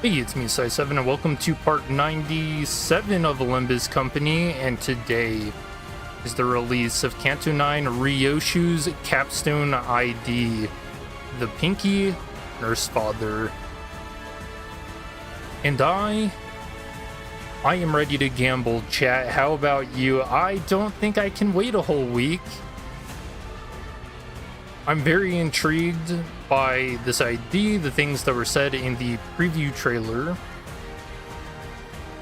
Hey, it's me, Sai7, and welcome to part 97 of Limbus Company, and today is the release of Canto 9 RYOSHU's Capstone ID, the Pinky Nurse Father. And I am ready to gamble, chat. How about you? I don't think I can wait a whole week. I'm very intrigued by this ID, the things that were said in the preview trailer.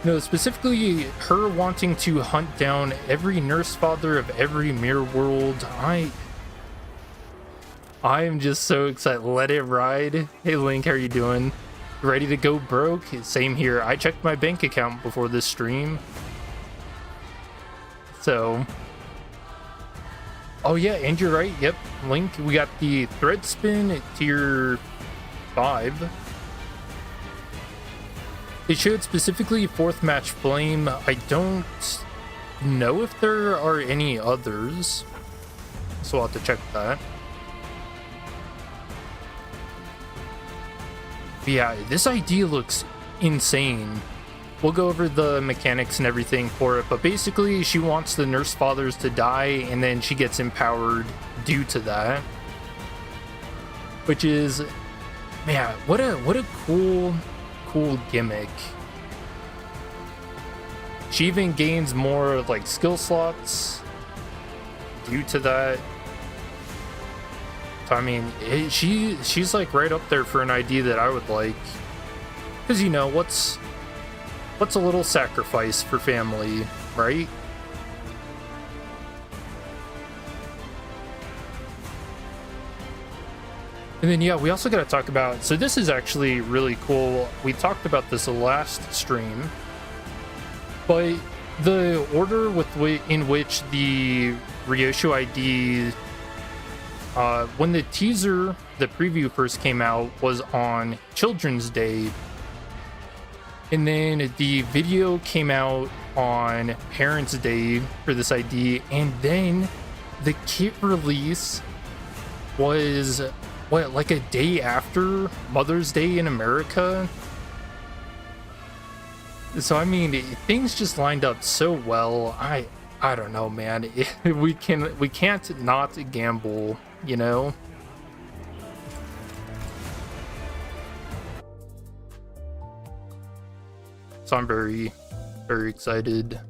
No, specifically her wanting to hunt down every nurse father of every mirror world. I am just so excited. Let it ride. Hey Link, how are you doing? Ready to go broke? Same here. I checked my bank account before this stream. So... oh yeah, and you're right. Yep, Link. We got the thread spin at tier 5. It showed specifically 4th match flame. I don't know if there are any others, so I'll have to check that. But yeah, this ID looks insane. We'll go over the mechanics and everything for it, but basically she wants the nurse fathers to die, and then she gets empowered due to that. Which is, man, what a cool gimmick. She even gains more like skill slots due to that. So, I mean, she's like right up there for an idea that I would like, because you know what's a little sacrifice for family, right? And then, yeah, we also got to talk about... so this is actually really cool. We talked about this last stream. But the order in which the RYOSHU ID... when the teaser, the preview first came out, was on Children's Day. And then the video came out on Parents' Day for this ID, and then the kit release was, what, like a day after Mother's Day in America? So, I mean, things just lined up so well. I don't know, man. We can't not gamble, you know? So I'm very, very excited.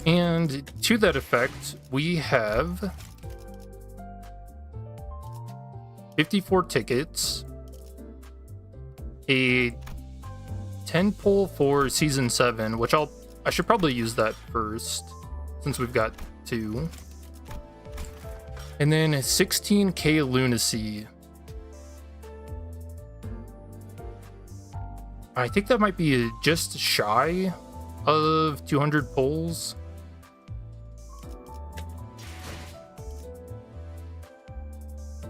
And to that effect, we have 54 tickets, a 10 pull for season 7, which I should probably use that first since we've got 2. And then 16k lunacy. I think that might be just shy of 200 pulls.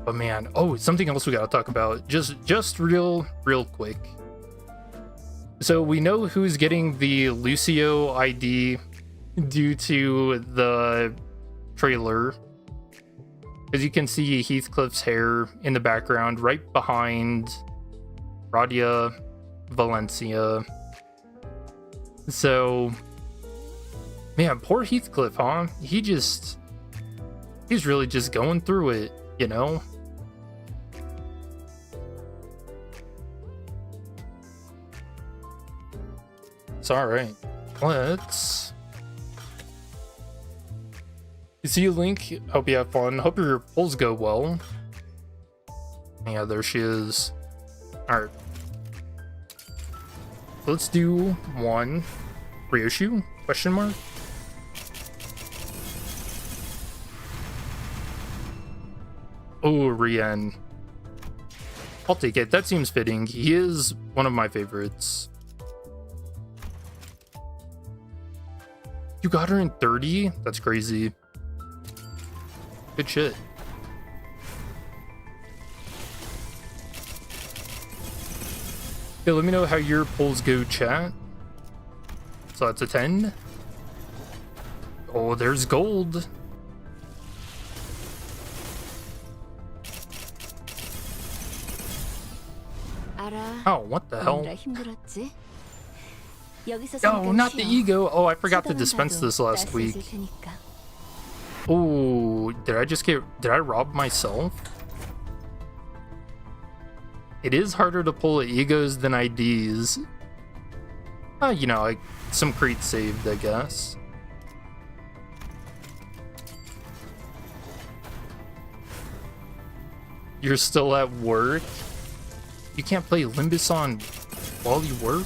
But man, oh, something else we gotta talk about. Just real quick. So we know who's getting the Lucio ID due to the trailer. As you can see, Heathcliff's hair in the background, right behind Radia Valencia. So, man, poor Heathcliff, huh? He's really just going through it, you know? It's alright. Let's... see you, Link. Hope you have fun. Hope your pulls go well. Yeah, there she is. Alright. Let's do one. RYOSHU? Question mark? Oh, Rien. I'll take it. That seems fitting. He is one of my favorites. You got her in 30? That's crazy. Good shit. Okay, let me know how your pulls go, chat. So that's a 10. Oh, there's gold. Oh, what the hell? Oh, not the ego. Oh, I forgot to dispense this last week. Oh, did I rob myself? It is harder to pull egos than IDs. You know, like some crates saved, I guess. You're still at work? You can't play Limbus on while you work?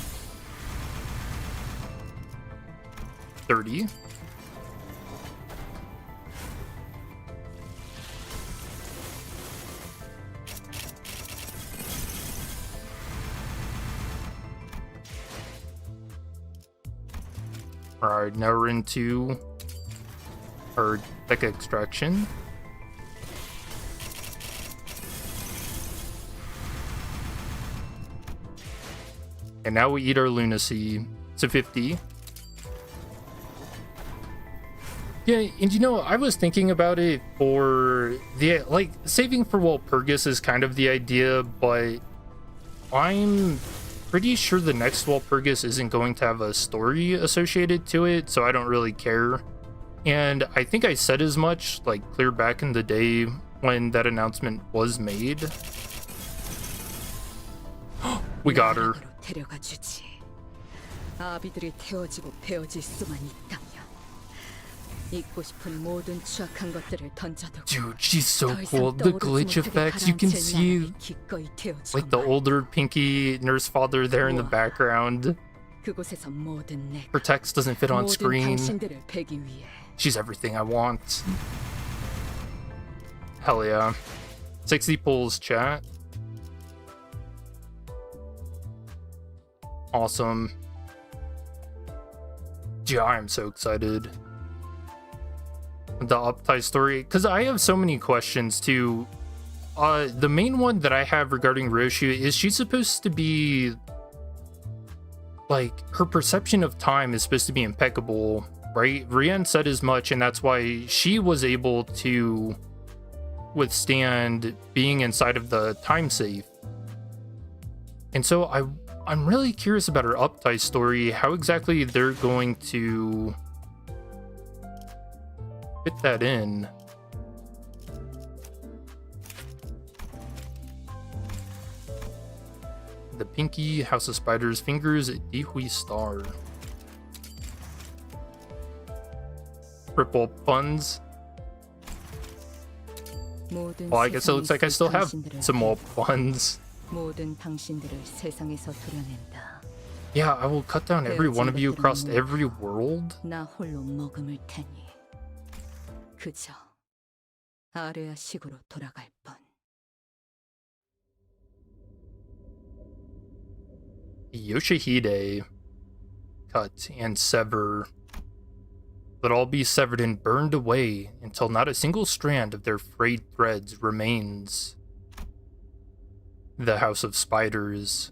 30. Alright, now we're into our tech extraction. And now we eat our lunacy. It's a 50. Yeah, and you know, I was thinking about it for the, like, saving for Walpurgis is kind of the idea, but I'm pretty sure the next Walpurgis isn't going to have a story associated to it, so I don't really care. And I think I said as much, like, clear back in the day when that announcement was made. We got her. Dude, she's so cool. The glitch effects, you can see like the older Pinky nurse father there in the background. Her text doesn't fit on screen. She's everything I want. Hell yeah. 60 pulls, chat. Awesome. Yeah, I am so excited. The Optai story, because I have so many questions too. The main one that I have regarding RYOSHU is she's supposed to be like, her perception of time is supposed to be impeccable, right? Rian said as much, and that's why she was able to withstand being inside of the time safe. And so I'm really curious about her Optai story, how exactly they're going to fit that in. The Pinky, House of Spiders, Fingers, Dihui Star. Ripple funds. Well, I guess it looks like I still have some more funds. Yeah, I will cut down every one of you across every world. Yoshihide. Cut and sever. Let all be severed and burned away until not a single strand of their frayed threads remains. The House of Spiders.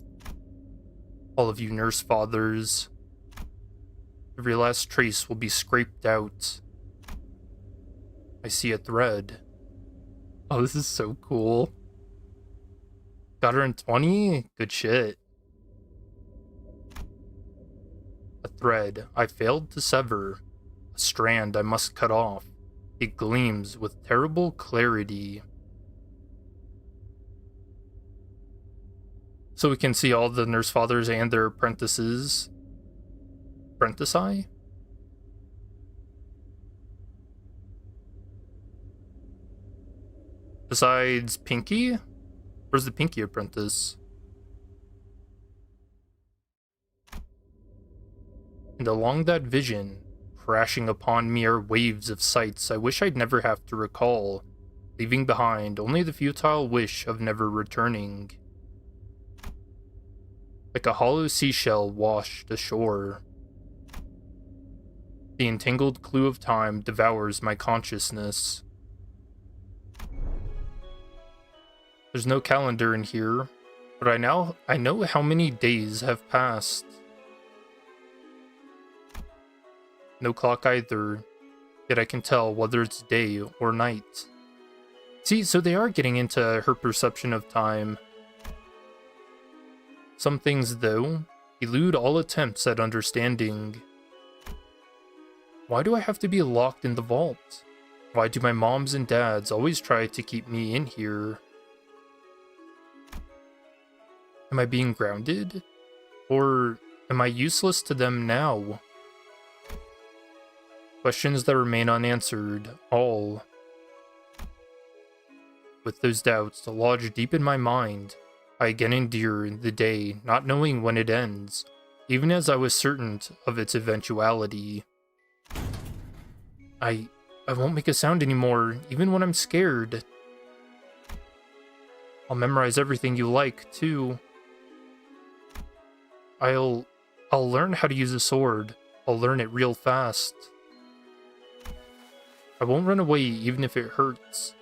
All of you nurse fathers. Every last trace will be scraped out. I see a thread. Oh, this is so cool. Got her in 20? Good shit. A thread I failed to sever. A strand I must cut off. It gleams with terrible clarity. So we can see all the nurse fathers and their apprentices. Apprentice-eye? Besides Pinky? Where's the Pinky apprentice? And along that vision, crashing upon me are waves of sights I wish I'd never have to recall, leaving behind only the futile wish of never returning. Like a hollow seashell washed ashore. The entangled clue of time devours my consciousness. There's no calendar in here, but I know how many days have passed. No clock either, yet I can tell whether it's day or night. See, so they are getting into her perception of time. Some things, though, elude all attempts at understanding. Why do I have to be locked in the vault? Why do my moms and dads always try to keep me in here? Am I being grounded? Or am I useless to them now? Questions that remain unanswered, all. With those doubts lodged deep in my mind, I again endure the day, not knowing when it ends, even as I was certain of its eventuality. I won't make a sound anymore, even when I'm scared. I'll memorize everything you like, too. I'll learn how to use a sword. I'll learn it real fast. I won't run away even if it hurts.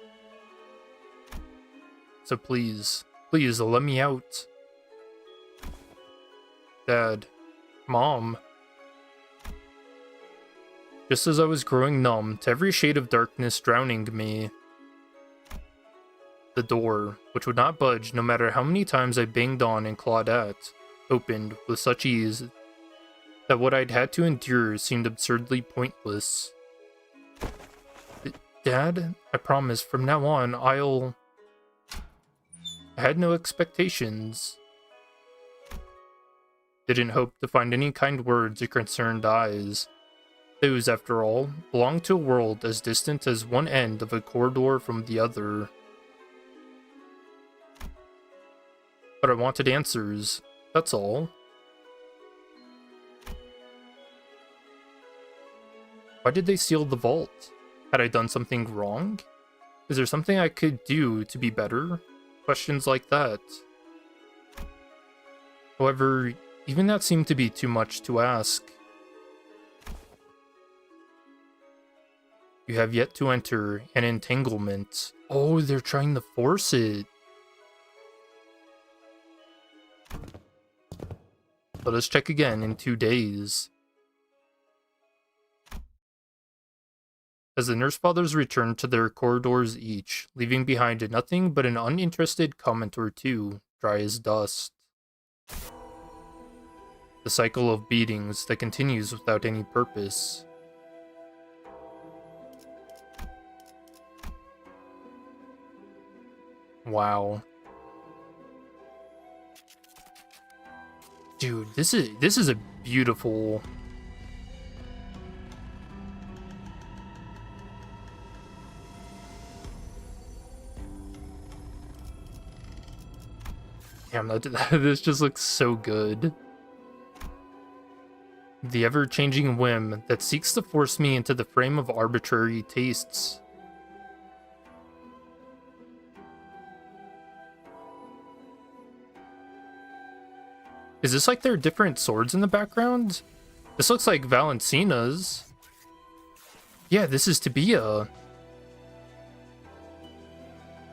So please, please let me out. Dad. Mom. Just as I was growing numb to every shade of darkness drowning me, the door, which would not budge no matter how many times I banged on and clawed at, opened with such ease that what I'd had to endure seemed absurdly pointless. Dad, I promise from now on I had no expectations. Didn't hope to find any kind words or concerned eyes. Those, after all, belonged to a world as distant as one end of a corridor from the other. But I wanted answers, that's all. Why did they seal the vault? Had I done something wrong? Is there something I could do to be better? Questions like that. However, even that seemed to be too much to ask. You have yet to enter an entanglement. Oh, they're trying to force it. Let us check again in 2 days. As the nurse fathers returned to their corridors each, leaving behind nothing but an uninterested comment or two, dry as dust. The cycle of beatings that continues without any purpose. Wow. Dude, this is a beautiful... Damn, this just looks so good. The ever-changing whim that seeks to force me into the frame of arbitrary tastes. Is this like their different swords in the background? This looks like Valentina's. Yeah, this is Tabia.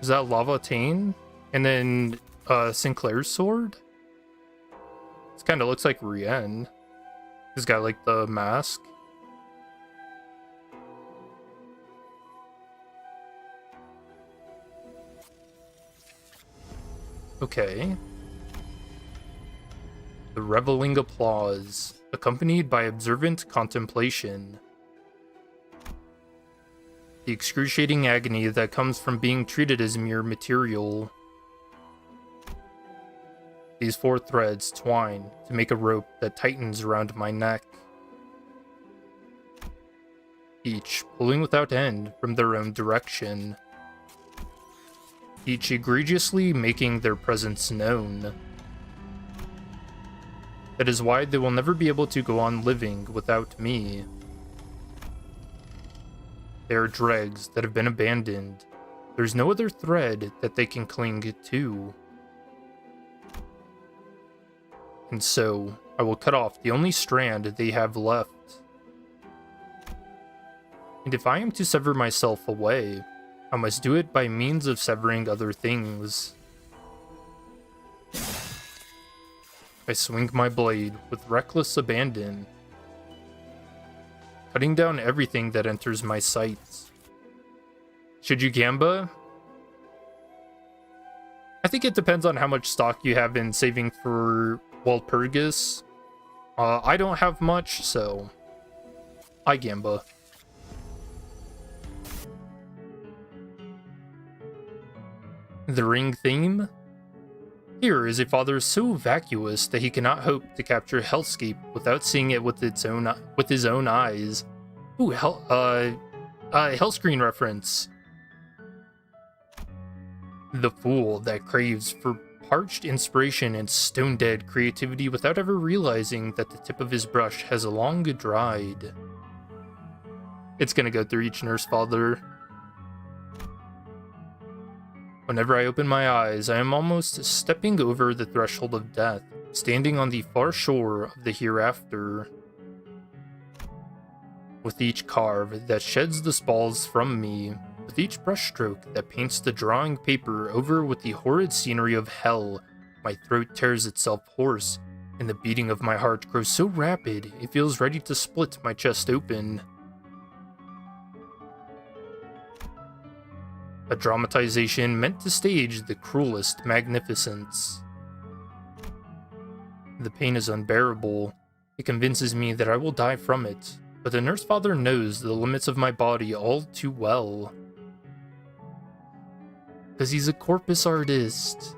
Is that Lava Tane? And then Sinclair's sword? This kind of looks like Rien. He's got like the mask. Okay. The reveling applause, accompanied by observant contemplation. The excruciating agony that comes from being treated as mere material. These 4 threads twine to make a rope that tightens around my neck. Each pulling without end from their own direction. Each egregiously making their presence known. That is why they will never be able to go on living without me. They are dregs that have been abandoned. There's no other thread that they can cling to. And so, I will cut off the only strand they have left. And if I am to sever myself away, I must do it by means of severing other things. I swing my blade with reckless abandon, cutting down everything that enters my sight. Should you Gamba? I think it depends on how much stock you have in saving for Walpurgis. I don't have much, so I gamba. The ring theme? Here is a father so vacuous that he cannot hope to capture Hellscape without seeing it with his own eyes. Ooh, Hellscreen reference. The fool that craves for parched inspiration and stone-dead creativity without ever realizing that the tip of his brush has long dried. It's gonna go through each nurse father. Whenever I open my eyes, I am almost stepping over the threshold of death, standing on the far shore of the hereafter. With each carve that sheds the spalls from me, with each brushstroke that paints the drawing paper over with the horrid scenery of hell, my throat tears itself hoarse, and the beating of my heart grows so rapid it feels ready to split my chest open. A dramatization meant to stage the cruelest magnificence. The pain is unbearable. It convinces me that I will die from it, but the nurse father knows the limits of my body all too well. Because he's a corpus artist.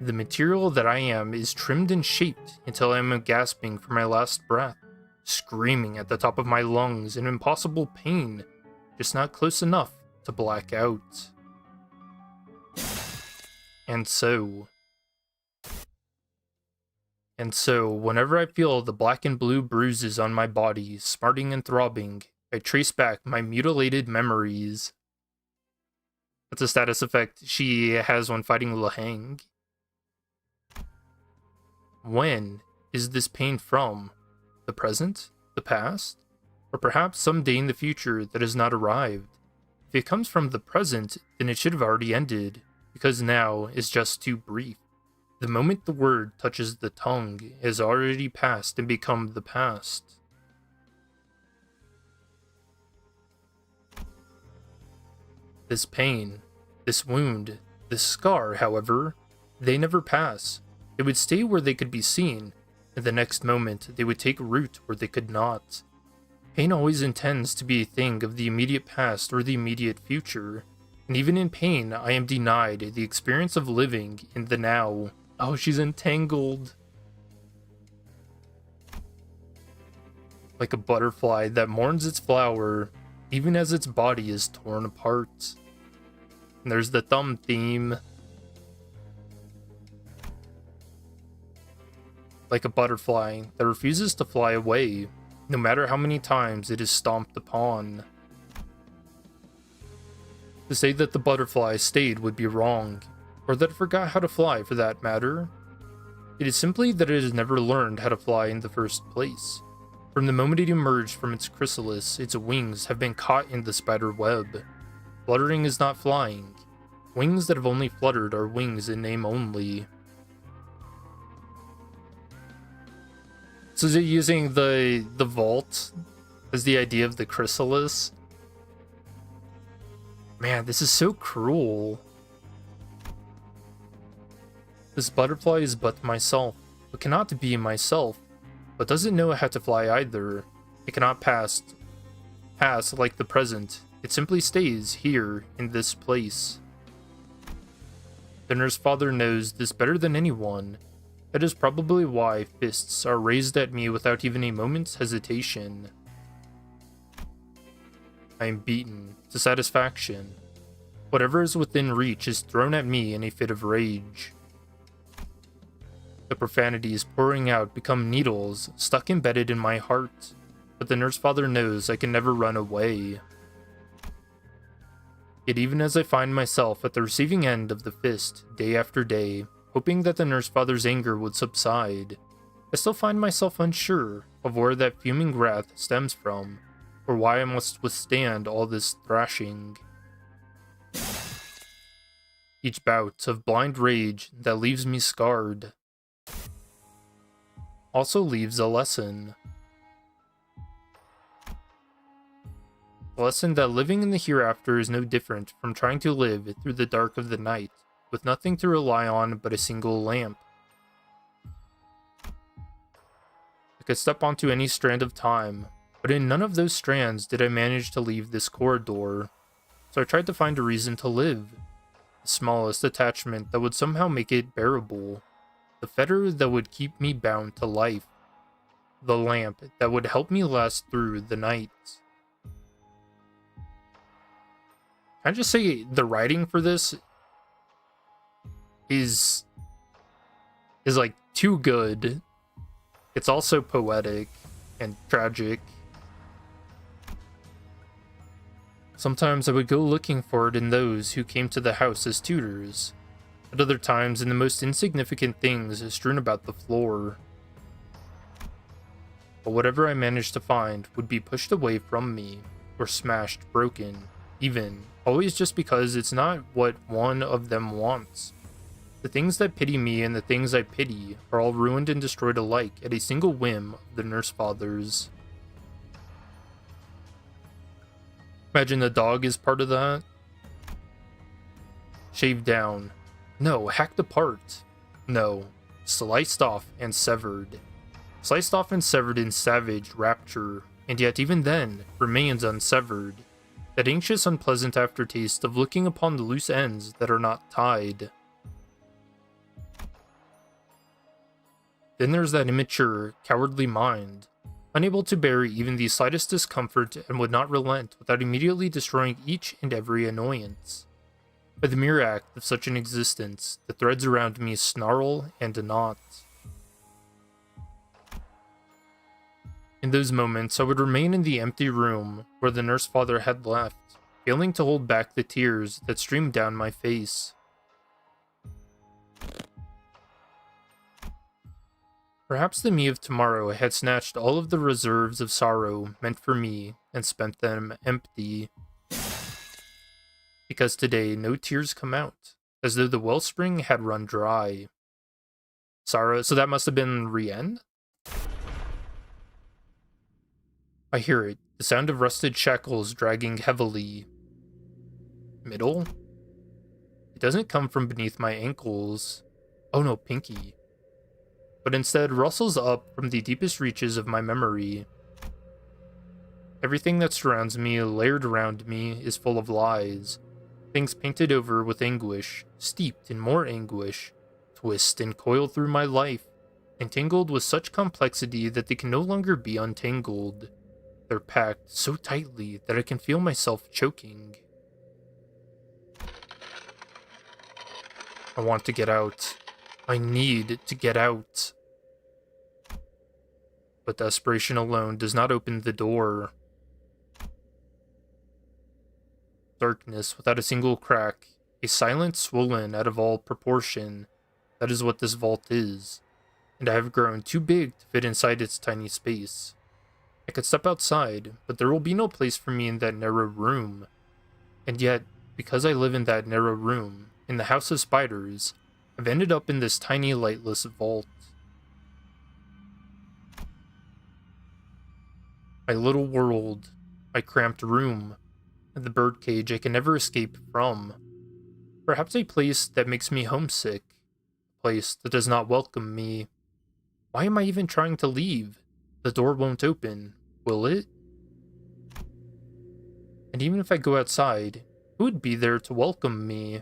The material that I am is trimmed and shaped until I am gasping for my last breath, screaming at the top of my lungs in impossible pain, just not close enough to black out. And so, whenever I feel the black and blue bruises on my body smarting and throbbing, I trace back my mutilated memories. That's a status effect she has when fighting Lahang. When is this pain from? The present? The past? Or perhaps someday in the future that has not arrived? If it comes from the present, then it should have already ended, because now is just too brief. The moment the word touches the tongue, it has already passed and become the past. This pain, this wound, this scar, however, they never pass. They would stay where they could be seen, and the next moment they would take root where they could not. Pain always intends to be a thing of the immediate past or the immediate future, and even in pain, I am denied the experience of living in the now. Oh, she's entangled. Like a butterfly that mourns its flower, even as its body is torn apart. And there's the thumb theme. Like a butterfly that refuses to fly away, no matter how many times it is stomped upon. To say that the butterfly stayed would be wrong, or that it forgot how to fly for that matter. It is simply that it has never learned how to fly in the first place. From the moment it emerged from its chrysalis, its wings have been caught in the spider web. Fluttering is not flying. Wings that have only fluttered are wings in name only. So is it using the vault as the idea of the chrysalis? Man, this is so cruel. This butterfly is but myself, but cannot be myself, but doesn't know how to fly either. It cannot pass like the present. It simply stays here in this place. The nurse father knows this better than anyone. That is probably why fists are raised at me without even a moment's hesitation. I am beaten to satisfaction. Whatever is within reach is thrown at me in a fit of rage. The profanities pouring out become needles stuck embedded in my heart, but the nurse father knows I can never run away. Yet even as I find myself at the receiving end of the fist day after day, hoping that the nurse father's anger would subside, I still find myself unsure of where that fuming wrath stems from, or why I must withstand all this thrashing. Each bout of blind rage that leaves me scarred also leaves a lesson. A lesson that living in the hereafter is no different from trying to live through the dark of the night, with nothing to rely on but a single lamp. I could step onto any strand of time, but in none of those strands did I manage to leave this corridor, so I tried to find a reason to live. The smallest attachment that would somehow make it bearable. The fetter that would keep me bound to life. The lamp that would help me last through the nights. Can I just say the writing for this is like too good. It's also poetic and tragic. Sometimes I would go looking for it in those who came to the house as tutors, at other times in the most insignificant things strewn about the floor. But whatever I managed to find would be pushed away from me, or smashed, broken, even, always just because it's not what one of them wants. The things that pity me and the things I pity are all ruined and destroyed alike at a single whim of the nurse fathers. Imagine the dog is part of that. Shaved down. No, hacked apart. No, sliced off and severed. Sliced off and severed in savage rapture, and yet even then, remains unsevered. That anxious, unpleasant aftertaste of looking upon the loose ends that are not tied. Then there's that immature, cowardly mind, unable to bear even the slightest discomfort and would not relent without immediately destroying each and every annoyance. By the mere act of such an existence, the threads around me snarl and knot. In those moments, I would remain in the empty room where the nurse father had left, failing to hold back the tears that streamed down my face. Perhaps the me of tomorrow had snatched all of the reserves of sorrow meant for me and spent them empty. Because today no tears come out, as though the wellspring had run dry. Sorrow, so that must have been Rien? I hear it, the sound of rusted shackles dragging heavily. Middle? It doesn't come from beneath my ankles. Oh no, pinky. But instead rustles up from the deepest reaches of my memory. Everything that surrounds me, layered around me, is full of lies. Things painted over with anguish, steeped in more anguish, twist and coil through my life, entangled with such complexity that they can no longer be untangled. They're packed so tightly that I can feel myself choking. I want to get out. I need to get out. But desperation alone does not open the door. Darkness without a single crack, a silence swollen out of all proportion. That is what this vault is, and I have grown too big to fit inside its tiny space. I could step outside, but there will be no place for me in that narrow room. And yet, because I live in that narrow room, in the House of Spiders, I've ended up in this tiny lightless vault. My little world, my cramped room, the birdcage I can never escape from. Perhaps a place that makes me homesick, a place that does not welcome me. Why am I even trying to leave? The door won't open, will it? And even if I go outside, who would be there to welcome me?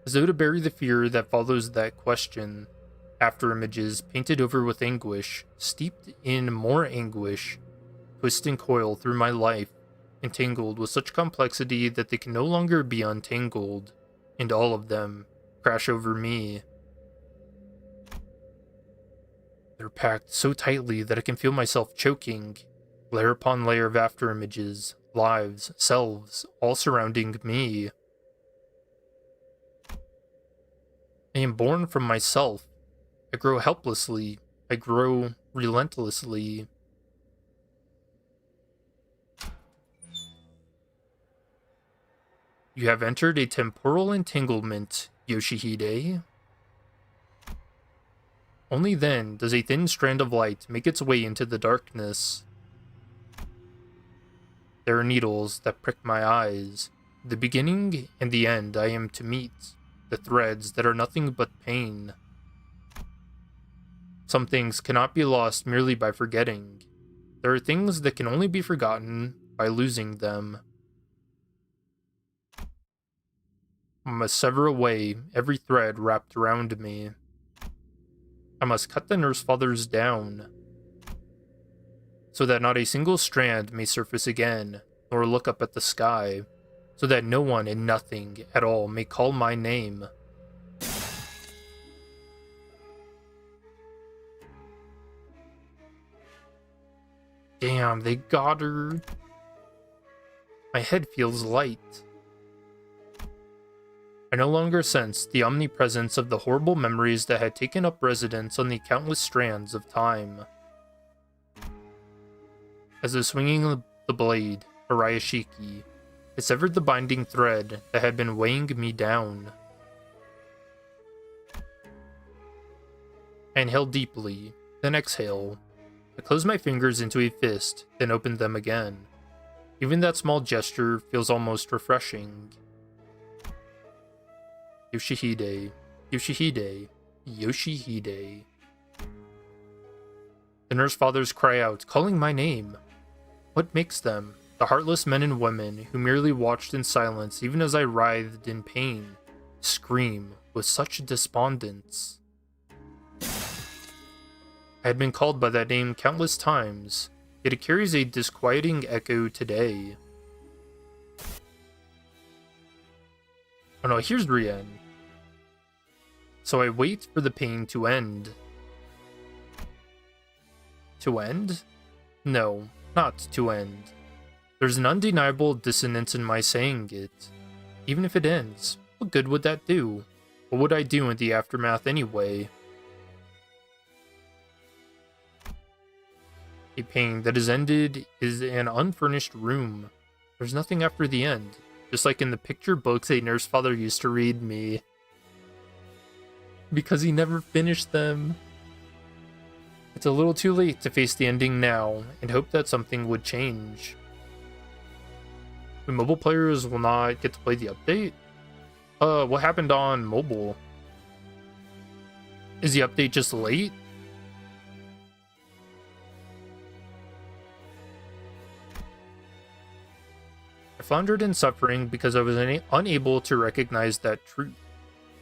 As though to bury the fear that follows that question, after images painted over with anguish, steeped in more anguish, twist and coil through my life, entangled with such complexity that they can no longer be untangled, and all of them crash over me. They're packed so tightly that I can feel myself choking, layer upon layer of after images, lives, selves, all surrounding me. I am born from myself. I grow helplessly. I grow relentlessly. You have entered a temporal entanglement, Yoshihide. Only then does a thin strand of light make its way into the darkness. There are needles that prick my eyes, The beginning and the end I am to meet, the threads that are nothing but pain. Some things cannot be lost merely by forgetting. There are things that can only be forgotten by losing them. I must sever away every thread wrapped around me. I must cut the nurse fathers down, so that not a single strand may surface again, nor look up at the sky, so that no one and nothing at all may call my name. Damn, they got her. My head feels light. I no longer sense the omnipresence of the horrible memories that had taken up residence on the countless strands of time. As the swinging of the blade, Arayashiki, it severed the binding thread that had been weighing me down. I inhale deeply, then exhale. I close my fingers into a fist, then open them again. Even that small gesture feels almost refreshing. Yoshihide, Yoshihide, Yoshihide. The nurse fathers cry out, calling my name. What makes them, the heartless men and women who merely watched in silence even as I writhed in pain, scream with such despondence? I had been called by that name countless times, yet it carries a disquieting echo today. Oh no, here's Rien. So I wait for the pain to end. To end? No, not to end. There's an undeniable dissonance in my saying it. Even if it ends, what good would that do? What would I do in the aftermath anyway? A pain that is ended is an unfurnished room. There's nothing after the end, just like in the picture books a nurse father used to read me. Because he never finished them. It's a little too late to face the ending now, and hope that something would change. The mobile players will not get to play the update? What happened on mobile? Is the update just late? I floundered in suffering because I was unable to recognize that truth.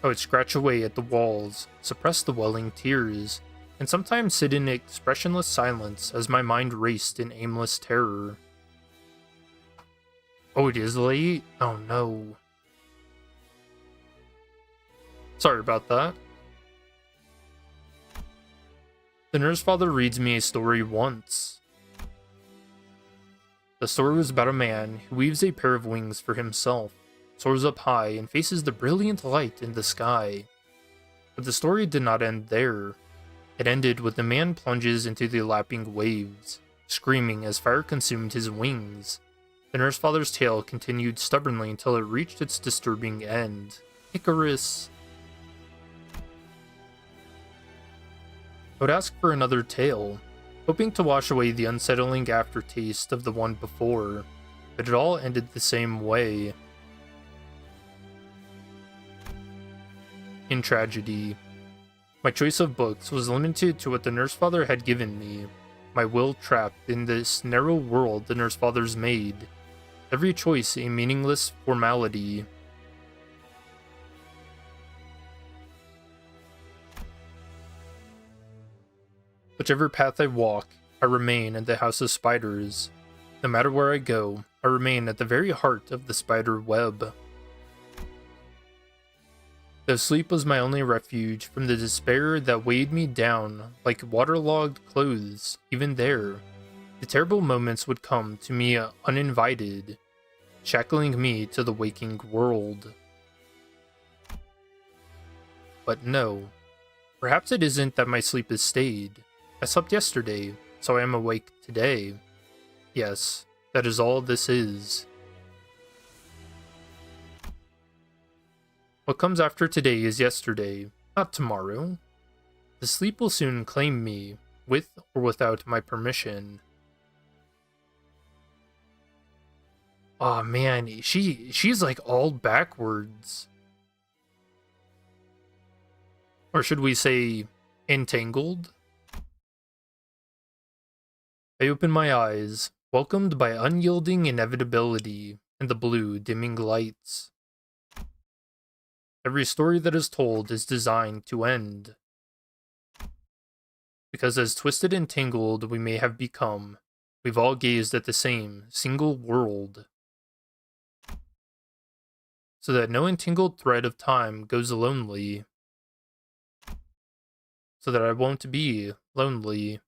I would scratch away at the walls, suppress the welling tears, and sometimes sit in expressionless silence as my mind raced in aimless terror. Oh, it is late? Oh no. Sorry about that. The nurse father reads me a story once. The story was about a man who weaves a pair of wings for himself, soars up high, and faces the brilliant light in the sky. But the story did not end there. It ended with the man plunges into the lapping waves, screaming as fire consumed his wings. The nurse father's tale continued stubbornly until it reached its disturbing end. Icarus! I would ask for another tale, hoping to wash away the unsettling aftertaste of the one before, but it all ended the same way. In tragedy, my choice of books was limited to what the nurse father had given me, my will trapped in this narrow world the nurse fathers made, every choice a meaningless formality. Whichever path I walk, I remain in the house of spiders. No matter where I go, I remain at the very heart of the spider web. Though sleep was my only refuge from the despair that weighed me down like waterlogged clothes, even there, the terrible moments would come to me uninvited, shackling me to the waking world. But no, perhaps it isn't that my sleep has stayed. I slept yesterday, so I am awake today. Yes, that is all this is. What comes after today is yesterday, not tomorrow. The sleep will soon claim me, with or without my permission. Oh man, she's like all backwards. Or should we say entangled? I open my eyes, welcomed by unyielding inevitability and the blue dimming lights. Every story that is told is designed to end. Because as twisted and tangled we may have become, we've all gazed at the same single world. So that no entangled thread of time goes lonely. So that I won't be lonely.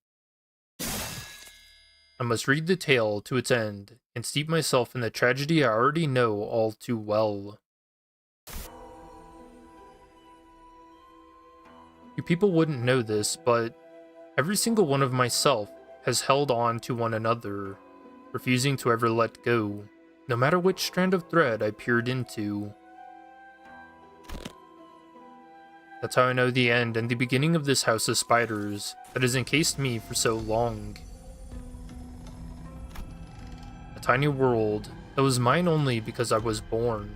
I must read the tale to its end and steep myself in the tragedy I already know all too well. You people wouldn't know this, but every single one of myself has held on to one another, refusing to ever let go, no matter which strand of thread I peered into. That's how I know the end and the beginning of this house of spiders that has encased me for so long. A tiny world that was mine only because I was born,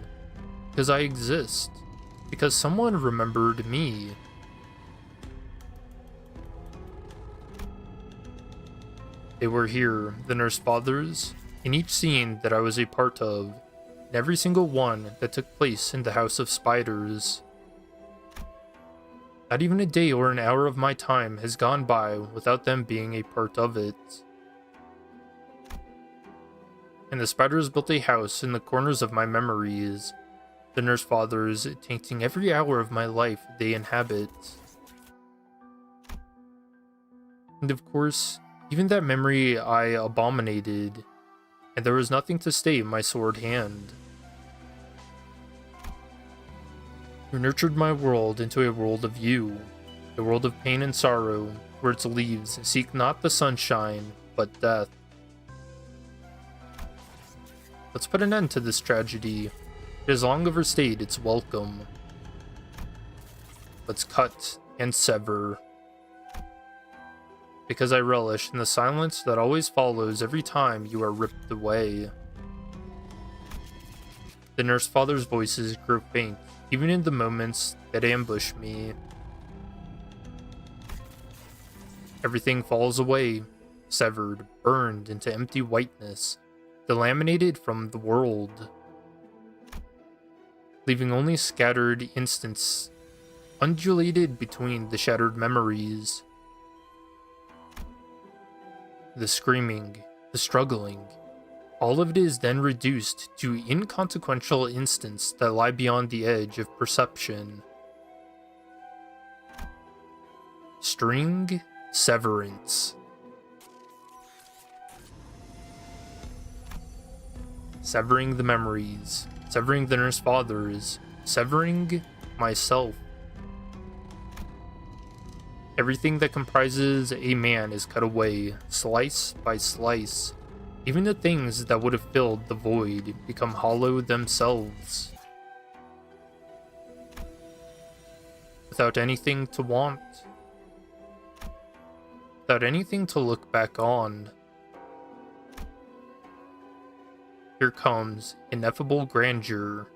because I exist, because someone remembered me. They were here, the nurse fathers, in each scene that I was a part of, and every single one that took place in the House of Spiders. Not even a day or an hour of my time has gone by without them being a part of it. And the spiders built a house in the corners of my memories, the nurse fathers tainting every hour of my life they inhabit. And of course, even that memory I abominated, and there was nothing to stay my sword hand. You nurtured my world into a world of you, a world of pain and sorrow, where its leaves seek not the sunshine, but death. Let's put an end to this tragedy. It has long overstayed its welcome. Let's cut and sever. Because I relish in the silence that always follows every time you are ripped away. The nurse father's voices grow faint, even in the moments that ambush me. Everything falls away, severed, burned into empty whiteness, delaminated from the world, leaving only scattered instants undulated between the shattered memories. The screaming, the struggling, all of it is then reduced to inconsequential instants that lie beyond the edge of perception. String severance. Severing the memories, severing the nurse fathers, severing myself. Everything that comprises a man is cut away, slice by slice. Even the things that would have filled the void become hollow themselves. Without anything to want. Without anything to look back on. Here comes ineffable grandeur.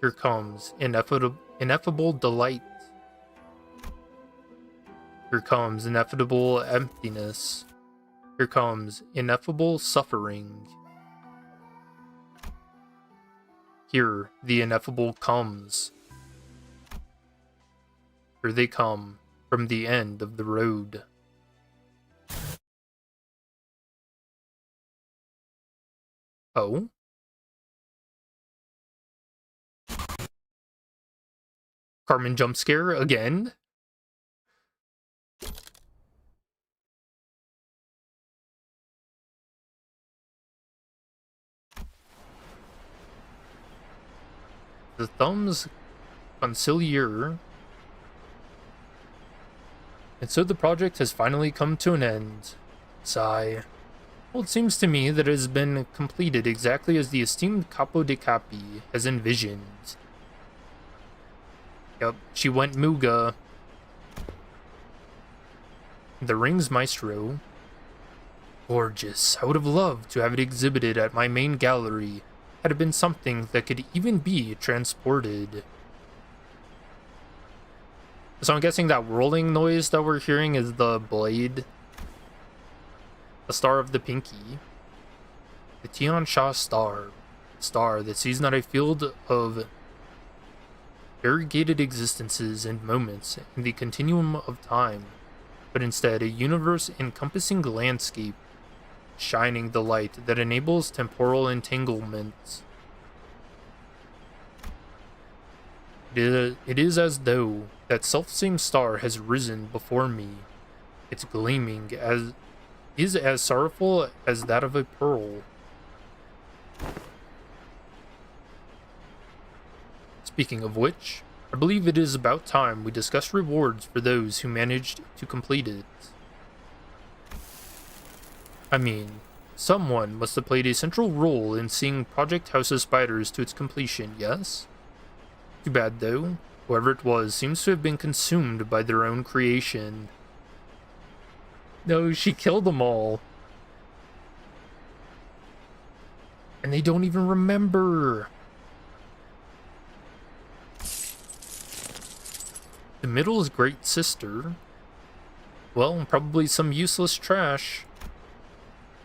Here comes ineffable delight. Here comes inevitable emptiness. Here comes ineffable suffering. Here the ineffable comes. Here they come from the end of the road. Oh? Carmen jump scare again? The thumbs conciliar. And so the project has finally come to an end. Sigh. Well, it seems to me that it has been completed exactly as the esteemed Capo de Capi has envisioned. Yep, she went Muga. The Rings Maestro. Gorgeous. I would have loved to have it exhibited at my main gallery, had it been something that could even be transported. So I'm guessing that whirling noise that we're hearing is the blade. The star of the pinky. The Tian Sha star. Star that sees not a field of variegated existences and moments in the continuum of time, but instead a universe-encompassing landscape, shining the light that enables temporal entanglements. It is as though that self-same star has risen before me. Its gleaming is as sorrowful as that of a pearl. Speaking of which, I believe it is about time we discuss rewards for those who managed to complete it. I mean, someone must have played a central role in seeing Project House of Spiders to its completion, yes? Too bad though, whoever it was seems to have been consumed by their own creation. No, she killed them all. And they don't even remember. The middle's great sister. Well, probably some useless trash.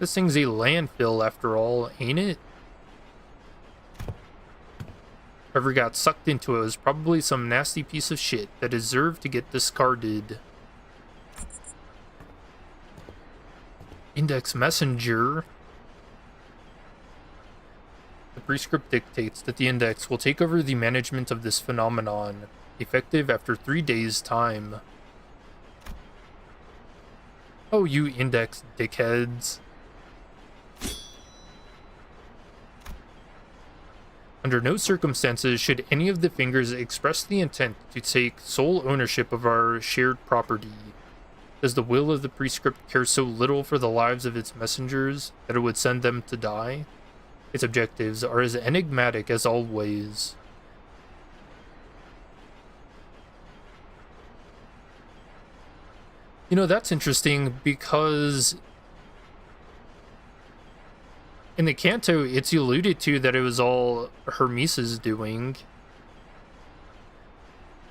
This thing's a landfill after all, ain't it? Whoever got sucked into it was probably some nasty piece of shit that deserved to get discarded. Index Messenger. The prescript dictates that the Index will take over the management of this phenomenon, effective after 3 days' time. Oh, you Index dickheads. Under no circumstances should any of the fingers express the intent to take sole ownership of our shared property. Does the will of the prescript care so little for the lives of its messengers that it would send them to die? Its objectives are as enigmatic as always. You know, that's interesting because in the Kanto, it's alluded to that it was all Hermes' doing.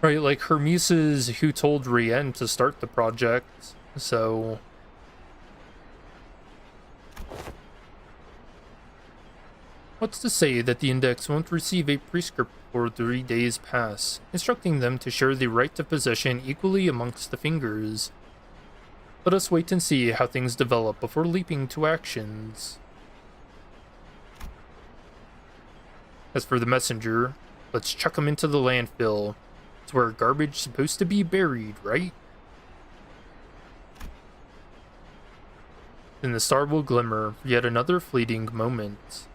Right, like Hermes who told Rien to start the project, so... What's to say that the Index won't receive a prescript before 3 days pass, instructing them to share the right of possession equally amongst the fingers? Let us wait and see how things develop before leaping to actions. As for the messenger, let's chuck him into the landfill. It's where garbage is supposed to be buried, right? Then the star will glimmer for yet another fleeting moment.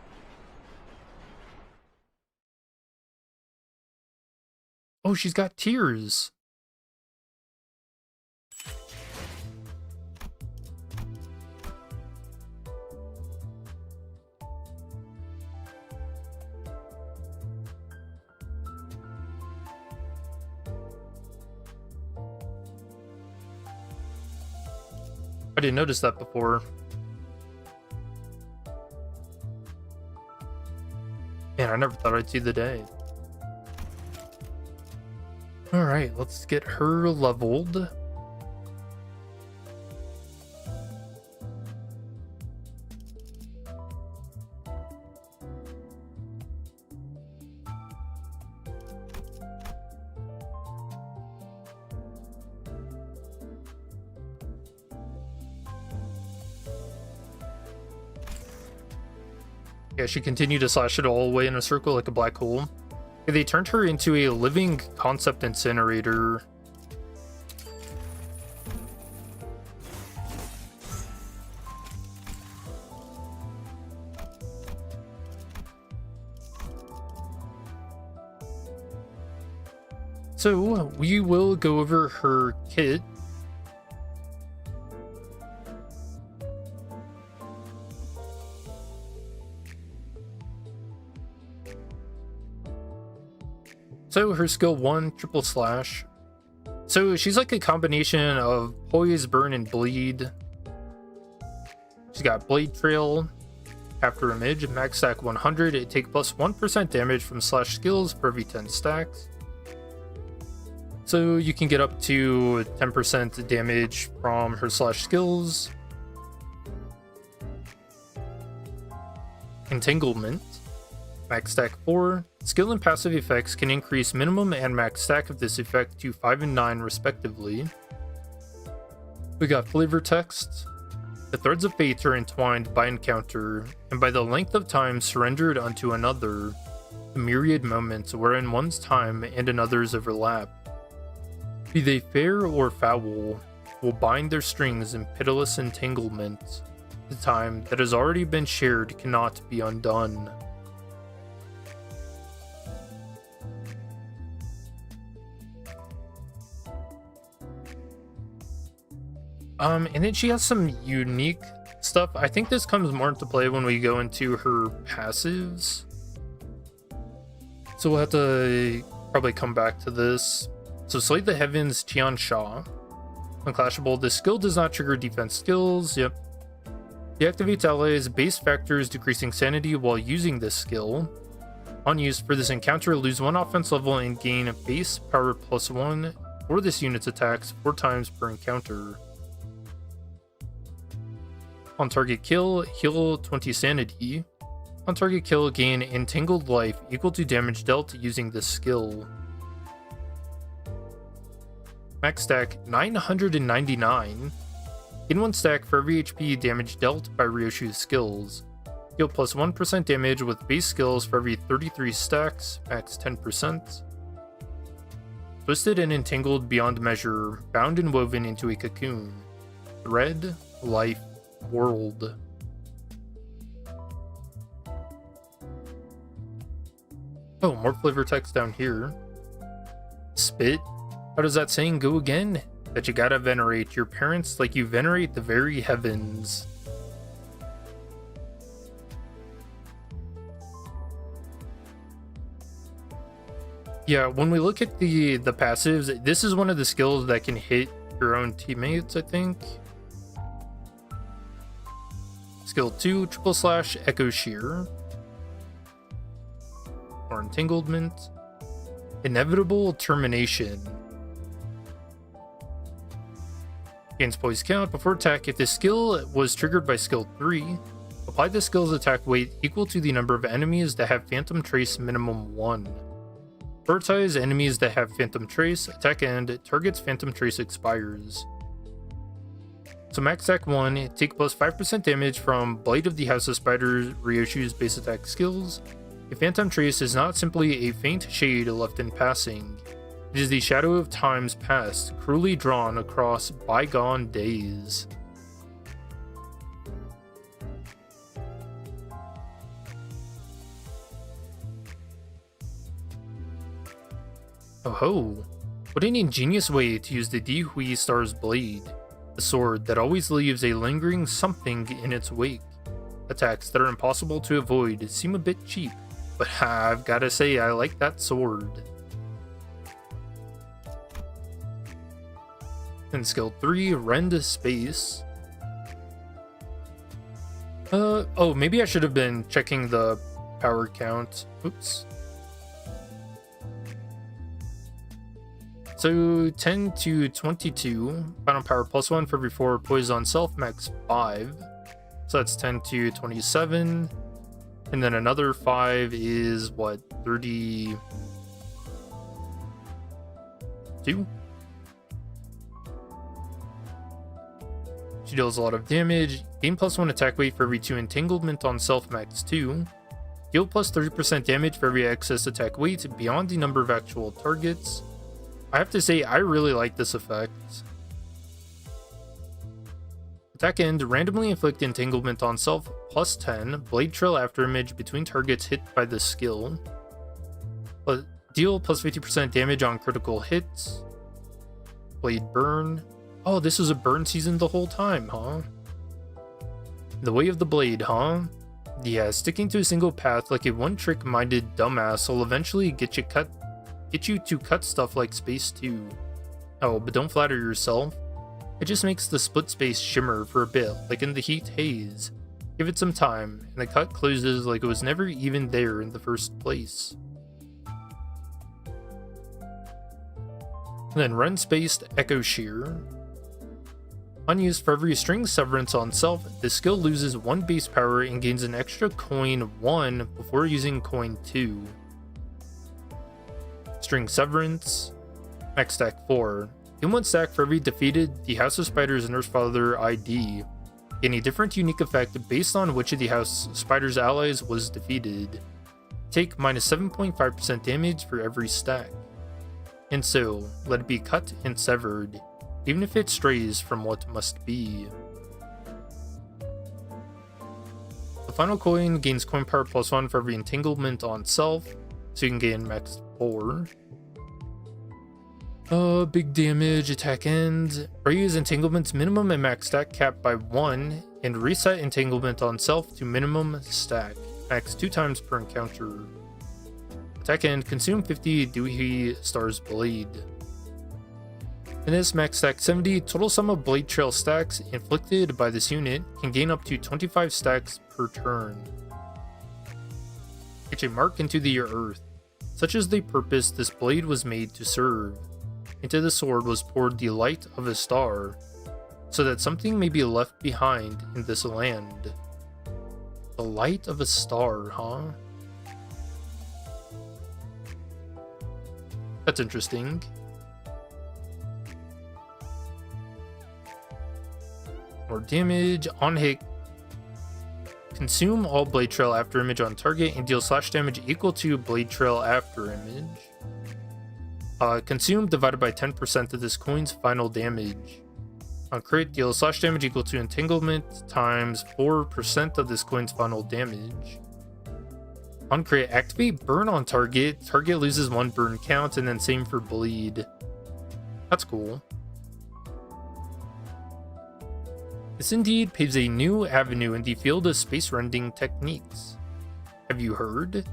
Oh, she's got tears. I didn't notice that before. Man, I never thought I'd see the day. Alright, let's get her leveled. Yeah, she continued to slash it all the way in a circle like a black hole. They turned her into a living concept incinerator. So, we will go over her kit. So her skill 1, triple slash. So she's like a combination of poise, burn, and bleed. She's got blade trail, after image, max stack 100, take plus 1% damage from slash skills for every 10 stacks. So you can get up to 10% damage from her slash skills. Entanglement, max stack 4. Skill and passive effects can increase minimum and max stack of this effect to 5 and 9 respectively. We got flavor text. The threads of fate are entwined by encounter, and by the length of time surrendered unto another, the myriad moments wherein one's time and another's overlap. Be they fair or foul, will bind their strings in pitiless entanglement. The time that has already been shared cannot be undone. And then she has some unique stuff. I think this comes more into play when we go into her passives. So we'll have to probably come back to this. So Slay the Heavens, Tian Sha. Unclashable. This skill does not trigger defense skills. Yep. Deactivates allies' base factors, decreasing sanity while using this skill. On use for this encounter, lose 1 offense level and gain base power +1 for this unit's attacks 4 times per encounter. On target kill, heal 20 sanity. On target kill, gain entangled life equal to damage dealt using this skill. Max stack 999. Gain 1 stack for every HP damage dealt by RYOSHU's skills. Deal plus 1% damage with base skills for every 33 stacks, max 10%. Twisted and entangled beyond measure, bound and woven into a cocoon. Thread, life, world. Oh, more flavor text down here. Spit. How does that saying go again? That you gotta venerate your parents like you venerate the very heavens. Yeah, when we look at the passives, this is one of the skills that can hit your own teammates, I think. Skill 2, triple slash, echo shear. Or entanglement. Inevitable termination. Gains poise count before attack. If this skill was triggered by skill 3, apply the skill's attack weight equal to the number of enemies that have Phantom Trace minimum 1. Prioritize enemies that have Phantom Trace. Attack end. Target's Phantom Trace expires. So max attack 1, take plus 5% damage from Blade of the House of Spiders, RYOSHU's base attack skills. A Phantom Trace is not simply a faint shade left in passing. It is the shadow of times past, cruelly drawn across bygone days. Oh ho! What an ingenious way to use the Di Hui Star's blade. The sword that always leaves a lingering something in its wake. Attacks that are impossible to avoid seem a bit cheap, but I've gotta say I like that sword. And skill 3, Rend Space. Oh, maybe I should have been checking the power count. Oops. So 10 to 22, final power +1 for every 4 poise on self, max 5. So that's 10 to 27. And then another 5 is what, 32? She deals a lot of damage. Gain +1 attack weight for every 2 entanglement on self, max 2. Deal plus 30% damage for every excess attack weight beyond the number of actual targets. I have to say, I really like this effect. Attack end, randomly inflict entanglement on self, plus 10, blade trail after image between targets hit by this skill. Deal plus 50% damage on critical hits. Blade burn. Oh, this was a burn season the whole time, huh? The way of the blade, huh? Yeah, sticking to a single path like a one-trick-minded dumbass will eventually get you to cut stuff like space too. Oh, but don't flatter yourself. It just makes the split space shimmer for a bit, like in the heat haze. Give it some time, and the cut closes like it was never even there in the first place. And then run-spaced Echo Shear. Unused for every string severance on self, this skill loses 1 base power and gains an extra coin 1 before using coin 2. String severance. Max stack 4. In 1 stack for every defeated the House of Spiders Nurse Father ID. Gain a different unique effect based on which of the House Spiders allies was defeated. Take minus 7.5% damage for every stack. And so, let it be cut and severed, even if it strays from what must be. The final coin gains coin power +1 for every entanglement on self, so you can gain max 4. Big damage, attack end. Raise entanglement's minimum and max stack cap by 1, and reset entanglement on self to minimum stack, max 2 times per encounter. Attack end, consume 50 Doohy Star's Blade. In this max stack 70, total sum of blade trail stacks inflicted by this unit can gain up to 25 stacks per turn. Etch a mark into the earth, such as the purpose this blade was made to serve. Into the sword was poured the light of a star, so that something may be left behind in this land. The light of a star, huh? That's interesting. More damage. On hit, consume all blade trail after image on target and deal slash damage equal to blade trail after image. Consume divided by 10% of this coin's final damage. On crit, deal slash damage equal to entanglement times 4% of this coin's final damage. On crit, activate burn on target. Target loses 1 burn count, and then same for bleed. That's cool. This indeed paves a new avenue in the field of space rending techniques. Have you heard?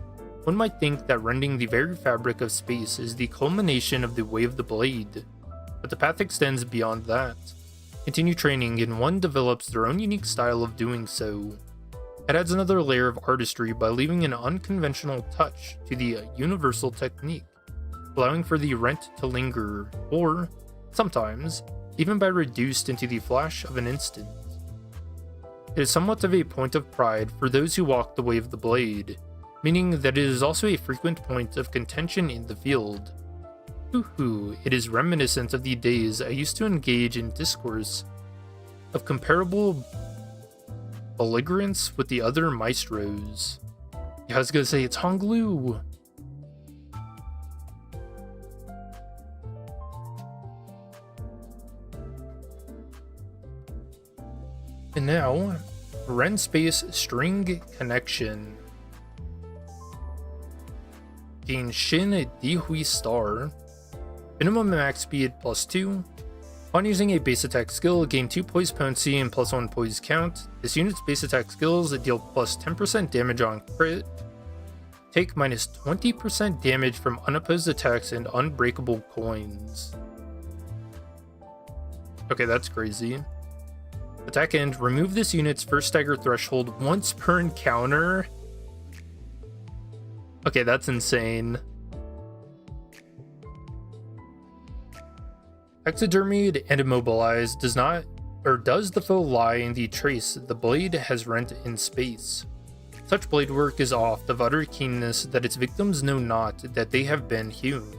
One might think that rending the very fabric of space is the culmination of the way of the blade, but the path extends beyond that. Continue training and one develops their own unique style of doing so. It adds another layer of artistry by leaving an unconventional touch to the universal technique, allowing for the rent to linger, or, sometimes, even by reduced into the flash of an instant. It is somewhat of a point of pride for those who walk the way of the blade, meaning that it is also a frequent point of contention in the field. Hoo-hoo, it is reminiscent of the days I used to engage in discourse of comparable belligerence with the other maestros. Yeah, I was gonna say it's Honglu. And now, Ren Space String Connection. Gain Shin Dihui Star. Minimum max speed +2. On using a base attack skill, gain 2 poise potency and +1 poise count. This unit's base attack skills deal +10% damage on crit. Take minus 20% damage from unopposed attacks and unbreakable coins. Okay, that's crazy. Attack end, remove this unit's first stagger threshold once per encounter. Okay, that's insane. Taxidermied and immobilized does the foe lie in the trace the blade has rent in space. Such blade work is oft of utter keenness that its victims know not that they have been hewn,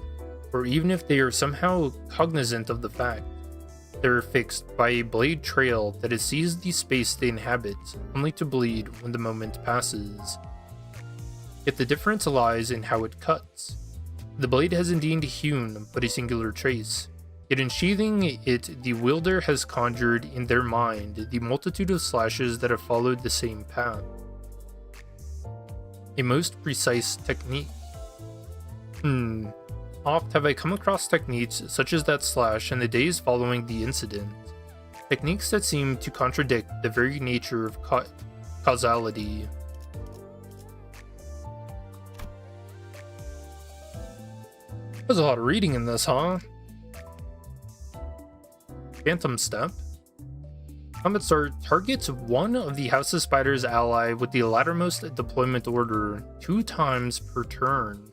or even if they are somehow cognizant of the fact, they are fixed by a blade trail that has seized the space they inhabit, only to bleed when the moment passes. Yet the difference lies in how it cuts. The blade has indeed hewn but a singular trace, yet in sheathing it the wielder has conjured in their mind the multitude of slashes that have followed the same path. A most precise technique. Oft have I come across techniques such as that slash in the days following the incident. Techniques that seem to contradict the very nature of causality. There's a lot of reading in this, huh? Phantom Step. Combat start, targets one of the House of Spiders ally with the lattermost deployment order 2 times per turn.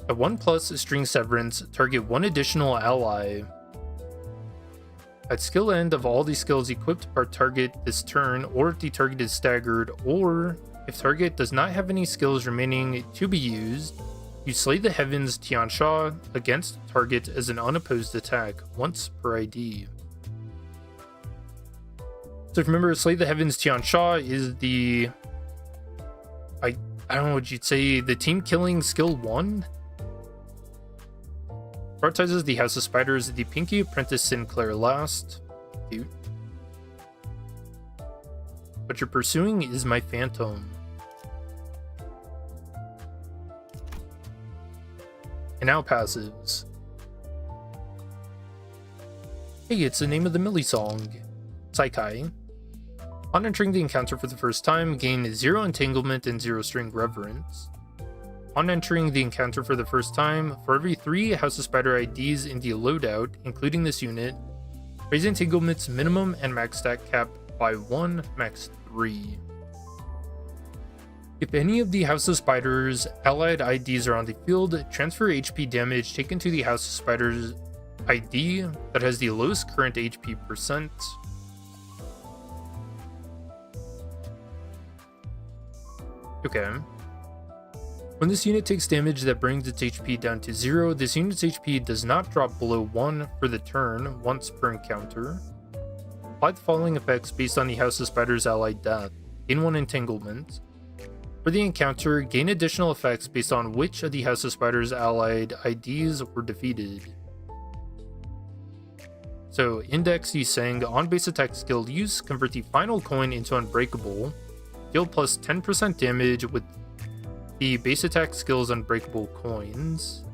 At 1+ string severance, target one additional ally. At skill end of all the skills equipped per target this turn, or if the target is staggered, or if target does not have any skills remaining to be used, you slay the Heavens Tiansha against target as an unopposed attack, once per ID. So if you remember, Slay the Heavens Tiansha is the... I don't know what you'd say, the team killing skill 1? Prioritizes the House of Spiders, the Pinky Apprentice Sinclair last. Cute. What you're pursuing is my Phantom. And now passives. Hey, it's the name of the Millie song. Saikai. On entering the encounter for the first time, gain 0 entanglement and 0 string reverence. On entering the encounter for the first time, for every 3 House of Spider IDs in the loadout, including this unit, raise entanglement's minimum and max stat cap by 1, max 3. If any of the House of Spiders allied IDs are on the field, transfer HP damage taken to the House of Spiders ID that has the lowest current HP percent. Okay. When this unit takes damage that brings its HP down to 0, this unit's HP does not drop below 1 for the turn, once per encounter. Apply the following effects based on the House of Spiders allied death. Gain 1 entanglement. For the encounter, gain additional effects based on which of the House of Spiders allied IDs were defeated. So, Index Yuseng on base attack skill use, convert the final coin into Unbreakable. Deal plus 10% damage with the base attack skill's Unbreakable coins.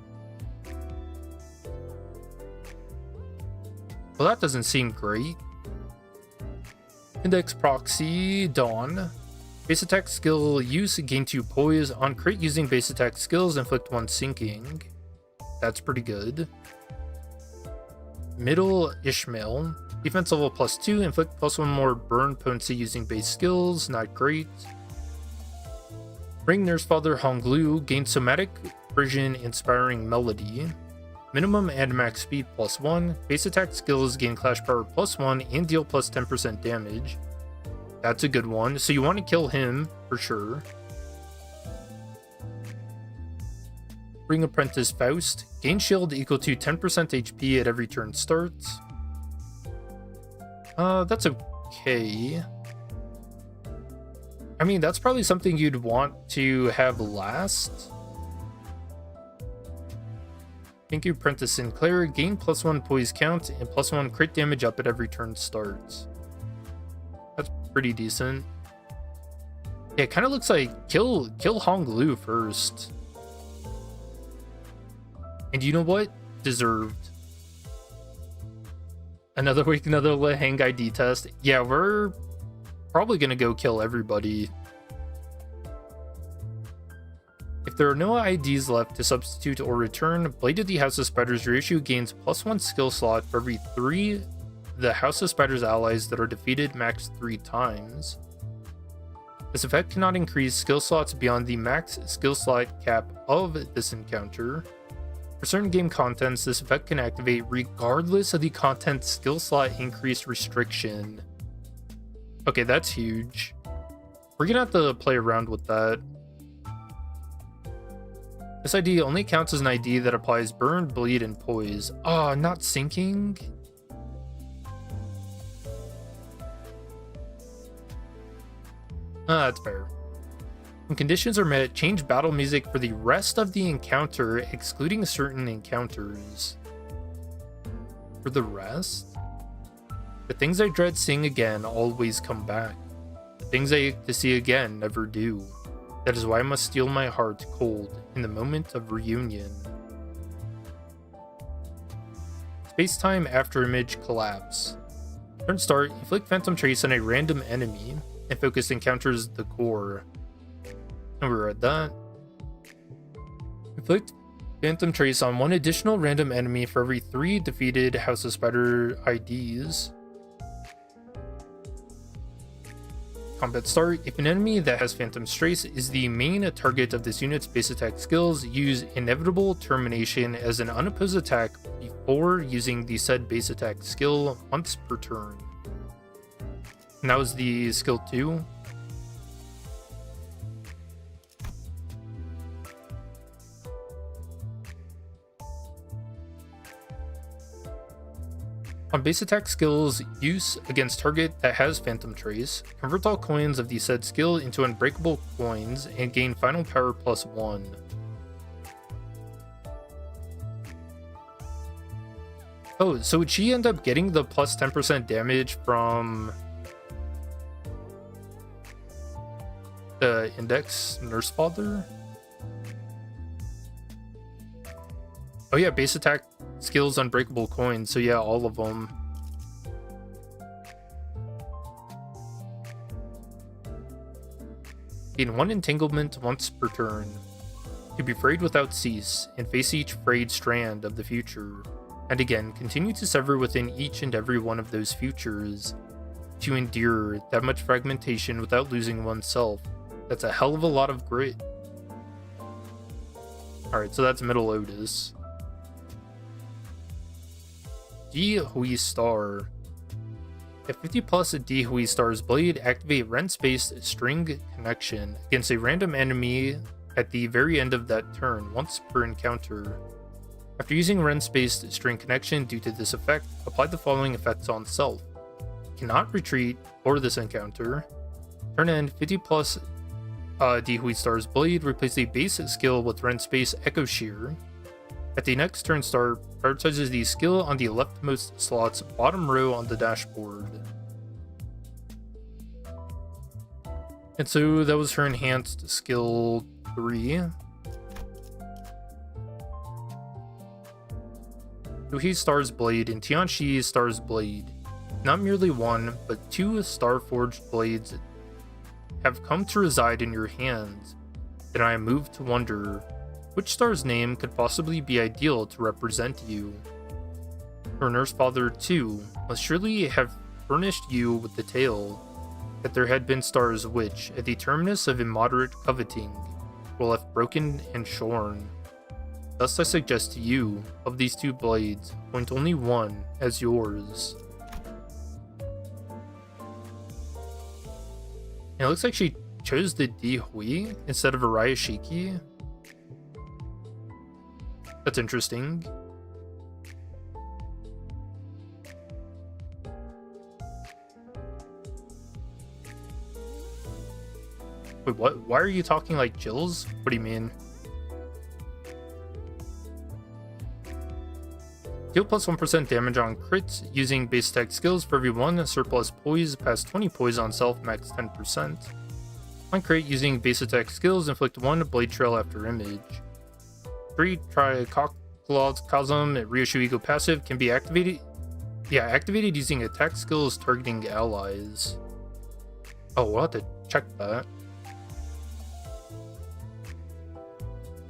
Well, that doesn't seem great. Index Proxy Dawn. Base attack skill use, gain 2 poise. On crit using base attack skills, inflict 1 sinking. That's pretty good. Middle Ishmael. Defense level plus 2, inflict plus 1 more burn potency using base skills, not great. Ring Nurse Father Honglu, gain somatic version inspiring melody. Minimum and max speed plus 1. Base attack skills gain clash power plus 1 and deal plus 10% damage. That's a good one. So you want to kill him for sure. Ring Apprentice Faust. Gain shield equal to 10% HP at every turn starts. That's okay. I mean, that's probably something you'd want to have last. Thank you, Apprentice Sinclair. Gain plus 1 poise count and plus 1 crit damage up at every turn starts. That's pretty decent. Yeah, it kind of looks like kill Honglu first. And you know what? Deserved. Another week, another Lehang ID test. Yeah, we're probably gonna go kill everybody. If there are no IDs left to substitute or return, Blade of the House of Spiders RYOSHU gains plus 1 skill slot for every 3 the House of Spiders allies that are defeated max 3 times. This effect cannot increase skill slots beyond the max skill slot cap of this encounter. For certain game contents, this effect can activate regardless of the content skill slot increase restriction. Okay, that's huge. We're gonna have to play around with that. This ID only counts as an ID that applies burn, bleed, and poise. Ah, not sinking? That's fair. When conditions are met, change battle music for the rest of the encounter, excluding certain encounters. For the rest? The things I dread seeing again always come back. The things I ache to see again never do. That is why I must steel my heart cold in the moment of reunion. Space-time afterimage collapse. Turn start, inflict Phantom Trace on a random enemy, and focus encounters the core. And we read that. Inflict Phantom Trace on one additional random enemy for every 3 defeated House of Spider IDs. Combat start. If an enemy that has Phantom Trace is the main target of this unit's base attack skills, use Inevitable Termination as an unopposed attack before using the said base attack skill once per turn. And that was the skill 2. On base attack skills use against target that has Phantom Trace, convert all coins of the said skill into unbreakable coins and gain final power +1. Oh, so would she end up getting the plus 10% damage from the Index Nurse Father? Oh yeah, base attack skills unbreakable coins, so yeah, all of them. Gain 1 entanglement once per turn. To be frayed without cease, and face each frayed strand of the future. And again, continue to sever within each and every one of those futures. To endure that much fragmentation without losing oneself. That's a hell of a lot of grit. Alright, so that's Middle Otis. D Hui Star. At 50 plus a D Hui Star's blade, activate Rent-based String Connection against a random enemy at the very end of that turn, once per encounter. After using Rent-based String Connection due to this effect, apply the following effects on self. Cannot retreat for this encounter. Turn end 50 plus D Hui Star's blade, replace a base skill with Rent-based Echo Shear. At the next turn start, prioritizes the skill on the leftmost slot's bottom row on the dashboard. And so that was her enhanced skill 3. Hui Star's Blade and Tianxi Star's Blade. Not merely one, but 2 star-forged blades have come to reside in your hands, and I am moved to wonder which star's name could possibly be ideal to represent you. Her Nurse Father, too, must surely have furnished you with the tale that there had been stars which, at the terminus of immoderate coveting, were left broken and shorn. Thus I suggest to you, of these 2 blades, point only one as yours. And it looks like she chose the Di Hui instead of Arayashiki. That's interesting. Wait, what? Why are you talking like Jills? What do you mean? Deal plus 1% damage on crits using base attack skills for every 1 surplus poise past 20 poise on self, max 10%. On crit using base attack skills, inflict 1 blade trail after image. 3 Tricosm at Ryoshu Ego passive can be activated. Yeah, activated using attack skills targeting allies. Oh, we'll have to check that.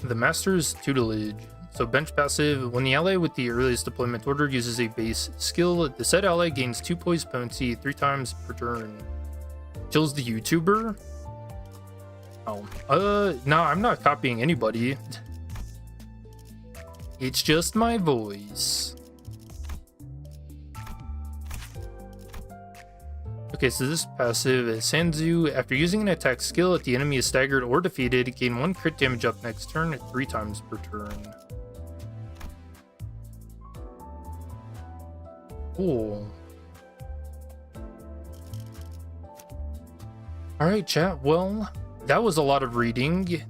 The Master's Tutelage. So bench passive, when the ally with the earliest deployment order uses a base skill, the said ally gains 2 poise potency 3 times per turn. Jill's the YouTuber? Oh, no, I'm not copying anybody. It's just my voice. Okay, so this passive is Sanzu. After using an attack skill, if the enemy is staggered or defeated, gain 1 crit damage up next turn at 3 times per turn. Cool. Alright, chat. Well, that was a lot of reading.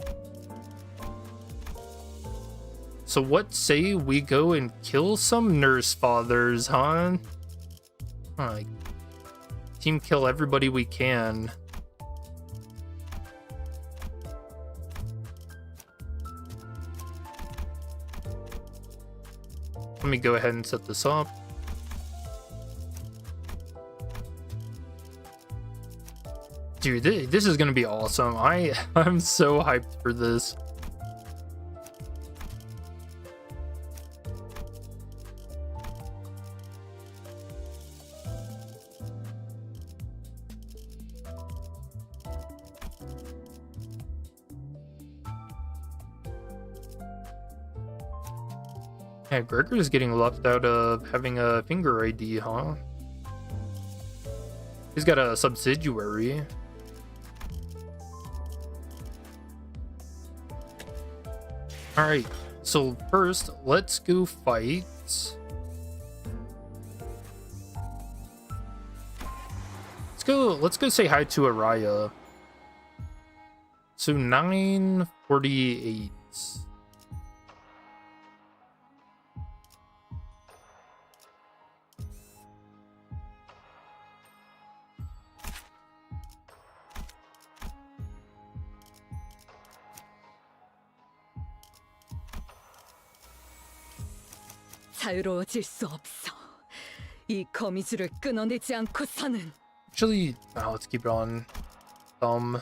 So what say we go and kill some Nurse Fathers, huh? Alright. Team kill everybody we can. Let me go ahead and set this up. Dude, this is gonna be awesome. I'm so hyped for this. Yeah, Gregor's getting left out of having a finger ID, huh? He's got a subsidiary. Alright, so first, let's go fight. Let's go say hi to Araya. So 948. 자유로워질 수 없어. 이 거미줄을 끊어내지 않고서는. Actually, let's keep it on thumb.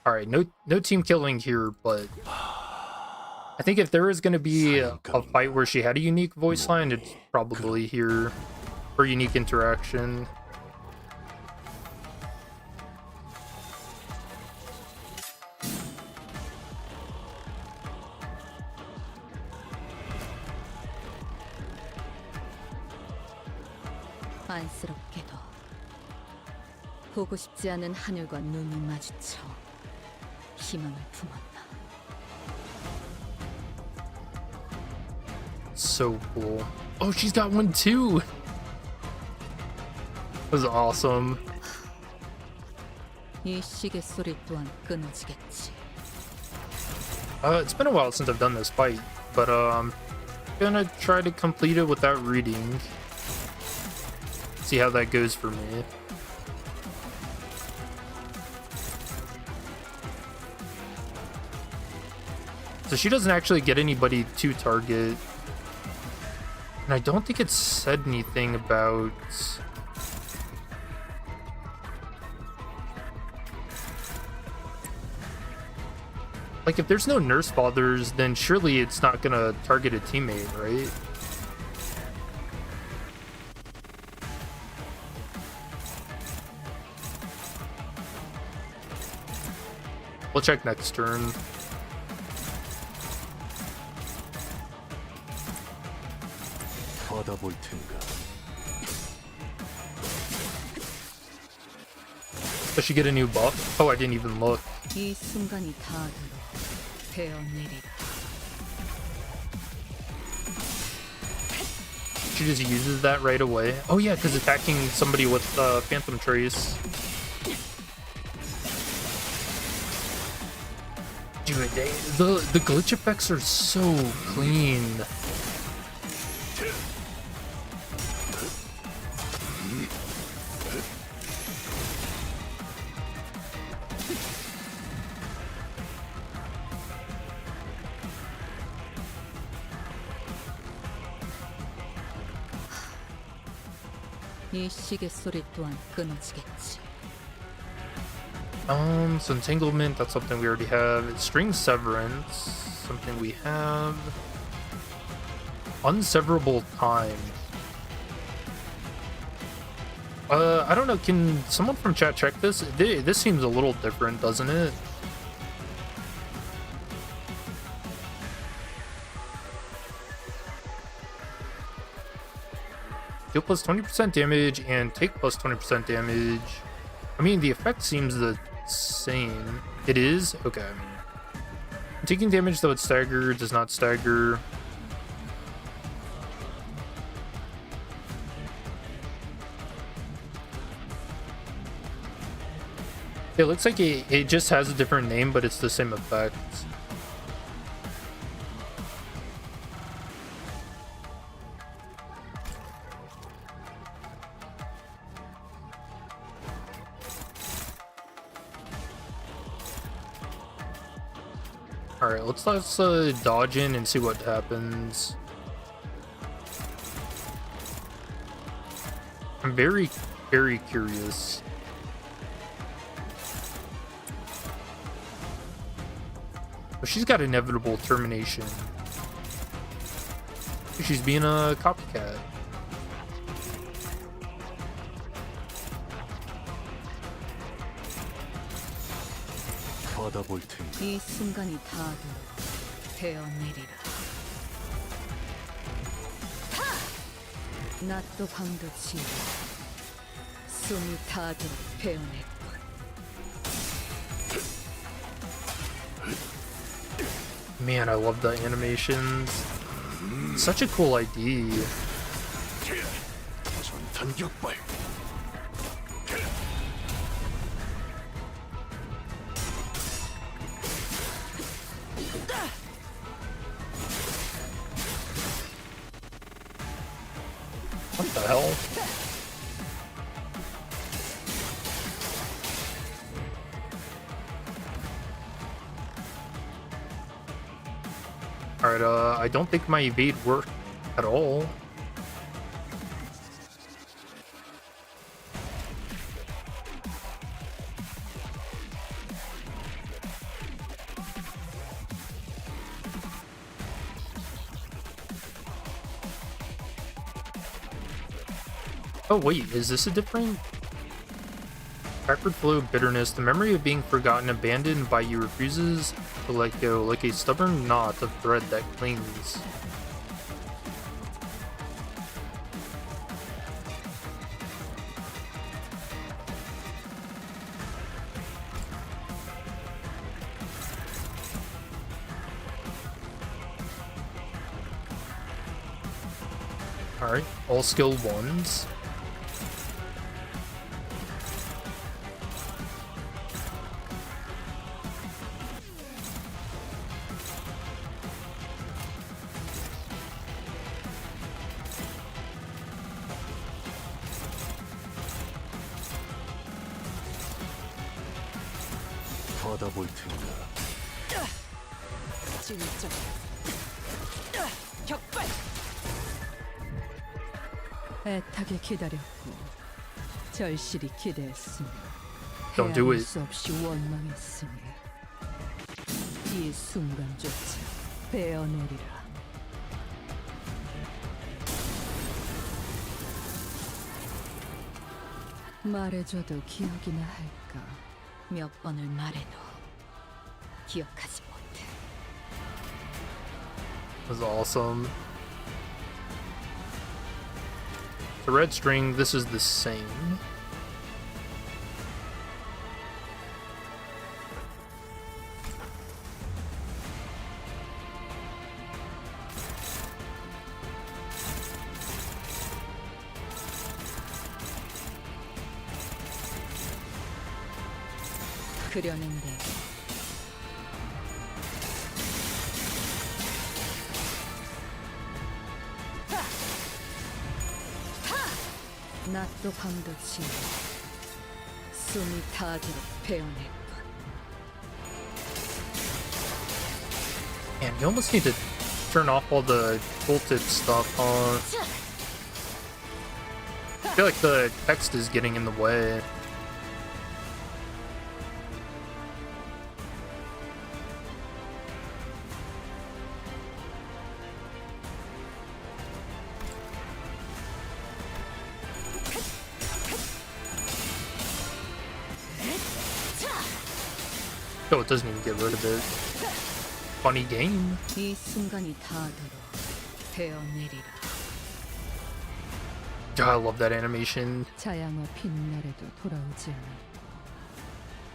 Alright, no team killing here, but I think if there is going to be a fight where she had a unique voice line, it's probably here for unique interaction. 안쓰럽게도 보고 싶지 않은 하늘과 눈이 마주쳐 희망을 품었나. So cool. Oh, she's got one too. That was awesome. 이 시계 소리 또한 끊어지겠지. It's been a while since I've done this fight, but I'm gonna try to complete it without reading. See how that goes for me. So she doesn't actually get anybody to target. And I don't think it said anything about... Like, if there's no nurse fathers, then surely it's not gonna target a teammate, right? We'll check next turn. Does she get a new buff? Oh, I didn't even look. 이 순간이 다하도록 되어내리라. She just uses that right away. Oh yeah, because attacking somebody with Phantom Trace. Dude, the glitch effects are so clean. 이 시계 소리 또한 끊어지겠지. So entanglement, that's something we already have. String severance, something we have. Unseverable time. I don't know, can someone from chat check this? This seems a little different, doesn't it? Deal plus 20% damage and take plus 20% damage. I mean, the effect seems the same. It is? Okay. Taking damage, though it's stagger, does not stagger. It looks like it just has a different name, but it's the same effect. Alright, let's dodge in and see what happens. I'm very, very curious. But she's got inevitable termination. She's being a copycat. 받아볼 테니 이 순간이 닿도록 베어내리라. 낮도 밤도 지우고 숨이 닿도록 베어내고. Man, I love the animations. Such a cool idea. 전탄격발. What the hell? Alright, I don't think my evade worked at all. Oh wait, is this a different? Backward flow of bitterness. The memory of being forgotten, abandoned by you refuses to let go, like a stubborn knot of thread that clings. Alright, all skill ones. 받아볼 테니 진짜 격발. 애타게 기다렸고 절실히 기대했으니 Don't do it. 수 없이 원망했으니 이 순간조차 베어내리라. 말해줘도 기억이나 할까. 몇 번을 말해도 기억하지 못해. That was awesome. The red string, this is the same. 그려낸데 낮도 밤도 지우고 숨이 닿도록 베어낼 것. Man, you almost need to turn off all the tooltip stuff, huh? I feel like the text is getting in the way. Oh, it doesn't even get rid of it. Funny game. 이 순간이 닿도록 베어내리라. God, I love that animation. 자양어 핀 날에도 돌아오지 않아.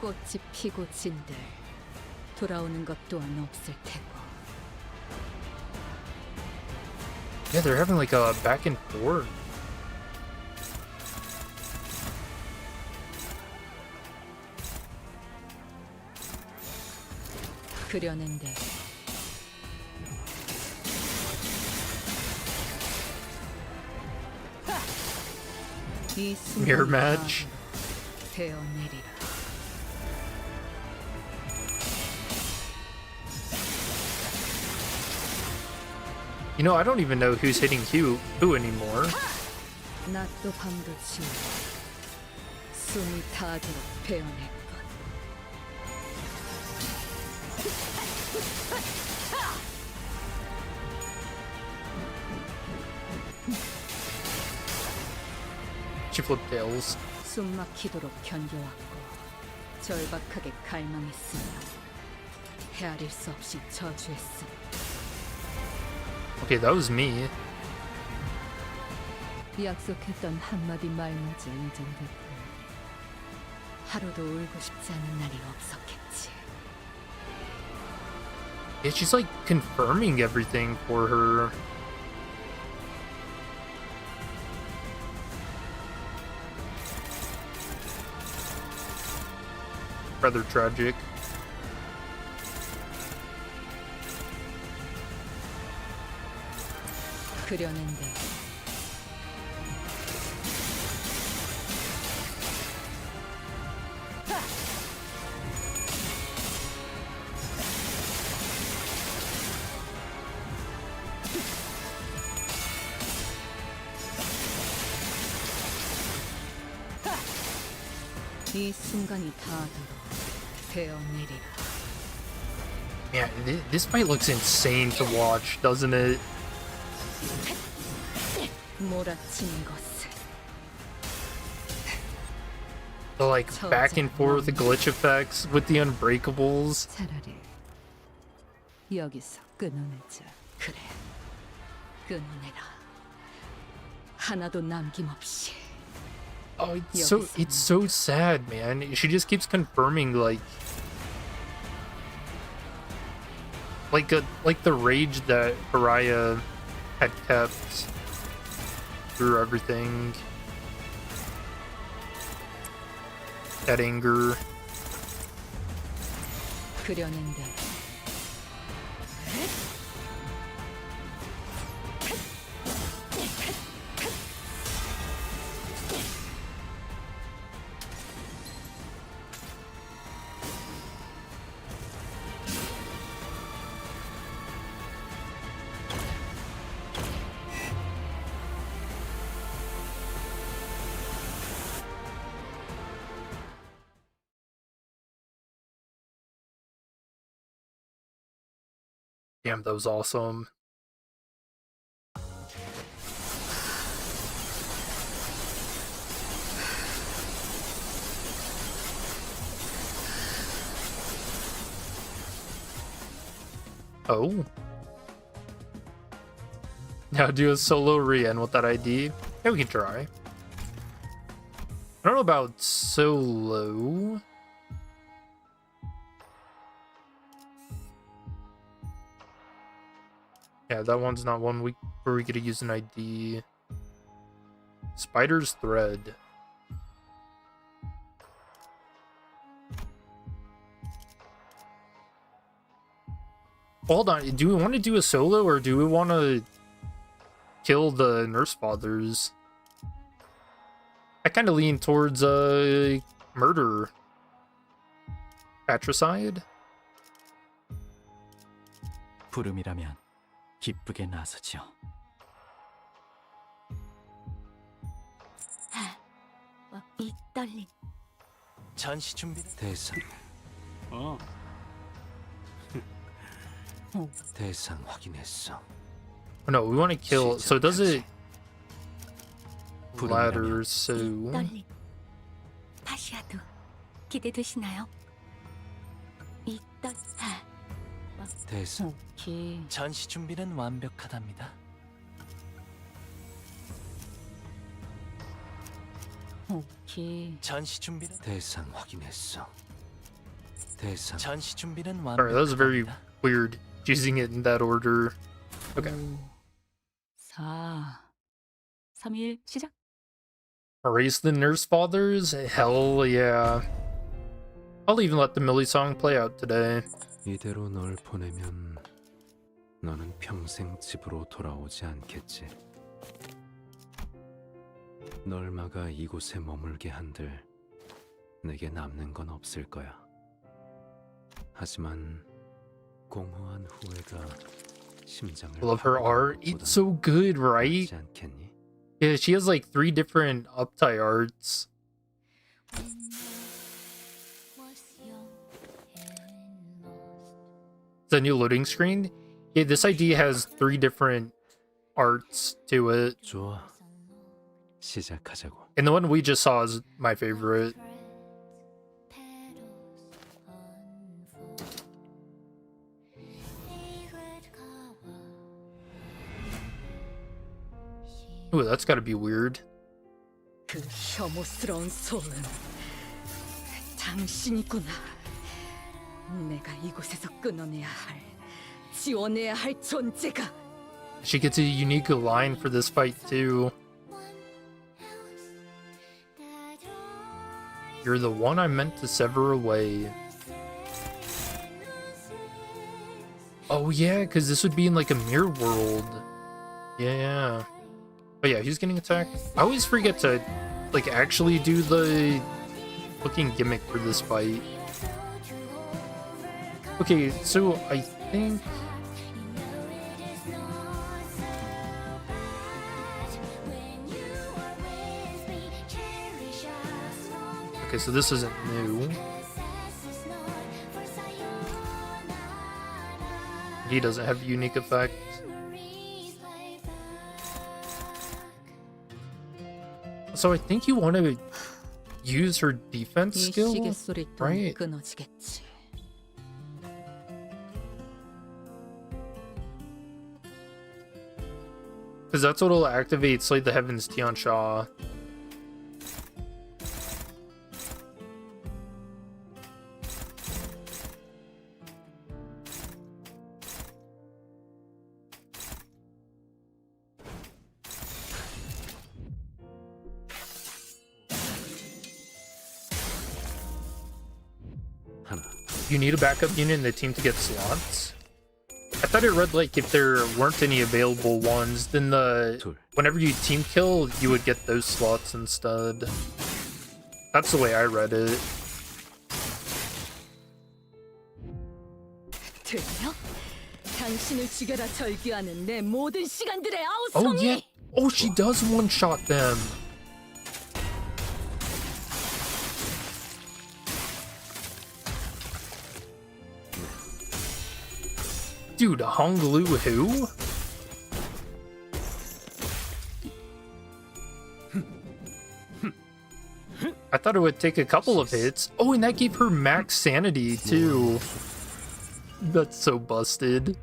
꽃이 피고 진들 돌아오는 것 또한 없을 테고. Yeah, they're having like a back and forth. 그려낸데 이 Mirror 순간이 match. 닿도록 베어내리라. You know, I don't even know who's hitting who anymore. 낮도 밤도 지우고 숨이 닿도록 베어낼 것. She flipped tails. 숨 막히도록 견뎌왔고 절박하게 갈망했으며 헤아릴 수 없이 저주했음. Okay, that was me. 약속했던 한마디 말마저 인정됐고 하루도 울고 싶지 않은 날이 없었겠지. Yeah, she's like confirming everything for her. Rather tragic. 그려낸데 이 순간이 닿아도록 되어내리라. Yeah, this fight looks insane to watch, doesn't it? 몰아치는 것을 The like back and forth glitch effects with the unbreakables. 차라리 여기서 끊어내자. 그래, 끊어내라. 하나도 남김없이. Oh, it's so sad, man. She just keeps confirming like the rage that Araya had kept through everything. That anger. 그려낸데 Damn, that was awesome. Oh. Now do a solo re-end with that ID. Yeah, we can try. I don't know about solo. Yeah, that one's not one where we get to use an ID. Spider's Thread. Hold on, do we want to do a solo or do we want to kill the Nurse Fathers? I kind of lean towards murder. Patricide? 부름이라면 기쁘게 나서죠. 이 떨림. 전시 준비 대상. 대상 확인했어. Oh, no, we want to kill. So does it ladder? So 떨림. 다시야도 기대되시나요? 이 떨. 대상. 오케이. 전시 준비는 완벽하답니다. 오케이. 전시 준비는 대상 확인했어. 대상. 전시 준비는 alright, that was very 완벽하답니다. weird choosing it in that order. Okay. 4, 3, 1 시작. Erase the Nurse Fathers? Hell yeah. I'll even let the Millie song play out today. 이대로 널 보내면 너는 평생 집으로 돌아오지 않겠지. 널 막아 이곳에 머물게 한들 내게 남는 건 없을 거야. 하지만 공허한 후회가 심장을 Love her art. It's so good, right? 하지 않겠니? Yeah, she has like 3 different uptie arts. The new loading screen? Yeah, this ID has 3 different arts to it. 좋아. 시작하자고. And the one we just saw is my favorite. Ooh, that's gotta be weird. 그 혐오스러운 소음, 당신이구나. 내가 이곳에서 끊어내야 할, 지워내야 할 존재가. She gets a unique line for this fight too. You're the one I meant to sever away. Oh yeah, because this would be in like a mirror world. Yeah. But yeah, he's getting attacked. I always forget to like actually do the fucking gimmick for this fight. Okay, so I think okay, so this isn't new. He doesn't have unique effect. So I think you want to use her defense 이 skill, 시계 소리 또한 right? 끊어지겠지. Because that's what'll activate Slay the Heavens Tiansha. 하나, You need a backup unit in the team to get slots? I thought it read like if there weren't any available ones, then 둘, whenever you team kill, you would get those slots instead. That's the way I read it. 들려? 당신을 죽여라 절규하는 내 모든 시간들의 Oh 아우성이. yeah. Oh, she does one-shot them. Dude, Honglu who? I thought it would take a couple of hits. Oh, and that gave her max sanity too. That's so busted.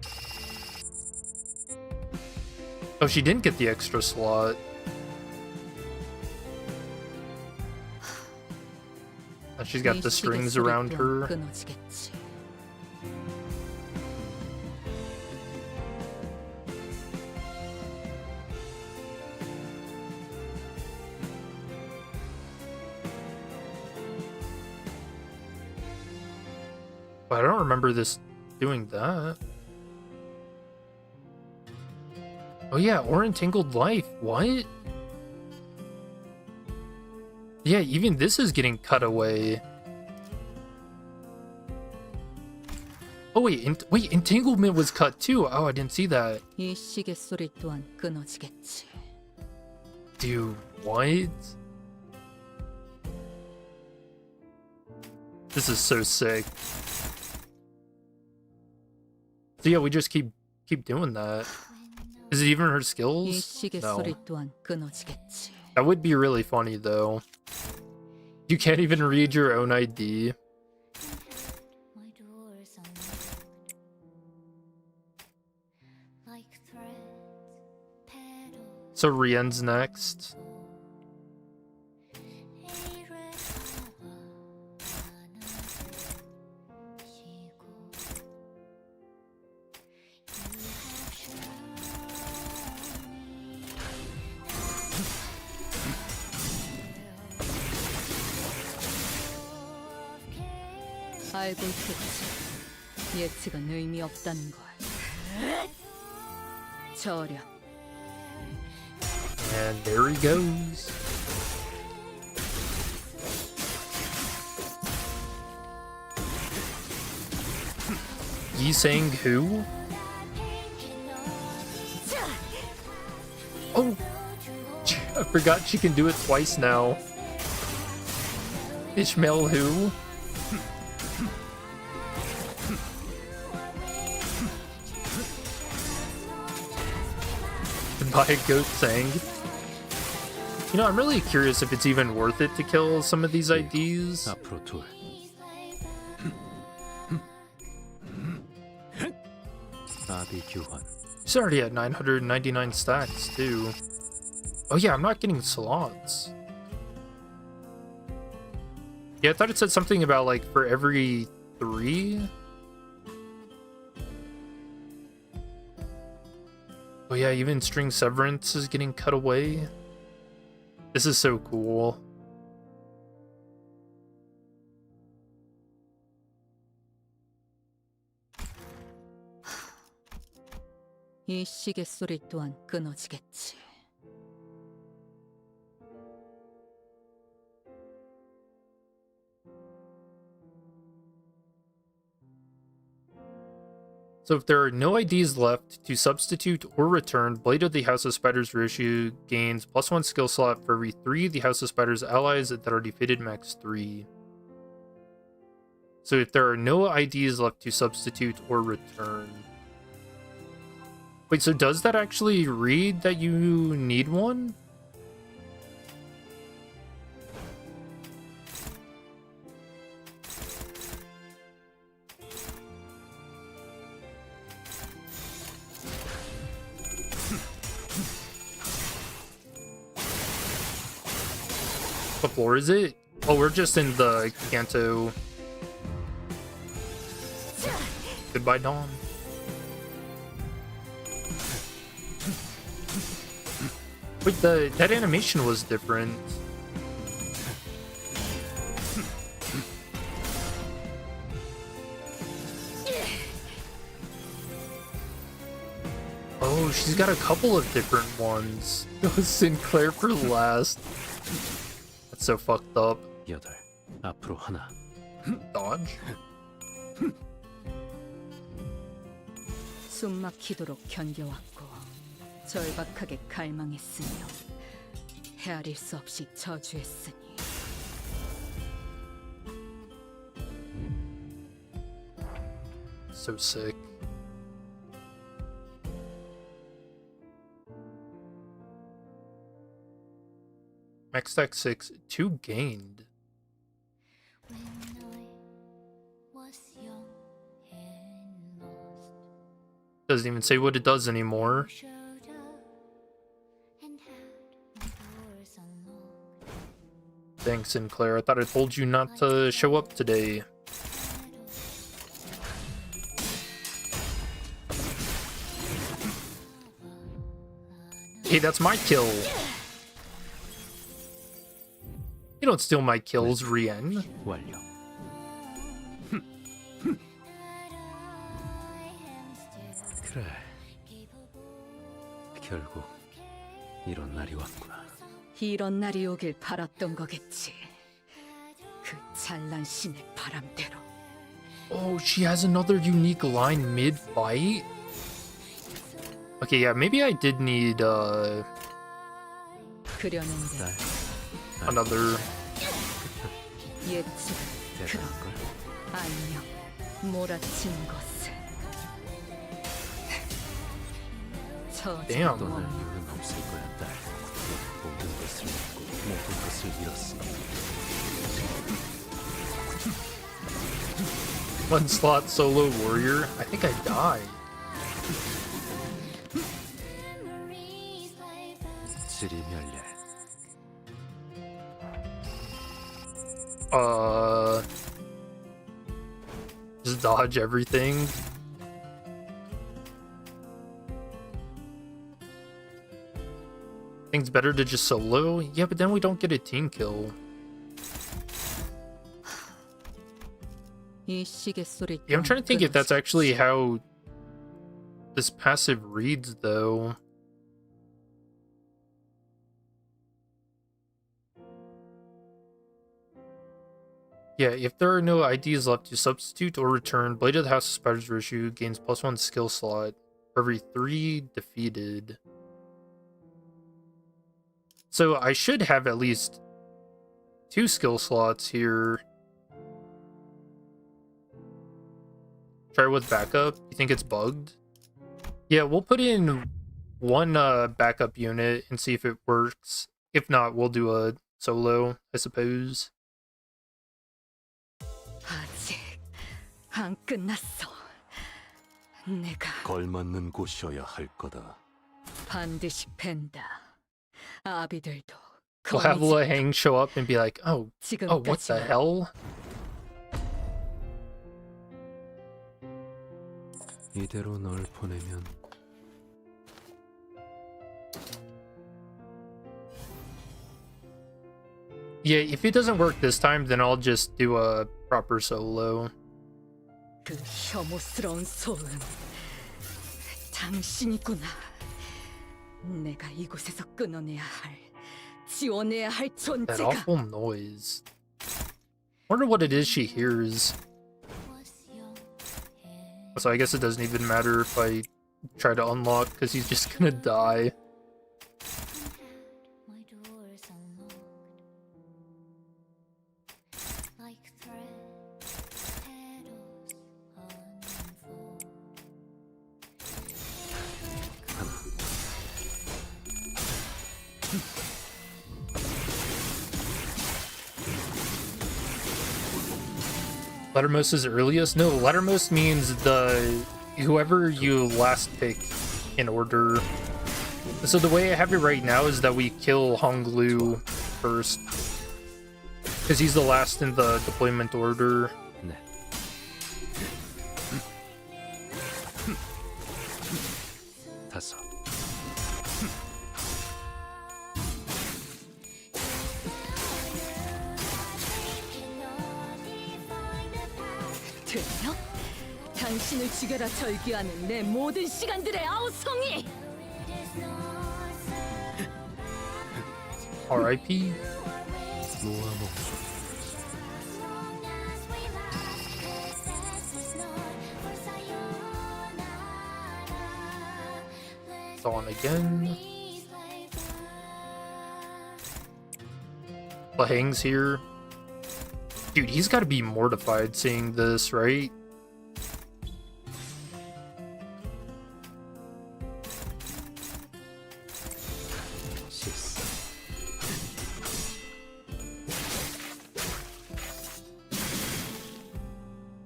Oh, she didn't get the extra slot. And she's got the strings around her. 끊어지겠지. But I don't remember this doing that. Oh yeah, or Entangled Life. What? Yeah, even this is getting cut away. Oh wait, Entanglement was cut too. Oh, I didn't see that. 이 시계 소리 또한 끊어지겠지. Dude, what? This is so sick. So yeah, we just keep doing that. Is it even her 이 skills? 시계 No. 소리 또한 끊어지겠지. That would be really funny though. You can't even read your own ID. My doors unlocked, like threads, petals, So Rien's next. a red flower, 쉬고. You have shown 알고 있겠지. 예측은 의미 없다는 걸. 저렴. And there he goes. Yi saying who? Oh! I forgot she can do it twice now. Ishmael who? By a goat saying. You know, I'm really curious if it's even worth it to kill some of these IDs. 앞으로 둘. 나비 교환. He's already at 999 stacks, too. Oh yeah, I'm not getting slots. Yeah, I thought it said something about like for every 3. Oh yeah, even string severance is getting cut away. This is so cool. 이 시계 소리 또한 끊어지겠지. So if there are no IDs left to substitute or return, Blade of the House of Spiders Ryoshu gains +1 skill slot for every 3 the House of Spiders allies that are defeated max 3. So if there are no IDs left to substitute or return. Wait, so does that actually read that you need one? What floor is it? Oh, we're just in the Kanto. Goodbye, Dawn. Wait, that animation was different. Oh, she's got a couple of different ones. Sinclair for last. That's so fucked up. 8. 앞으로 하나. Dodge? 숨막히도록 견뎌왔고 절박하게 갈망했으며 헤아릴 수 없이 저주했으니 So sick. Max stack 6, 2 gained. When I was young and lost, Doesn't even say what it does anymore. showed up and had my doors unlocked. Thanks, Sinclair. I thought I told you not to show up today. Hey, that's my kill. You don't steal my kills, Rien. 완료. 그래. 결국 이런 날이 왔구나. 이런 날이 오길 바랐던 거겠지. 그 찬란 신의 바람대로. Oh, she has another unique line mid-fight? Okay, yeah, maybe I did need, 그려는데 날 another... 예측 그럼 대단한걸? 안녕 몰아친 것을 Damn. 떠날 이유는 없을 거야, 딸. 모든 것을 잃고 모든 것을 잃었으니. One slot solo warrior? I think I died. 지리멸렬. Just dodge everything. Think's better to just solo? Yeah, but then we don't get a team kill. 이 시계 소리 Yeah, I'm trying to think if that's actually how this passive reads, though. Yeah, if there are no IDs left to substitute or return, Blade of the House of Spiders Ryoshu gains +1 skill slot for every 3 defeated. So I should have at least 2 skill slots here. Try with backup. You think it's bugged? Yeah, we'll put in one backup unit and see if it works. If not, we'll do a solo, I suppose. 아직 안 끝났어. 내가 걸맞는 곳이어야 할 거다. 반드시 벤다. 아비들도 We'll have 거미지. Hang show up and be like, oh, what the 지금까지만 hell? 이대로 널 보내면 Yeah, if it doesn't work this time, then I'll just do a proper solo. 그 혐오스러운 소음. 당신이구나. 내가 이곳에서 끊어내야 할, 지워내야 할 That 존재가. awful noise. Wonder what it is she hears. So I guess it doesn't even matter if I try to unlock, because he's just gonna die. My doors unlocked, like thread petals unfold. Lettermost is earliest? No, lettermost means whoever you last pick in order. So the way I have it right now is that we kill Honglu first, because he's the last in the deployment order. 네. 다섯. 들려? 당신을 죽여라 절규하는 내 모든 시간들의 아우성이. R.I.P. 모아 목소리. On again. Lahang's here. Dude, he's got to be mortified seeing this, right? 실수.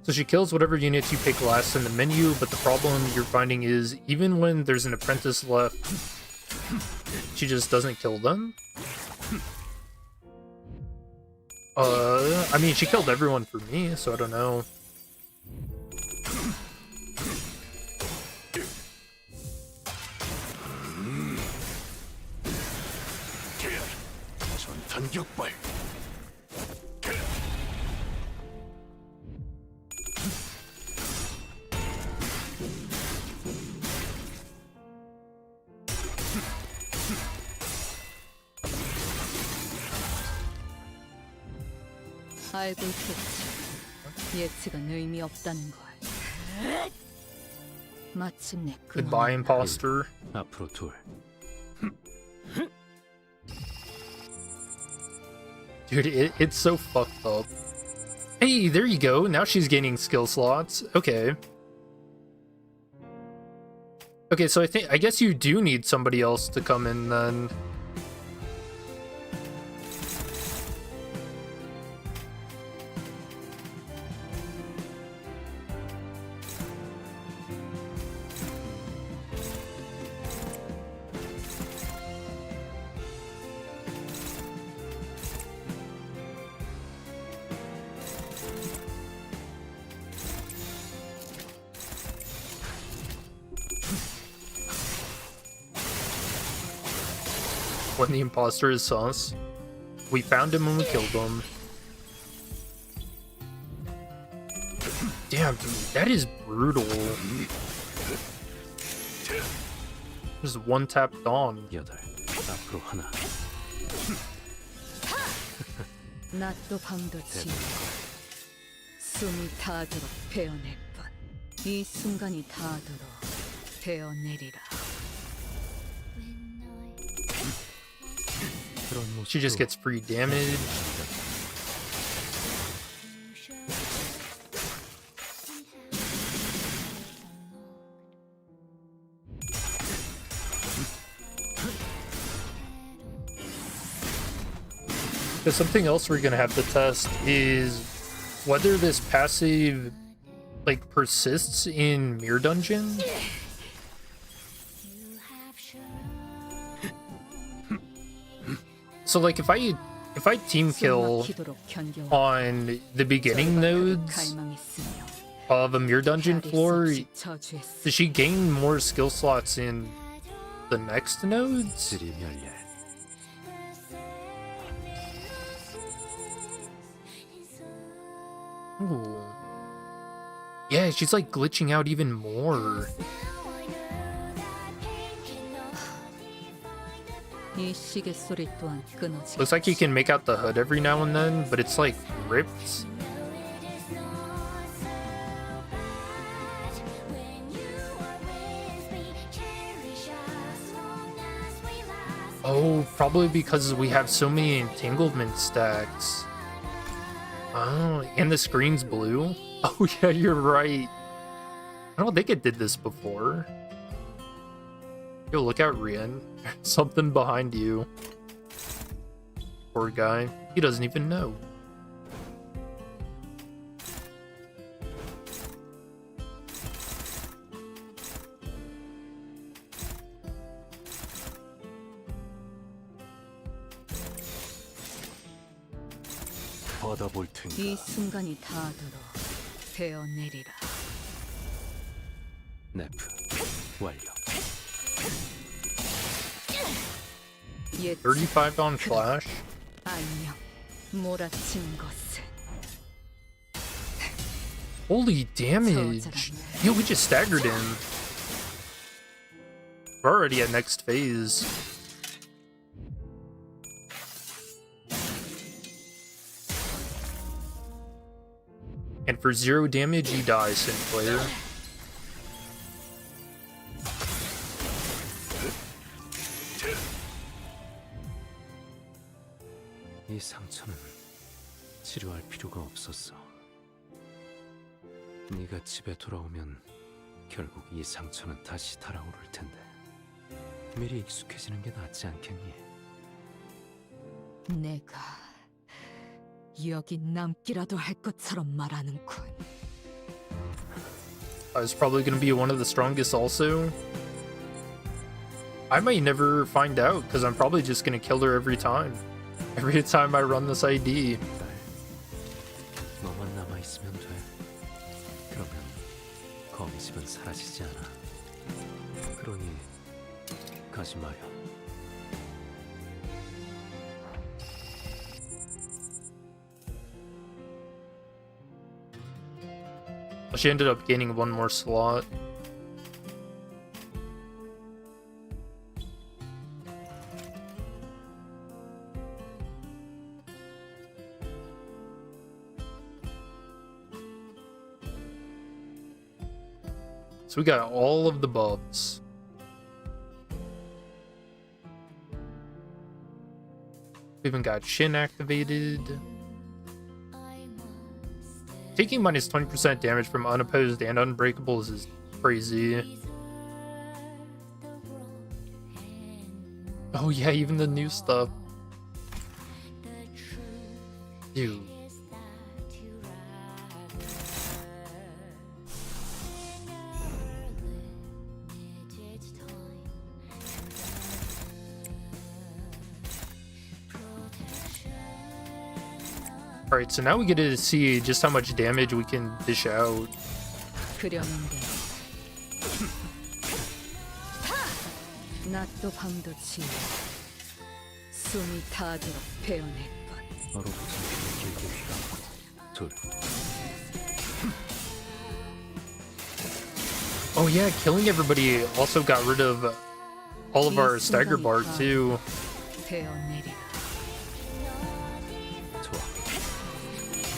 So she kills whatever units you pick last in the menu, but the problem you're finding is even when there's an apprentice left, she just doesn't kill them. I mean, she killed everyone for me, so I don't know. 전격발. 알고 있겠지. 예측은 의미 없다는 걸. 마침내 Goodbye, imposter. 앞으로 둘. Dude, it's so fucked up. Hey, there you go. Now she's gaining skill slots. Okay. Okay, so I guess you do need somebody else to come in then. When the imposter is sus. We found him when we killed him. Damn, dude, that is brutal. Just one tap Dawn. 여덟. 앞으로 하나. 낮도 밤도 지나 숨이 닿도록 베어낼 뿐. 이 순간이 닿도록 베어내리라. 그런 She just 모습도 gets free damage. Because something else we're gonna have to test is whether this passive like persists in Mirror Dungeon. So like if I team kill 숨막히도록 견뎌와 on the beginning nodes 갈망했으며 of a mirror dungeon 헤아릴 수 floor, 없이 저주했으며 does she gain more skill slots in the next nodes? 지리멸렬 Ooh. Yeah, she's like glitching out even more. 이 시계 소리 또한 끊어지게 Looks like you can make out the hood every now and then, but it's like ripped. Oh, probably because we have so many entanglement stacks. Oh, and the screen's blue? Oh yeah, you're right. I don't think it did this before. Yo, look out, Rian. Something behind you. Poor guy. He doesn't even know. 뻗어볼 이 텐가. 순간이 닿도록 베어내리라. 네프 완료. 옛 35 on flash? 안녕. 몰아친 것은 Holy damage! Yo, we just staggered him. We're already at next phase. And for 0 damage, you die, Sinclair. 이 상처는 치료할 필요가 없었어. 네가 집에 돌아오면 결국 이 상처는 다시 달아오를 텐데 미리 익숙해지는 게 낫지 않겠니? 내가 여기 남기라도 할 것처럼 말하는군. I was probably going to be one of the strongest also. I might never find out, because I'm probably just going to kill her every time. Every time I run this ID. 너만 남아 있으면 돼. 그러면 거미집은 사라지지 않아. 그러니 가지 마요. She ended up gaining 1 more slot. So we got all of the buffs. We even got Shin activated. Taking minus 20% damage from unopposed and unbreakables is crazy. Oh yeah, even the new stuff. Dude. Alright, so now we get to see just how much damage we can dish out. 그려는데 낮도 밤도 지어 숨이 닿도록 베어낼 것. 얼어붙은 피를 길게 휘감고 둘. Oh yeah, killing everybody also got rid of all of our stagger bar too. 베어내리라. 좋아.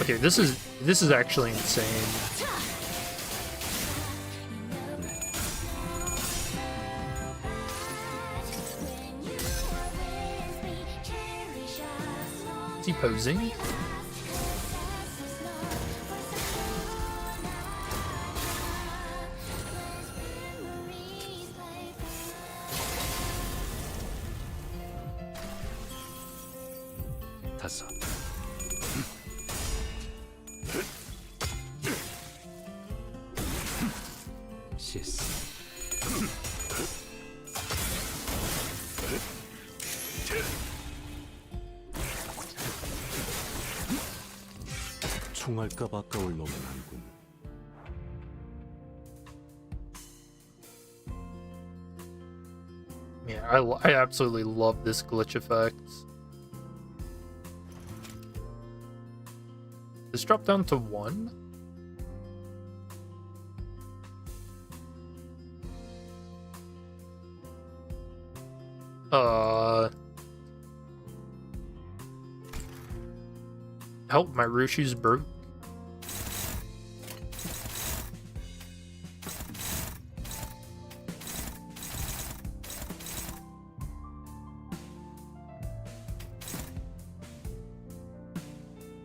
Okay, this is actually insane. Is he posing? 다섯. 시스. 총알값 아까울 놈은 아니군. Yeah, I absolutely love this glitch effect. This dropped down to 1? Help, my RYOSHU's broke.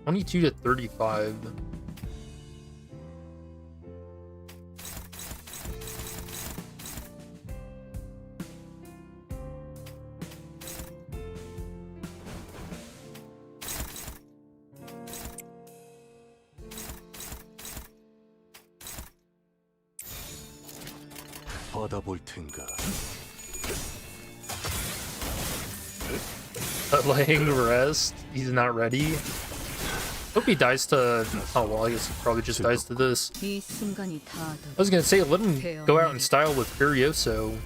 $22 to $35. 받아볼 텐가. Laying rest. He's not ready. Hope he dies to. Oh well, I guess he probably just dies to this. 이 순간이 다 I was gonna say, let him go out in style with RYOSHU.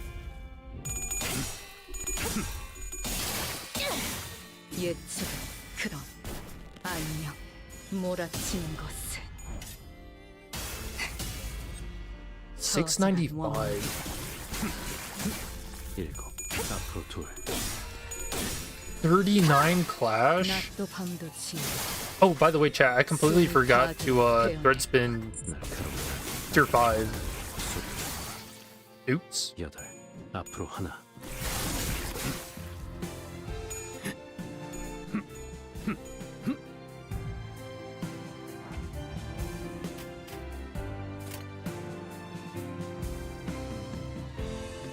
예측 그럼 안녕 몰아치는 것은 $6.95. 7, 앞으로 2. 39 clash. 낮도 밤도 지워 Oh, by the way, chat, I completely forgot to thread spin 날카로운 tier 5. Oops. 8, 앞으로 1.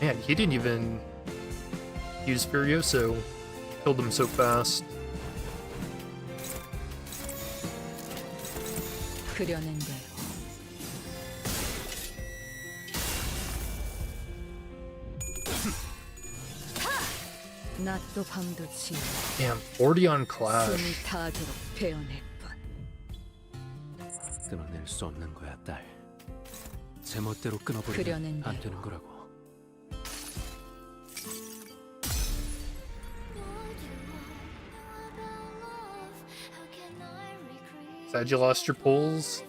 Man, he didn't even use RYOSHU. Killed him so fast. 그려낸 대로 낮도 밤도 지워 Damn, 40 on 숨이 clash. 닿도록 베어낼 뿐 끊어낼 수 없는 거야, 딸. 제멋대로 끊어버리면 그려낸 안 대로. 되는 거라고. Sad you lost your pulls.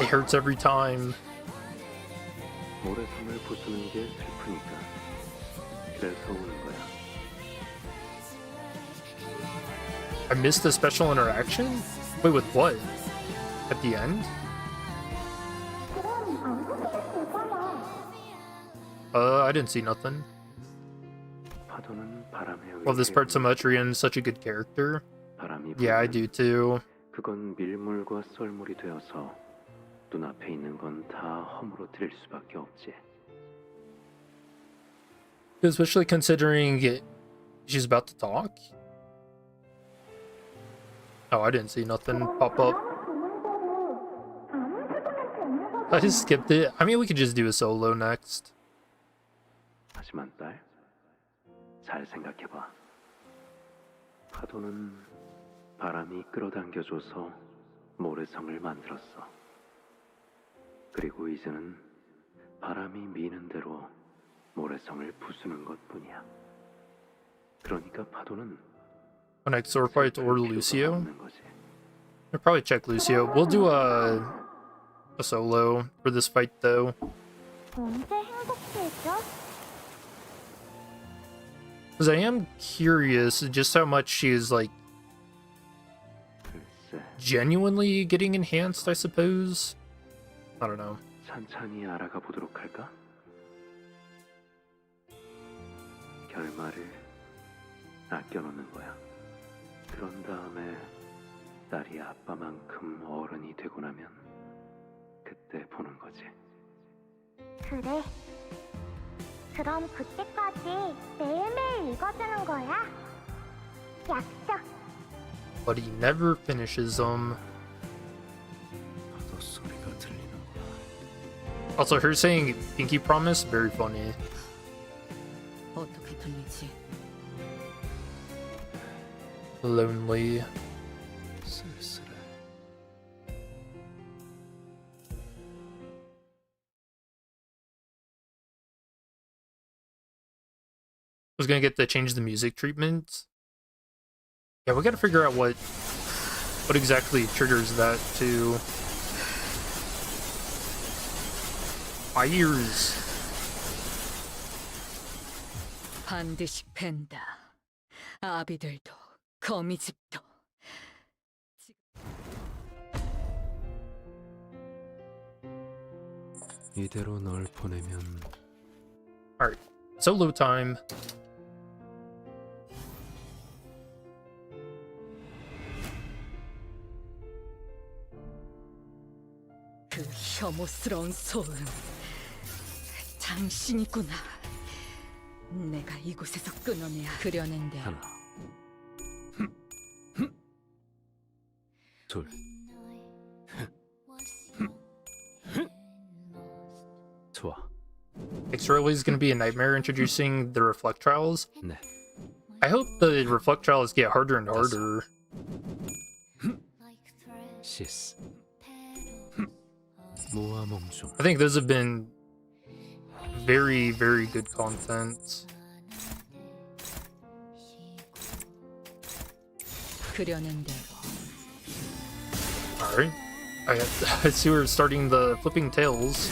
It hurts every time. 모래성을 부수는 게 슬프니까. 그래서 오는 거야. I missed a special interaction? Wait, with what? At the end? I didn't see nothing. 파도는 바람에 Love this part so much. Rian's such a good character. 바람이 Yeah, I 불면 do too. 그건 밀물과 썰물이 되어서 눈앞에 있는 건 다 허물어뜨릴 수밖에 없지. Especially considering she's about to talk. Oh, I didn't see nothing pop up. I just skipped it. I mean, we could just do a solo next. 하지만 딸, 잘 생각해봐. 파도는 바람이 끌어당겨줘서 모래성을 만들었어. 그리고 이제는 바람이 미는 대로 모래성을 부수는 것뿐이야. 그러니까 파도는 Next sword fight or 필요가 Lucio. 없는 거지. I'll probably check Lucio. We'll do a solo for this fight though. 언제 행복해져? Because I am curious just how much she is like 글쎄, genuinely getting enhanced, I suppose. I don't know. 천천히 알아가 보도록 할까? 결말을 아껴놓는 거야. 그런 다음에 딸이 아빠만큼 어른이 되고 나면 그때 보는 거지. 그래. 그럼 그때까지 매일매일 읽어주는 거야. 약속. But he never finishes them. 파도 소리가 들리는구나. Also, her saying pinky promise, very funny. 어떻게 들리지? Lonely. 쓸쓸해. Was gonna get to change the music treatment. Yeah, we gotta figure out what exactly triggers that to my ears. 반드시 팬다. 아비들도 거미집도. 이대로 널 보내면 Alright, solo time. 그 혐오스러운 소음. 당신이구나. 내가 이곳에서 끊어내야 그려낸 대로. 하나, 둘, 좋아. X-Ray is gonna be a nightmare introducing the reflect trials. 네. I hope the reflect trials get harder and harder. 시스. 모아 몽중. I think those have been very, very good content. 그려낸 대로. Alright. I see we're starting the flipping tails.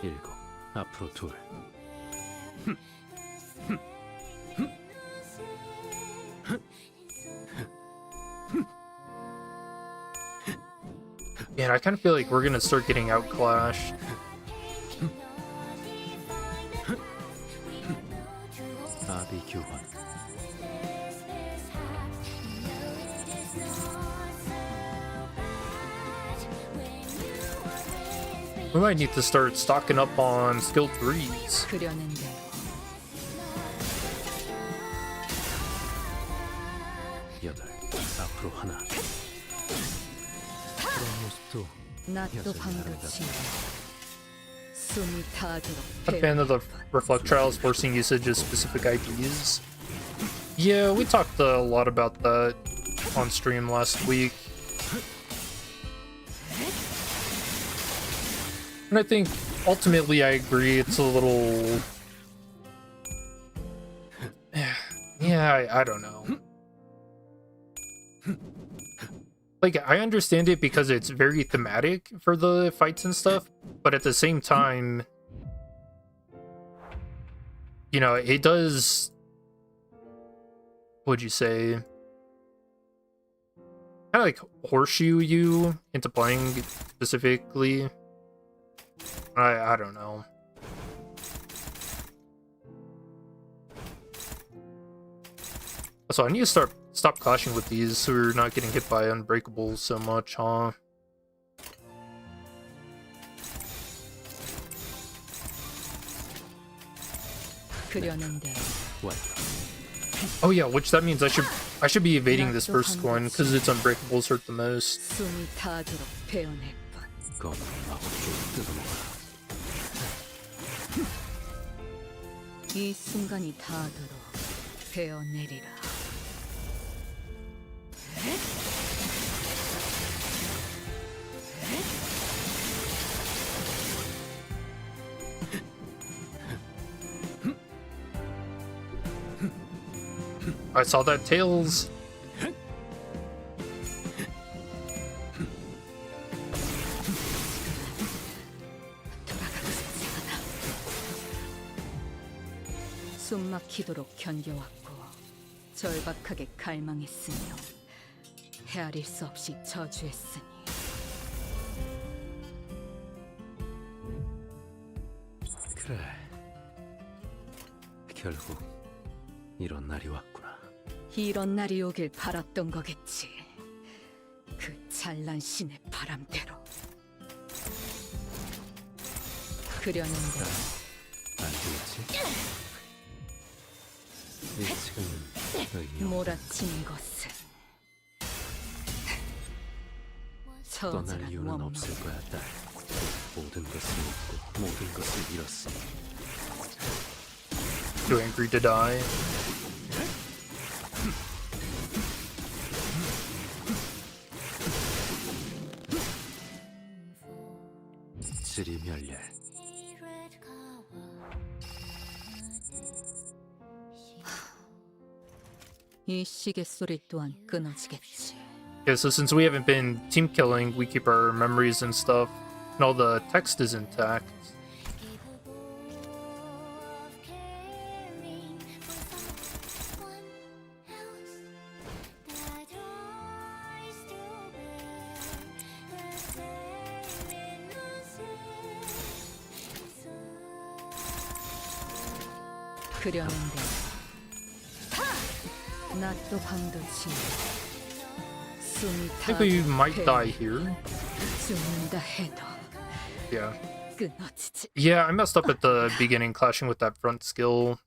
일곱. 앞으로 둘. Man, I kind of feel like we're gonna start getting outclashed. 아비 교환. We might need to start stocking up on skill 3s. 그려낸 대로. 여덟. 앞으로 하나. 그런 모습도 낫도 여전히 방긋이. 숨이 타도록. A fan of the reflect trials forcing usage of specific IDs. Yeah, we talked a lot about that on stream last week. And I think ultimately I agree it's a little... Yeah, I don't know. Like, I understand it because it's very thematic for the fights and stuff, but at the same time, you know, it does... What'd you say? Kind of like horseshoe you into playing specifically. I don't know. So I need to stop clashing with these so we're not getting hit by unbreakables so much, huh? 그려낸 대로. 완. Oh yeah, which that means I should be evading this first one because its unbreakables hurt the most. 숨이 타도록 베어낼 뿐. 검은 마법 좀 뜯어먹어라. 이 순간이 닿도록 베어내리라. I saw that tails. 숨막히도록 견뎌왔고 절박하게 갈망했으며 헤아릴 수 없이 저주했으니 그래. 결국 이런 날이 왔구나. 이런 날이 오길 바랐던 거겠지. 그 찬란 신의 바람대로. 그려는데 안 되겠지? 일찍은 의미 몰아친 것은 떠날 처절한 이유는 원망. 없을 거야, 딸. 모든 것을 잃고 모든 것을 잃었으니 Too angry to die. 지리멸렬. 이 시계 소리 또한 끊어지겠지. Yeah, so since we haven't been team killing, we keep our memories and stuff, and all the text is intact. 그려는데 낮도 밤도 지나 숨이 I think we might die here. 죽는다 해도 Yeah. 끊어지지. Yeah, I messed up at the beginning, clashing with that front skill.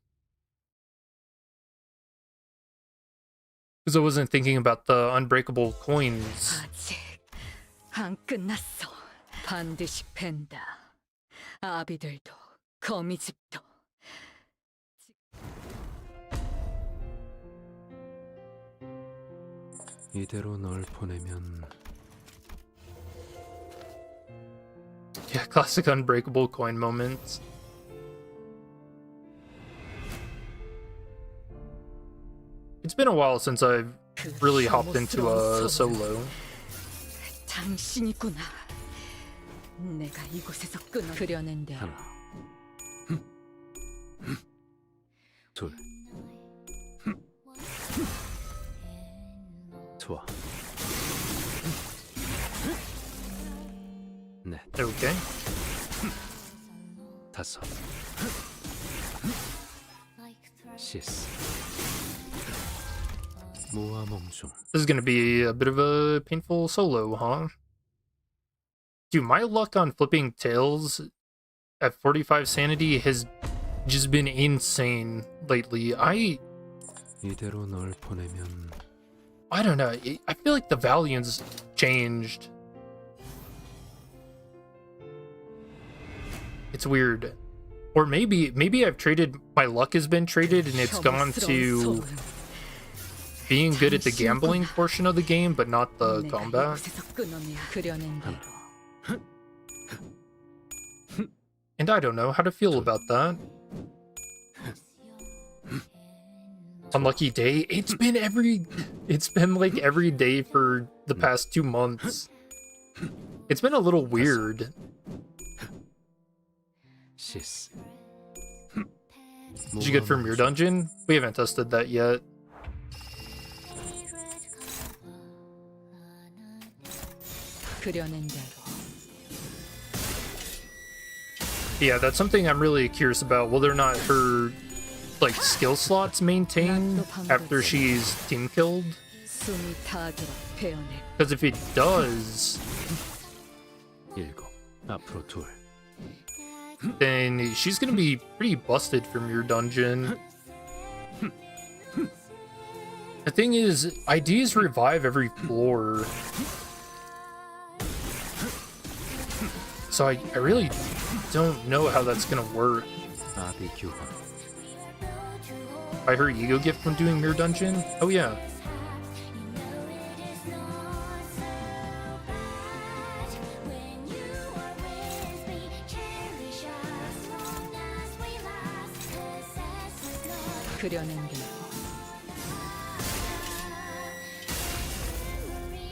Because I wasn't thinking about the unbreakable coins. 아직 안 끝났어. 반드시 팬다. 아비들도 거미집도. 이대로 널 보내면 Yeah, classic unbreakable coin moments. It's been a while since I've really hopped into a solo. 당신이구나. 내가 이곳에서 끊어 그려낸데 하나, 둘, 좋아. 넷, Okay. 다섯, 시스, 모아 몽중. This is gonna be a bit of a painful solo, huh? Dude, my luck on flipping tails at 45 sanity has just been insane lately. 이대로 널 보내면 I don't know. I feel like the Valiant's changed. It's weird. Or maybe I've traded, my luck has been traded and it's gone to being good at the gambling portion of the game, but not the combat. And I don't know how to feel about that. Unlucky day. It's been like every day for the past 2 months. It's been a little weird. 시스. Did you get from your dungeon? We haven't tested that yet. Yeah, that's something I'm really curious about. Whether or not her like skill slots maintain after she's team killed. Because if it does, 일곱, 앞으로 둘. then she's gonna be pretty busted from your dungeon. The thing is, IDs revive every floor. So I really don't know how that's gonna work. 아비 규환. By her ego gift when doing Mirror Dungeon? Oh yeah.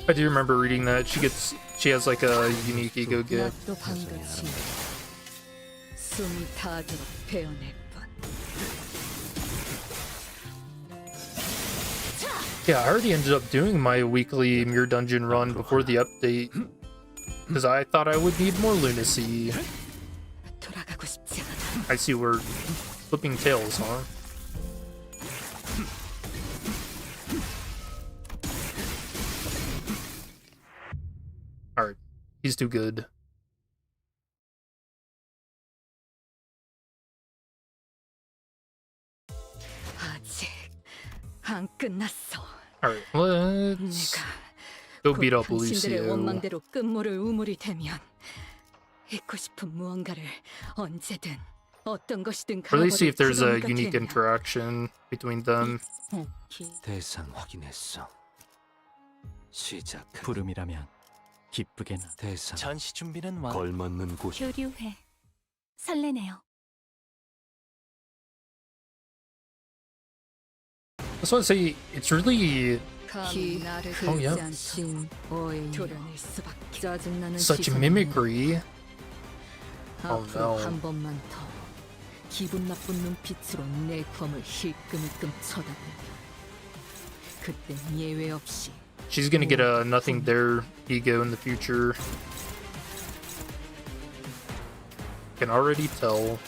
I do remember reading that. She has like a unique ego gift. Yeah, I already ended up doing my weekly Mirror Dungeon run before the update. Because I thought I would need more lunacy. I see we're flipping tails, huh? He's too good. 아직 안 끝났어. Alright, let's 내가 go beat up 당신들의 Lucio. 원망대로 끝물을 우물이 되면 잊고 싶은 무언가를 언제든 어떤 것이든 Or at least see if there's a 지렁이가 unique 되면 interaction between them. 대상 확인했어. 시작. 부름이라면 기쁘게나. 대상 전시 준비는 완. 걸맞는 곳. 교류회. 설레네요. That's why I say it's really 감히 나를 Oh, yeah. 긁지 않신 오해 도련일 수밖에. 짜증나는 such 시선을 mimicry. 앞으로 Oh, no. 한 번만 더 기분 나쁜 눈빛으로 내 검을 힐끔힐끔 쳐다보면 그땐 예외 없이 She's gonna get a nothing there ego in the future. Can already tell.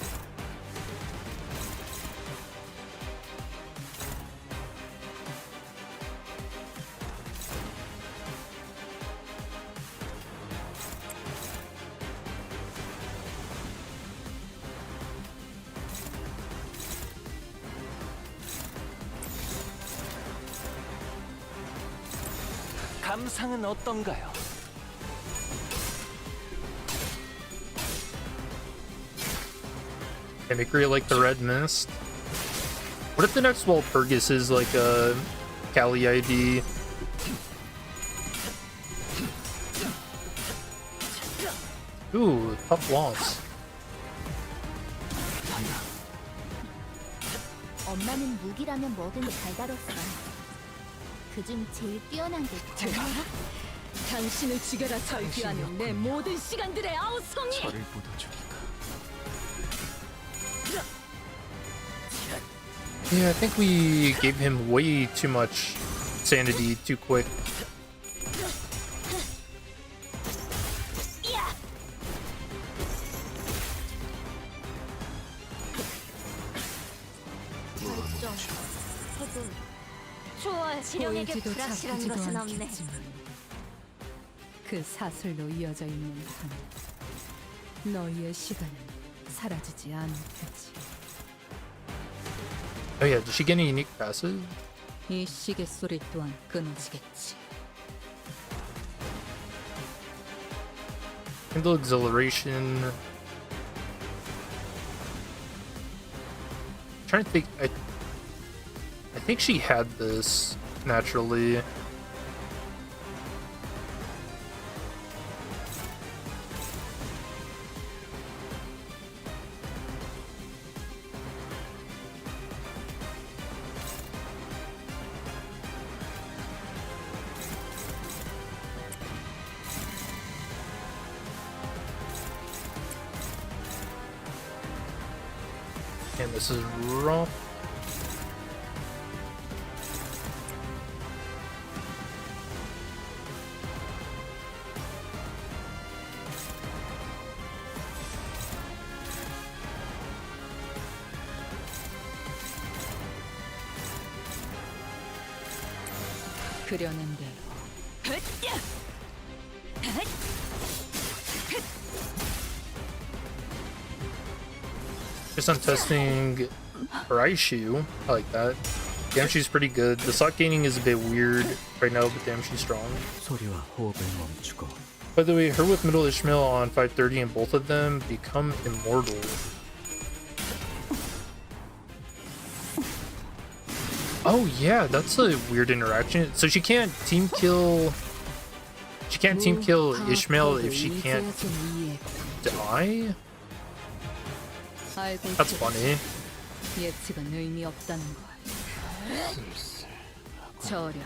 감상은 어떤가요? Mimicry like the red mist. What if the next Walpurgis is like a Kali ID? Ooh, tough loss. 엄마는 무기라면 뭐든 잘 다뤘어. 그중 제일 뛰어난 게 제가 당신을 죽여라 절규하는 내 모든 시간들의 아우성이 저를 묻어주기가. Yeah, I think we gave him way too much sanity too quick. 좋아, 지령에게 보이지도 불확실한 잡히지도 것은 없네. 않겠지만 그 사슬로 이어져 있는 한 너희의 시간은 사라지지 않을 테지. Oh yeah, did she get any unique passive? 이 시계 소리 또한 끊어지겠지. Kindle exhilaration. Trying to think. I think she had this naturally. And this is rough. 그려낸 대로. Just on testing RYOSHU. I like that. Damn, she's pretty good. The slot gaining is a bit weird right now, but damn, she's strong. 소리와 호흡을 멈추고. By the way, her with Middle Ishmael on 530 and both of them become immortal. Oh yeah, that's a weird interaction. So she can't team kill. She can't team kill Ishmael if she can't die. That's funny. 예측은 의미 없다는 걸. 저려.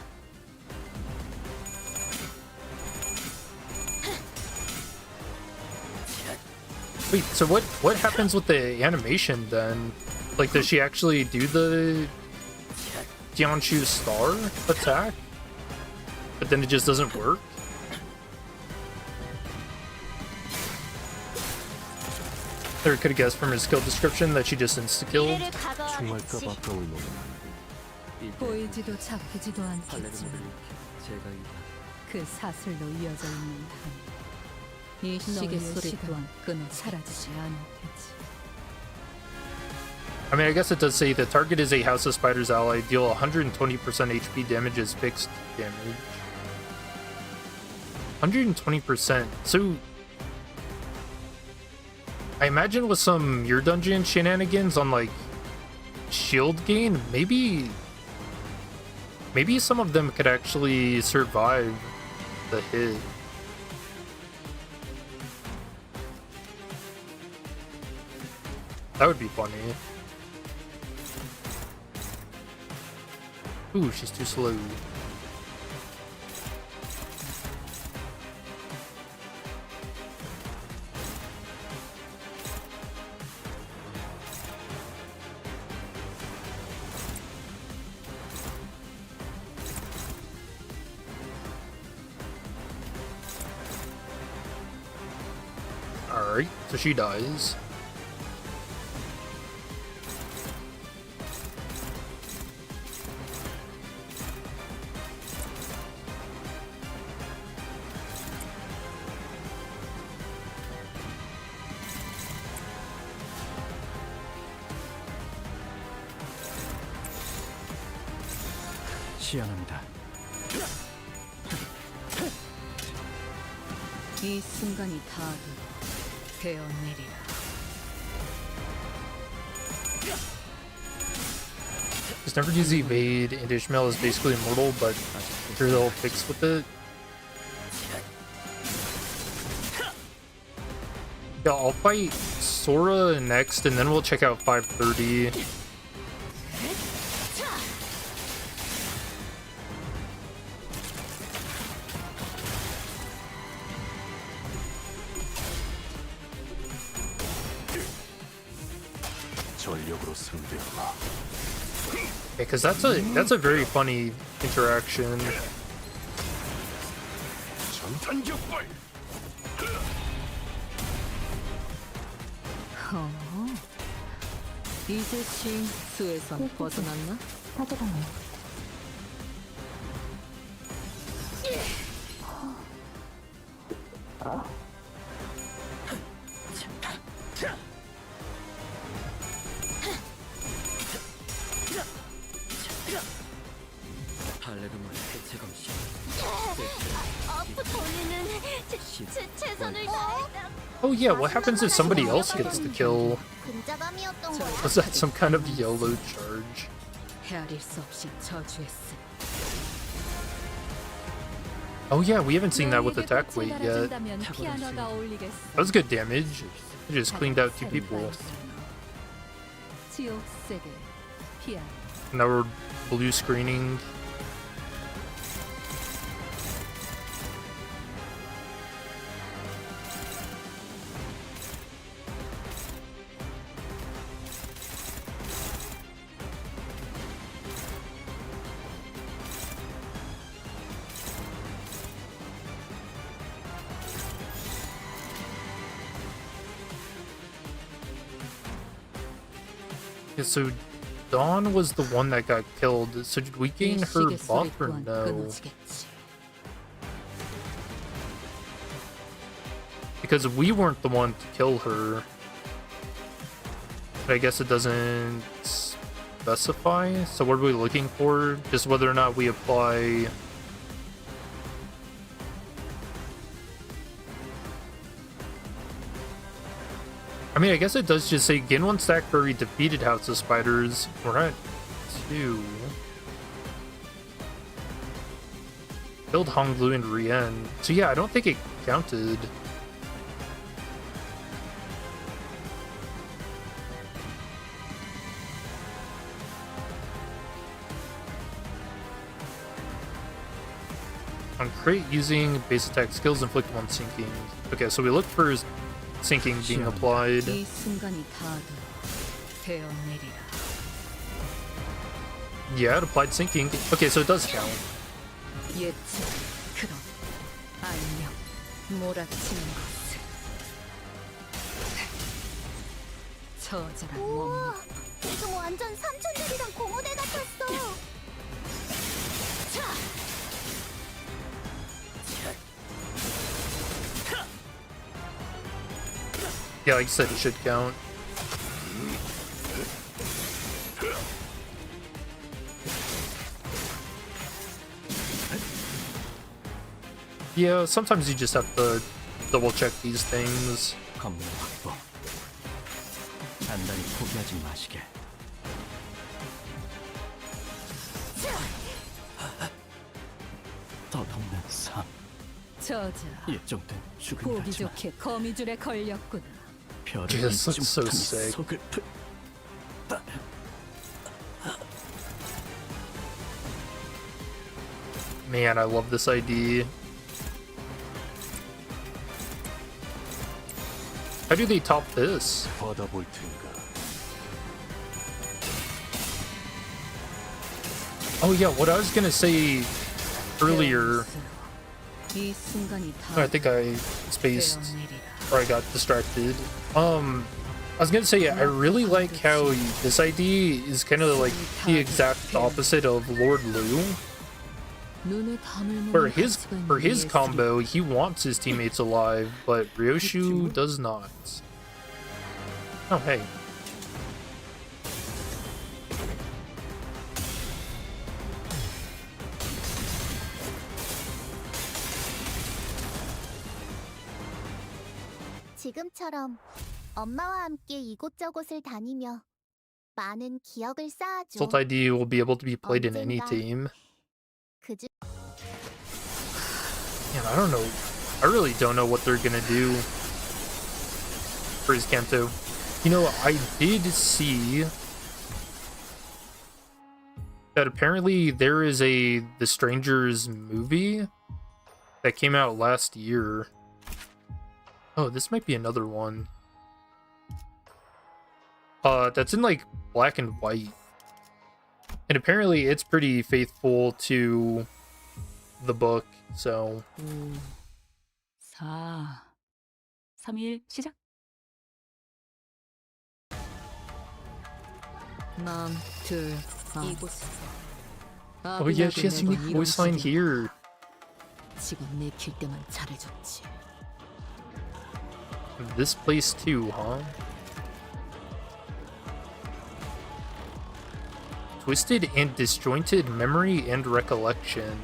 Wait, so what happens with the animation then? Like, does she actually do the Jianshu star attack? But then it just doesn't work? Or could have guessed from her skill description that she just insta-killed. 미래를 각오하겠지. 보이지도 잡히지도 않겠지만 그 사슬로 이어져 있는 한 이 시계 소리 또한 끊어 사라지지 않을 테지. I mean, I guess it does say the target is a House of Spiders ally. Deal 120% HP damage as fixed damage. 120%. So, I imagine with some Your Dungeon shenanigans on like shield gain, maybe some of them could actually survive the hit. That would be funny. Ooh, she's too slow. Alright, so she dies. 시연합니다. 이 순간이 다도 되어내리라. It's never used to evade, and Ishmael is basically immortal, but I'm sure they'll fix with it. Yeah, I'll fight Sora next, and then we'll check out 530. 전력으로 승부하라. Because that's a very funny interaction. 전탄격발. 이제 수에선 벗어났나? 발레르몬 해체 검시. 본인은 최선을 다했다. Oh yeah, what happens if somebody else gets the kill? 근자감이었던 거야. Was that some kind of YOLO charge? 헤아릴 수 없이 저주했어. Oh yeah, we haven't seen that with attack weight yet. That was good damage. It just cleaned out 2 people. Now we're blue screening. Yeah, so Dawn was the one that got killed. So did we gain her buff or no? Because we weren't the one to kill her. But I guess it doesn't specify. So what are we looking for? Just whether or not we apply... I mean, I guess it does just say gain 1 stack for every defeated House of Spiders. We're at 2. Killed Honglu and Rien. So yeah, I don't think it counted. On crate, using base attack skills inflict 1 sinking. Okay, so we look for sinking being applied. Yeah, it applied sinking. Okay, so it does count. 우와, 지금 완전 삼촌들이랑 고모대 같았어. Yeah, like I said, it should count. Yeah, sometimes you just have to double check these things. 검문 확보. 단단히 포기하지 마시게. 덧없는 삶. 저자, 예정된 보기 죽음이라지만 좋게 거미줄에 걸렸구나. 별을 Jesus, 잊지 so 못하니 sick. 속을 Man, I love this ID. How do they top this? 받아볼 텐가. Oh yeah, what I was gonna say earlier, 이 순간이 I think I spaced 배운 일이라. or I got distracted. I was gonna say I really like how this ID is kind of like the exact opposite of Lord Liu. 눈을 감을 For 만한 his 가치가 있는 combo, he wants his teammates alive, but Ryoshu does not. Oh hey. 지금처럼 엄마와 함께 이곳저곳을 다니며 많은 기억을 쌓아줘. Salt ID will be able to be played in any team. 그중 Man, I don't know. I really don't know what they're gonna do for his Kanto. You know, I did see that apparently there is a The Strangers movie that came out last year. Oh, this might be another one. That's in like black and white. And apparently it's pretty faithful to the book, so 5, 4, 3, 1 시작. 마음 둘 이곳에서. oh yeah, she has a unique voice line here. 직업 내킬 때만 잘해줬지. This place too, huh? Twisted and disjointed memory and recollection.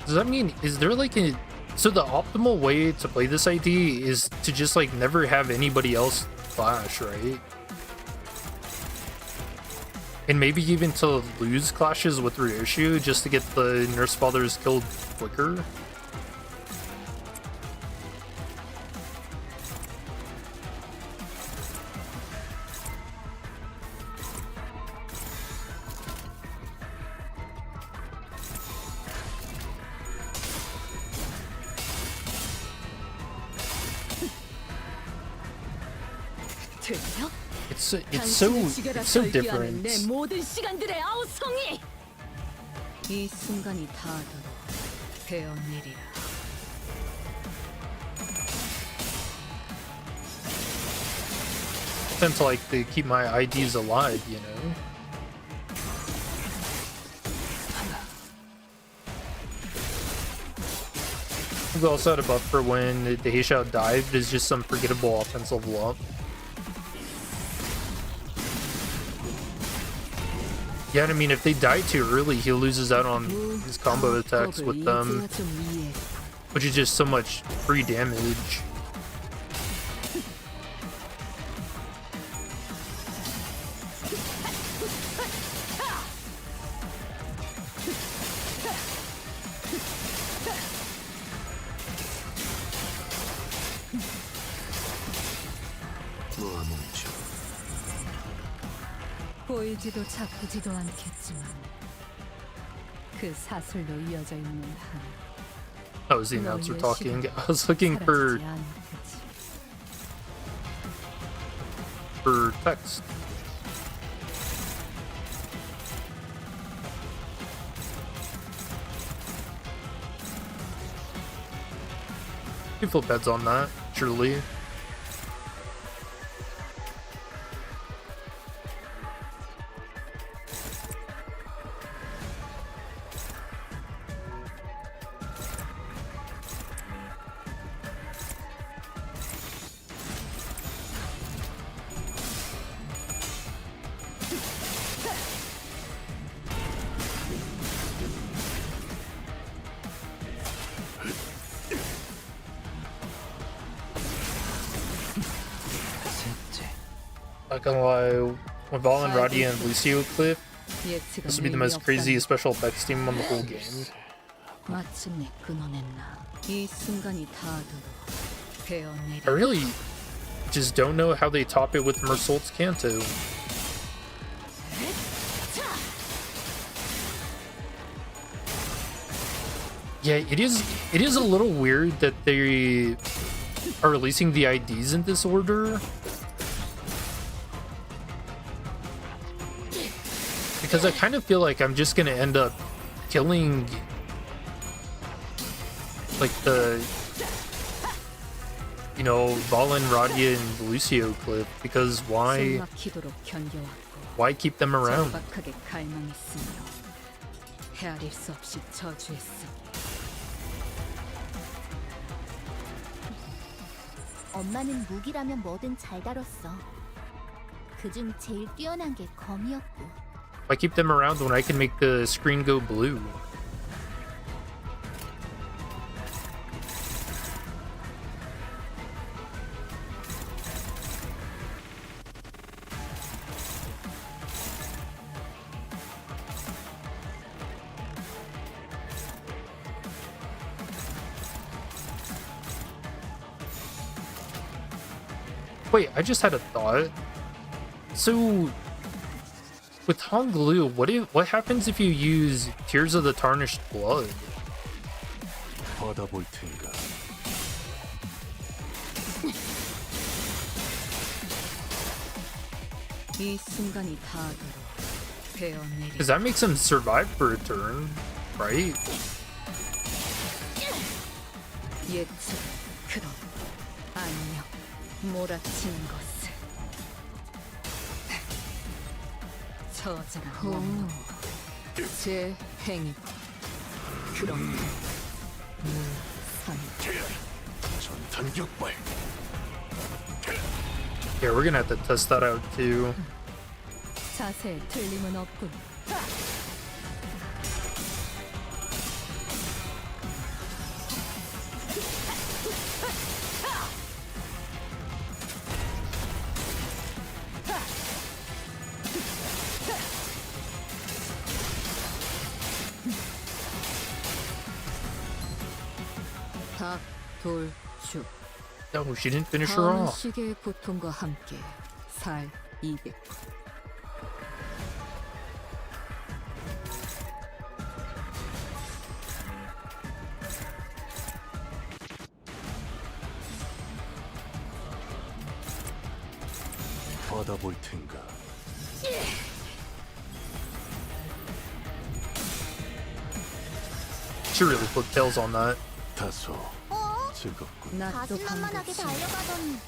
Does that mean, is there like a... So the optimal way to play this ID is to just like never have anybody else clash, right? And maybe even to lose clashes with Ryoshu just to get the nurse fathers killed quicker? 들려? It's so different. 내 모든 시간들의 아우성이. 이 순간이 닿아도 배운 일이라. Tend to like to keep my IDs alive, you know? We also had a buff for when the Heishao dived is just some forgettable offensive lump. Yeah, I mean, if they die too early, he loses out on his combo attacks with them, which is just so much free damage. 보이지도 잡히지도 않겠지만 그 사슬로 이어져 있는 한. That was the announcer talking. I was looking for text. You flip heads on that, surely. Not gonna lie, when Val and Roddy and Lucio clip, 예측은 this would be the most 의미 craziest 없다는 special effects team on the whole game. 마침내 끊어냈나. 이 순간이 다도록 I 베어내리. really just don't know how they top it with Mersault's Canto. Yeah, it is a little weird that they are releasing the IDs in this order. Because I kind of feel like I'm just gonna end up killing like the Valen, Radia, and Lucio clip, because why 숨막히도록 견뎌왔고 why keep them around? 절박하게 갈망했으며 헤아릴 수 없이 저주했음. 엄마는 무기라면 뭐든 잘 다뤘어. 그중 제일 뛰어난 게 검이었고. Why keep them around when I can make the screen go blue? Wait, I just had a thought. So, with Honglu, what happens if you use Tears of the Tarnished Blood? 받아볼 텐가. 이 순간이 다도록 베어내리. Because that makes him survive for a turn, right? 예측 그럼 안녕 몰아치는 것을 저자가 원노 제 행위 그럼 물산 전탄격발. Yeah, we're gonna have to test that out too. 자세에 틀림은 없군. 닭, 돌, 주. No, she didn't finish her 다음은 off. 시계의 고통과 함께 살 200. 받아볼 텐가. She really put tails on that. 다소 즐겁군. 낫도 자신만만하게 방법이 달려가던 숨이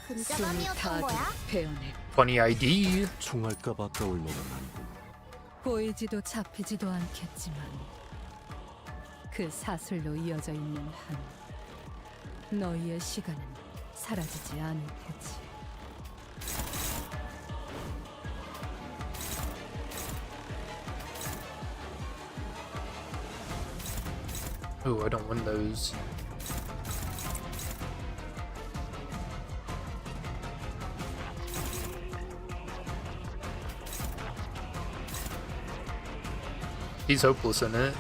근자감이었던 타도 거야? 베어내. Funny ID. 총알값 아까울 노는 아니고. 보이지도 잡히지도 않겠지만 그 사슬로 이어져 있는 한 너희의 시간은 사라지지 않을 테지. Oh, I don't win those. He's hopeless in it.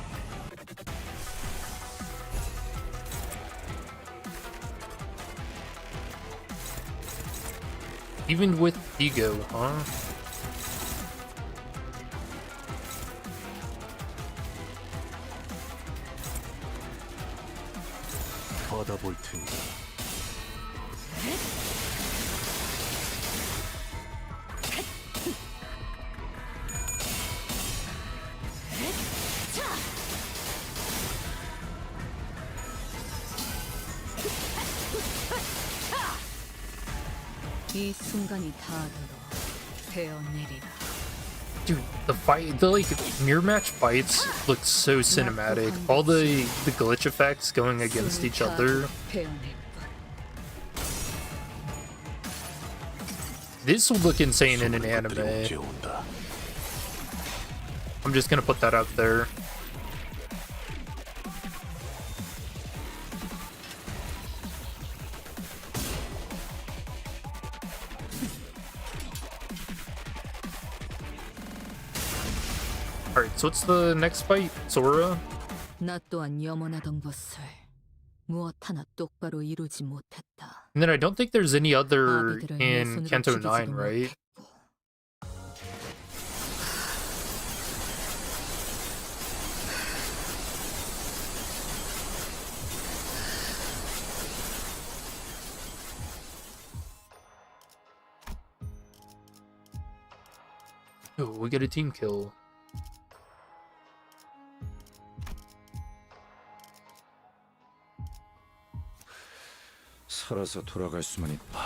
Even with ego, huh? 받아볼 텐가. 이 순간이 닿도록 베어내리라. Dude, the like mirror match fights look so cinematic. All the glitch effects going against each other. This will look insane in an anime. 온다. I'm just gonna put that out there. Alright, so what's the next fight? Sora? 나 또한 염원하던 것을 무엇 하나 똑바로 이루지 못했다. And then I don't think there's any other 아비들을 내 in 손으로 Kanto 죽이지도 9, right? 못했고. Oh, we get a team kill. 살아서 돌아갈 수만 있다.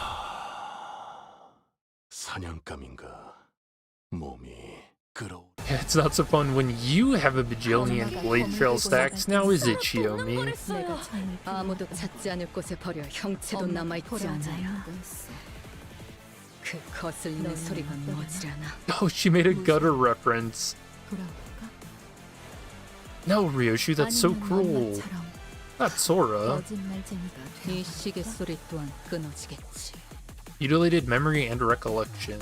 사냥감인가? 몸이 끌어오. Yeah, it's not so fun when you have a bajillion blade trail stacks. Now is it Shiomi? 내가 아무도 찾지 않을 곳에 버려 형체도 남아있지 않아요. 그 거슬리는 소리가 뭐지라나. Oh, she made a gutter reference. 돌아올까? No, Ryoshu, that's so 아니면 cruel. 엄마처럼 Not Sora. 거짓말쟁이가 이 시계 소리 또한 끊어지겠지. Mutilated memory and recollection.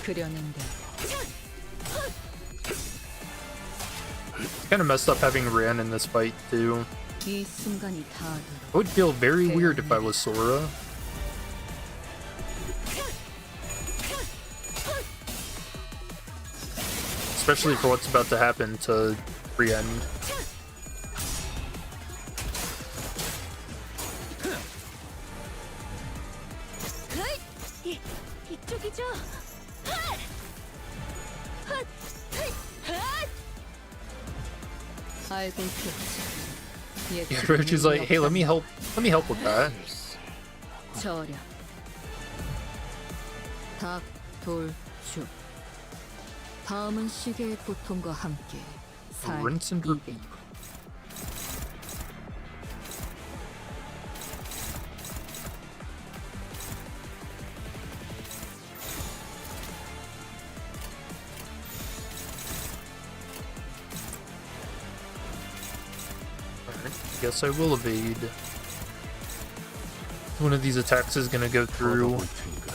그려낸 대로 It's kind of messed up having Ran in this fight, too. 이 순간이 닿아도록 I would feel very weird if I was Sora. Especially for what's about to happen to Brienne. 이쪽이죠. 알고 있겠지. Yeah, Ryoshu's like, hey, let me help with that. 절약 닭, 돌, 주 다음은 시계의 고통과 함께 살, Rinse and repeat. Guess I will evade. One of these attacks is gonna go through. 받아볼 테니까.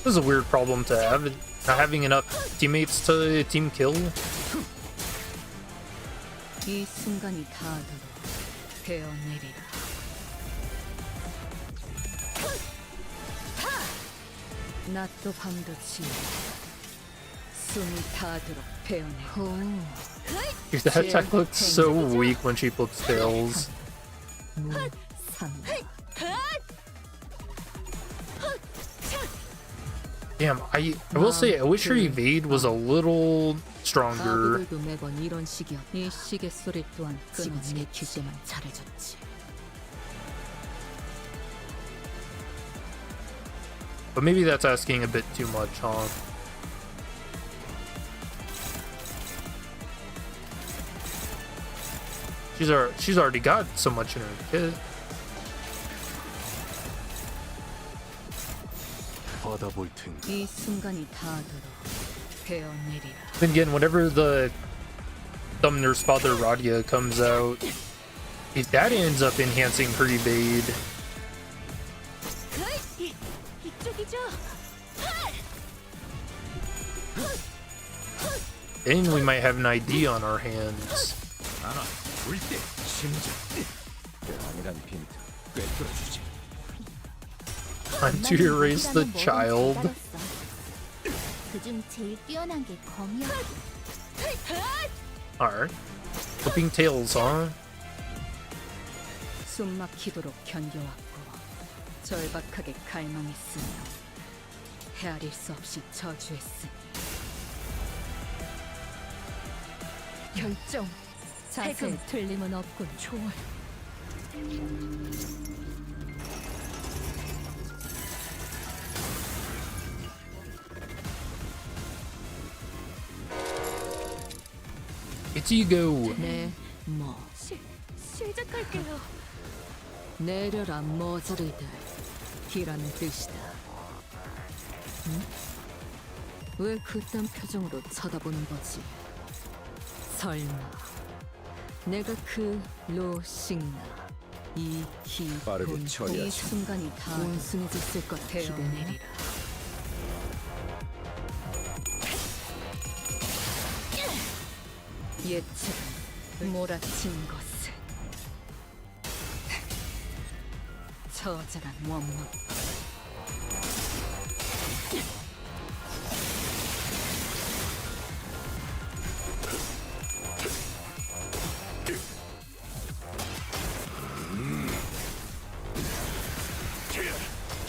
This is a weird problem to have. Not having enough teammates to team kill. 이 순간이 닿아도록 베어내리라. 낮도 밤도 지어 숨이 닿아도록 베어내고. Dude, that attack looks so weak when she flips tails. 상 Damn, I will say I wish her evade was a little stronger. 아비들도 매번 이런 식이야. 이 시계 소리 또한 지금 내 규제만 잘해줬지. But maybe that's asking a bit too much, huh? She's already got so much in her kit. 받아볼 테니까. 이 순간이 닿아도록 베어내리라. Then again, whenever the Summoner's Father Radia comes out, if that ends up enhancing her evade, 이쪽이죠. then we might have an idea on our hands. Time to erase the child. 그중 제일 뛰어난 게 검이었고. Alright. Flipping tails, huh? 숨 막히도록 견뎌왔고 절박하게 갈망했으며 헤아릴 수 없이 저주했으니 결정 자세에 틀림은 없군. 좋아. It's ego. 네, 뭐 시작할게요. 내려라 모자르들 이라는 뜻이다. 응? 왜 그딴 표정으로 쳐다보는 거지? 설마 내가 그 로싱나 빠르게 이 처리하지. 순간이 다 온순해졌을 것 기대내리라. 예측은 몰아친 것을 처절한 원망.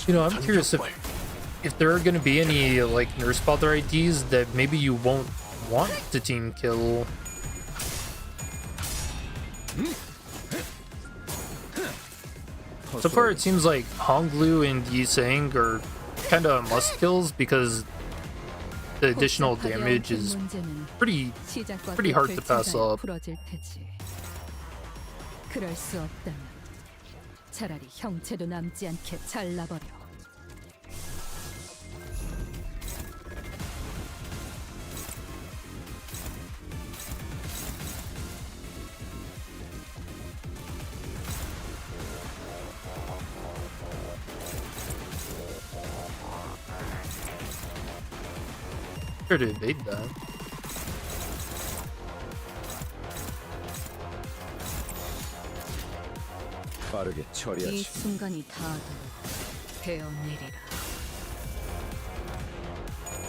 You know, I'm curious if there are going to be any like nurse father IDs that maybe you won't want to team kill. So far, it seems like Honglu and Yiseng are kind of must kills because the additional damage is pretty hard to pass up. 그럴 수 없다면 차라리 형체도 남지 않게 잘라버려. Sure to evade that. 빠르게 이 처리하지. 순간이 닿아도 베어내리라.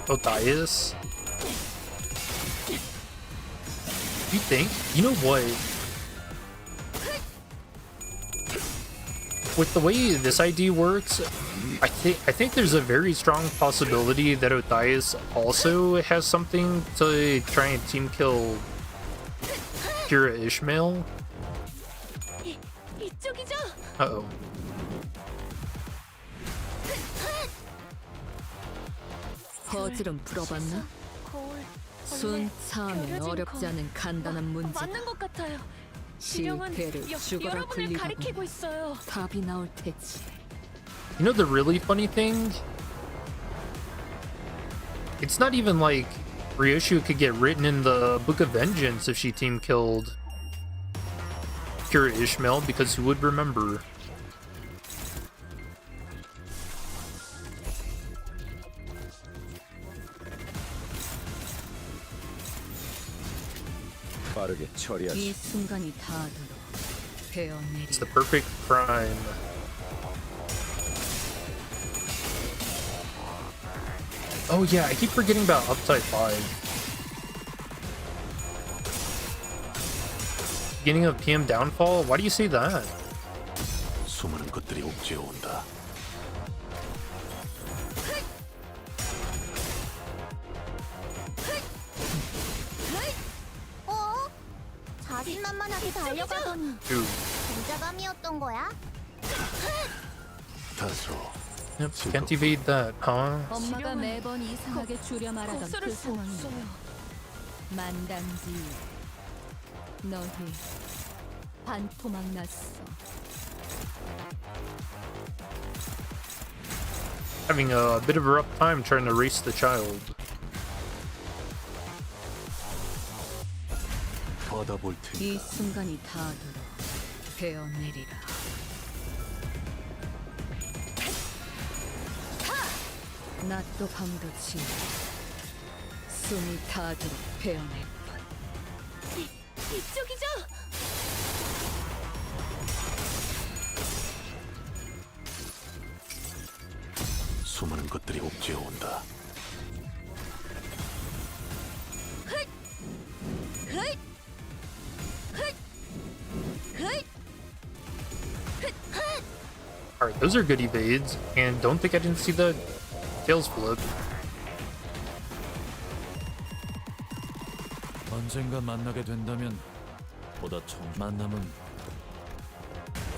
Othais? You think? You know what? With the way this ID works, I think there's a very strong possibility that Othais also has something to try and team kill Kira Ishmael. Uh-oh. 퍼즐은 풀어봤나? 거울 순 차하면 어렵지 않은 간단한 문제다. 맞는 것 같아요. 실패를 죽어라 여러분을 굴리다 가리키고 보면 있어요. 답이 나올 테지. You know the really funny thing? It's not even like Ryoshu could get written in the Book of Vengeance if she team killed Kira Ishmael, because who would remember? 빠르게 이 처리하지. 순간이 닿아도록 It's 베어내리라. the perfect crime. Oh yeah, I keep forgetting about Upside 5. Beginning of PM Downfall? Why do you say that? 수많은 것들이 옥죄어 온다. 어? 자신만만하게 달려가더니 Dude. 부자감이었던 거야? 다소 Yep, can't evade that, huh? 엄마가 매번 이상하게 줄여 말하던 거스를 그 수 상황이 없어요. 만단지 너희 반토막 났어. Having a bit of a rough time trying to race the child. 받아볼 이 테니까. 순간이 닿아도록 베어내리라. 낮도 밤도 지나 숨이 닿아도록 베어낼 뿐. 이쪽이죠? 수많은 것들이 옥죄어 온다. Alright, those are good evades, and don't think I didn't see the tails flip. 언젠가 만나게 된다면 보다 만남은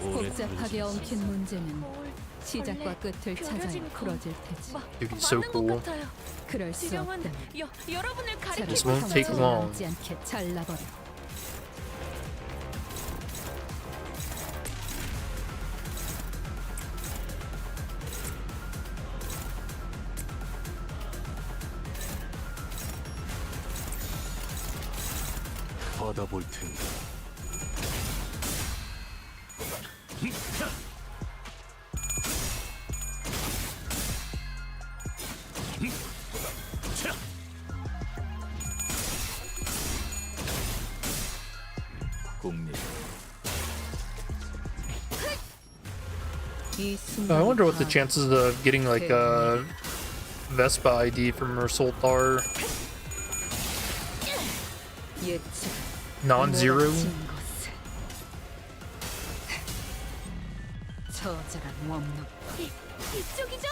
오래 복잡하게 엉킨 문제는 거울, 시작과 벌레, 끝을 찾아야 그려진 풀어질 테지. Dude, he's so 맞는 cool. 것 같아요. 그럴 수 지금은 없다면 여러분을 This 가리키고 won't take 있어요. long. 남지 않게 잘라버려. 받아볼 텐가. 국립. 이 I wonder what the 순간이 chances of getting like a Vespa ID from Mersoltar 예측 non-zero. 몰아친 것을. 처절한 원룸. 이쪽이죠?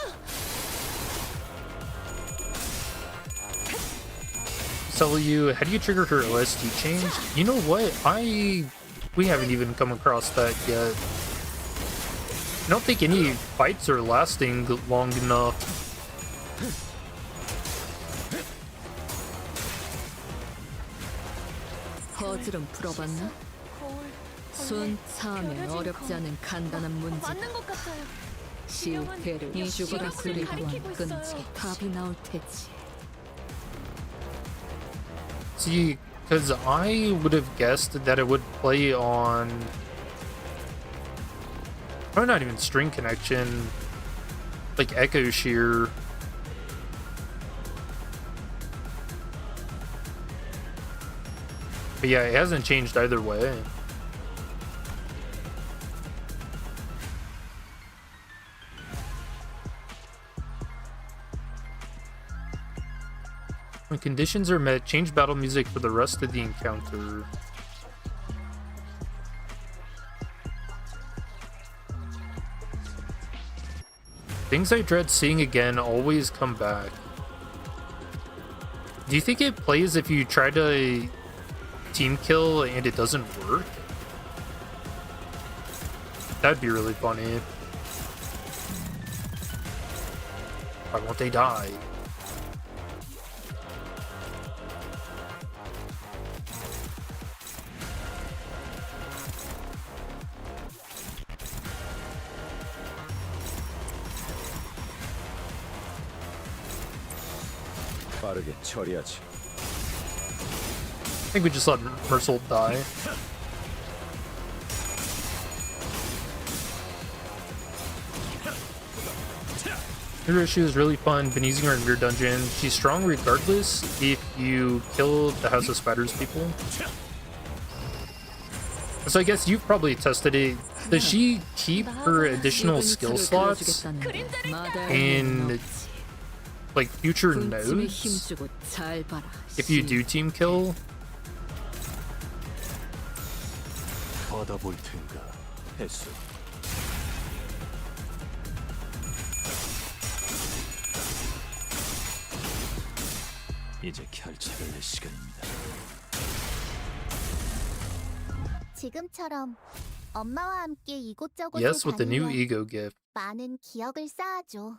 Sell you, how do you trigger her OST change? You know what? We haven't even come across that yet. I don't think any fights are lasting long enough. 퍼즐은 풀어봤나? 거울 순 차면 어렵지 않은 간단한 문제. 맞는 것 같아요. 실패를 이슈가 소리로 끊지 답이 나올 테지. See, because I would have guessed that it would play on... Probably not even string connection, like Echo Shear. But yeah, it hasn't changed either way. When conditions are met, change battle music for the rest of the encounter. Things I dread seeing again always come back. Do you think it plays if you try to team kill and it doesn't work? That'd be really funny. Why won't they die? 빠르게 처리하지. I think we just let Mersul die. RYOSHU is really fun. Been using her in Weird Dungeon. She's strong regardless if you kill the House of Spiders people. So I guess you've probably tested it. Does she keep her additional skill slots in like future nodes if you do team kill? 받아볼 텐가. 했어. 이제 결책을 낼 시간입니다. 지금처럼 엄마와 함께 이곳저곳을 Yes, with the new 다니며 ego gift. 많은 기억을 쌓아줘.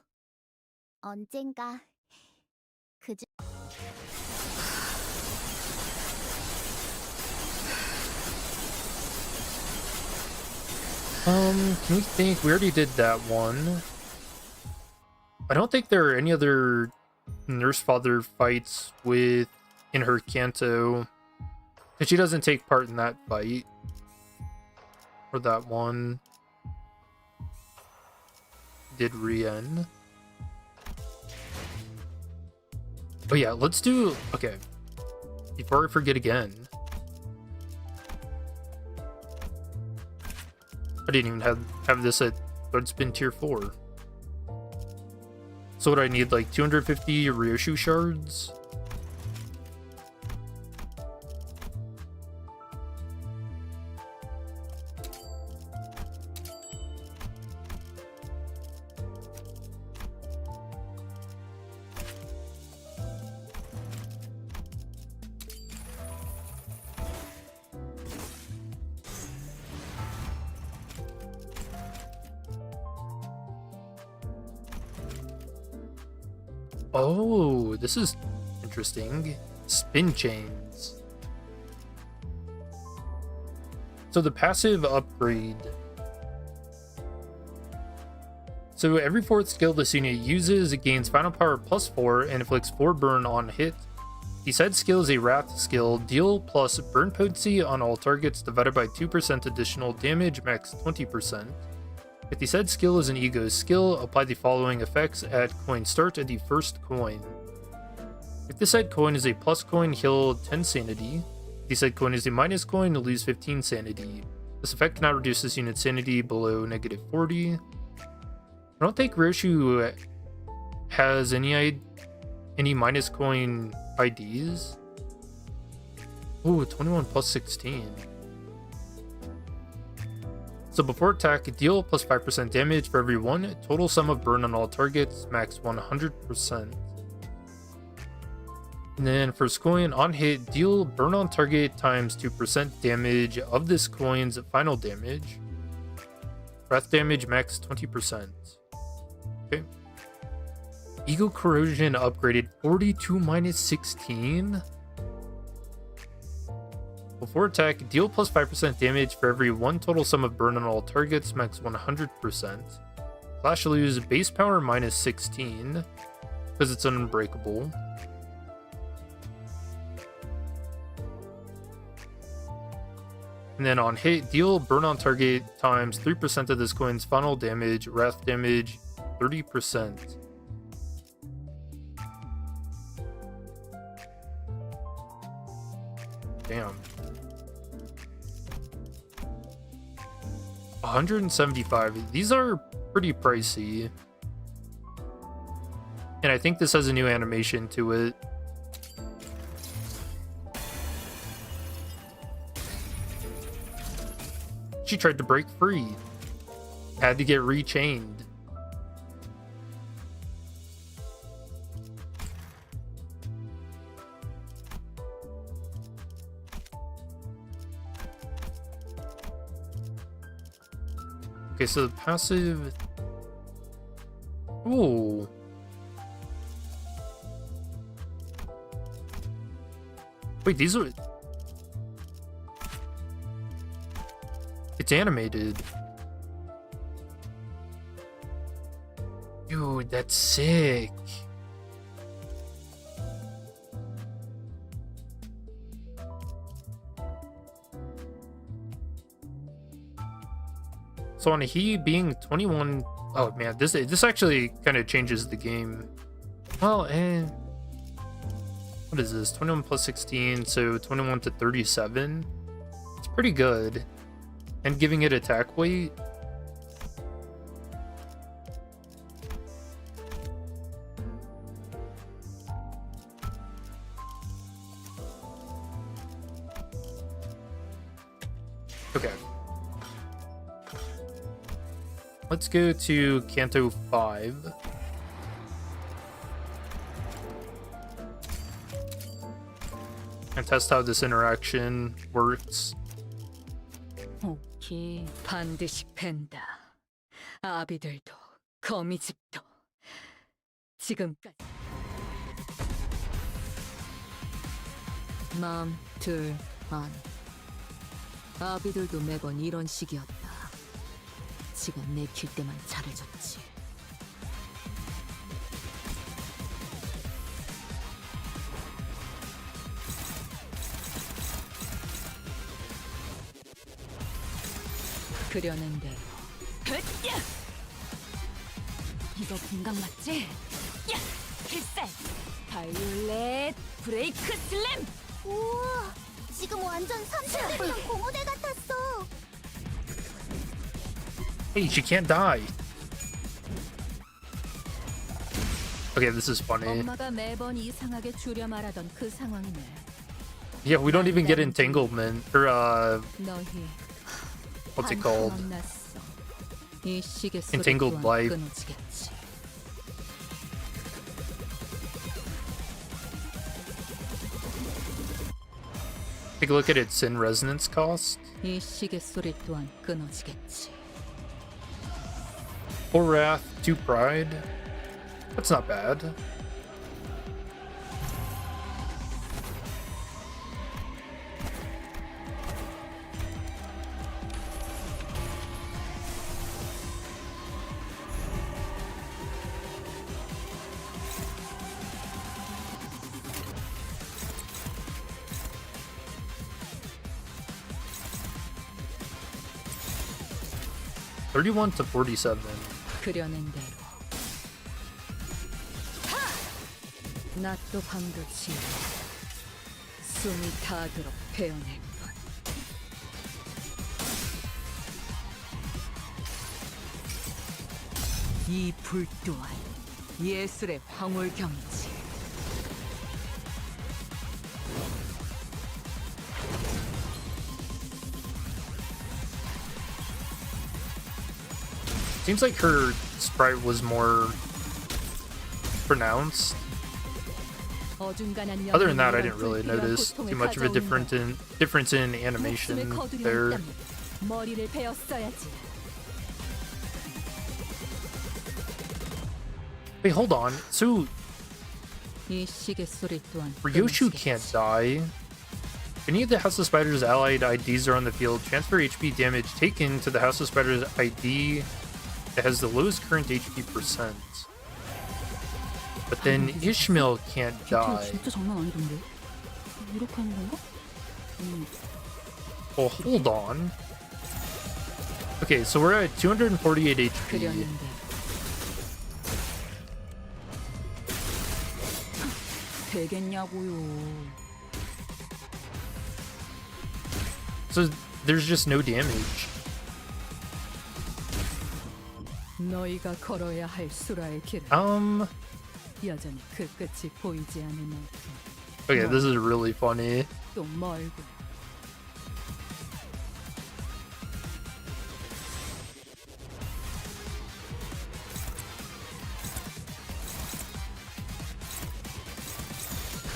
언젠가 그중 Can we think? We already did that one. I don't think there are any other nurse father fights with in her Kanto, because she doesn't take part in that fight or that one. Did Rien? Oh yeah, let's do. Okay, before I forget again. I didn't even have this at, but it's been tier 4. So what I need, like 250 RYOSHU shards? Oh, this is interesting. Spin chains. So the passive upgrade. So every 4th skill this unit uses, it gains final power +4 and inflicts 4 burn on hit. The side skill is a Wrath skill. Deal plus burn potency on all targets divided by 2% additional damage, max 20%. If the said skill is an ego skill, apply the following effects at coin start at the first coin. If the said coin is a plus coin, heal 10 sanity. If the said coin is a minus coin, lose 15 sanity. This effect cannot reduce this unit's sanity below negative 40. I don't think RYOSHU has any minus coin IDs. Ooh, 21 plus 16. So before attack, deal plus 5% damage for every 1. Total sum of burn on all targets, max 100%. And then first coin, on hit, deal burn on target times 2% damage of this coin's final damage. Breath damage, max 20%. Okay. Ego corrosion upgraded 42 minus 16. Before attack, deal plus 5% damage for every 1 total sum of burn on all targets, max 100%. Slash lose base power minus 16, because it's unbreakable. And then on hit, deal burn on target times 3% of this coin's final damage, wrath damage 30%. Damn. 175. These are pretty pricey. And I think this has a new animation to it. She tried to break free. Had to get rechained. Okay, so the passive... Ooh. Wait, these are... It's animated. Dude, that's sick. So on he being 21, oh man, this actually kind of changes the game. Well, and what is this? 21 plus 16, so 21 to 37. It's pretty good. And giving it attack weight. Okay. Let's go to Canto 5. And test how this interaction works. 오케이, 반드시 팬다. 아비들도 거미집도 지금까지 마음 둘 안. 아비들도 매번 이런 식이었다. 지가 내킬 때만 잘해줬지. 그려낸 대로. 이거 공각 맞지? 야! 필살! 바이올렛 브레이크 슬램! 우와, 지금 완전 3층 공허대 같았어. Hey, she can't die. Okay, this is funny. 엄마가 매번 이상하게 줄여 말하던 그 상황이네. Yeah, we don't even get entanglement or 너희 what's it called? 만났어. 이 시계 소리 Entangled 또한 life. 끊어지겠지. Take a look at its sin resonance cost. 이 시계 소리 또한 끊어지겠지. 4 wrath, 2 pride. That's not bad. 31 to 47. 그려낸 대로 낮도 밤도 지워 숨이 닿도록 베어낼 것. 이 불 또한 예술의 황홀경이지. Seems like her sprite was more pronounced. Other than that, I didn't really notice too much of a difference in animation there. 머리를 베었어야지. Wait, hold on. So 이 시계 소리 또한 RYOSHU can't die. If any of the House of Spiders allied IDs are on the field, transfer HP damage taken to the House of Spiders ID that has the lowest current HP percent. But then Ishmael can't die. 진짜 장난 아니던데. 이렇게 하는 건가? Well, hold on. Okay, so we're at 248 HP. 그렸는데 되겠냐고요. So there's just no damage. 너희가 걸어야 할 수라의 길은 여전히 그 끝이 보이지 않는 만큼 Okay, this is really funny. 또 멀고.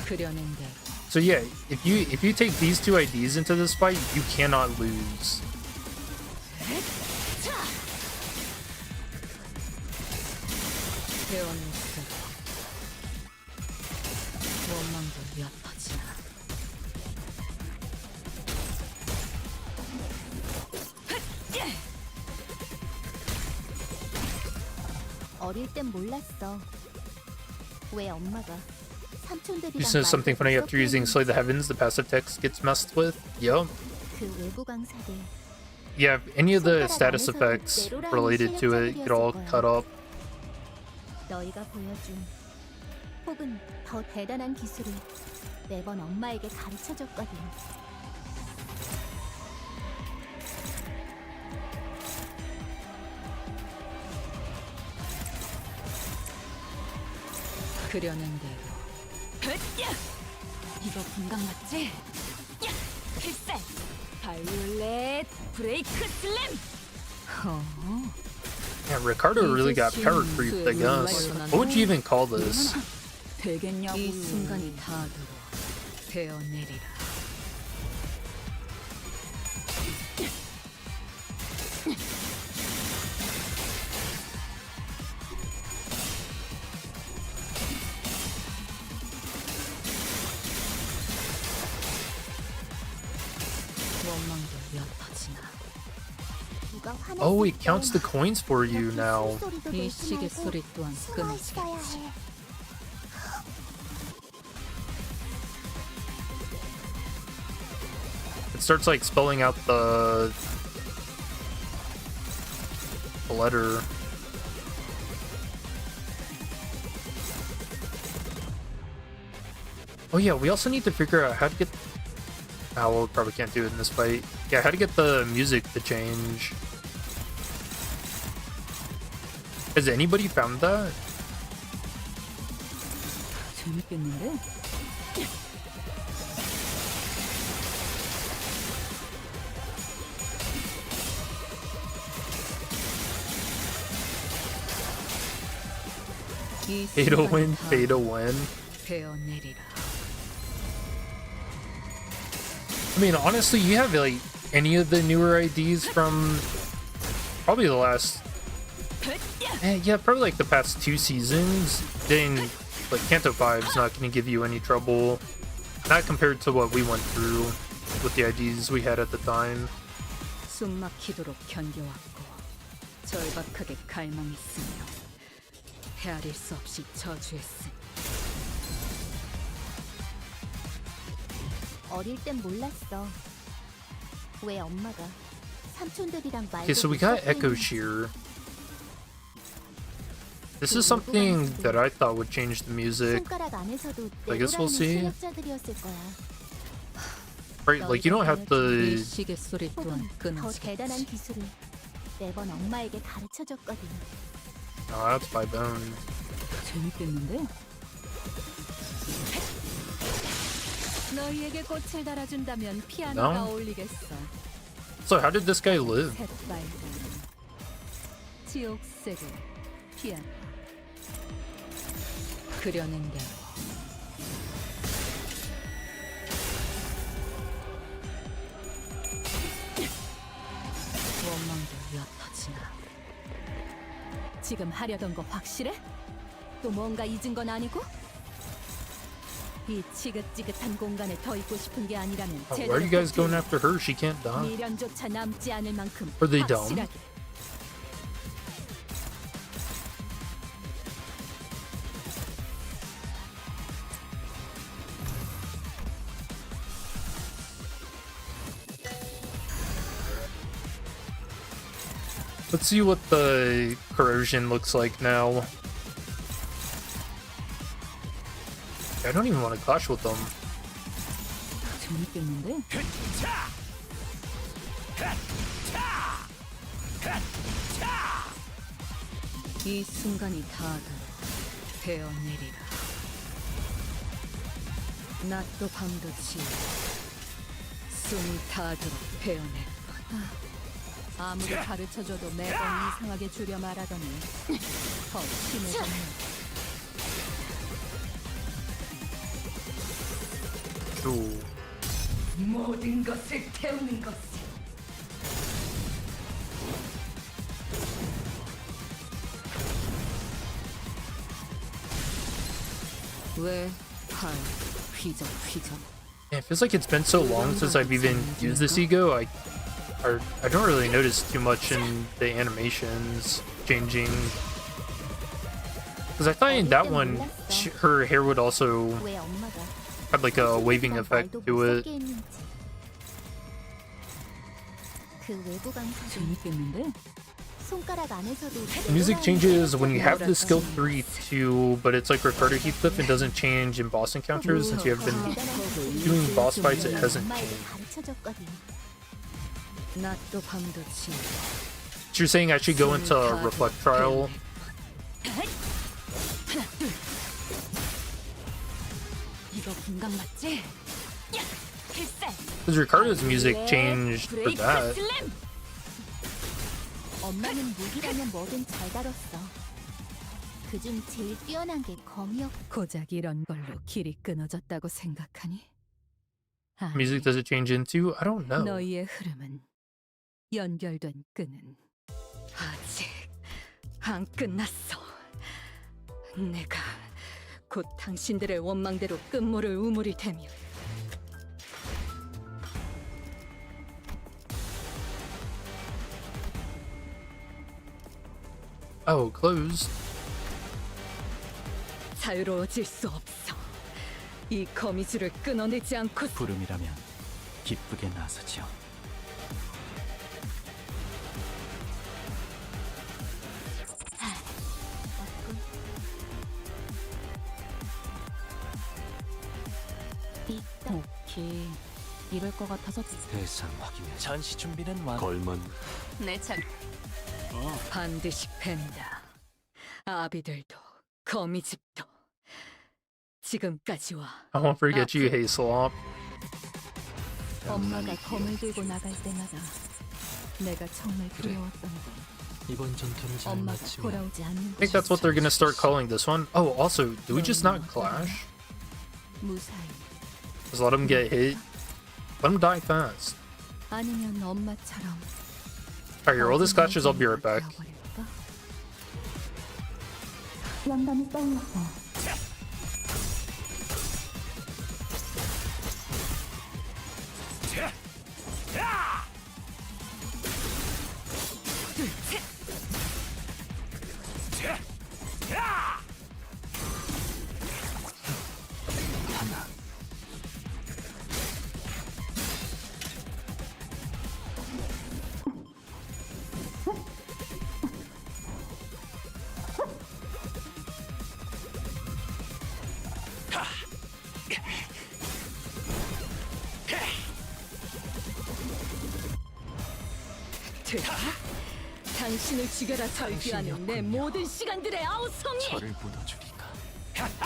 그려낸 대로 So yeah, if you take these two IDs into this fight, you cannot lose. 배웠는데 원망도 얕아지나. 어릴 땐 몰랐어. 왜 엄마가 삼촌들이랑 You said something funny after using Slay the Heavens, the passive text gets messed with. Yup. 그 외부 강사들 Yeah, if any of the status effects related to it get all cut up. 너희가 보여준 혹은 더 대단한 기술을 매번 엄마에게 가르쳐줬거든. 그려낸 대로. 이거 분강 맞지? 필살! 바이올렛 브레이크 슬램! Yeah, Ricardo really got power creeped, I guess. What would you even call this? 되겠냐고. 이 순간이 닿도록 베어내리라. 원망도 얕아지나. 누가 화났을 Oh, it 때 counts the coins for you now. 소리도 이 내지 시계 말고 소리 또한 숨어 있어야 끊어지겠지. 해. It starts like spelling out the letter. Oh yeah, we also need to figure out how to get. Oh, well, we probably can't do it in this fight. Yeah, how to get the music to change. Has anybody found that? 재밌겠는데? 이 Pay to win, 순간이 pay to 닿도록 win. 베어내리라. I mean, honestly, you have like any of the newer IDs from probably the last, yeah, probably like the past 2 seasons. Then, like Kanto 5 is not going to give you any trouble, not compared to what we went through with the IDs we had at the time. 숨 막히도록 견뎌왔고 절박하게 갈망했으며 헤아릴 수 없이 저주했으니. 어릴 땐 몰랐어. 왜 엄마가 삼촌들이랑 말도 Okay, so we 못 got 섞고 Echo 있는지. Shear. This is something that I thought would change the music. 손가락 안에서도 I guess we'll 내로라는 see. 실력자들이었을 거야. Right, like you don't have 이 to. 시계 소리 또한 혹은 더 끊어지겠지. 대단한 기술을 매번 엄마에게 가르쳐줬거든. Oh, that's by Bone. 재밌겠는데? 너희에게 꽃을 달아준다면 피아노가 No? 어울리겠어. So how did this guy live? 새빨간 지옥색의 피아노. 그려낸 대로. 원망도 옅어지나. 지금 하려던 거 확실해? 또 뭔가 잊은 건 아니고? 이 지긋지긋한 공간에 더 있고 싶은 게 아니라면 Oh, why are you guys going after her? She can't die. 미련조차 남지 않을 만큼 Are they dumb? 확실하게. Let's see what the corrosion looks like now. I don't even want to clash with them. 재밌겠는데? 이 순간이 다가가 베어내리라. 낮도 밤도 지워 숨이 닿도록 베어낼 것. 아무리 가르쳐줘도 매번 이상하게 줄여 말하더니 더 심해졌네. Ooh. 모든 것을 태우는 것을. 왜 팔 휘적. Yeah, it feels like it's been so long since I've even used this ego. I don't really notice too much in the animations changing. Because I thought in that one, her hair would also 왜 엄마가 have like a waving effect 말도 to 못 it. 섞게 했는지. 그 외부 강사는 재밌겠는데? 손가락 안에서도 The music changes when you have the skill 3 too, but it's like Ricardo Heathcliff and doesn't change in boss encounters. Since you have been doing boss fights, it hasn't 엄마에게 changed. 가르쳐줬거든. 낮도 밤도 지워 So you're saying I should go into Reflect Trial? 이거 금강 맞지? Because Ricardo's music changed for that. 엄마는 무기라면 뭐든 잘 다뤘어. 그중 제일 뛰어난 게 검이었고. 고작 이런 걸로 길이 끊어졌다고 생각하니? 아니, Music does it change into? I don't know. 너희의 흐름은 연결된 끈은 아직 안 끝났어. 내가 곧 당신들의 원망대로 끝물을 우물이되며 Oh, closed. 자유로워질 수 없어. 이 거미줄을 끊어내지 않고 부름이라면 기쁘게 나서죠. 오케이. 이럴 것 같아서 대상 확인해. 전시 준비는 완. 걸만 내 차. 반드시 팬다. 아비들도 거미집도 지금까지와 I won't forget you, Hazelop. 엄마가 검을 들고 나갈 때마다 내가 정말 두려웠던 건 이번 전투는 잘 엄마가 맞지만 돌아오지 않는 I think that's what they're gonna start calling this one. Oh, also, do we just not clash? 무사히 Just let them get hit? Let them die fast. 아니면 엄마처럼 Alright, here, all this clashes, I'll be right back. 되어버릴까? 영감이 떠올랐어. 됐다. 당신을 죽여라 절규하는 내 모든 시간들의 아우성이. 저를 묻어주리까. 결정.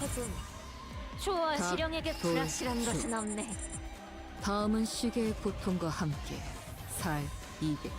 해금. 초월 다 실령에게 돌, 불확실한 수. 것은 없네. 다음은 시계의 고통과 함께 살 200.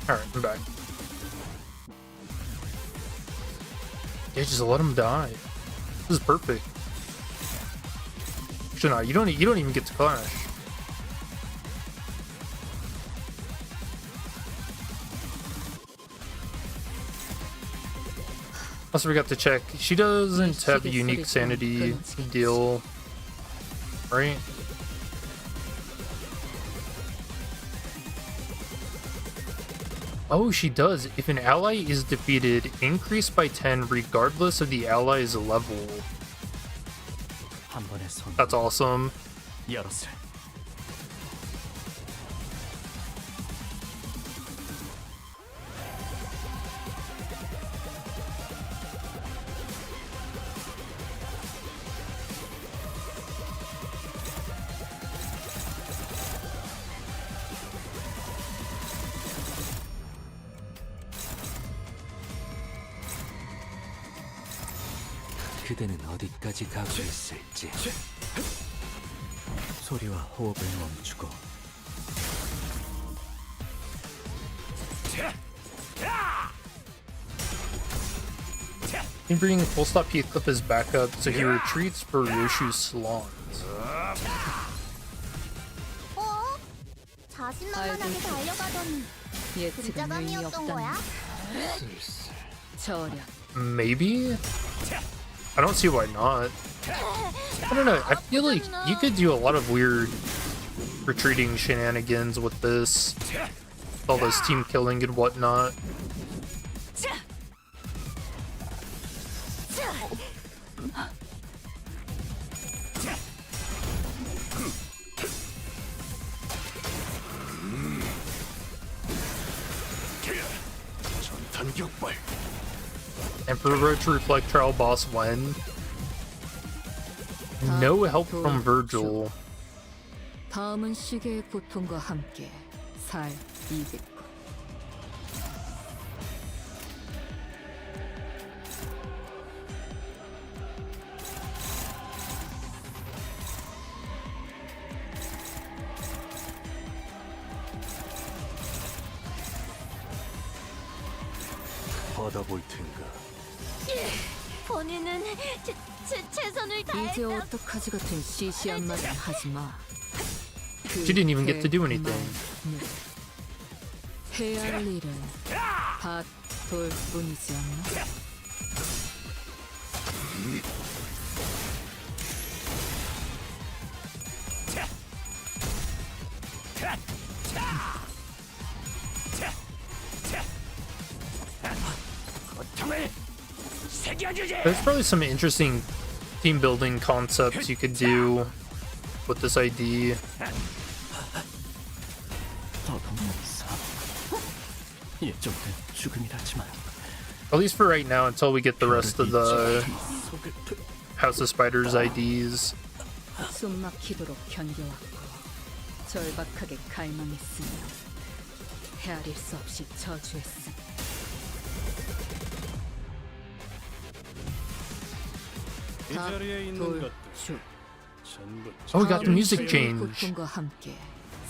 Alright, I'm back. Yeah, just let him die. This is perfect. Actually, no, you don't even get to clash. Also, forgot to check. She doesn't have a unique sanity deal, right? Oh, she does. If an ally is defeated, increase by 10 regardless of the ally's level. 한 번의 손. That's awesome. 열었을. 그대는 어디까지 가고 있을지. 소리와 호흡을 멈추고 He bring full stop Heathcliff as backup, so he retreats for RYOSHU's salons. 어? 자신만만하게 달려가더니 예측은 의미 진짜감이었던 거야? 없다는 저력. Maybe? I don't see why not. I don't know. I feel like you could do a lot of weird retreating shenanigans with this. All this team killing and whatnot. 전탄격발. Emperor to reflect trial boss when? No help from Virgil. 다음은 시계의 고통과 함께 살 200. 받아볼 텐가. 본인은 최선을 이제 다했다. 어떡하지 같은 시시한 말은 하지 마. 그 She didn't even get to do anything. 해야 할 일은 다 돌뿐이지 않나? There's probably some interesting team building concepts you could do with this ID. 더더없어. 예정된 죽음이라지만 At least for right now, until we get the rest of the 속을 House of Spiders IDs. 숨 막히도록 견뎌왔고 절박하게 갈망했으며 헤아릴 수 없이 저주했으며 이 자리에 있는 것들 돌주 전부 Oh, we got the music change. 고통과 함께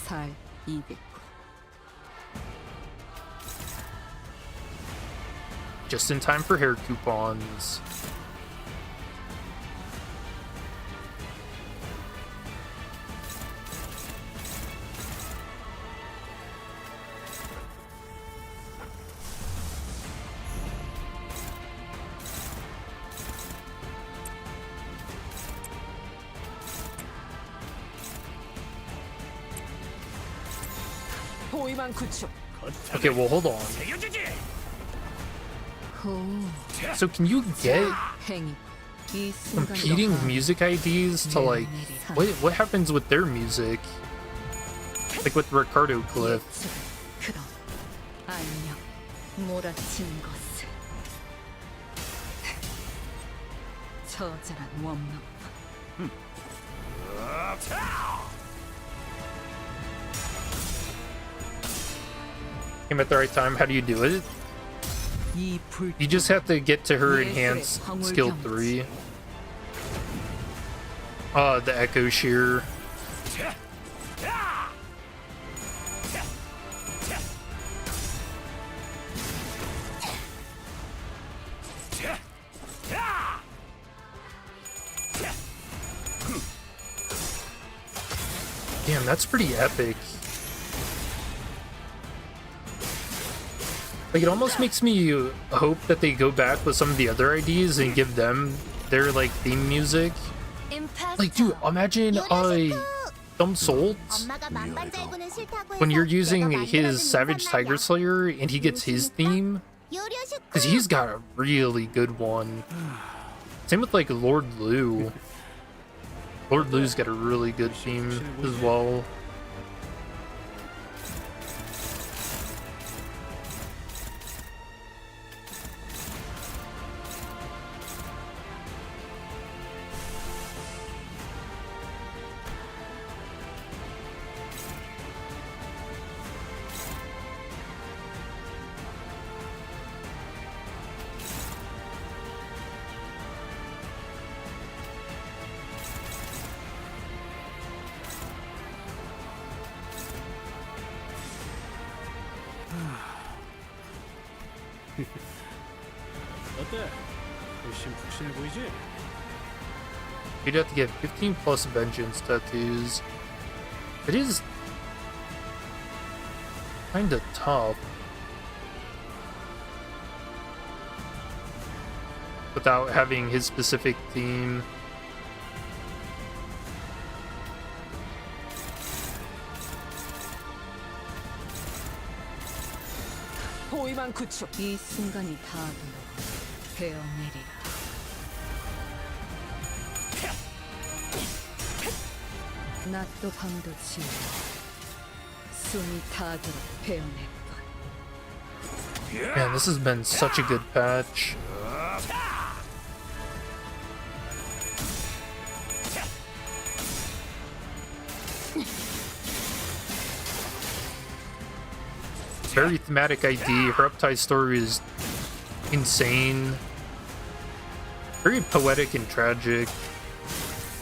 살 200. Just in time for hair coupons. 포위만 구축. Okay, well, hold on. 호. So can you get 행위. 이 competing 순간이 music IDs to like what happens with their music? Like with Ricardo Cliff. 그럼 안녕. 몰아친 것을. 처절한 원망. Came at the right time. How do you do it? 이 불. You just have to get to her enhanced skill 3. The Echo Shear. Damn, that's pretty epic. Like, it almost makes me hope that they go back with some of the other IDs and give them their, like, theme music. Like, dude, imagine Dumb Souls when you're using his Savage Tiger Slayer and he gets his theme. Because he's got a really good one. Same with, like, Lord Liu. Lord Liu's got a really good theme as well. 어때? 훨씬 푹신해 보이지? You'd have to get 15 plus vengeance tattoos. It is kinda tough without having his specific theme. 포위만 구축. 이 순간이 다가오면 베어내리라. 낮도 밤도 지워 숨이 닿도록 베어낼 것. Man, this has been such a good patch. Very thematic ID. Her Uptide story is insane. Very poetic and tragic.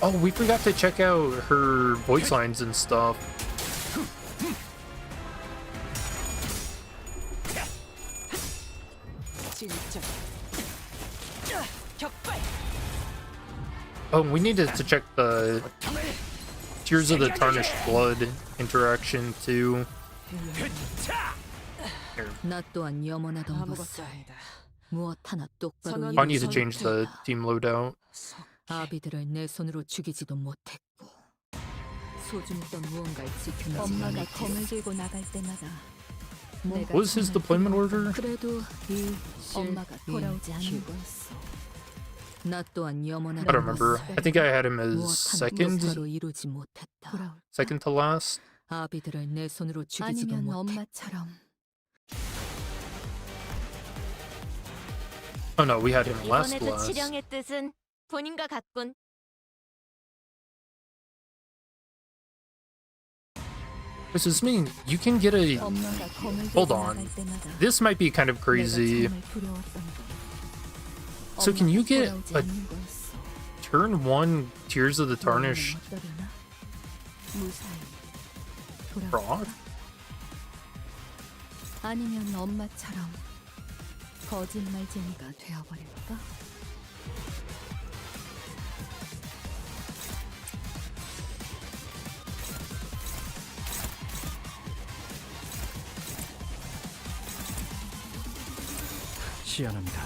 Oh, we forgot to check out her voice lines and stuff. Oh, we needed to check the Tears of the Tarnished Blood interaction too. 나 또한 영원하던 것을 무엇 하나 똑바로 I need to change the team loadout. 아비들을 내 손으로 죽이지도 못했고 소중했던 무언가를 지켜내지 엄마가 검을 들고 나갈 때마다 What was his deployment order? 그래도 이 엄마가 돌아오지 않는 거였어. 나 또한 영원한 I don't remember. I think I had him as second 이루지 못했다. second to last. 아비들을 내 손으로 죽이지도 아니면 못했고 엄마처럼 Oh no, we had him last. 이번에도 치령의 뜻은 본인과 같군. Does this mean you can get a... 엄마가 검을 Hold 들고 on. 나갈 때마다 This might be kind of crazy. 내가 정말 두려웠던 거. So can you 엄마가 get 돌아오지 a 않는 거였어. turn 1 Tears of the Tarnished 너는 어떠려나? 무사히 돌아올 proc? 아니면 엄마처럼 거짓말쟁이가 되어버릴까? 시연합니다.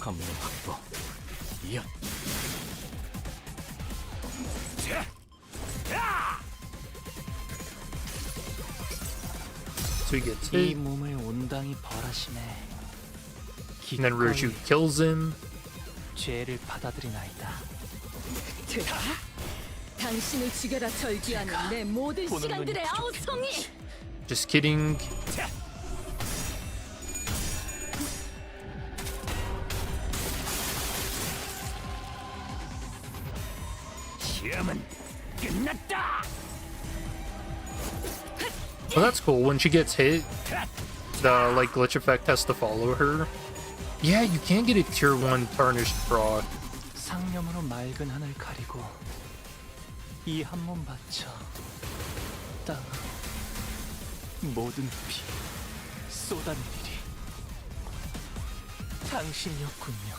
감면 확보. 이어. So he gets 이 hit, 몸을 온당히 벌하시네. and then RYOSHU kills him. 죄를 받아들이나이다. 들어? 당신을 죽여라 절규하는 내 모든 보는 시간들의 눈이 아우성이! Just kidding. 시험은 끝났다. Well, that's cool. When she gets hit, the like glitch effect has to follow her. Yeah, you can get a tier 1 tarnished frog. 상념으로 맑은 하늘 가리고 이 한 몸 바쳐 땅 모든 피 쏟아내리리. 당신이었군요.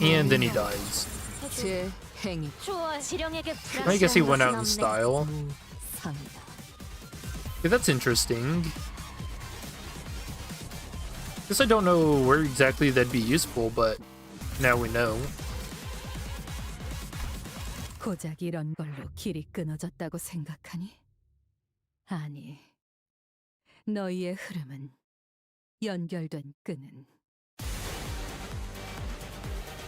And then he dies. 제 행위 좋아. 지령에게 I guess he went out in 불안한 것은 없네. style. 무상이다. Yeah, that's interesting. Guess I don't know where exactly that'd be useful, but now we know. 고작 이런 걸로 길이 끊어졌다고 생각하니? 아니, 너희의 흐름은 연결된 끈은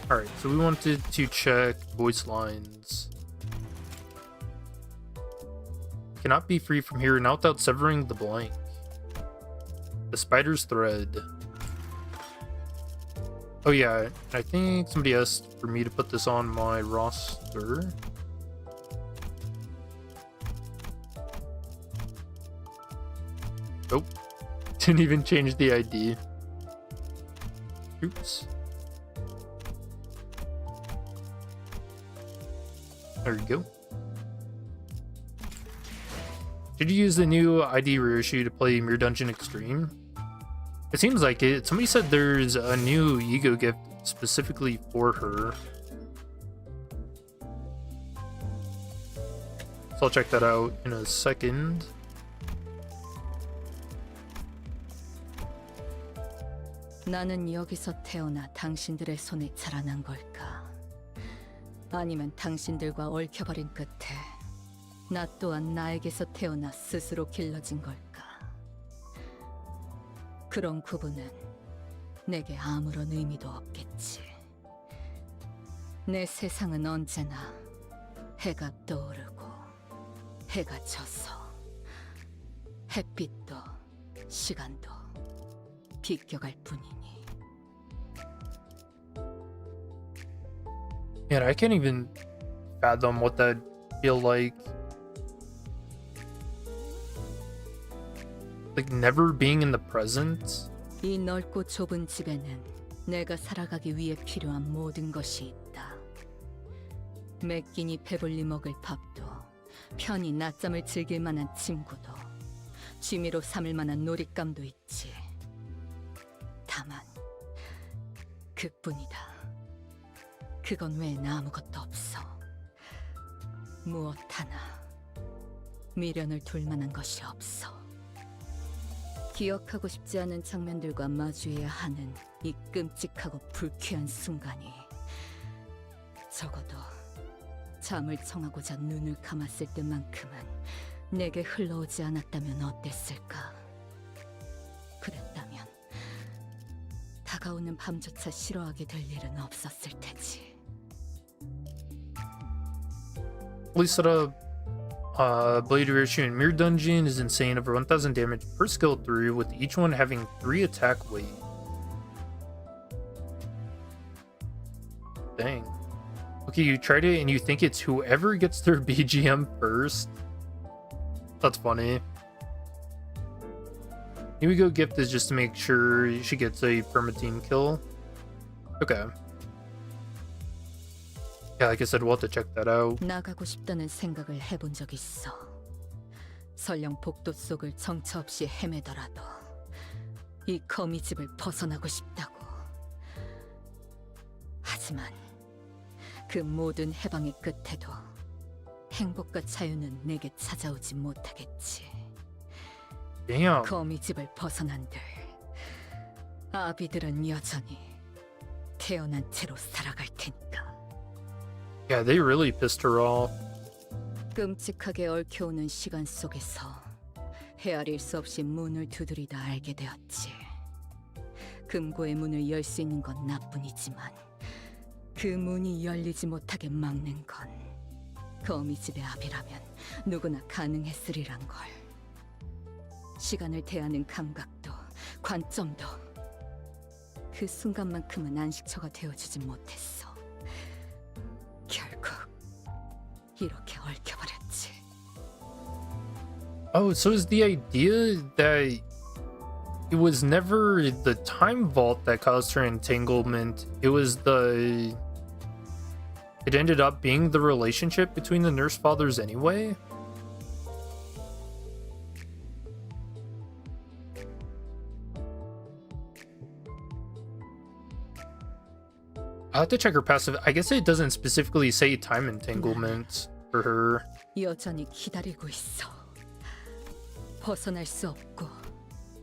Alright, so we wanted to check voice lines. Cannot be free from here, not without severing the blank. The spider's thread. Oh yeah, I think somebody asked for me to put this on my roster. Nope. Didn't even change the ID. Oops. There you go. Did you use the new ID RYOSHU to play Mirror Dungeon Extreme? It seems like it. Somebody said there's a new ego gift specifically for her. So I'll check that out in a second. 나는 여기서 태어나 당신들의 손에 자라난 걸까? 아니면 당신들과 얽혀버린 끝에 나 또한 나에게서 태어나 스스로 길러진 걸까? 그런 구분은 내게 아무런 의미도 없겠지. 내 세상은 언제나 해가 떠오르고 해가 져서 햇빛도 시간도 비껴갈 뿐이니. Man, I can't even fathom what that'd feel like. Like never being in the present. 이 넓고 좁은 집에는 내가 살아가기 위해 필요한 모든 것이 있다. 매 끼니 배불리 먹을 밥도, 편히 낮잠을 즐길 만한 침구도, 취미로 삼을 만한 놀잇감도 있지. 다만 그뿐이다. 그건 외엔 아무것도 없어. 무엇 하나 미련을 둘 만한 것이 없어. 기억하고 싶지 않은 장면들과 마주해야 하는 이 끔찍하고 불쾌한 순간이 적어도 잠을 청하고자 눈을 감았을 때만큼은 내게 흘러오지 않았다면 어땠을까? 그랬다면 다가오는 밤조차 싫어하게 될 일은 없었을 테지. Please set up Blade RYOSHU in Mirror Dungeon is insane, over 1000 damage per skill through, with each one having 3 attack weight. Dang. Okay, you tried it and you think it's whoever gets their BGM first? That's funny. Here we go, gift is just to make sure she gets a perma-team kill. Okay. Yeah, like I said, we'll have to check that out. 나가고 싶다는 생각을 해본 적 있어. 설령 복도 속을 정처 없이 헤매더라도 이 거미집을 벗어나고 싶다고. 하지만 그 모든 해방의 끝에도 행복과 자유는 내게 찾아오지 못하겠지. Damn. 거미집을 벗어난들 아비들은 여전히 태어난 채로 살아갈 테니까. Yeah, they really pissed her off. 끔찍하게 얽혀오는 시간 속에서 헤아릴 수 없이 문을 두드리다 알게 되었지. 금고의 문을 열 수 있는 건 나뿐이지만 그 문이 열리지 못하게 막는 건 거미집의 압이라면 누구나 가능했으리란 걸. 시간을 대하는 감각도 관점도 그 순간만큼은 안식처가 되어주지 못했어. 결국 이렇게 얽혀버렸지. Oh, so is the idea that it was never the time vault that caused her entanglement? It was the... It ended up being the relationship between the nurse fathers anyway? I'll have to check her passive. I guess it doesn't specifically say time entanglement for her. 여전히 기다리고 있어. 벗어날 수 없고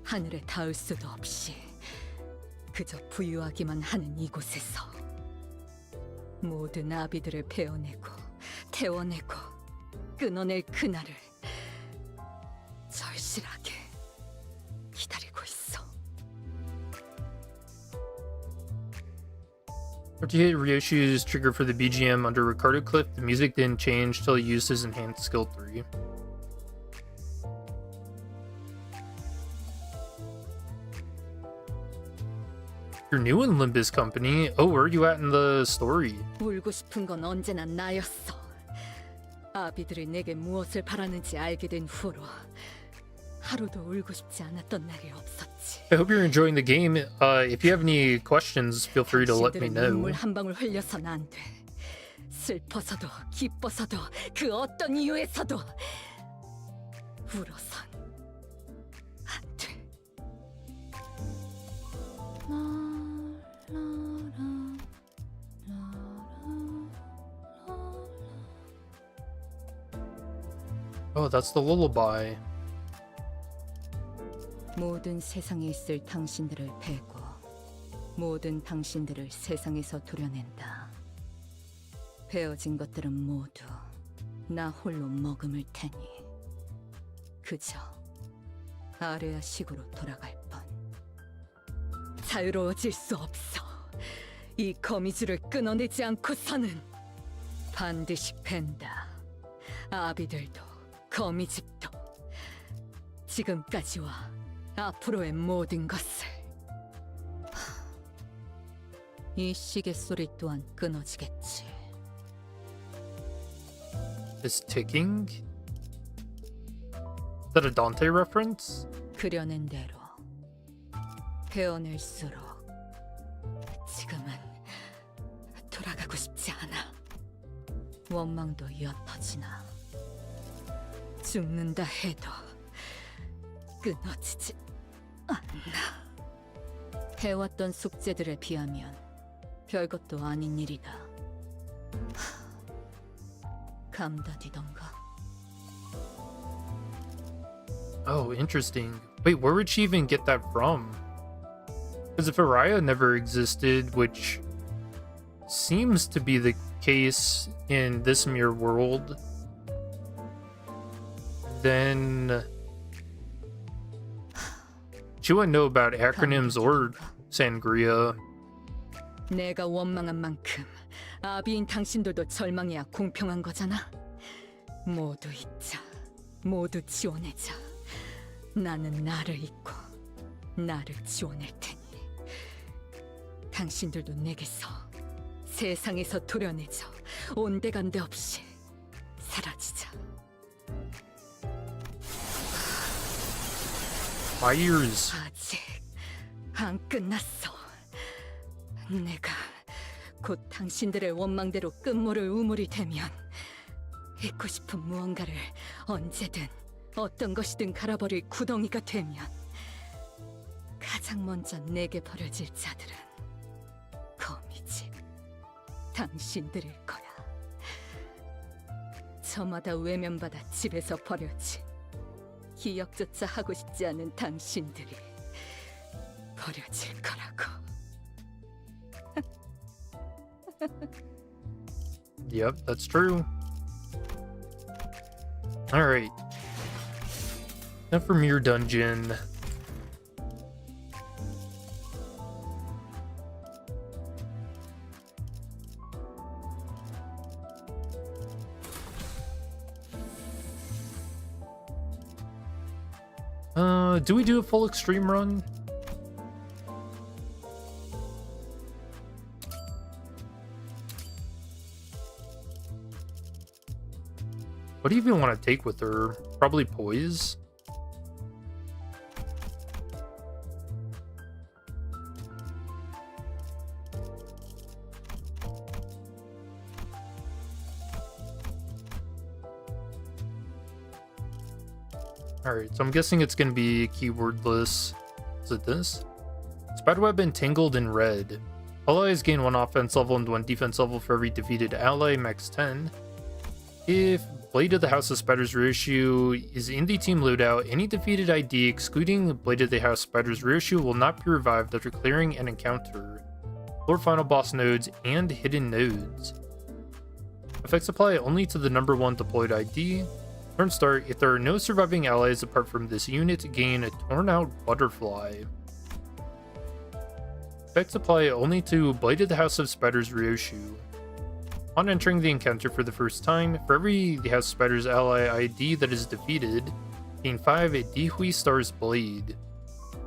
하늘에 닿을 수도 없이 그저 부유하기만 하는 이곳에서 모든 아비들을 베어내고 태워내고 끊어낼 그날을 절실하게 기다리고 있어. After you hit Ryoshu's trigger for the BGM under Ricardo Cliff, the music didn't change till he used his enhanced skill 3. You're new in Limbus company. Oh, where are you at in the story? 울고 싶은 건 언제나 나였어. 아비들이 내게 무엇을 바라는지 알게 된 후로 하루도 울고 싶지 않았던 날이 없었지. I hope you're enjoying the game. If you have any questions, feel free to let me 당신들은 know. 눈물 한 방울 흘려선 안 돼. 슬퍼서도 기뻐서도 그 어떤 이유에서도 울어선 안 돼. Oh, that's the lullaby. 모든 세상에 있을 당신들을 베고 모든 당신들을 세상에서 도려낸다. 베어진 것들은 모두 나 홀로 머금을 테니 그저 아레아식으로 돌아갈 뻔. 자유로워질 수 없어. 이 거미줄을 끊어내지 않고서는 반드시 벤다. 아비들도 거미집도 지금까지와 앞으로의 모든 것을. 이 시계 소리 또한 끊어지겠지. Is ticking? Is that a Dante reference? 그려낸 대로 베어낼수록 지금은 돌아가고 싶지 않아. 원망도 옅어지나 죽는다 해도 끊어지지 않나. 해왔던 숙제들에 비하면 별것도 아닌 일이다. 감다디던가. Oh, interesting. Wait, where would she even get that from? Because if Araya never existed, which seems to be the case in this mirror world, then she wouldn't know about acronyms or sangria. 내가 원망한 만큼 아비인 당신들도 절망해야 공평한 거잖아. 모두 잊자. 모두 지원해자. 나는 나를 잊고 나를 지원할 테니 당신들도 내게서 세상에서 도려내져 온데간데 없이 사라지자. My ears. 아직 안 끝났어. 내가 곧 당신들의 원망대로 끝모를 우물이 되면 잊고 싶은 무언가를 언제든 어떤 것이든 갈아버릴 구덩이가 되면 가장 먼저 내게 버려질 자들은 거미집 당신들일 거야. 저마다 외면받아 집에서 버려진 기억조차 하고 싶지 않은 당신들이 버려질 거라고. Yep, that's true. Alright. Now for Mirror Dungeon. Do we do a full extreme run? What do you even want to take with her? Probably poise? Alright, so I'm guessing it's going to be keywordless. Is it this? Spiderweb entangled in red. Allies gain 1 offense level and 1 defense level for every defeated ally, max 10. If Blade of the House of Spiders Ryoshu is in the team loadout, any defeated ID excluding Blade of the House Spiders Ryoshu will not be revived after clearing an encounter. Or final boss nodes and hidden nodes. Effects apply only to the number 1 deployed ID. Turn start, if there are no surviving allies apart from this unit, gain a Torn Out Butterfly. Effects apply only to Blade of the House of Spiders Ryoshu. On entering the encounter for the first time, for every the House of Spiders ally ID that is defeated, gain 5 Dihui Stars Blade.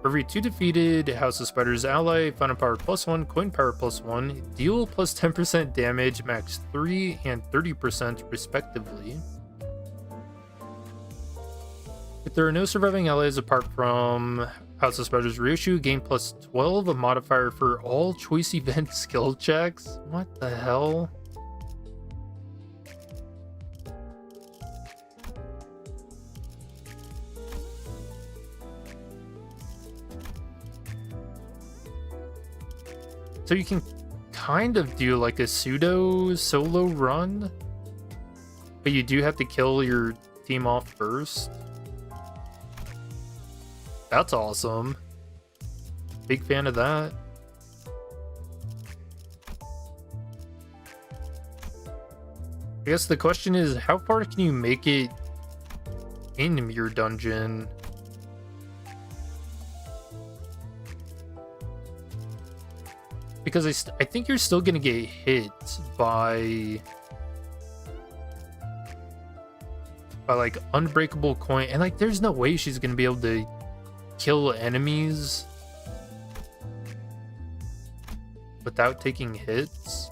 For every 2 defeated House of Spiders ally, final power +1, coin power +1, deal plus 10% damage, max 3 and 30% respectively. If there are no surviving allies apart from House of Spiders Ryoshu, gain plus 12 a modifier for all choice event skill checks. What the hell? So you can kind of do like a pseudo solo run, but you do have to kill your team off first. That's awesome. Big fan of that. I guess the question is, how far can you make it in Mirror Dungeon? Because I think you're still gonna get hit by like unbreakable coin, and like there's no way she's gonna be able to kill enemies without taking hits.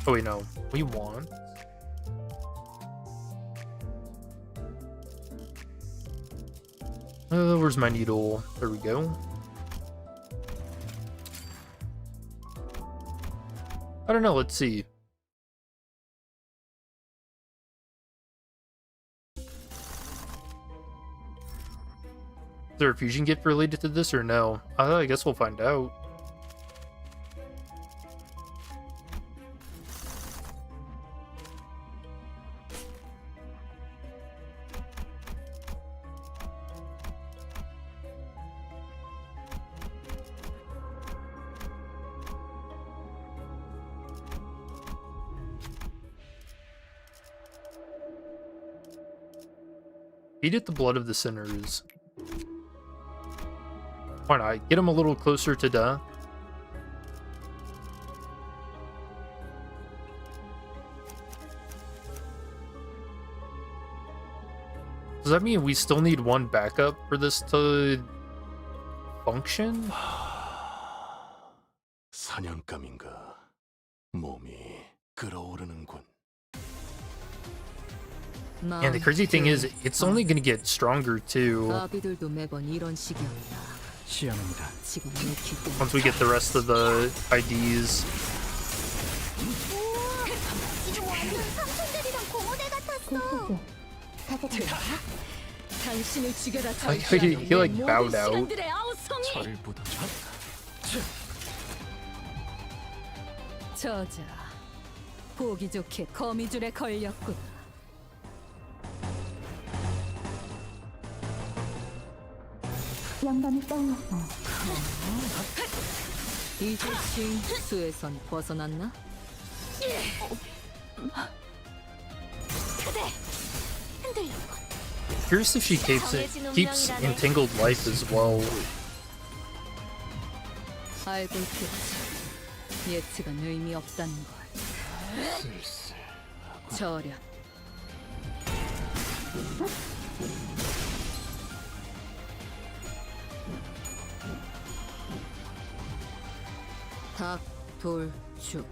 Oh wait, no, we want. Where's my needle? There we go. I don't know, let's see. Is there a fusion gift related to this or no? I guess we'll find out. Feed it the blood of the sinners. Why not? Get him a little closer to death. Does that mean we still need 1 backup for this to function? 사냥감인가 몸이 끓어오르는군. And the crazy thing is, it's only gonna get stronger too 아비들도 매번 이런 식이었다. 시험입니다. 지금 내 귓대 once we get the rest of the IDs. 지금 완전 삼촌들이랑 공허대 같았어. 다들 당신을 죽여라. He like bowed out. 시간들의 아우성이. 저를 보다자. 저자 보기 좋게 거미줄에 걸렸군. 영감이 떠올랐어. 이제 징수에선 벗어났나? Curious if she keeps entangled life as well. 알고 있겠지. 예측은 의미 없다는 걸. 저련. 닭, 돌, 죽.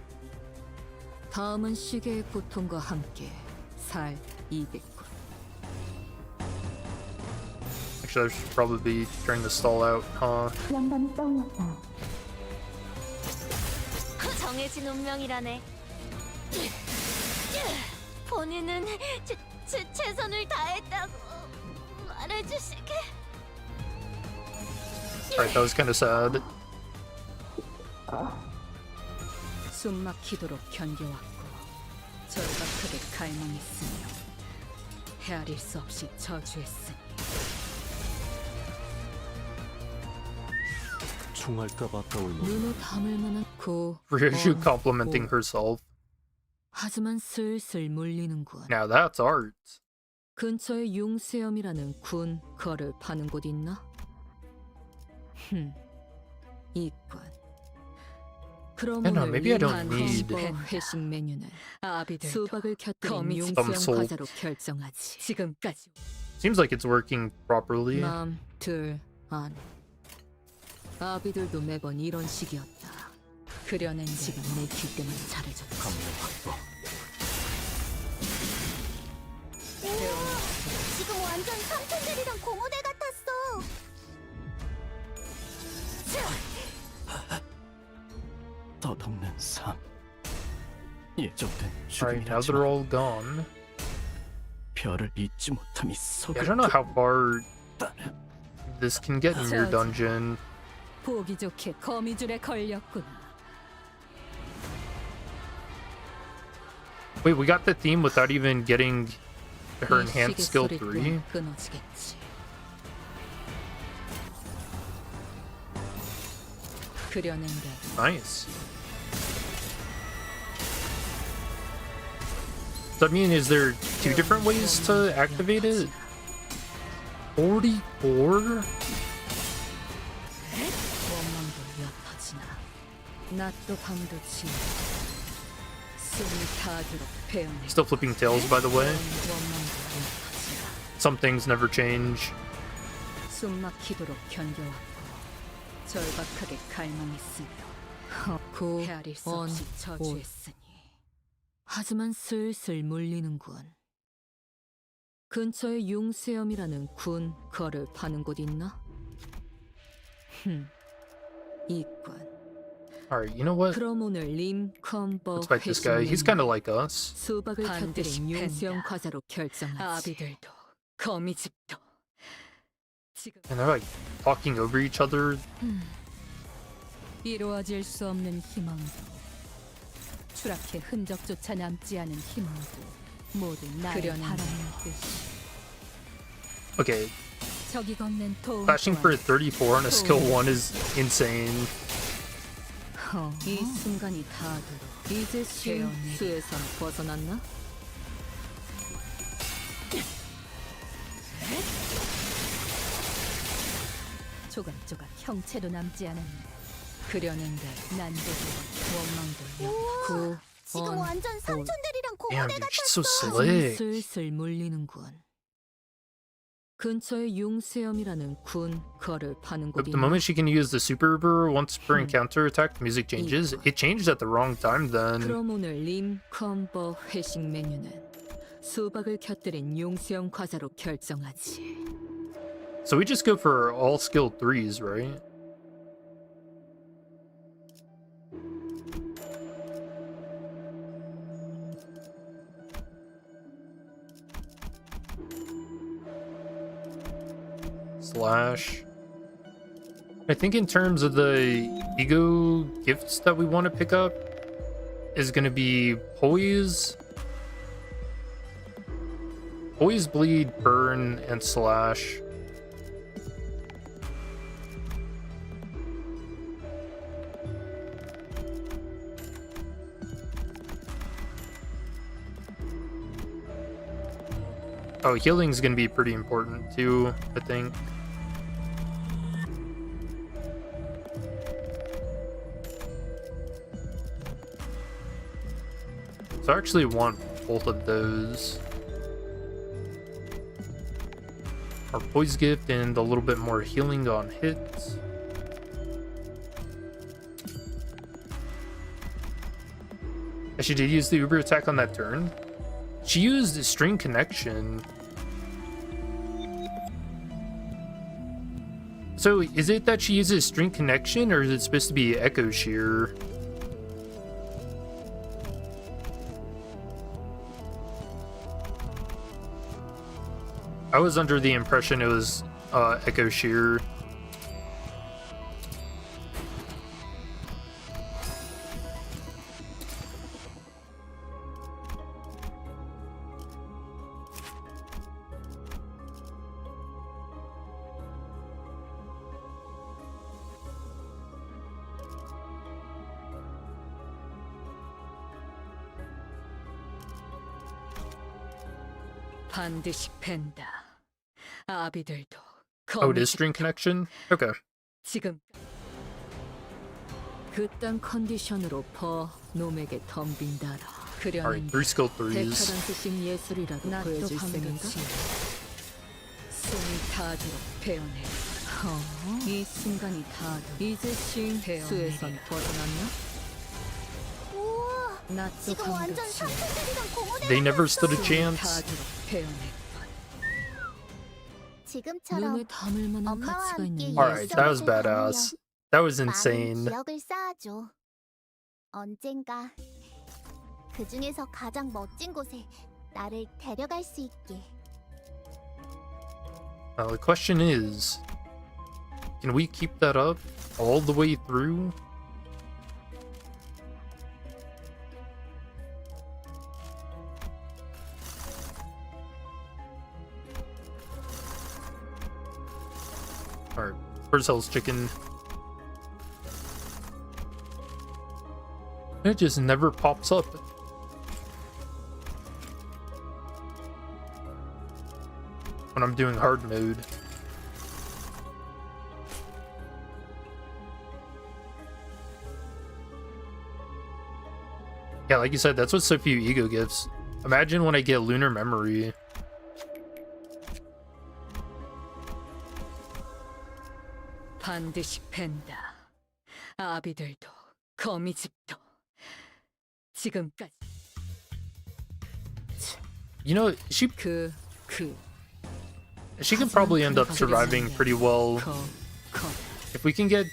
다음은 시계의 고통과 함께 살 200군. Actually, I should probably be trying to stall out, huh? 정해진 운명이라네. 본인은 최선을 다했다고 말해주시게. Alright, that was kind of sad. 숨 막히도록 견뎌왔고 절박하게 갈망했으며 헤아릴 수 없이 저주했으니 총알까봐 떠올려. 눈에 담을 만한 고 RYOSHU 원, complimenting 고. herself. 하지만 슬슬 물리는군. Now that's art. 근처에 융수염이라는 군 거를 파는 곳 있나? 있군. 그럼 Yeah, no, 오늘 maybe I don't 한 need- 회식 메뉴는 아비들 수박을 곁들인 Some 융수염 salt. 과자로 결정하지. 지금까지 Seems like it's working properly. 남, 들, 안. 아비들도 매번 이런 식이었다. 그려낸 지가 내기 때문에 잘해줬지. 지금 완전 삼촌들이랑 고모대 같았어. 덧없는 삶. 예정된 Alright, now they're 죽음이라지만 all gone. 별을 잊지 못함이 속을 I don't know how far this can get in your dungeon. 보기 좋게 거미줄에 걸렸구나. Wait, we got the theme without even getting her 이 enhanced 시계 skill 소리 3? 때문에 끊어지겠지. 그려낸 게 Nice. Does that mean, is there two different ways to activate it? 44? 원망도 옅어지나 낮도 밤도 지나 숨이 타도록 배우네. Still flipping tails, by the way. 원망도 옅어지나 Some things never change. 숨 막히도록 견뎌왔고 절박하게 갈망했으며 헤아릴 수 없이 저주했으니 하지만 슬슬 물리는군. 근처에 융수염이라는 군 거를 파는 곳 있나? 있군. Alright, you know what? 그럼 오늘 림컴버 Let's fight this guy. He's kind of like us. 수박을 곁들인 융수염 과자로 결정하지. 아비들도 거미집도 지금 And they're like talking over each other. 이루어질 수 없는 희망도 추락해 흔적조차 남지 않은 희망도 모두 나의 바람의 뜻이. Okay, 저기 건넨 도움 flashing for 34 on a skill 1 is insane. 이 순간이 닿도록 이제 수에서 벗어났나? 조각조각 형체도 남지 않았네. 그려낸 게 난도도 원망도 지금 완전 삼촌들이랑 Damn, 고모대 dude, she's so 같았어. slick. 슬슬 물리는군. 근처에 융수염이라는 군 거를 파는 But 곳이 the moment she can use the super Uber once per encounter attack, the music changes. It changed at the wrong time then. 그럼 오늘 림컴버 회식 메뉴는 수박을 곁들인 융수염 과자로 결정하지. So we just go for all skill 3s, right? Slash. I think in terms of the ego gifts that we want to pick up is going to be Poise, Bleed, Burn, and Slash. Oh, healing's gonna be pretty important too, I think. So I actually want both of those. Our poise gift and a little bit more healing on hits. She did use the Uber attack on that turn. She used string connection. So is it that she uses string connection, or is it supposed to be echo shear? I was under the impression it was echo shear. 반드시 팬다. 아비들도 Oh, it is string connection? Okay. 지금 그딴 컨디션으로 퍼 놈에게 덤빈다라. Alright, 그려낸 3 skill 3s. 데카던스식 예술이라도 보여줄 셈인가? 숨이 닿도록 베어내. 이 순간이 닿도 이제 신 수에선 벗어났나? 우와, 나도 지금 완전 감독이 상승들이랑 공허대 They never stood a 숨이 chance. 닿도록 베어내. 지금처럼 눈에 담을 만한 엄마와 가치가 있는 함께 Alright, that was 열정을 badass. That was 많은 insane. 기억을 쌓아줘. 언젠가 그 중에서 가장 멋진 곳에 나를 데려갈 수 있게. The question is, can we keep that up all the way through? Alright, first Hell's chicken. It just never pops up. When I'm doing hard mode. Yeah, like you said, that's what so few ego gifts. Imagine when I get lunar memory. 반드시 팬다. 아비들도 거미집도 지금까지 You know, she can probably end up surviving pretty well if we can get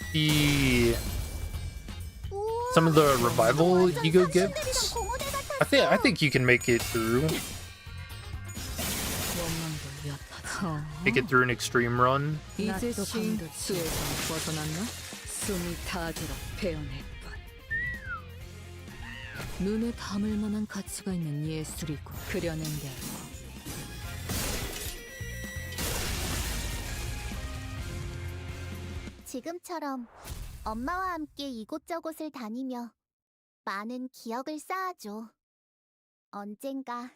some of the revival ego gifts. I think you can make it through. Make it through an extreme run. 이제 신 수에서 벗어났나? 숨이 닿도록 베어냈군. 눈에 담을 만한 가치가 있는 예술이고 그려낸 대로. 지금처럼 엄마와 함께 이곳저곳을 다니며 많은 기억을 쌓아줘. 언젠가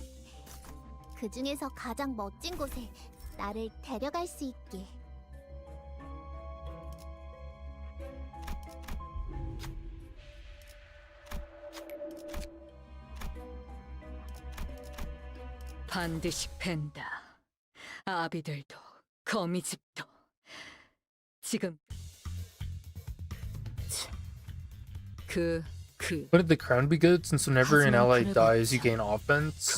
그 중에서 가장 멋진 곳에 나를 데려갈 수 있게. 반드시 팬다. 아비들도 거미집도 지금 Wouldn't the crown be good since whenever an ally dies you gain offense?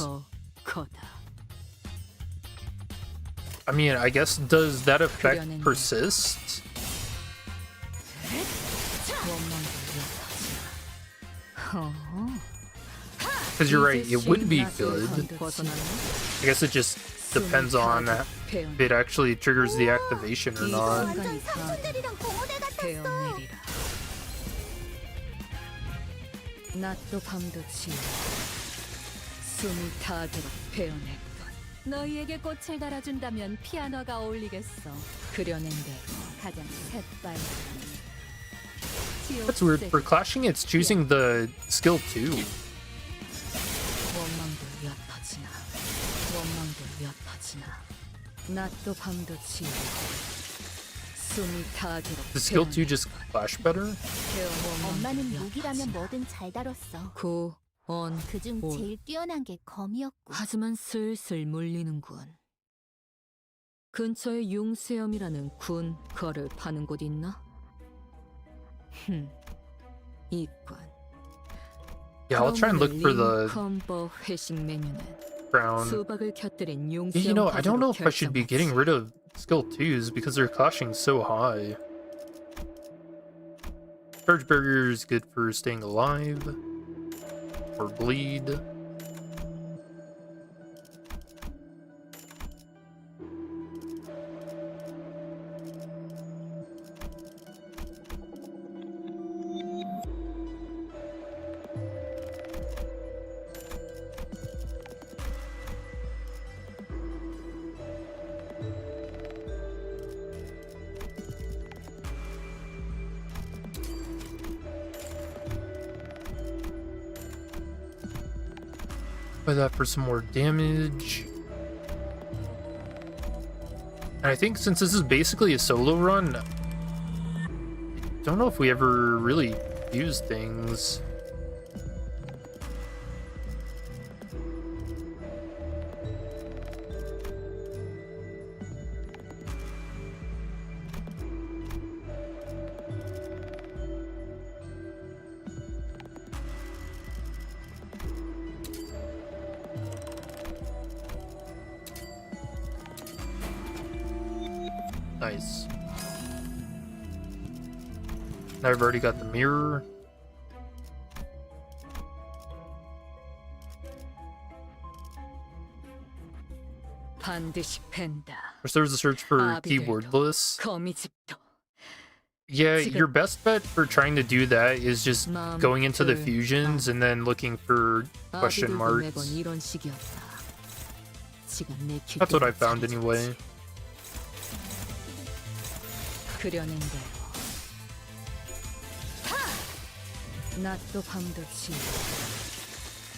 거다. I mean, I guess does that effect persist? Because you're right, it would be good. I guess it just depends on if it actually triggers the activation or not. 완전 상승들이랑 공허대 같았어. 낮도 밤도 지워 숨이 닿도록 베어냈군. 너희에게 꽃을 달아준다면 피아노가 어울리겠어. 그려낸 대로 가장 새빨간 That's weird. For clashing, it's choosing the skill too. 원망도 옅어지나 원망도 옅어지나 것이나 낮도 밤도 지우고 숨이 타도록 The skill 2 just flash better? 엄마는 무기라면 뭐든 잘 다뤘어. 구언 그중 오. 제일 뛰어난 게 검이었고. 하지만 슬슬 물리는군. 근처에 융수염이라는 군 거를 파는 곳 있나? 있군. Yeah, I'll try and look for the 컴버 회식 메뉴는 crown. 수박을 곁들인 You 융수염 know, I don't know 과자로 if I should be getting rid of skill 2s because they're costing so high. Charge barrier is good for staying alive or bleed. Buy that for some more damage. And I think since this is basically a solo run, I don't know if we ever really use things. Nice. Now I've already got the mirror. 반드시 팬다. First there was a search for keywordless. 거미집도 Yeah, your best bet for trying to do that is just going into the fusions and then looking for question 아비들도 매번 marks. 이런 식이었다. 지가 내 That's what I 귓대를 found 잘해줬지. anyway. 그려낸 대로 낮도 밤도 지우고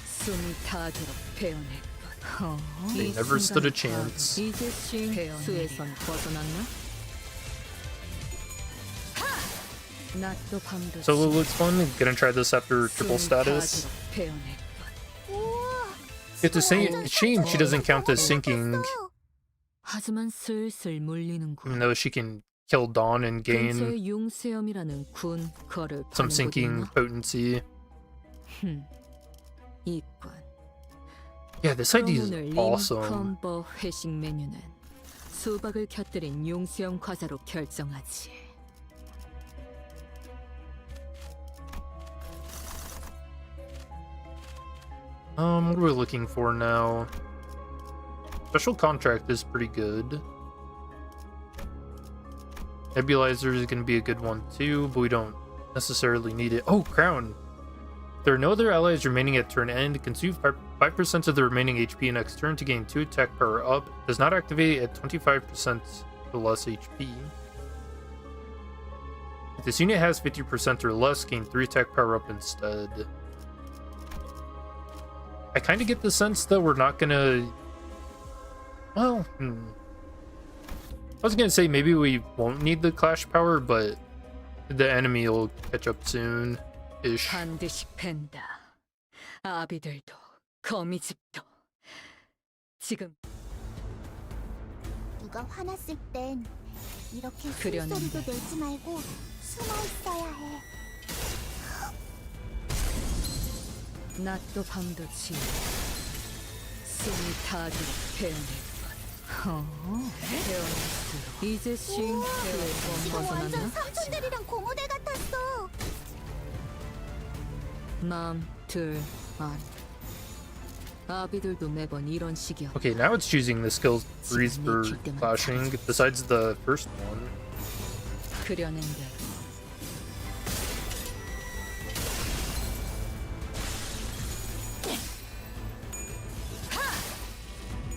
숨이 타도록 배워냈군. They never stood a chance. 이제 수에선 벗어났나? 낮도 밤도 Solo looks fun. Gonna try this after triple status. It's a shame she doesn't count as sinking, 하지만 슬슬 물리는군. even though she can kill Dawn and gain 근처에 융수염이라는 군 거를 some 파는 곳 sinking 있나? potency. 있군. Yeah, this idea is 오늘 awesome. 컴버 회식 메뉴는 수박을 곁들인 융수염 과자로 결정하지. What are we looking for now? Special contract is pretty good. Nebulizer is going to be a good one too, but we don't necessarily need it. Oh, crown! There are no other allies remaining at turn end. Consume 5% of the remaining HP next turn to gain 2 attack power up. Does not activate at 25% or less HP. If this unit has 50% or less, gain 3 attack power up instead. I kind of get the sense that we're not gonna... Well, I was gonna say maybe we won't need the clash power, but the enemy will catch up soon-ish. 반드시 팬다. 아비들도 거미집도 지금 누가 화났을 땐 이렇게 그려낸 숨소리도 대로. 내지 말고 숨어 있어야 해. 낮도 밤도 지우고 숨이 타도록 배워냈군. 배워낼수록 이제 쉼 수에서 지금 완전 벗어났나? 삼촌들이랑 고모대 같았어. 마음 둘 안. 아비들도 매번 이런 식이야. Okay, now it's choosing the skill trees for clashing, besides the first one. 그려낸 대로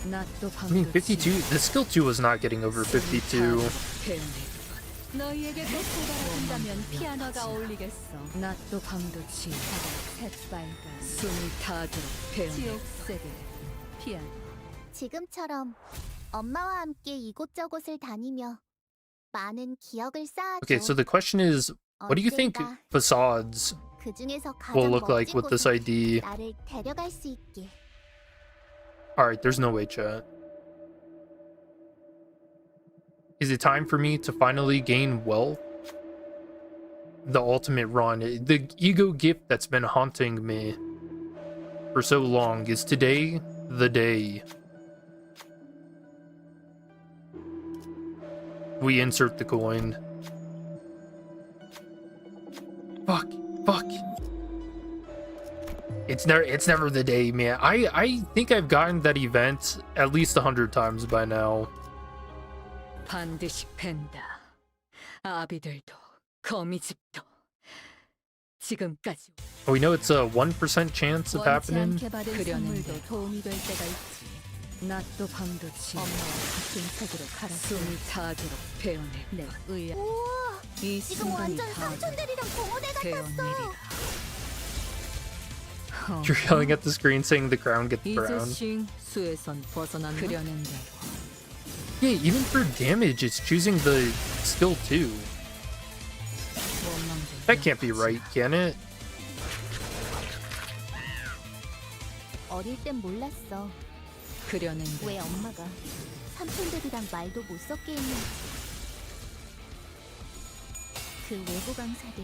낮도 I mean, 밤도 52, the skill 2 was not getting over 52. 너희에게 배틀가 된다면 피아노가 어울리겠어. 낮도 밤도 지우고 숨이 타도록 배우네. 지옥 세계 피아노. 지금처럼 엄마와 함께 이곳저곳을 다니며 많은 기억을 쌓아줘. Okay, so the question is, what do you think 언젠가 facades 그 중에서 will 가장 look like 멋진 with this 곳에 ID? 나를 데려갈 수 있게. Alright, there's no way, chat. Is it time for me to finally gain wealth? The ultimate run. The ego gift that's been haunting me for so long. Is today the day? We insert the coin. Fuck. Fuck. It's never the day, man. I think I've gotten that event at least 100 times by now. 반드시 팬다. 아비들도 거미집도 지금까지 We know it's a 1% chance of 원치 happening. 않게 받은 선물도 도움이 될 때가 있지. 낮도 밤도 지어 엄마와 같은 색으로 갈아 숨이 닿도록 배워낼 내 의야. 우와, 이 지금 순간이 완전 닿도록 삼촌들이랑 공원에 같았어. 배워내리라. You're yelling at the screen saying the crown gets 이제 brown. 싱 수에선 벗어난 그려낸 대로 Yeah, even for damage, it's choosing the skill too. 원망들. That can't be right, can it? 어릴 땐 몰랐어. 그려낸 왜 대로 엄마가 삼촌들이랑 말도 못 섞게 했는지. 그 외부 강사들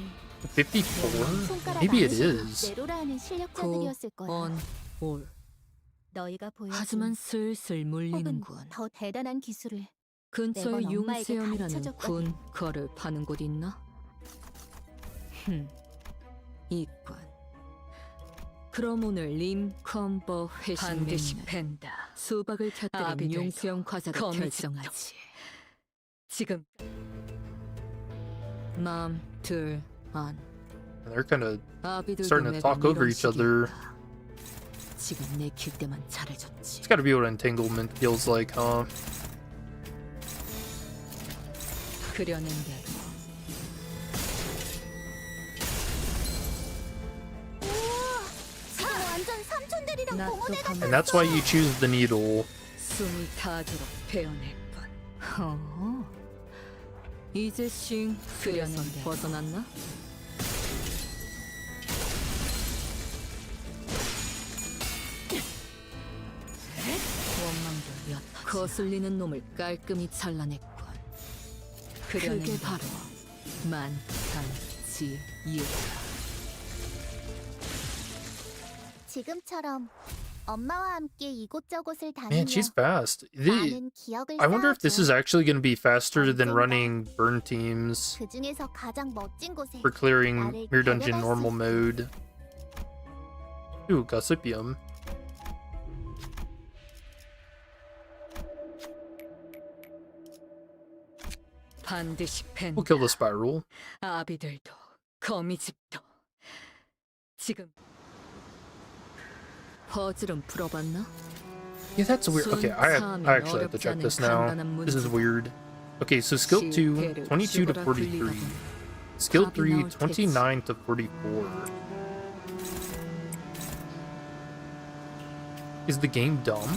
54? 손가락 Maybe it 안으로 is. 내로라 하는 실력자들이었을 거야. 올. 너희가 보여준 하지만 슬슬 혹은 물리는군. 더 대단한 기술을 근처에 매번 엄마에게 융세연이라는 가르쳐줬거든. 군 거를 파는 곳 있나? 이관. 그럼 오늘 림 컴버 회식 반드시 팬다. 수박을 곁들인 융수영 과자로 결정하지. 지금 마음 둘 안. They're kind of 아비들도 starting to 매번 talk over 이런 each other. 식이었다. 지금 내킬 때만 잘해줬지. It's gotta be what entanglement feels like, huh? 그려낸 대로. 우와, 지금 완전 삼촌들이랑 낮도 공원에 밤도 And that's why you choose the needle. 숨이 닿도록 배워낼 뿐. 이제 싱 그려낸 벗어났나? 원망도 엿 거슬리는 놈을 깔끔히 잘라냈군. 그게 바로 만탄지유다. 지금처럼 엄마와 함께 이곳저곳을 다니며 Man, she's fast. 많은 기억을 I wonder if this is 쌓아줘. actually going to be faster than running burn teams 그 중에서 가장 멋진 곳에 for clearing 나를 Mirror Dungeon 데려갈 수 normal 있게. mode. Ooh, Gossipium. 반드시 팬다. We'll kill the spiral. 아비들도 거미집도 지금 퍼즐은 풀어봤나? Yeah, that's weird. Okay, I actually have to check this now. This is weird. Okay, so skill 2, 22 to 43. Skill 3, 29 to 44. Is the game dumb?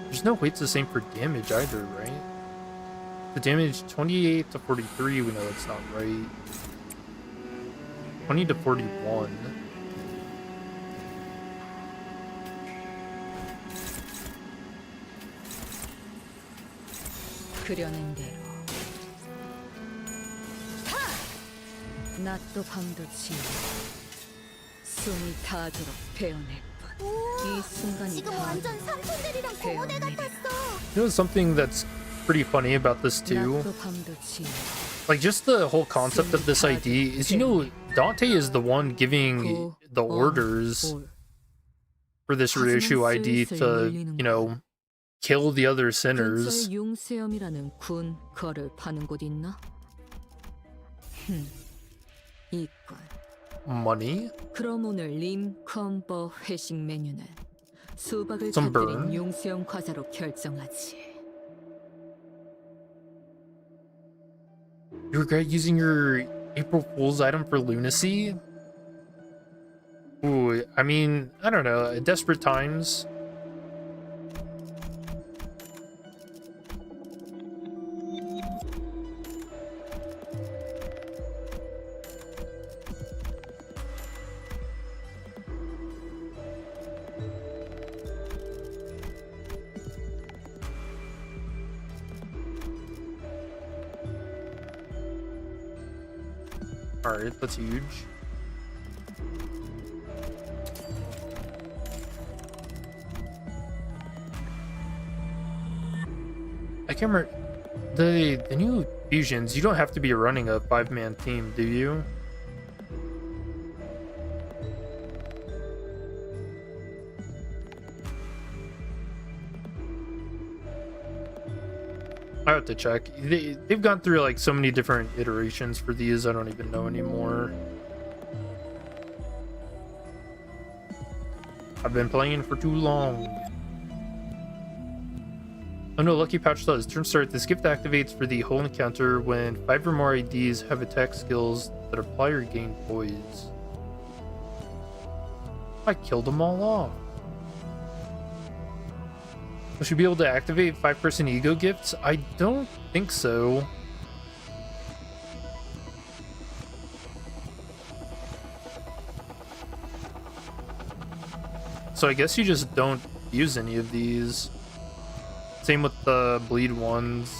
There's no way it's the same for damage either, right? The damage 28 to 43, we know that's not right. 20 to 41. 그려낸 대로 낮도 밤도 지어 숨이 닿도록 배워낼 뿐. 이 순간이 지금 닿으면 완전 삼촌들이랑 공원에 배워내리라. 같았어. You know something that's pretty funny about this too? 낮도 밤도 지어 Like just the whole concept of this ID is, you know, Dante is the one giving the orders 올. for this RYOSHU ID to, you know, kill the other sinners. 근처에 융세염이라는 군 거를 파는 곳 있나? 이관. Money? 그럼 오늘 림 컴버 회식 메뉴는 수박을 Some 곁들인 burn? 융수염 과자로 결정하지. You regret using your April Fool's item for lunacy? Ooh, I mean, I don't know. At desperate times. Alright, that's huge. I can't remember the new fusions. You don't have to be running a 5-man team, do you? I have to check. They've gone through like so many different iterations for these. I don't even know anymore. I've been playing for too long. Oh no, Lucky Pouch does. Turn start. This gift activates for the whole encounter when 5 or more IDs have attack skills that apply or gain poise. I killed them all off. We should be able to activate 5-person ego gifts? I don't think so. So I guess you just don't use any of these. Same with the bleed ones.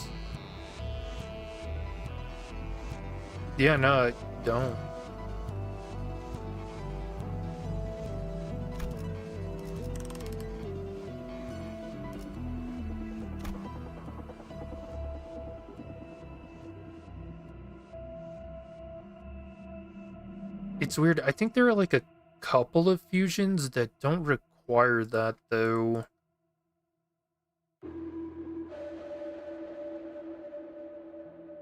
Yeah, no, I don't. It's weird. I think there are like a couple of fusions that don't require that though.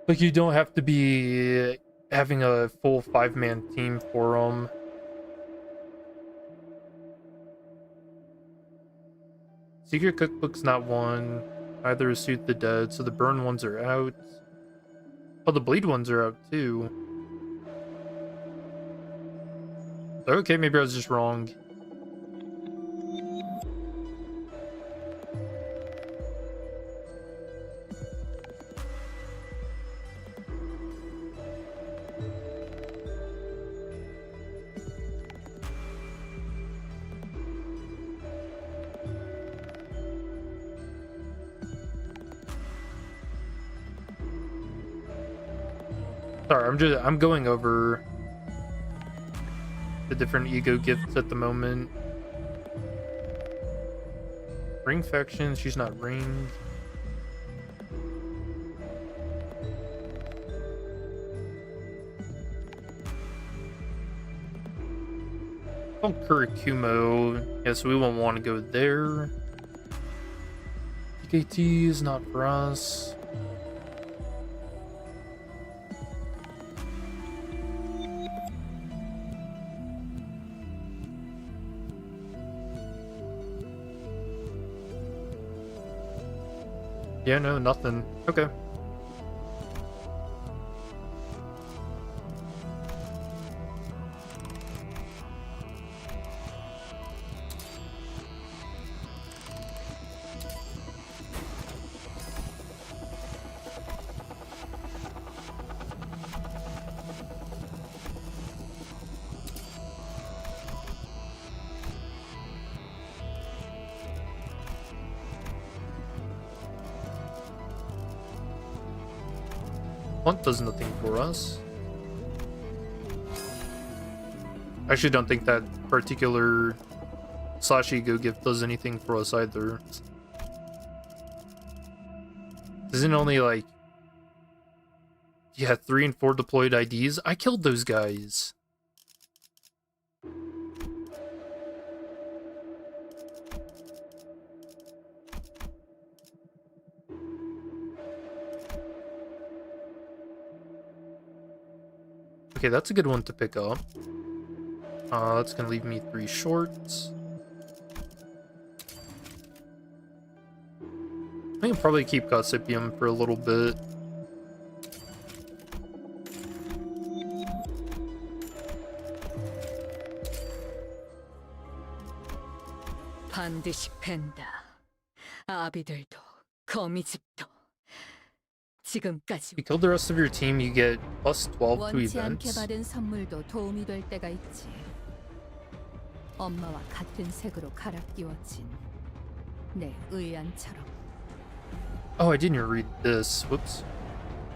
Like you don't have to be having a full 5-man team for them. Secret Cookbook's not one. Neither is Soothe the Dead, so the burn ones are out. Oh, the bleed ones are out too. Okay, maybe I was just wrong. Sorry, I'm going over the different ego gifts at the moment. Ring faction, she's not ringed. Oh, Kumo. Yes, we won't want to go there. PKT is not for us. Yeah, no, nothing. Okay. Blunt does nothing for us. I actually don't think that particular slash ego gift does anything for us either. Isn't only like, yeah, 3 and 4 deployed IDs? I killed those guys. Okay, that's a good one to pick up. That's gonna leave me 3 shorts. I can probably keep Gossipium for a little bit. 반드시 팬다. 아비들도 거미집도 지금까지 If you kill the rest of your team, you get plus 12 to 원치 않게 events. 받은 선물도 도움이 될 때가 있지. 엄마와 같은 색으로 갈아 끼워진 내 의안처럼. Oh, I didn't read this. Whoops.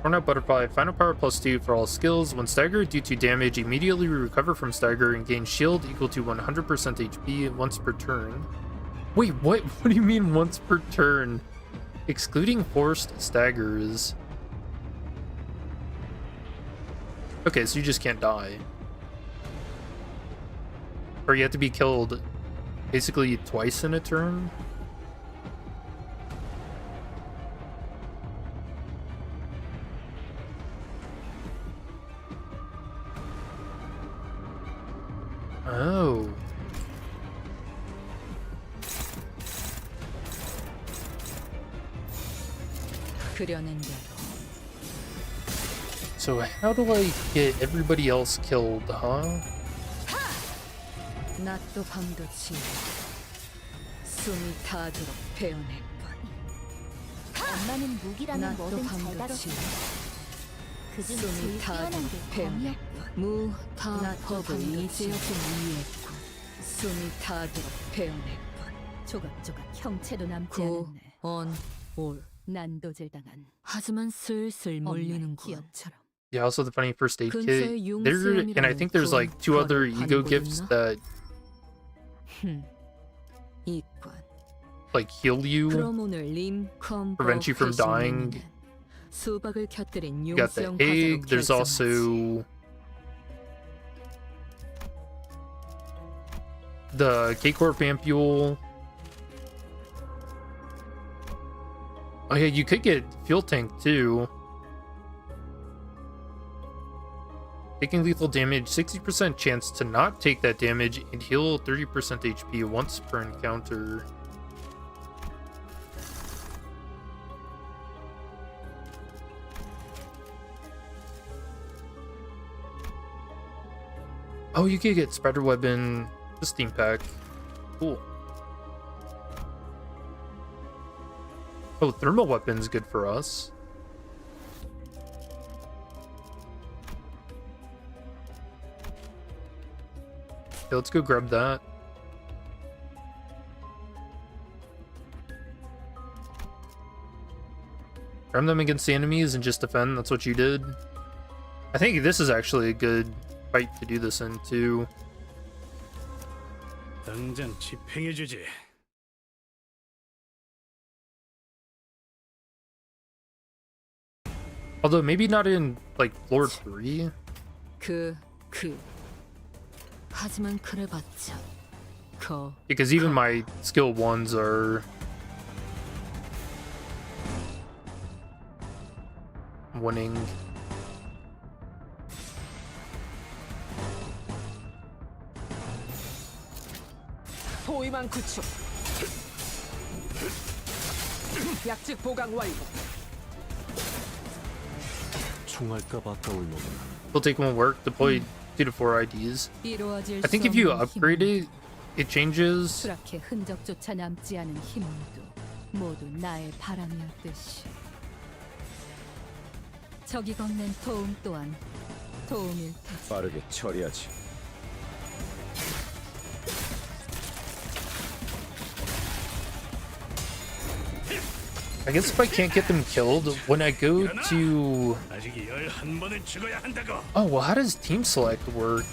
Torn out butterfly. Final power plus 2 for all skills. When staggered due to damage, immediately recover from stagger and gain shield equal to 100% HP once per turn. Wait, what? What do you mean once per turn? Excluding forced staggers. Okay, so you just can't die. Or you have to be killed basically twice in a turn? Oh. 그려낸 대로. So how do I get everybody else killed, huh? 낮도 밤도 지워 숨이 닿도록 베어낼 것. 엄마는 무기라면 낮도 뭐든 잘 밤도 다뤘어. 지워 그중 숨이 제일 뛰어난 닿도록 게 베어낼 검이었고. 것. 무타법을 이제어진 이해했고 숨이 닿도록 베어낼 것. 조각조각 형체도 남지 않았네. 올 난도질 당한. 하지만 슬슬 몰리는 기억처럼. Yeah, also the funny first aid kit. 근처에 There, and I think there's like 2 other 용수염이라는 ego 거를 gifts 파는 곳 that 이관. like heal you. 그럼 오늘 prevent you from dying. 수박을 곁들인 You got the 용수염 egg. 과자로 There's 결정하지. also the K-Corp ampule. Oh yeah, you could get fuel tank too. Taking lethal damage, 60% chance to not take that damage, and heal 30% HP once per encounter. Oh, you could get Spider Weapon, the Steam Pack. Cool. Oh, Thermal Weapon's good for us. Okay, let's go grab that. Ram them against the enemies and just defend. That's what you did. I think this is actually a good fight to do this in too. 당장 집행해주지. Although maybe not in like floor 3. 하지만 그래봤자 Because even my skill 1s are winning. 포위망 구축. 약직 보강 완료. 총알값 아까울 놈은 Will take one work. Deploy 2 to 4 IDs. 이루어질 I think if you upgrade it, it changes. 수락의 흔적조차 남지 않은 힘도 모두 나의 바람이었듯이. 적이 건넨 도움 또한 도움일 테지. 빠르게 처리하지. I guess if I can't get them killed, when I go to... 아직 11번은 죽어야 한다고. Oh, well, how does team select work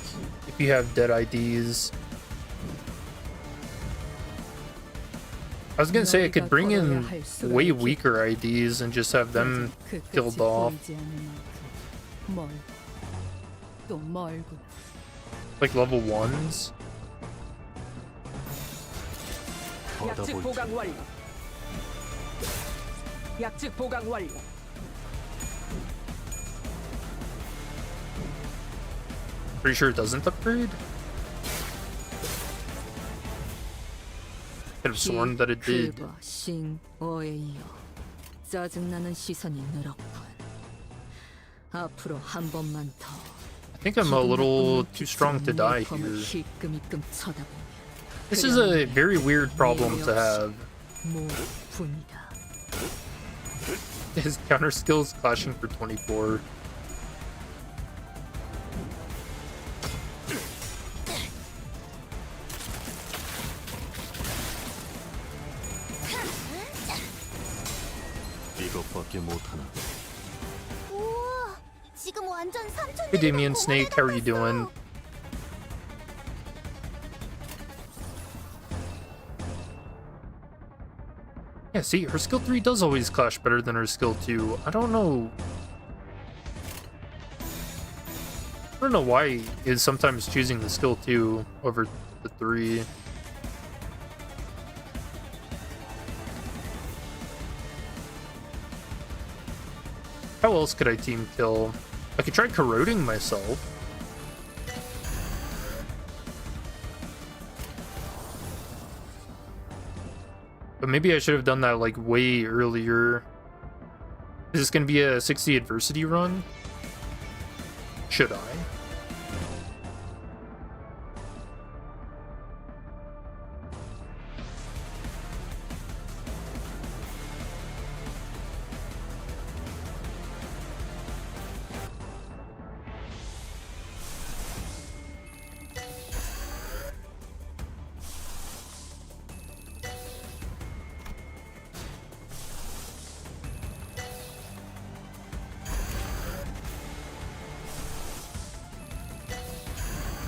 if you have dead IDs? I was gonna say I could bring in way weaker IDs and just have them killed off. Like level 1s. 약직 보강 완료. 약직 보강 완료. Pretty sure it doesn't upgrade? Could have sworn that it did. 짜증나는 시선이 늘었군. 앞으로 한 번만 더. I think I'm a little too strong to die here. 힐끔힐끔 쳐다보면 This is a very weird problem to have. 모분이다. His counter skills clashing for 24. 이것밖에 못하나. 우와, 지금 완전 삼촌. Hey Damien Snake, how are you doing? Yeah, see, her skill 3 does always clash better than her skill 2. I don't know why is sometimes choosing the skill 2 over the 3. How else could I team kill? I could try corroding myself. But maybe I should have done that like way earlier. Is this gonna be a 60 adversity run? Should I?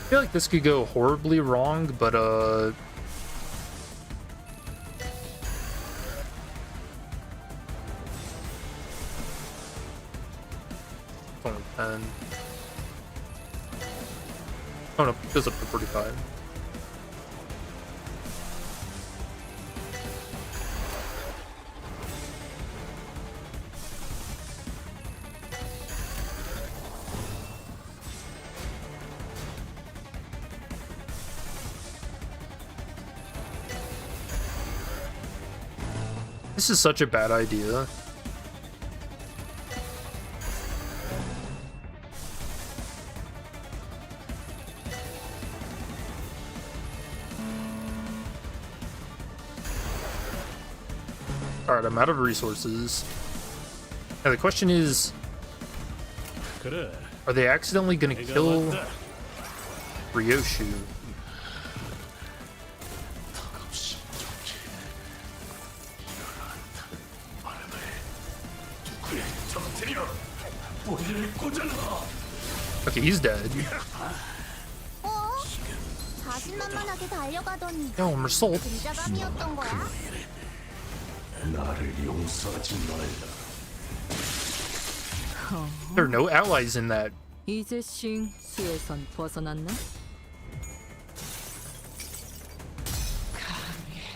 I feel like this could go horribly wrong, but only 10. Oh no, it goes up to 45. This is such a bad idea. Alright, I'm out of resources. Now the question is, 그래. are they accidentally gonna 내가 kill 왔다. Ryoshu? Okay, he's dead. 어? 자신만만하게 달려가더니 Yo, I'm Result. 등자감이었던 거야? 나를 용서하지 말라. There are no allies in that. 이제 싱 수에선 벗어났나?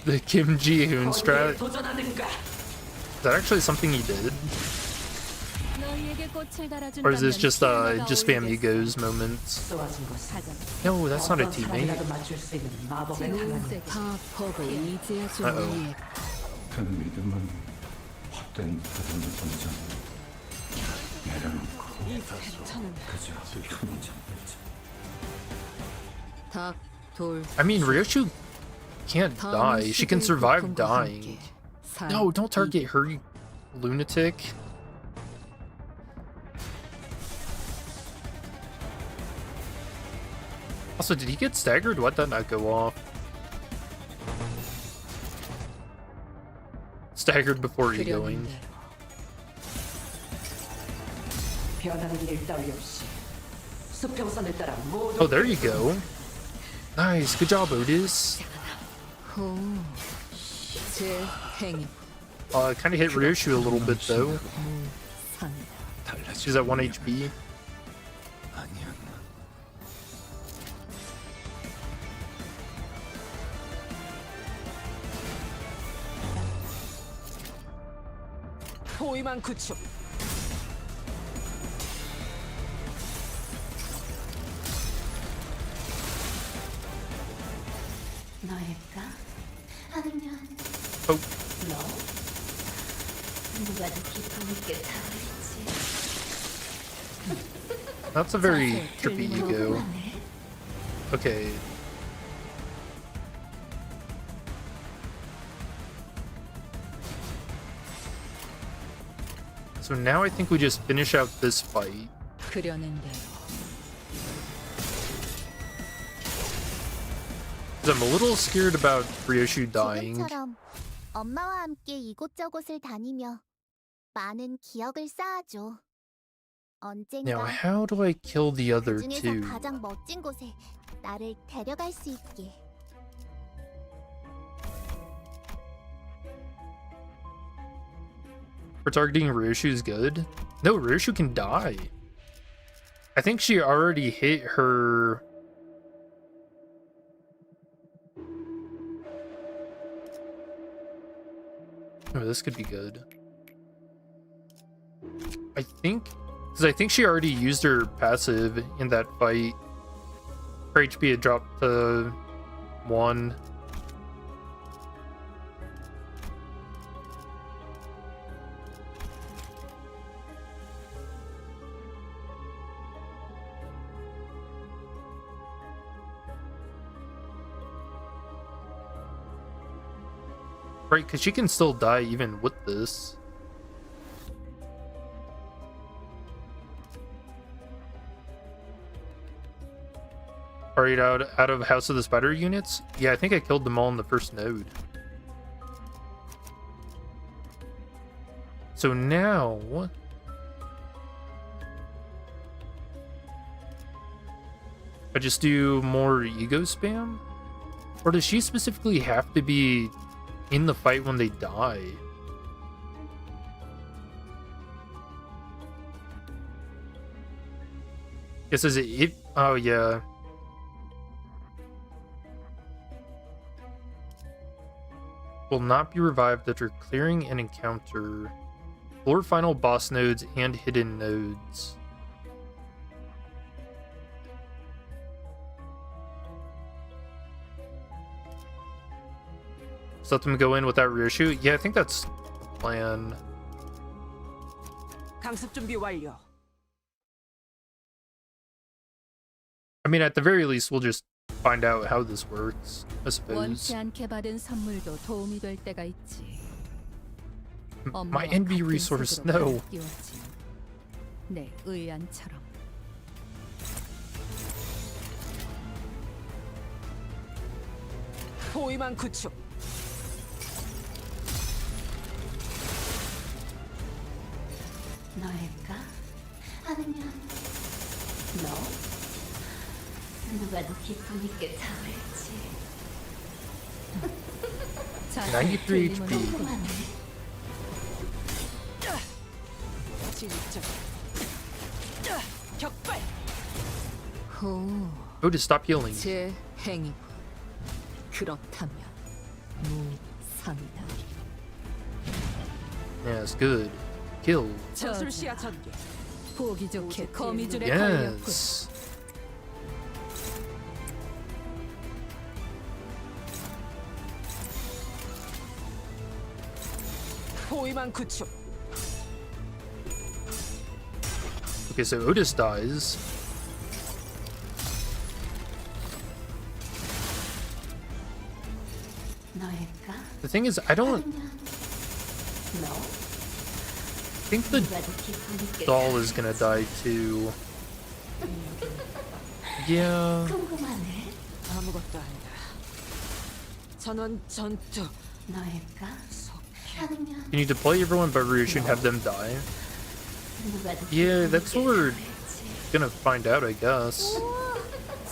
The Kim Ji-hoon strat. 도전하는가? Is that actually something he did? 너희에게 꽃을 달아준다면 Or is this just spam egos moments? 쏘아준 것은 No, that's not a 어떤 teammate. 사람이라도 맞출 수 있는 마법의 강한 다 법을 이제야 좀 Uh-oh. 이해. 그 믿음은 헛된 바람을 던져 내려놓고 그저 흠잡을지. 닭, 돌, I mean, Ryoshu can't die. She can survive dying. No, don't target her, you lunatic. Also, did he get staggered? Why'd that not go off? Staggered before egoing. 변하는 일 따위 없이 수평선을 따라 모두 Oh, there you go. Nice, good job, Otis. 호, 제 행위 Kind of hit Ryoshu a little bit though. 산다. She's at 1 HP. 아니야. 포위만 구축. 너일까? 아니면 Oh, 너? 누가 더 기품 있게 다을지 that's a very trippy ego. 궁금하네. Okay. So now I think we just finish out this fight. 그려낸 대로. Because I'm a little scared about Ryoshu dying. 지금처럼 엄마와 함께 이곳저곳을 다니며 많은 기억을 쌓아줘. Now, 언젠가 how do I kill the other 그중에서 two? 가장 멋진 곳에 나를 데려갈 수 있게. For targeting Ryoshu is good? No, Ryoshu can die. I think she already hit her... Oh, this could be good. I think... Because I think she already used her passive in that fight. Her HP had dropped to 1. Right, because she can still die even with this. Alright, out of House of the Spider units? Yeah, I think I killed them all in the first node. So now... I just do more ego spam? Or does she specifically have to be in the fight when they die? Guess is it... Oh, yeah. Will not be revived after clearing an encounter. Explore final boss nodes and hidden nodes. Just let them go in without Ryoshu? Yeah, I think that's the plan. 강습 준비 완료. I mean, at the very least, we'll just find out how this works, I suppose. 원치 않게 받은 선물도 도움이 될 때가 있지. My envy resource, no. 내 의안처럼. 포위만 구축. 너일까? 아니면 너? 누가 더 기품 있게 참을지. 93 HP. 궁금하네. 진짜. 격발. 호, Oh, to stop healing. 제 행위. 그렇다면 무상이다. Yeah, it's good. Kill. 전술 시야 전개. 보기 좋게 거미줄에 걸렸군. Yes. 포위만 구축. Okay, so Otis dies. 너일까? The thing is, I don't 너? think the 누가 더 기품 있게 doll is gonna die too. Yeah. 궁금하네. 아무것도 아니다. 전원 전투. 너일까? 아니면 Can you deploy everyone but Ryoshu and have them die? 누가 더 Yeah, 기품 that's 있게 what we're 참을지. gonna find out, I guess. 우와,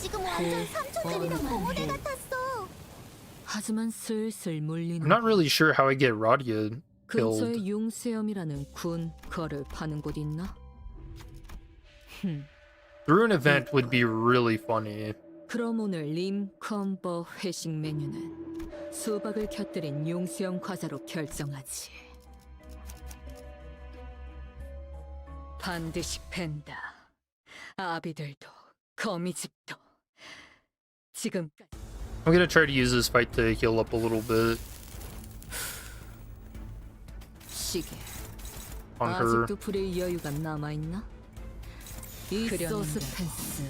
지금 완전 삼촌들이랑 동호대 같았어. 하지만 슬슬 물리는. I'm not really sure how I get Radia killed. 근처에 융수염이라는 군 거를 파는 곳 있나? Through an event would be really funny. 그럼 오늘 림 컴버 회식 메뉴는 수박을 곁들인 융수염 과자로 결정하지. 반드시 팬다. 아비들도 거미집도. 지금까지 I'm gonna try to use this fight to heal up a little bit 시계. on her. 아직도 불의 여유가 남아있나? 이 소스펜스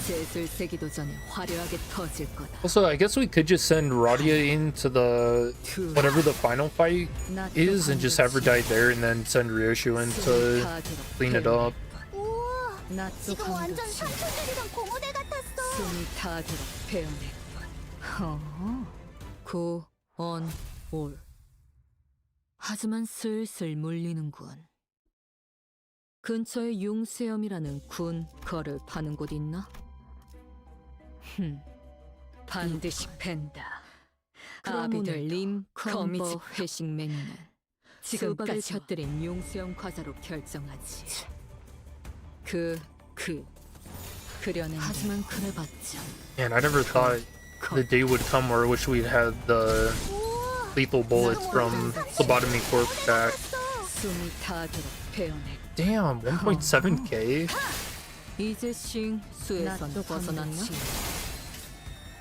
제술세기도 전에 화려하게 터질 거다. Also, I guess we could just send Radia into the whatever the final fight is and just have her die there and then send Ryoshu in to clean it up. 우와, 지금 완전 삼촌들이랑 공호대 같았어. 숨이 타도록 베어냈군. 올. 하지만 슬슬 물리는군. 근처에 융수염이라는 군 거를 파는 곳 있나? 반드시 팬다. 그럼 오늘 림 컴버 회식 메뉴는 지금까지 곁들인 융수염 과자로 결정하지. 그려낸 하지만 그래봤자. Man, I never thought the day would come where I wish we'd had the lethal bullets from Lobotomy Corpse back. 숨이 타도록 베어냈군. Damn, 1.7k? 이제 수에선 벗어났나?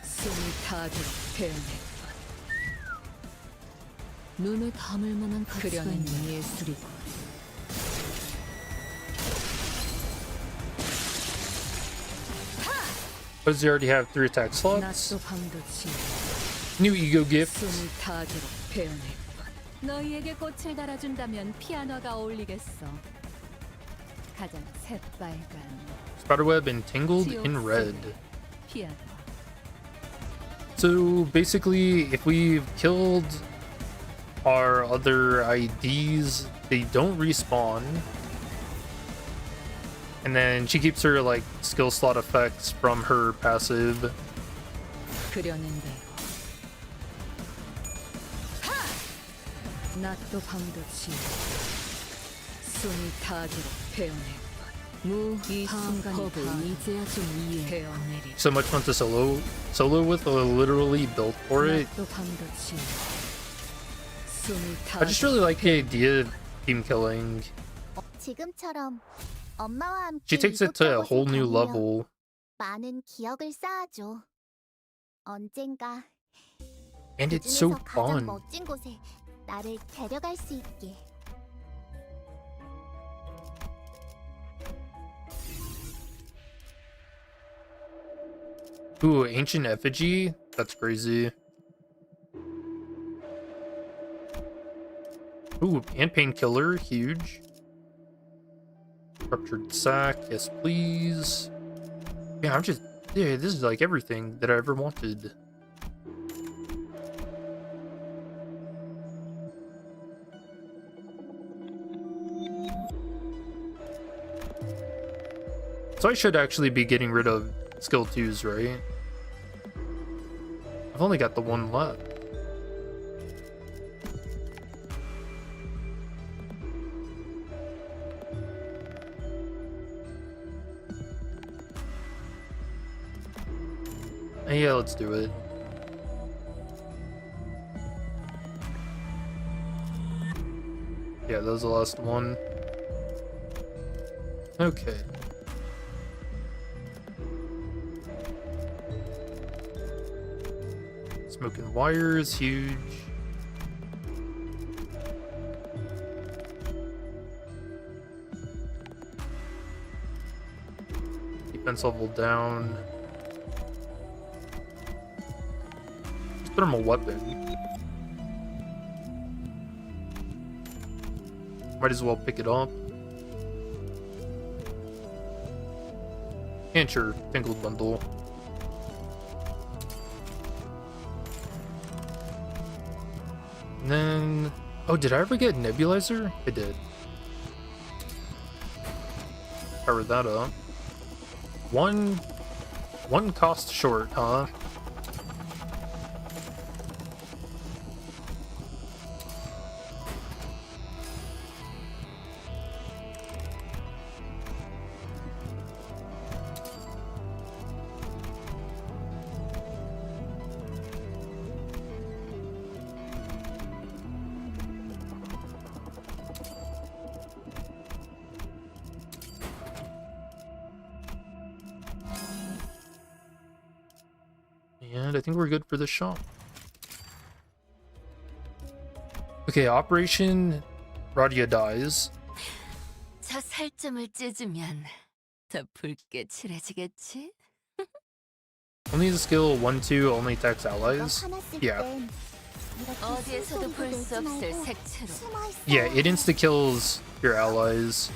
숨이 타도록 베어냈군. 눈에 담을 만한 그려낸 예술이군. Does he already have 3 attack slots? 낮도 밤도 지나 New ego gift. 숨이 타도록 베어냈군. 너희에게 꽃을 달아준다면 피아노가 어울리겠어. 가장 새빨간 Spiderweb and Tangled in red. 피아노. So basically, if we've killed our other IDs, they don't respawn. And then she keeps her like skill slot effects from her passive. 그려낸 대로. 낮도 밤도 지나 숨이 타도록 베어냈군. 이 순간이 이제야 좀 이해해내리. So much fun to solo with, literally built for it. 낮도 밤도 지나 숨이 I just really like the idea of team killing. 지금처럼 엄마와 함께 She takes it to a 이곳저곳을 whole new 다니며 level. 많은 기억을 쌓아줘. 언젠가 And it's so 그중에서 가장 fun. 멋진 곳에 나를 데려갈 수 있게. Ooh, ancient effigy? That's crazy. Ooh, and painkiller, huge. Ruptured sack, yes please. Yeah, this is like everything that I ever wanted. So I should actually be getting rid of skill 2s, right? I've only got the one left. Yeah, let's do it. Yeah, that was the last one. Okay. Smoking wires, huge. Defense level down. Thermal weapon. Might as well pick it up. And sure, Tangled bundle. And then, oh, did I ever get Nebulizer? I did. Power that up. One cost short, huh? And I think we're good for this shop. Okay, Operation Radia dies. 저 살점을 찢으면 더 붉게 칠해지겠지? Only the skill 1-2 only attacks 이거 allies. 화났을 Yeah. 땐 이렇게 어디에서도 숨소리도 볼 수 내지 없을 말고 색채로. 숨어 있어야 Yeah, it 해. insta kills your allies.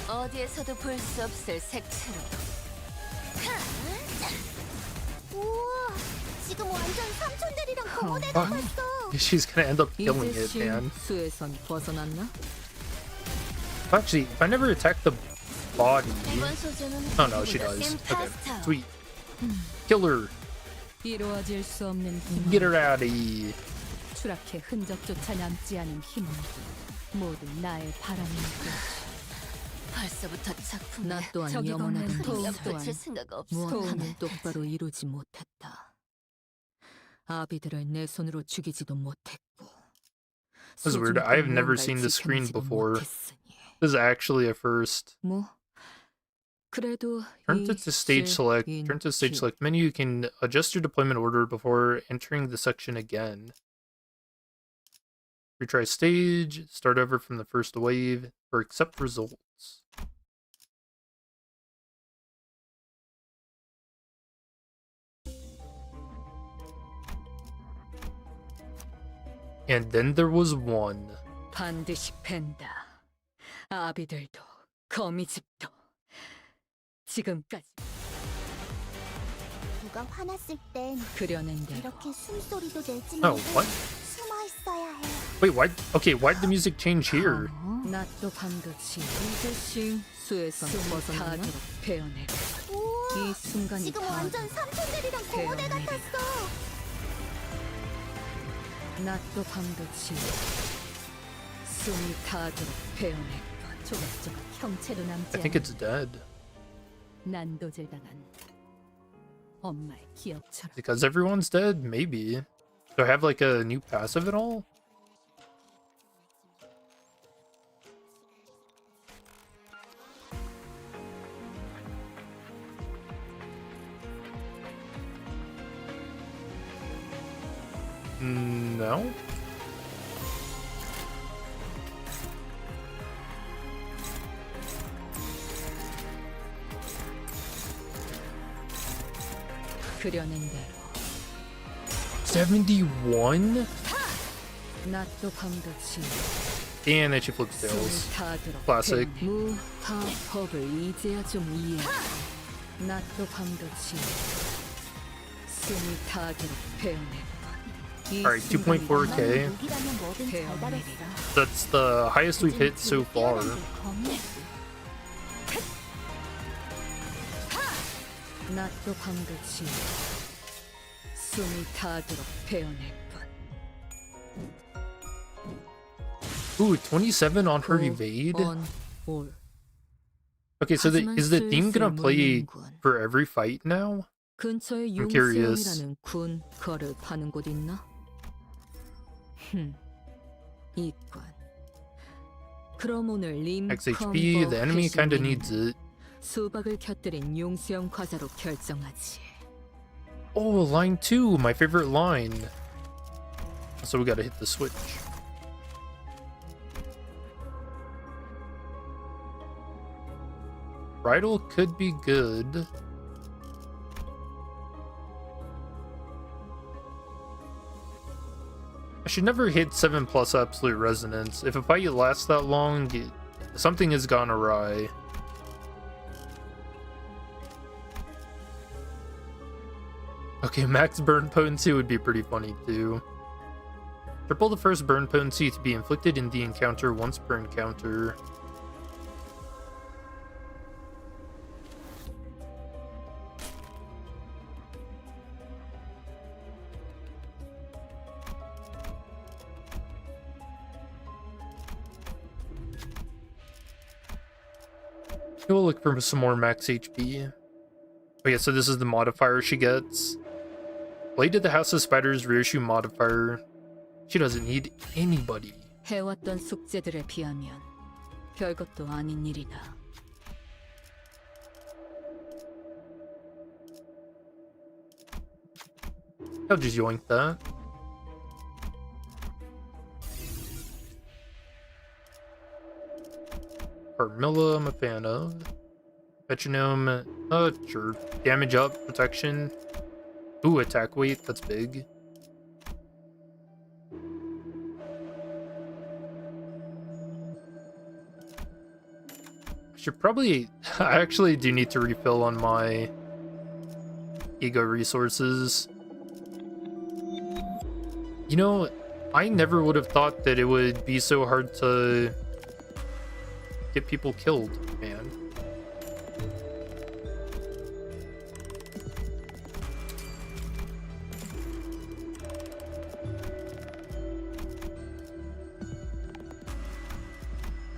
어디에서도 볼 수 없을 색채로. 우와, 지금 완전 삼촌들이랑 고모대 fuck. 같았어. She's gonna end up killing 이제 it, man. 수에선 벗어났나? Actually, if I never attack the body... 이번 소재는 Oh no, she does. Okay, sweet. Kill her. 이루어질 수 없는 힘. Get her out of here. 추락해 흔적조차 남지 않은 힘은 모두 나의 바람인 것. 벌써부터 작품에 나 또한 적이 영원한 걷는 토음 토음 또한 붙일 생각 없어. 무언가는 똑바로 이루지 못했다. 아비들을 내 손으로 죽이지도 못했고. That's weird. 소중했던 I've never 무언가를 seen this screen 지켜내지도 before. 못했으니. This is actually a first. 뭐 그래도 Turn to stage select. Turn to stage select menu. You can adjust your deployment order before entering the section again. Retry stage. Start over from the first wave or accept results. And then there was one. 반드시 팬다. 아비들도 거미집도 지금까지 누가 화났을 땐 그려낸 대로 이렇게 숨소리도 내지 Oh, 말고 what? 숨어 있어야 해. Wait, why? Okay, why did the music change here? 낮도 밤도 이제씩 수에서 벗어나도록 베어내고 우와, 이 순간이 지금 다 완전 삼촌들이랑 고모대 배워내리. 같았어. 낮도 밤도 숨이 닿도록 베어내고 조각조각 형체도 남지 I think it's dead. 난도질당한 엄마의 기억처럼. Because everyone's dead? Maybe. Do I have like a new passive at all? No. 그려낸 대로 71? 낮도 밤도 And then she flips tails. 숨이 닿도록 Classic. 무화법을 이제야 좀 이해. 낮도 밤도 숨이 닿도록 베어내고. Alright, 2.4k. 무기라면 뭐든 잘 다뤘어. That's the highest we've hit so far. 낮도 밤도 숨이 닿도록 베어낼 것. Ooh, 27 on her evade? 올. Okay, so is the theme gonna play for every fight now? 근처에 I'm curious. 용세형이라는 군 거를 파는 곳 있나? 있군. 그럼 오늘 XHP, the enemy kinda needs it. 수박을 곁들인 용수형 과자로 결정하지. Oh, line 2, my favorite line. So we gotta hit the switch. Bridal could be good. I should never hit 7+ absolute resonance. If a fight lasts that long, something has gone awry. Okay, max burn potency would be pretty funny too. Triple the first burn potency to be inflicted in the encounter once per encounter. We'll look for some more max HP. Okay, so this is the modifier she gets. Blade to the House of Spiders RYOSHU modifier. She doesn't need anybody. 해왔던 숙제들에 비하면 별것도 아닌 일이다. I'll just yoink that. Carmilla, I'm a fan of. Metronome, sure. Damage up, protection. Ooh, attack weight, that's big. I should probably... I actually do need to refill on my ego resources. You know, I never would have thought that it would be so hard to get people killed, man.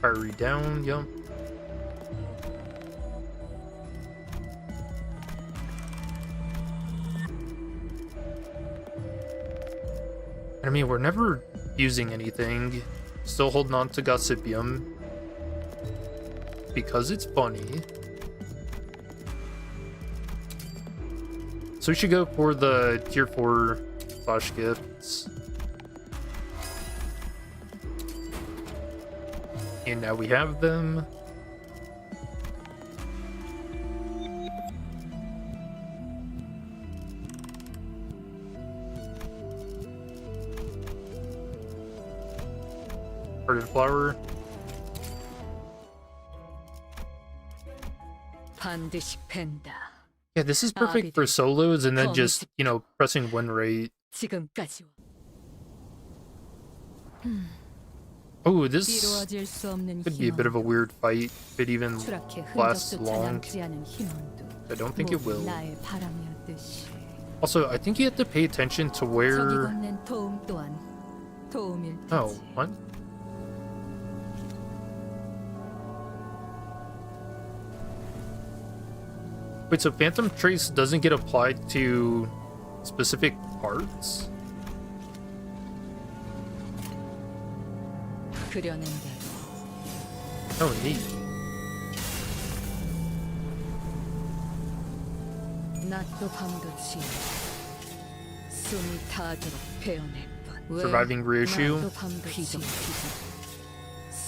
Fiery down, yep. I mean, we're never using anything. Still holding on to Gossipium. Because it's funny. So we should go for the tier 4 flash gifts. And now we have them. Hearted flower. 반드시 팬다. Yeah, this is perfect for solos and then just, you know, pressing win rate. 지금까지. Oh, this 이루어질 수 없는 could be a bit of a weird fight if it even 추락해 lasts 흔적조차 long. 남지 않은 희망도 I don't think it will. 나의 바람이었듯이. Also, I think you have to pay attention to 적이 where... 건넨 도움 또한 도움일 테지. Oh, what? Wait, so Phantom Trace doesn't get applied to specific parts? 그려낸 대로. Oh, neat. 낮도 밤도 지나 숨이 타도록 베어낼 뿐. Surviving Ryoshu. 낮도 밤도 지나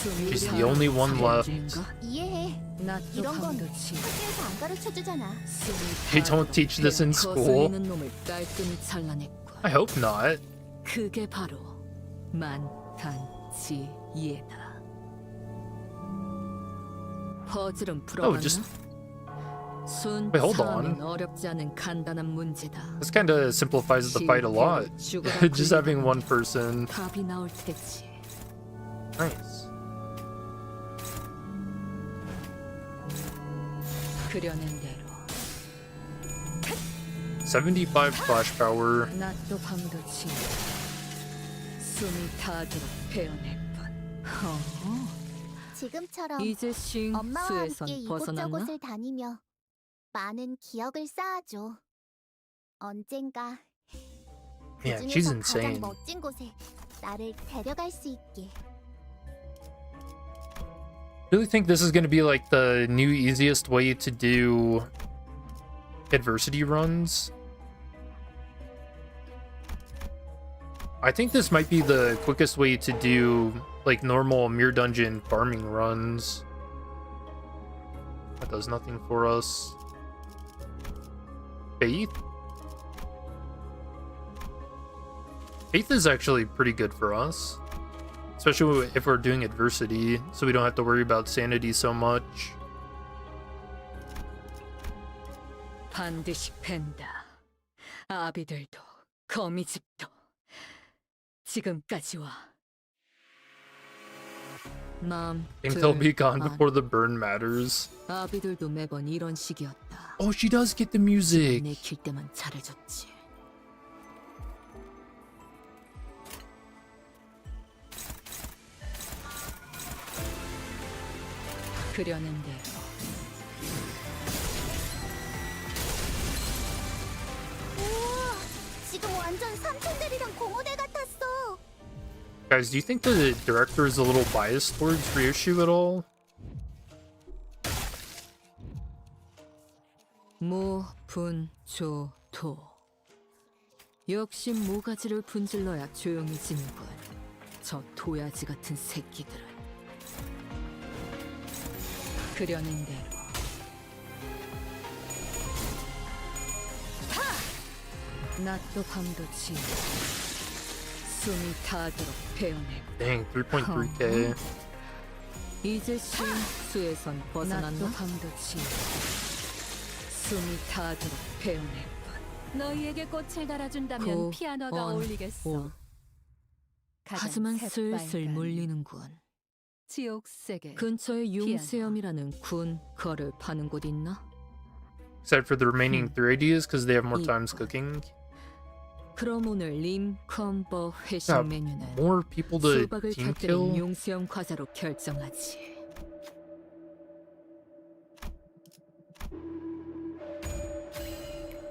She's the only one left. 이해해. 낮도 이런 건 밤도 지나 학교에서 안 가르쳐주잖아. They don't teach this in school. 거슬리는 놈을 깔끔히 잘라냈고. I hope not. 그게 바로 만탄지예다. 퍼즐은 Oh, 풀어봤나? just... 순 Wait, hold 사람은 on. 어렵지 않은 간단한 문제다. This kind of simplifies the fight a lot. Just having one person. 답이 나올 테겠지. Nice. 그려낸 대로 75 flash power. 낮도 밤도 지나 숨이 타도록 베어낼 뿐. 지금처럼 이제 엄마와 싱수에선 함께 벗어났나? 이곳저곳을 다니며 많은 기억을 쌓아줘. 언젠가 Yeah, she's 그중에서 insane. 가장 멋진 곳에 나를 데려갈 수 있게. Really think this is going to be like the new easiest way to do adversity runs. I think this might be the quickest way to do like normal Mirror Dungeon farming runs. That does nothing for us. Faith? Faith is actually pretty good for us. Especially if we're doing adversity, so we don't have to worry about sanity so much. 반드시 팬다. 아비들도 거미집도 지금까지 와. 마음 think they'll be gone 안. before the burn matters. 아비들도 매번 이런 식이었다. Oh, she does get the music. 내킬 때만 잘해줬지. 그려낸 대로 우와, 지금 완전 삼촌들이랑 공호대 같았어. Guys, do you think the director is a little biased towards Ryoshu at all? 무분조도 역시 모가지를 분질러야 조용해지는군. 저 도야지 같은 새끼들은. 그려낸 대로. 낮도 밤도 지우. 숨이 닿도록 베어내. Dang, 3.3k. 이제 수에선 벗어났나? 낮도 밤도 지우. 숨이 닿도록 베어내. 너희에게 꽃을 달아준다면 고, 피아노가 원, 어울리겠어. 오. 가장 하지만 슬슬 새빨간 물리는군. 지옥세계. 근처에 융수염이라는 군 거를 파는 곳 있나? Except for the remaining 3 ideas because they have more times 이건. cooking. 그럼 오늘 림 컴버 회식 야, 메뉴는 More people to 수박을 team 터뜨린 kill? 융수염 과자로 결정하지.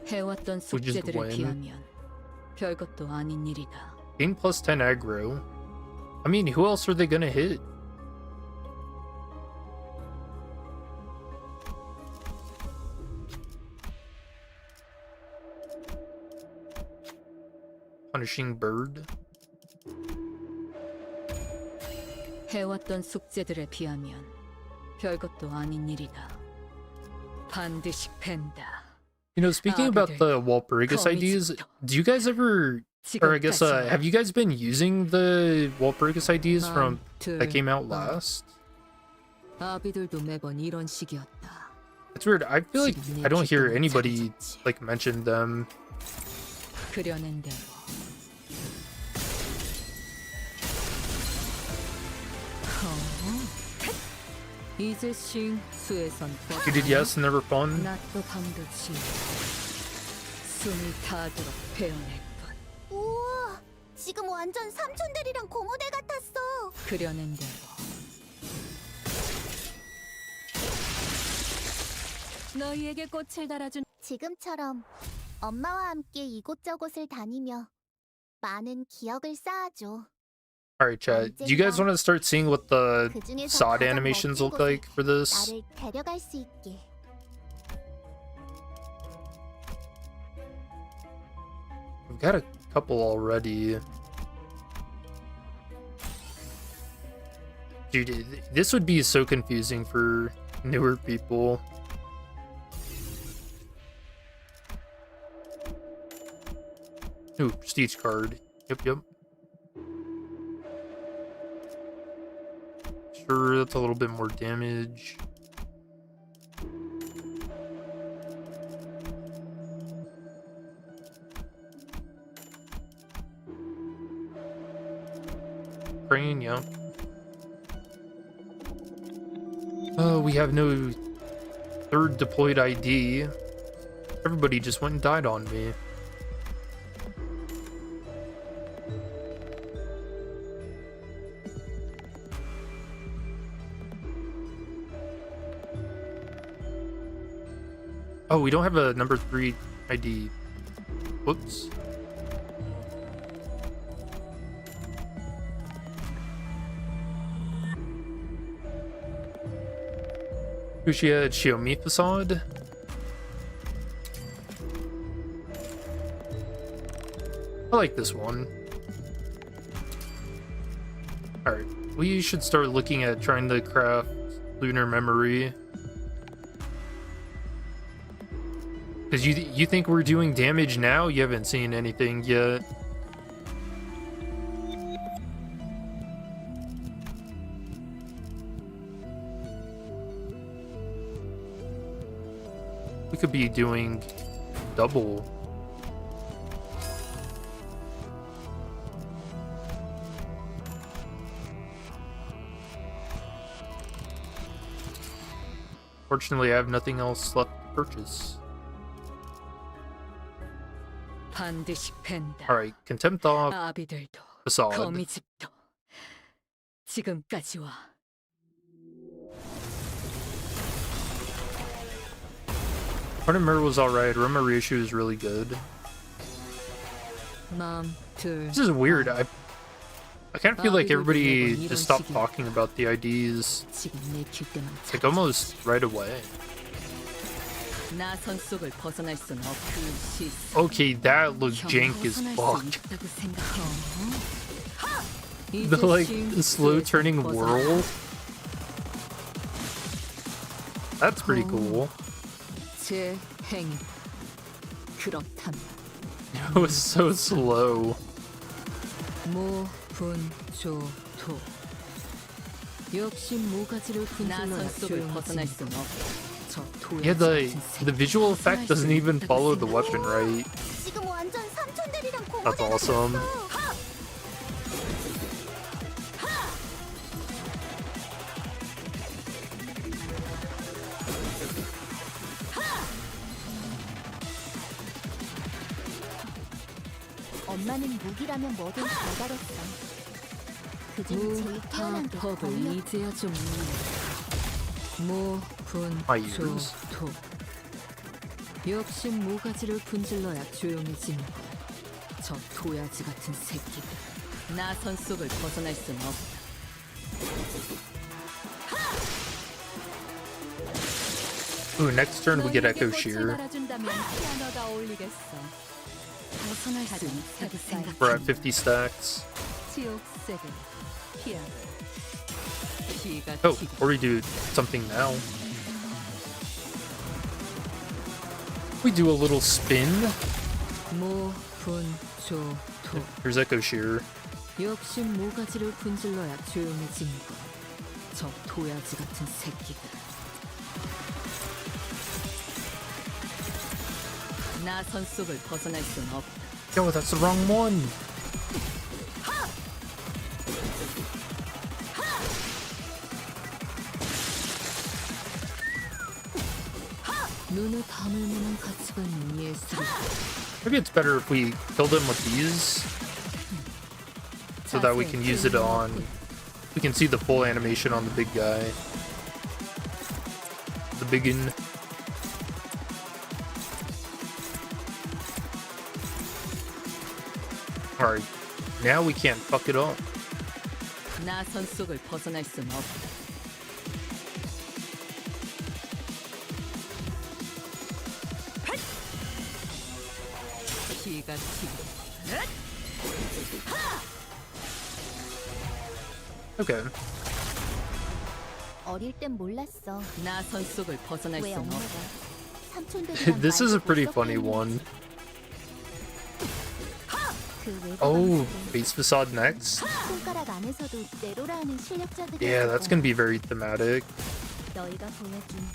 해왔던 We just 숙제들에 win. 비하면 별것도 아닌 일이다. Gain plus 10 aggro. I mean, who else are they gonna hit? Punishing bird. 해왔던 숙제들에 비하면 별것도 아닌 일이다. 반드시 팬다. You know, speaking about the Walpurgis IDs, do you guys ever, or I guess, have you guys been using the Walpurgis IDs from that came out last? 아비들도 매번 이런 식이었다. It's weird. I feel like I don't hear anybody like mention them. 그려낸 대로. 이제 수에선 You did yes and never fun. 낮도 밤도 지우. 숨이 닿도록 베어냈군. 우와, 지금 완전 삼촌들이랑 고모대 같았어. 그려낸 대로. 너희에게 꽃을 달아준 지금처럼 엄마와 함께 이곳저곳을 다니며 많은 기억을 쌓아줘. Alright, chat. Do you guys want to start seeing what the 그중에서 sod 가장 animations 멋진 look 곳에 like for this? 나를 데려갈 수 있게. We've got a couple already. Dude, this would be so confusing for newer people. Ooh, prestige card. Yep. Sure, that's a little bit more damage. Crane, yeah. We have no third deployed ID. Everybody just went and died on me. Oh, we don't have a number 3 ID. Whoops. Fuchsia Xiaomi facade. I like this one. Alright, we should start looking at trying to craft lunar memory. Because you think we're doing damage now? You haven't seen anything yet. We could be doing double. Fortunately, I have nothing else left to purchase. 반드시 팬다. Alright, contempt off 아비들도 facade. 거미집도 지금까지 와. Artemir was alright. Roma RYOSHU is really good. This is weird. I kind of feel like everybody just stopped talking about the IDs like almost right away. 나선 속을 벗어날 순 없그 시. Okay, that looks jank as fuck. 있다고 생각해. The like slow turning whirl. That's pretty cool. 제 행위. 그렇다면 It was so slow. 모분조토. 역시 모가지를 분질러야 조용히 벗어날 순 없다. 저 Yeah, 도야지 the visual effect doesn't even follow the weapon, right? 지금 완전 삼촌들이랑 That's awesome. 엄마는 무기라면 뭐든 잘 다뤘어. 그중 제일 뛰어난 게 법을 권력. 이제야 좀 My ears. 모분조토. 역시 모가지를 분질러야 조용해지는 거. 저 도야지 같은 새끼. 나선 속을 벗어날 순 없다. Ooh, next turn we get Echo Shear. 알아준다면 피아노가 어울리겠어. 벗어날 수 있다고 We're at 생각해. 50 stacks. 지옥색은 피아노. 피가 Oh, 튀고 or we do something now. We do a little spin. 모분조토. Here's Echo Shear. 역시 모가지를 분질러야 조용해지는 거. 저 도야지 같은 새끼들. 나선 속을 벗어날 순 없다. Yo, that's the wrong one. 눈을 감을 만한 가치가 있는 예술이. Maybe it's better if we kill them with these, so that we can use it on. We can see the full animation on the big guy. The biggin. Alright, now we can't fuck it up. 나선 속을 벗어날 순 없다. 피가 튀고 Okay. 어릴 땐 몰랐어. 나선 속을 벗어날 왜 순 엄마가 없다. 삼촌들이랑 This is a 말도 pretty 못 funny 섞게 one. 그 외부 Oh, 방식은 base facade next. 손가락 안에서도 내로라 하는 실력자들이 Yeah, that's gonna be very thematic. 너희가 보여준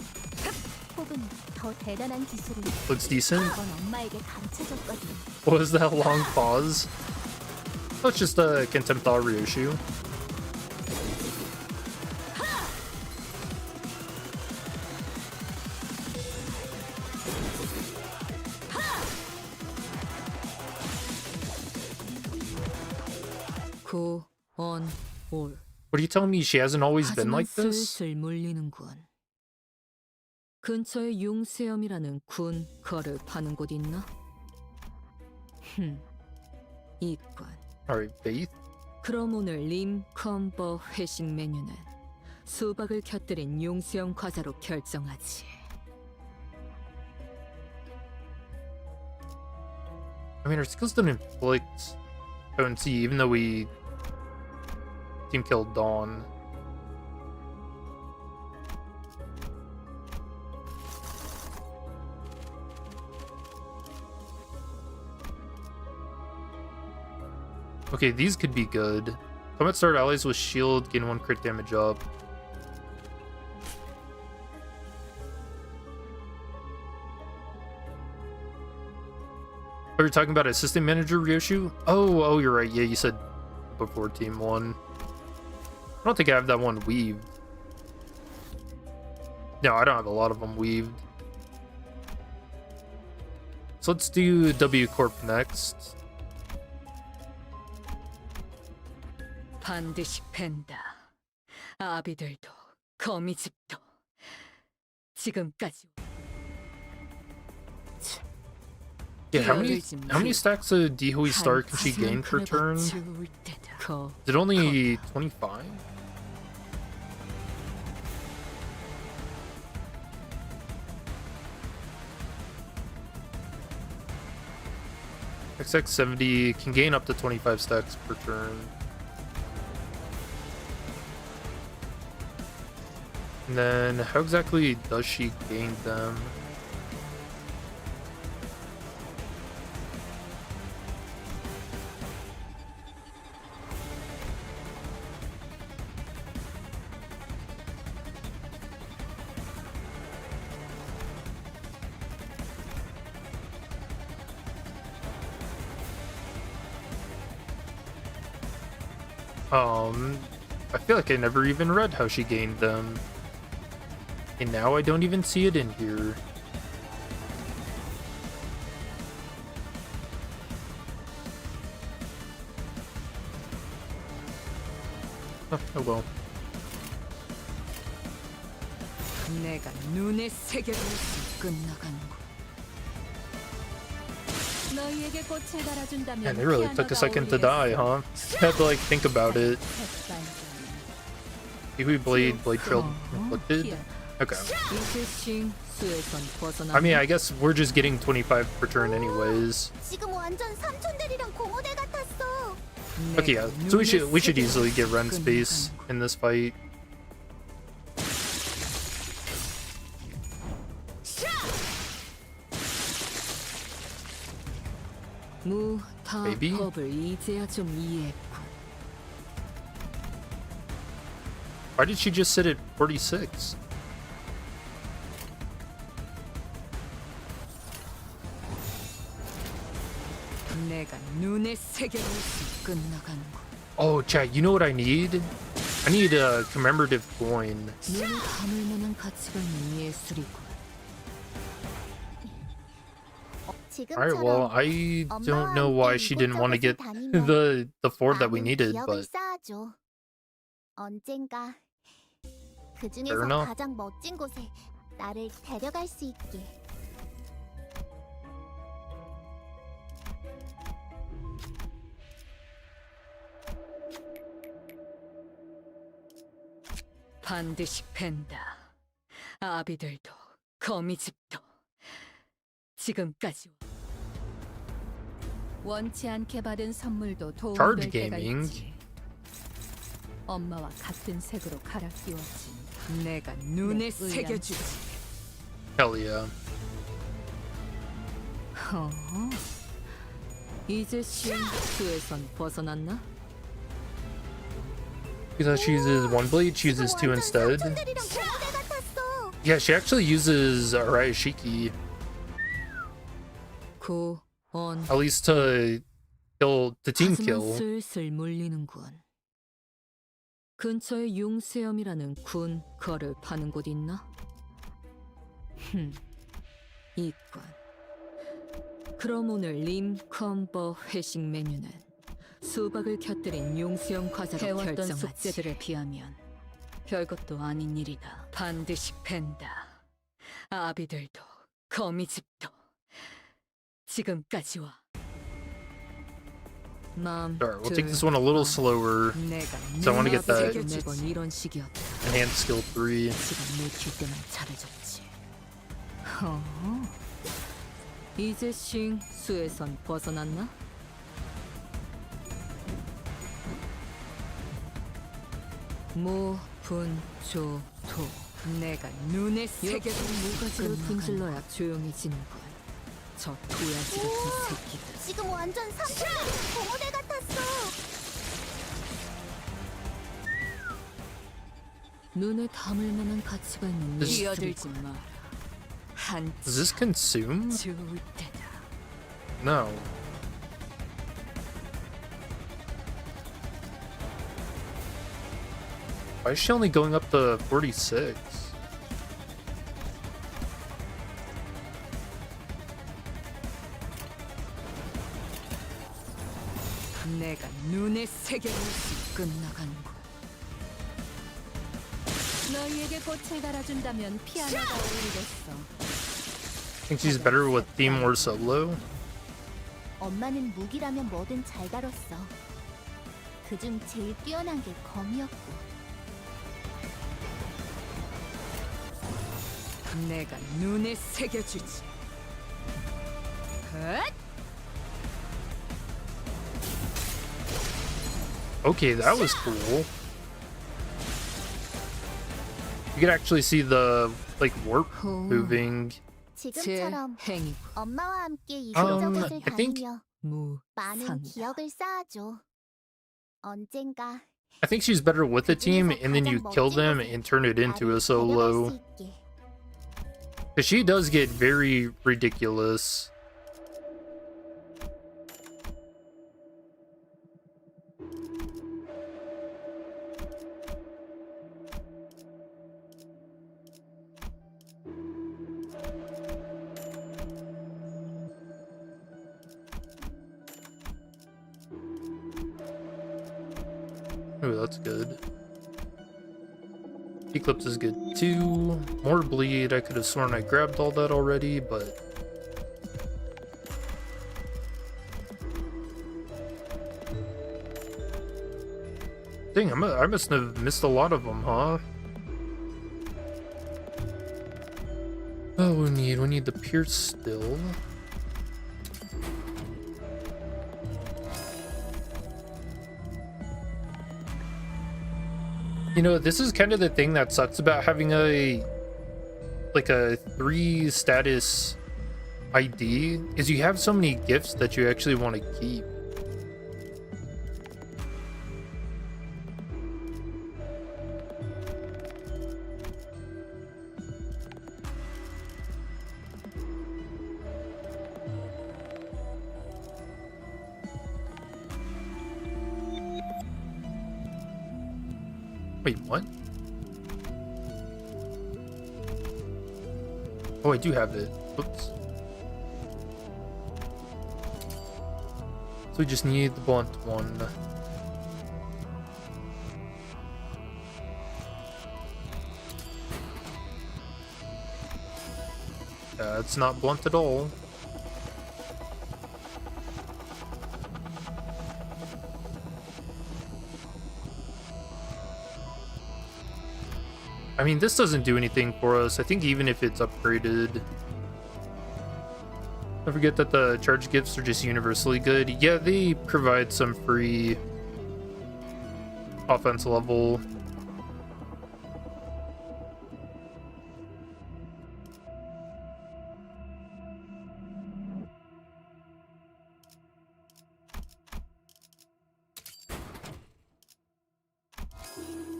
혹은 더 대단한 기술을 Looks decent. 그건 엄마에게 가르쳐줬거든. What was that long pause? That's just a contempt Ryoshu. 고언 올. What are you telling me? She hasn't always been 하지만 like this? 슬슬 물리는군. 근처에 용세염이라는 군 거를 파는 곳 있나? 이건. Alright, Faith. 그럼 오늘 림 컴버 회식 메뉴는 수박을 곁들인 용세염 과자로 결정하지. I mean, her skills don't inflict potency, even though we team killed Dawn. Okay, these could be good. Combat start allies with shield, gain 1 crit damage up. Oh, you're talking about assistant manager Ryoshu? Oh, you're right. Yeah, you said before team 1. I don't think I have that one weaved. No, I don't have a lot of them weaved. So let's do W Corp next. 반드시 팬다. 아비들도 거미집도 지금까지. Yeah, how many stacks of Dehoey Star can she gain per turn? Is it only 25? XX70 can gain up to 25 stacks per turn. And then how exactly does she gain them? I feel like I never even read how she gained them. And now I don't even see it in here. Oh well. 내가 눈에 새겨볼 수 끝나가는 거. 너희에게 꽃을 달아준다면 Man, they really took a second to die, huh? Had to like think about it. Kiwi blade trail inflicted. Okay. I mean, I guess we're just getting 25 per turn anyways. 지금 완전 삼촌들이랑 공호대 같았어. Okay, yeah. So we should easily get run space in this fight. Maybe? Why did she just sit at 46? Oh, chat, you know what I need? I need a commemorative coin. Alright, well, I don't know why she didn't want to get the fort that we needed, but 언젠가 그 Fair 중에서 enough. 가장 멋진 곳에 나를 데려갈 수 있게. 반드시 팬다. 아비들도 거미집도 지금까지 원치 않게 받은 선물도 도움이 Charge 될 때가 gaming. 있지. 엄마와 같은 색으로 갈아 끼웠지. 내가 눈에 새겨주지. hell yeah. 이제 실수에선 벗어났나? Because she uses one blade, she uses two instead. 삼촌들이랑 공호대 같았어. Yeah, she actually uses Arayashiki, 구원. at least to kill, to team 하지만 kill. 슬슬 물리는군. 근처에 융수염이라는 군 거를 파는 곳 있나? 있군. 그럼 오늘 림 컴버 회식 메뉴는 수박을 곁들인 융수염 과자로 결정하지. 숙제들에 비하면 별것도 아닌 일이다. 반드시 팬다. 아비들도 거미집도 지금까지 와. Alright, we'll take this one a little slower. So I want to get that 매번 이런 식이었다. enhanced skill 3. 시간 내킬 때만 잘해줬지. 이제 싱수에선 벗어났나? 모분조토 내가 눈에 새겨진 무가지로 등질러야 조용해지는군. 저 도야지 같은 새끼들. 지금 완전 삼촌들이랑 공호대 같았어. 눈에 담을 만한 가치가 있는 This- 끼어들지 마라. Does this consume? 좋을 때다. No. Why is she only going up to 46? 내가 눈에 새겨볼 수 끝나가는군. 너희에게 꽃을 달아준다면 피아노가 어울리겠어. Think she's better with theme or solo? 엄마는 무기라면 뭐든 잘 다뤘어. 그중 제일 뛰어난 게 검이었고. 내가 눈에 새겨주지. 헛! Okay, that was cool. You could actually see the like warp moving. 지금처럼 제 행위 엄마와 함께 이곳저곳을 I think- 다니며 많은 무산다. 기억을 쌓아줘. 언젠가 I think she's better with a team, and then you kill them and turn it into a 나를 데려갈 solo. 수 있게. Because she does get very ridiculous. Oh, that's good. Eclipse is good too. More bleed. I could have sworn I grabbed all that already, but dang, I must have missed a lot of them, huh? Oh, we need the pierce still. You know, this is kind of the thing that sucks about having a 3 status ID, is you have so many gifts that you actually want to keep. Wait, what? Oh, I do have it. Oops. So we just need the blunt one. It's not blunt at all. I mean, this doesn't do anything for us. I think even if it's upgraded. Don't forget that the charge gifts are just universally good. Yeah, they provide some free offense level.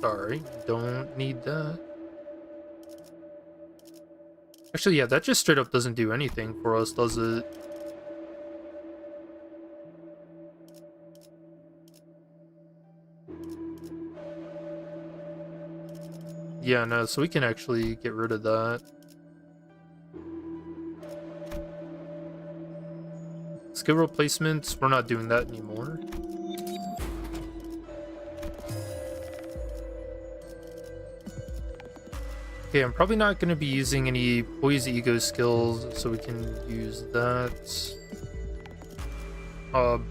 Sorry, don't need that. Actually, yeah, that just straight up doesn't do anything for us, does it? Yeah, no, so we can actually get rid of that. Skill replacements, we're not doing that anymore. Okay, I'm probably not going to be using any poise ego skills, so we can use that.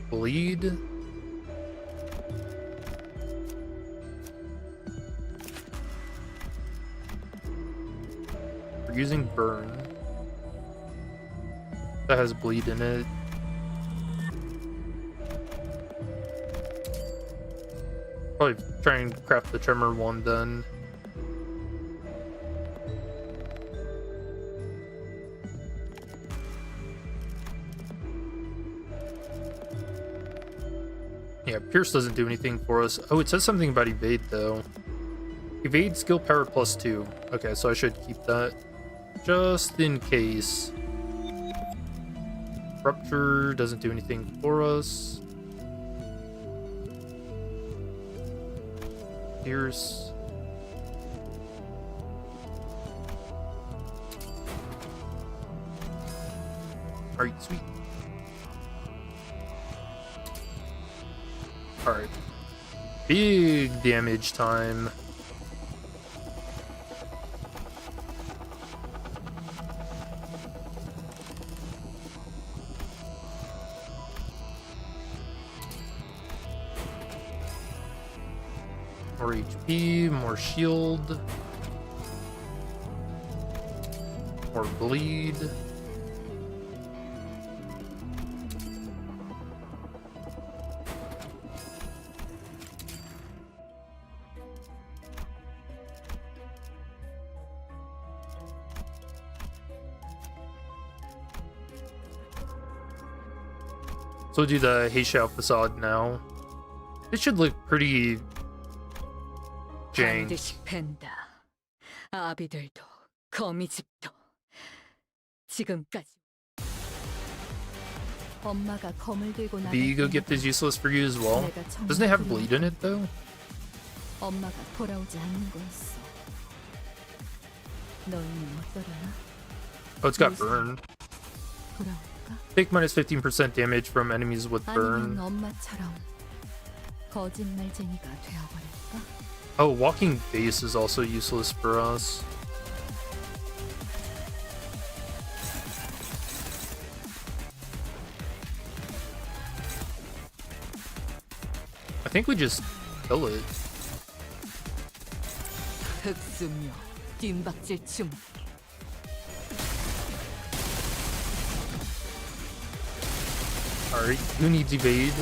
Bleed. We're using burn. That has bleed in it. Probably try and craft the tremor one then. Yeah, Pierce doesn't do anything for us. Oh, it says something about evade though. Evade skill power +2. Okay, so I should keep that just in case. Rupture doesn't do anything for us. Pierce. Alright, sweet. Alright. Big damage time. More HP, more shield. More bleed. So we'll do the Heishao facade now. It should look pretty jank. 반드시 팬다. 아비들도 거미집도 지금까지. 엄마가 검을 들고 The ego gift is useless for you as well. Doesn't it have bleed in it though? 엄마가 돌아오지 않는 거였어. 너희는 어떠려나? Oh, it's got burn. 돌아올까? Take minus 15% damage from enemies with 아니면 burn. 엄마처럼 거짓말쟁이가 되어버릴까? Oh, walking base is also useless for us. I think we just kill it. 흑수묘 뒷박질 춤. Alright, who needs evade?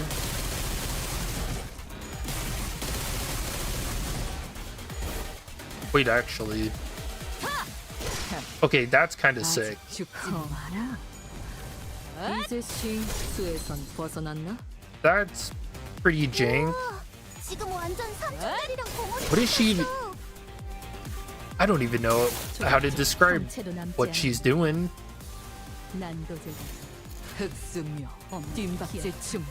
Wait, actually. Okay, that's kind of sick. 죽지 마라. 이제 수에선 벗어났나? That's pretty jank. 지금 완전 삼촌들이랑 공원. What is she? I don't even know how to describe 정체도 남지 what she's doing. 난도질 흑수묘 뒷박질 춤.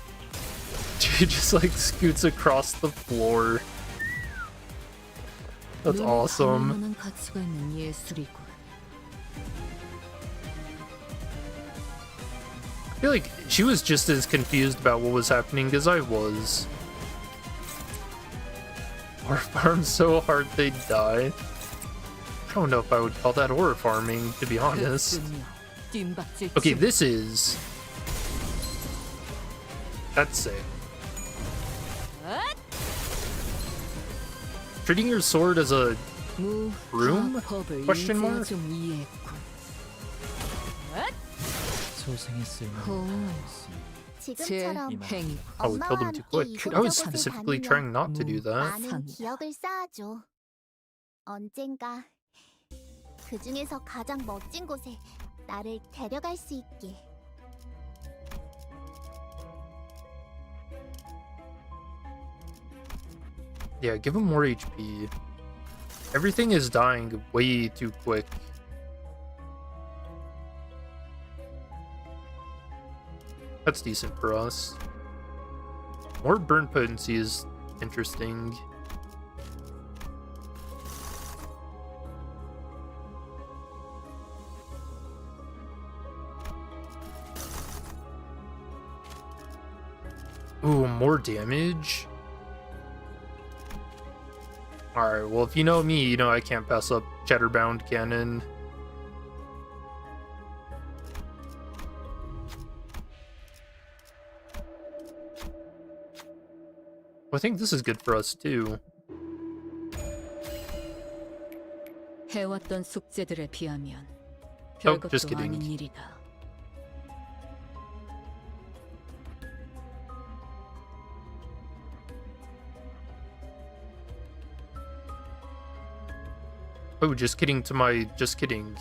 She just like scoots across the floor. That's 눈을 awesome. 감을 만한 가치가 있는 예술이군. I feel like she was just as confused about what was happening as I was. Or farm so hard they'd die. I don't know if I would call that horror farming, to be honest. 흑수묘 뒷박질 Okay, 춤. this is... That's sick. Treating your sword as a broom? 법을 Question 이제야 mark? 좀 이해했군. 소생의 쓸모. 지금처럼 제 행위 I would kill them too quick. I was specifically trying not to do that. 많은 기억을 쌓아줘. 언젠가 그 중에서 가장 멋진 곳에 나를 데려갈 수 있게. Yeah, give him more HP. Everything is dying way too quick. That's decent for us. More burn potency is interesting. Ooh, more damage? Alright, well, if you know me, you know I can't pass up Chatterbound Cannon. Well, I think this is good for us, too. 해왔던 숙제들에 비하면 Oh, just 별것도 kidding. 아닌 일이다. Oh, just kidding to my... Just kidding.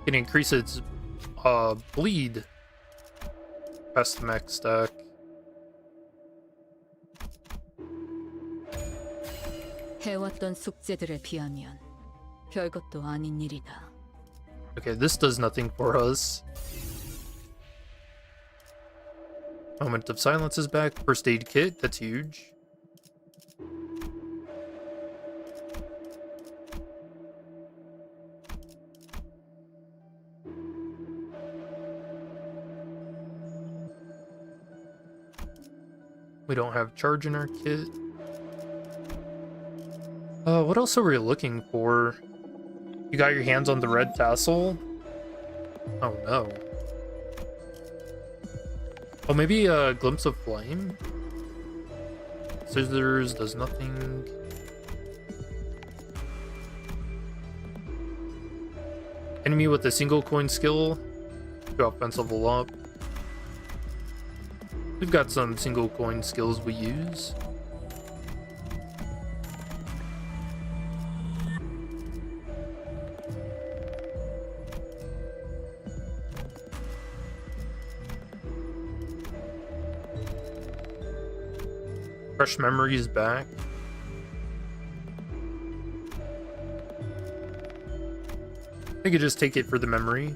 Can increase its bleed past the max stack. 해왔던 숙제들에 비하면 별것도 아닌 일이다. Okay, this does nothing for us. Moment of silence is back. First aid kit, that's huge. We don't have charge in our kit. What else are we looking for? You got your hands on the red tassel? Oh no. Oh, maybe a glimpse of flame? Scissors does nothing. Enemy with a single coin skill. Go offense level up. We've got some single coin skills we use. Fresh memories back. I could just take it for the memory.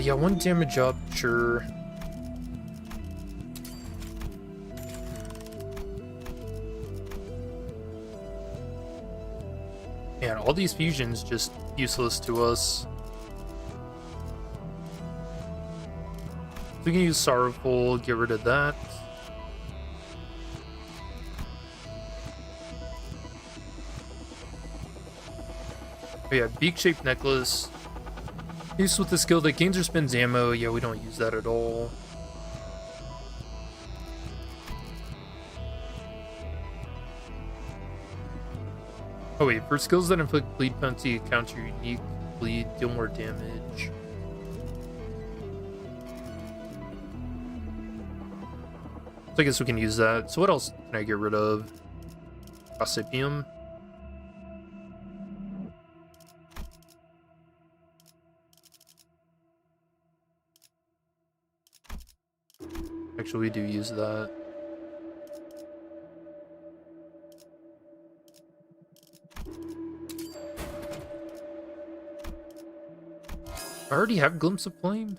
Yeah, 1 damage up, sure. Man, all these fusions just useless to us. We can use Sorrowful, get rid of that. Oh yeah, beak-shaped necklace. Use with the skill that gains or spends ammo. Yeah, we don't use that at all. Oh wait, for skills that inflict bleed penalty, counter unique bleed, deal more damage. So I guess we can use that. So what else can I get rid of? Gossipium. Actually, we do use that. I already have Glimpse of Flame?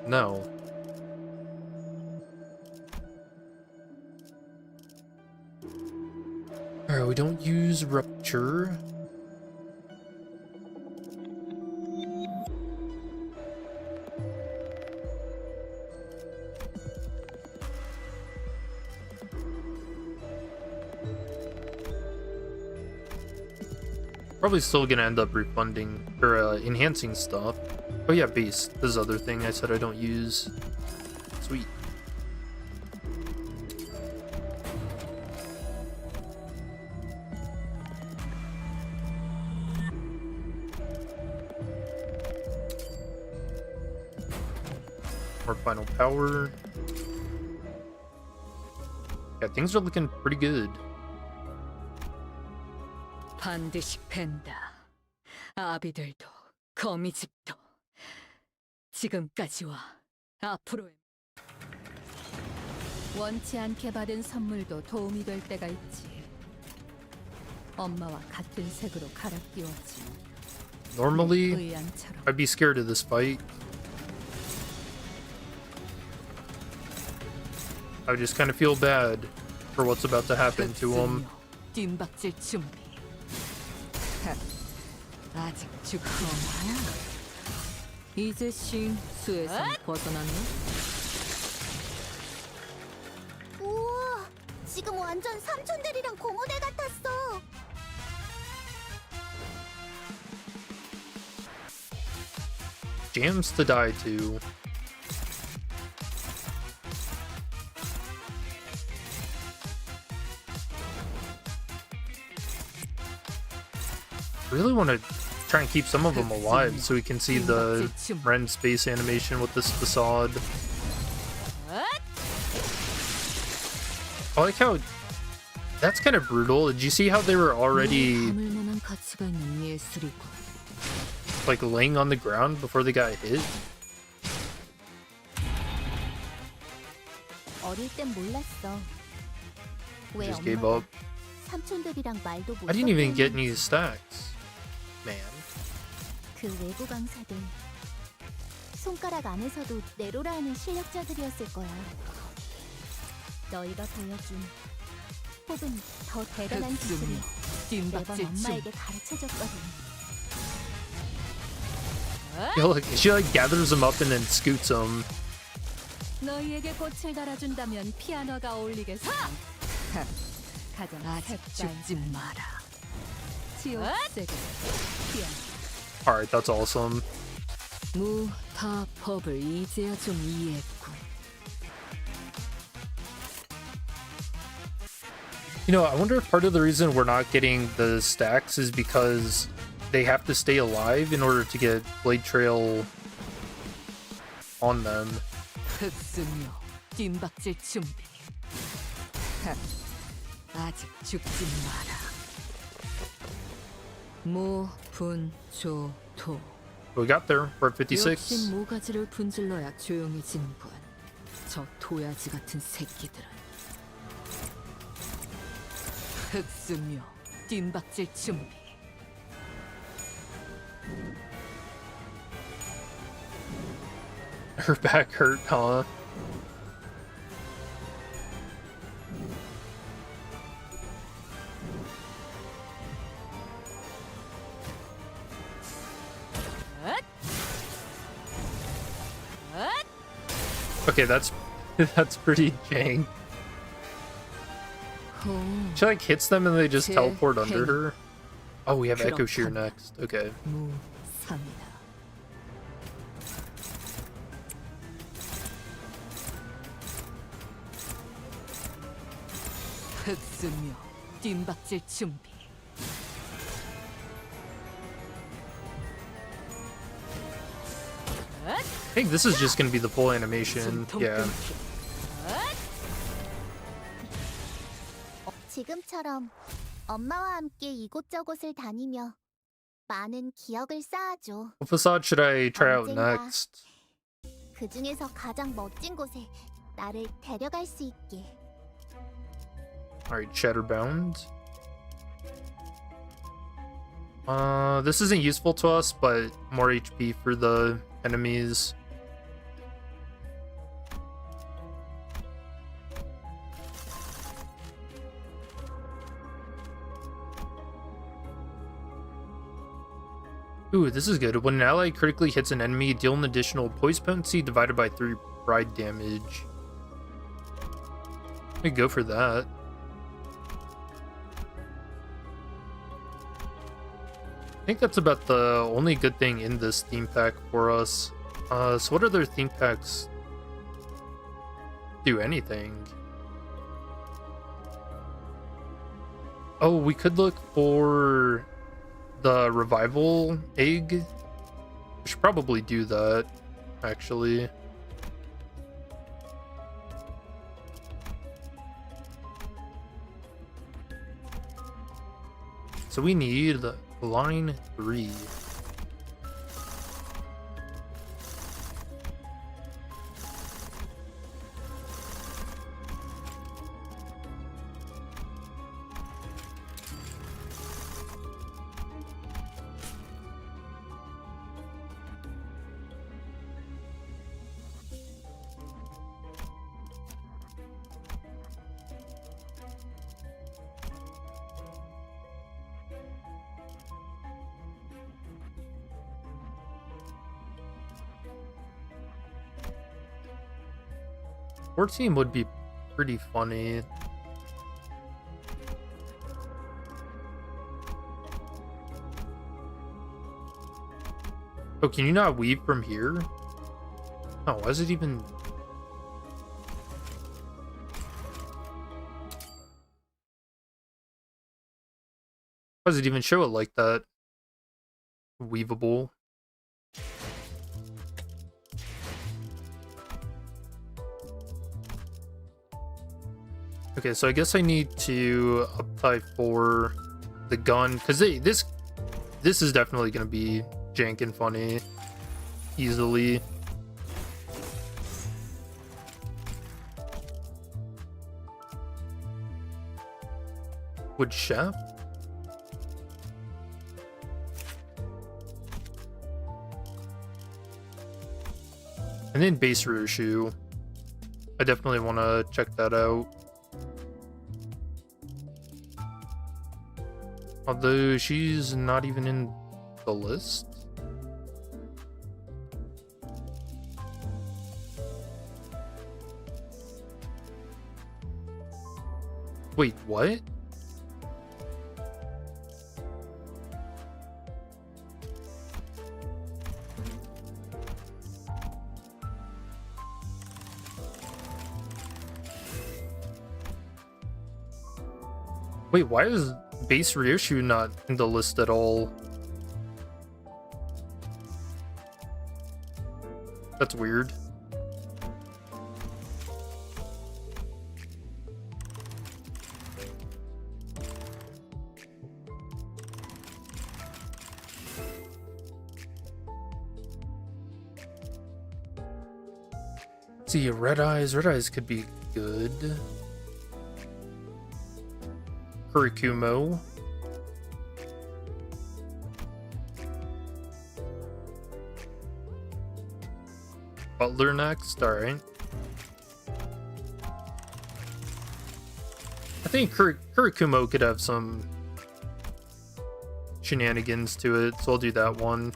No. Alright, we don't use Rupture. Probably still gonna end up refunding or enhancing stuff. Oh yeah, base. This is other thing I said I don't use. Sweet. More final power. Yeah, things are looking pretty good. 반드시 팬다. 아비들도 거미집도 지금까지와 앞으로의 원치 않게 받은 선물도 도움이 될 때가 있지. 엄마와 같은 색으로 갈아 끼웠지. Normally, 의안처럼. I'd be scared of this fight. I would just kind of feel bad for what's about to happen to him. 뒷박질 준비. 아직 죽고 마야. 이제 수에서 벗어났네. 우와, 지금 완전 삼촌들이랑 고모대 같았어. Jams to die to. Really want to try and keep some of them alive so we can see the Ren space animation with this facade. I like how that's kind of brutal. Did you see how they were already like laying on the ground before they got hit? 어릴 땐 몰랐어. 왜 Just gave up. 삼촌들이랑 말도 못 I didn't even get any stacks. Man. 그 외부 강사들 손가락 안에서도 네로라 하는 실력자들이었을 거야. 너희가 보여준 혹은 더 대단한 기술을 매번 엄마에게 가르쳐줬거든. She like gathers them up and then scoots them. 너희에게 꽃을 달아준다면 피아노가 어울리겠어. 가장 아직 죽지 마라. 지옥세계 피아노. Alright, that's awesome. 무타법을 이제야 좀 이해했군. You know, I wonder if part of the reason we're not getting the stacks is because they have to stay alive in order to get Blade Trail on them. 흑수녀, 뒷박질 준비. 아직 죽지 마라. 모, 분, 조, 토. We got there. We're at 역시 56. 모가지를 분질러야 조용해지는군. 저 도야지 같은 새끼들은. 흑수묘, 뜀박질 준비. Her back hurt, huh? Okay, that's pretty jank. She like hits them and they just teleport under her. Oh, we have Echo Shear next. Okay. 무상이다. 흑수묘, 뜀박질 준비. I think this is just gonna be the full animation. Yeah. 지금처럼 엄마와 함께 이곳저곳을 다니며 많은 기억을 쌓아줘. What facade should I try out 언젠가 next? 그 중에서 가장 멋진 곳에 나를 데려갈 수 있게. Alright, Shatterbound. This isn't useful to us, but more HP for the enemies. Ooh, this is good. When an ally critically hits an enemy, deal an additional poise potency divided by 3 pride damage. We go for that. I think that's about the only good thing in this theme pack for us. So what other theme packs do anything? Oh, we could look for the revival egg. We should probably do that, actually. So we need line 3. Our team would be pretty funny. Oh, can you not weave from here? Oh, why is it even... Why does it even show it like that? Weavable. Okay, so I guess I need to apply for the gun, because this is definitely going to be jank and funny easily. Would Chef? And then base RYOSHU. I definitely want to check that out. Although she's not even in the list. Wait, what? Wait, why is base RYOSHU not in the list at all? That's weird. see, red eyes. Red eyes could be good. Kumo. Butler next. All right. I think Kumo could have some shenanigans to it, so I'll do that one.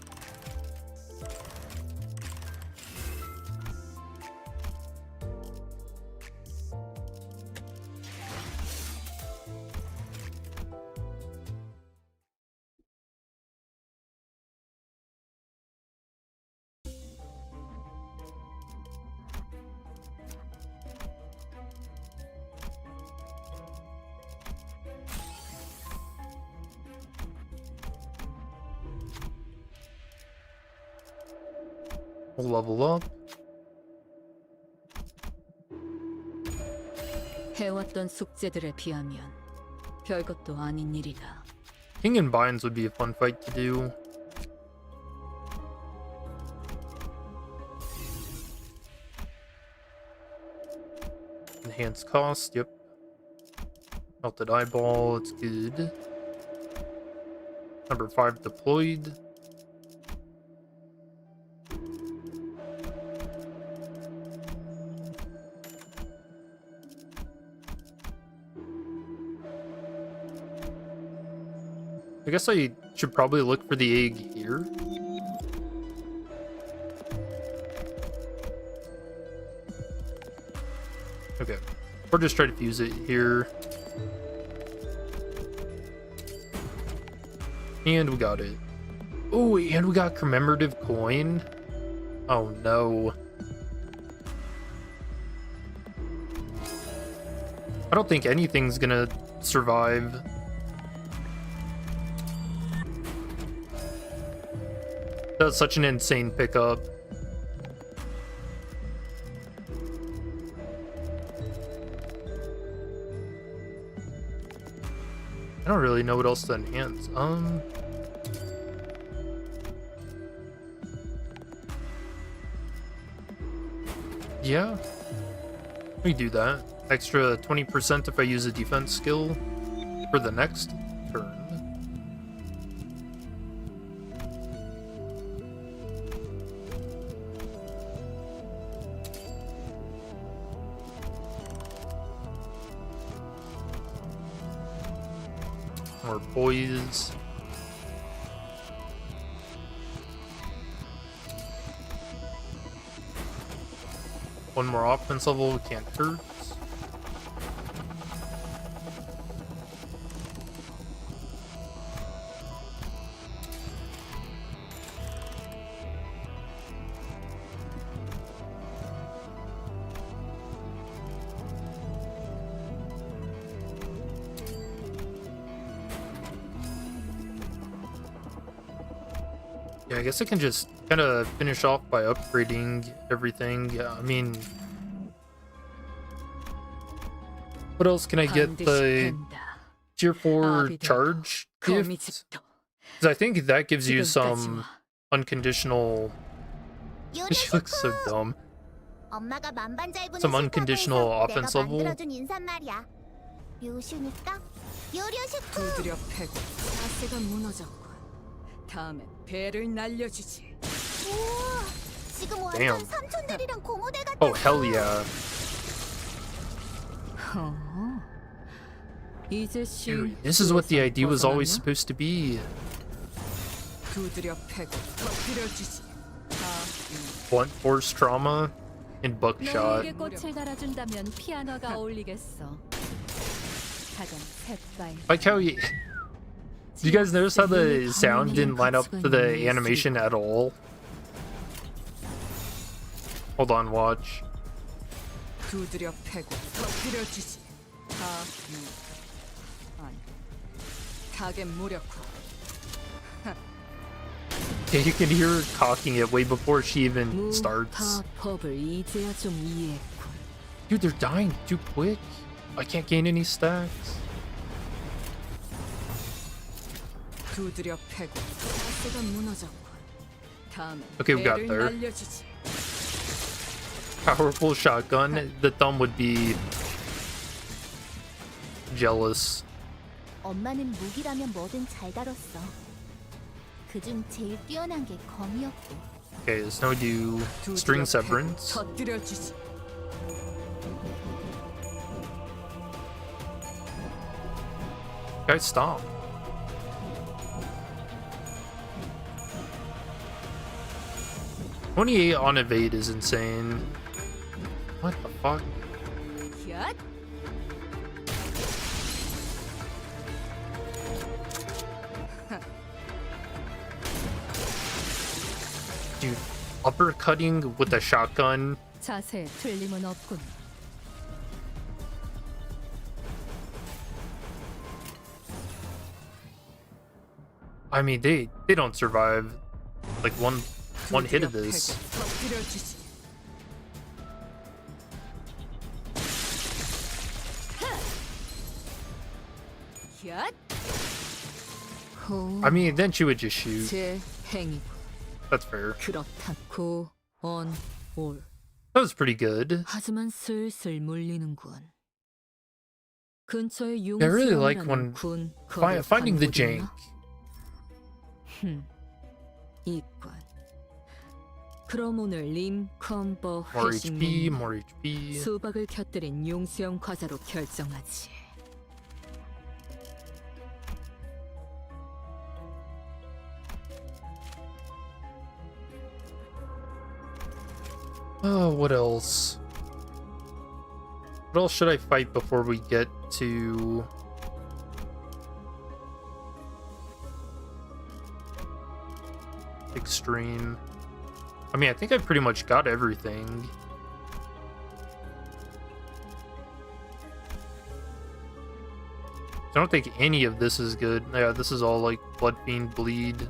We'll level up. 해왔던 숙제들에 비하면 별것도 아닌 일이다. King and Binds would be a fun fight to do. Enhanced cost, yep. Melted eyeball, it's good. Number 5 deployed. I guess I should probably look for the egg here. Okay, or just try to fuse it here. And we got it. Oh, and we got commemorative coin. Oh no. I don't think anything's gonna survive. That's such an insane pickup. I don't really know what else to enhance. Yeah. We do that. Extra 20% if I use a defense skill for the next turn. More poise. One more offense level, can't hurt. Yeah, I guess I can just kind of finish off by upgrading everything. Yeah, I mean, what else can I get? The tier 4 charge gift? Because I think that gives you some unconditional. She looks so dumb. Some unconditional offense level. 두드려 패고 자세가 무너졌군. 다음엔 배를 날려주지. 우와, 지금 완전 Damn. 삼촌들이랑 공호대 같았어. Oh, hell yeah. Dude, this is what the idea was always supposed to be. 두드려 패고 터뜨려주지. Blunt force trauma and buckshot. 너에게 꽃을 달아준다면 피아노가 어울리겠어. 가장 색깔. Like how you... Do you guys notice how the sound didn't line up to the animation at all? Hold on, watch. 두드려 패고 터뜨려주지. 타겟 무력화. Yeah, you can hear her cocking it way before she even starts. 법을 이제야 좀 이해했군. Dude, they're dying too quick. I can't gain any stacks. 두드려 패고 자세가 무너졌군. 다음엔 Okay, we got 배를 there. 날려주지. powerful shotgun, the thumb would be jealous. 엄마는 무기라면 뭐든 잘 다뤘어. 그중 제일 뛰어난 게 검이었고. Okay, let's now do string severance. 터뜨려주지. Guys, stop. $28 on evade is insane. What the fuck? 얏! Dude, uppercutting with a shotgun. 자세에 틀림은 없군. I mean, they don't survive like one hit of this. 터뜨려주지. 얏! I mean, then she would just shoot. 제 행위고 That's fair. 그렇다고 on 올. That was pretty good. 하지만 슬슬 물리는군. 근처에 I really like when 군 finding the jank. 이건. 그럼 오늘 림 컴버 More 회식 HP, 메뉴. more HP. 수박을 곁들인 용수형 과자로 결정하지. Oh, what else? What else should I fight before we get to extreme? I mean, I think I pretty much got everything. I don't think any of this is good. Yeah, this is all like Blood Fiend Bleed.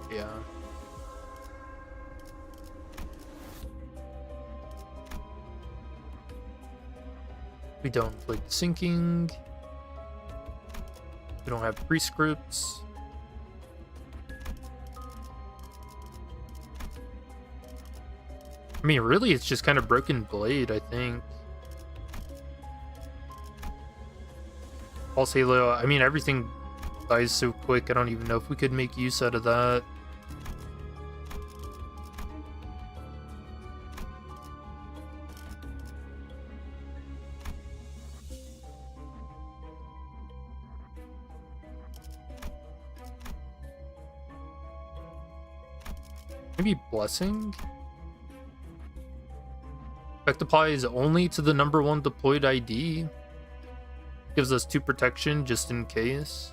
Yeah. We don't like sinking. We don't have prescripts. I mean, really, it's just kind of Broken Blade, I think. False Halo, I mean, everything dies so quick, I don't even know if we could make use out of that. Maybe Blessing? Effect applies only to the #1 deployed ID. Gives us 2 protection just in case.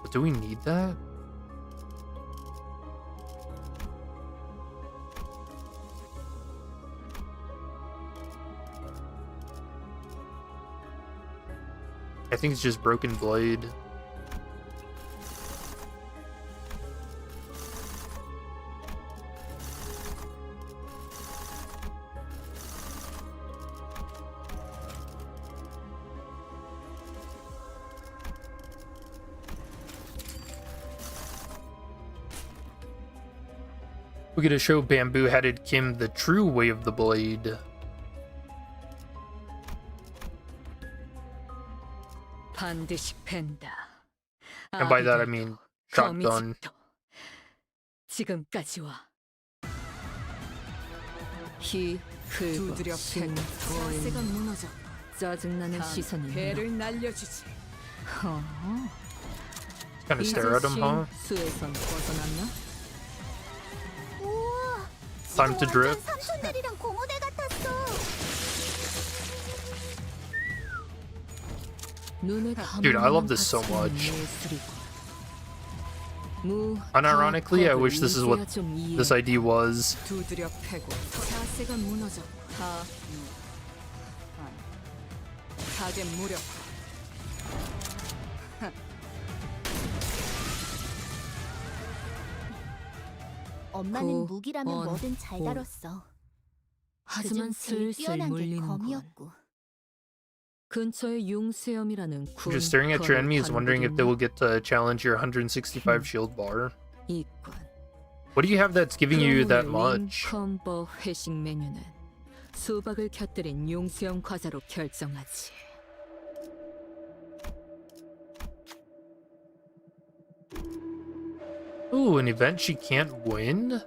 But do we need that? I think it's just Broken Blade. We get to show Bamboo-Headed Kim the true way of the blade. 반드시 팬다. And by that I mean shotgun. 지금까지와 히 두드려 긁어 자세가 무너져. 짜증나는 시선이 배를 날려주지. Kind of stare at him, huh? 수에선 벗어났나? 우와. Time to drift. 삼촌들이랑 고모대 같았어. Dude, I love this so much. Unironically, I wish this is what this ID was. 두드려 패고 자세가 무너져. 가게 무력. 엄마는 무기라면 뭐든 잘 올. 다뤘어. 하지만 그중 제일 슬슬 뛰어난 게 물리는군. 검이었고. 근처에 융수염이라는 군 Just staring at your 거를 enemies, 파는 wondering 곳이 if they 있나? will get to challenge your 165 shield bar. 있군. What do you have that's giving you that 그럼 오늘 much? 컴버 회식 메뉴는 수박을 곁들인 용수염 과자로 결정하지. Ooh, an event she can't win?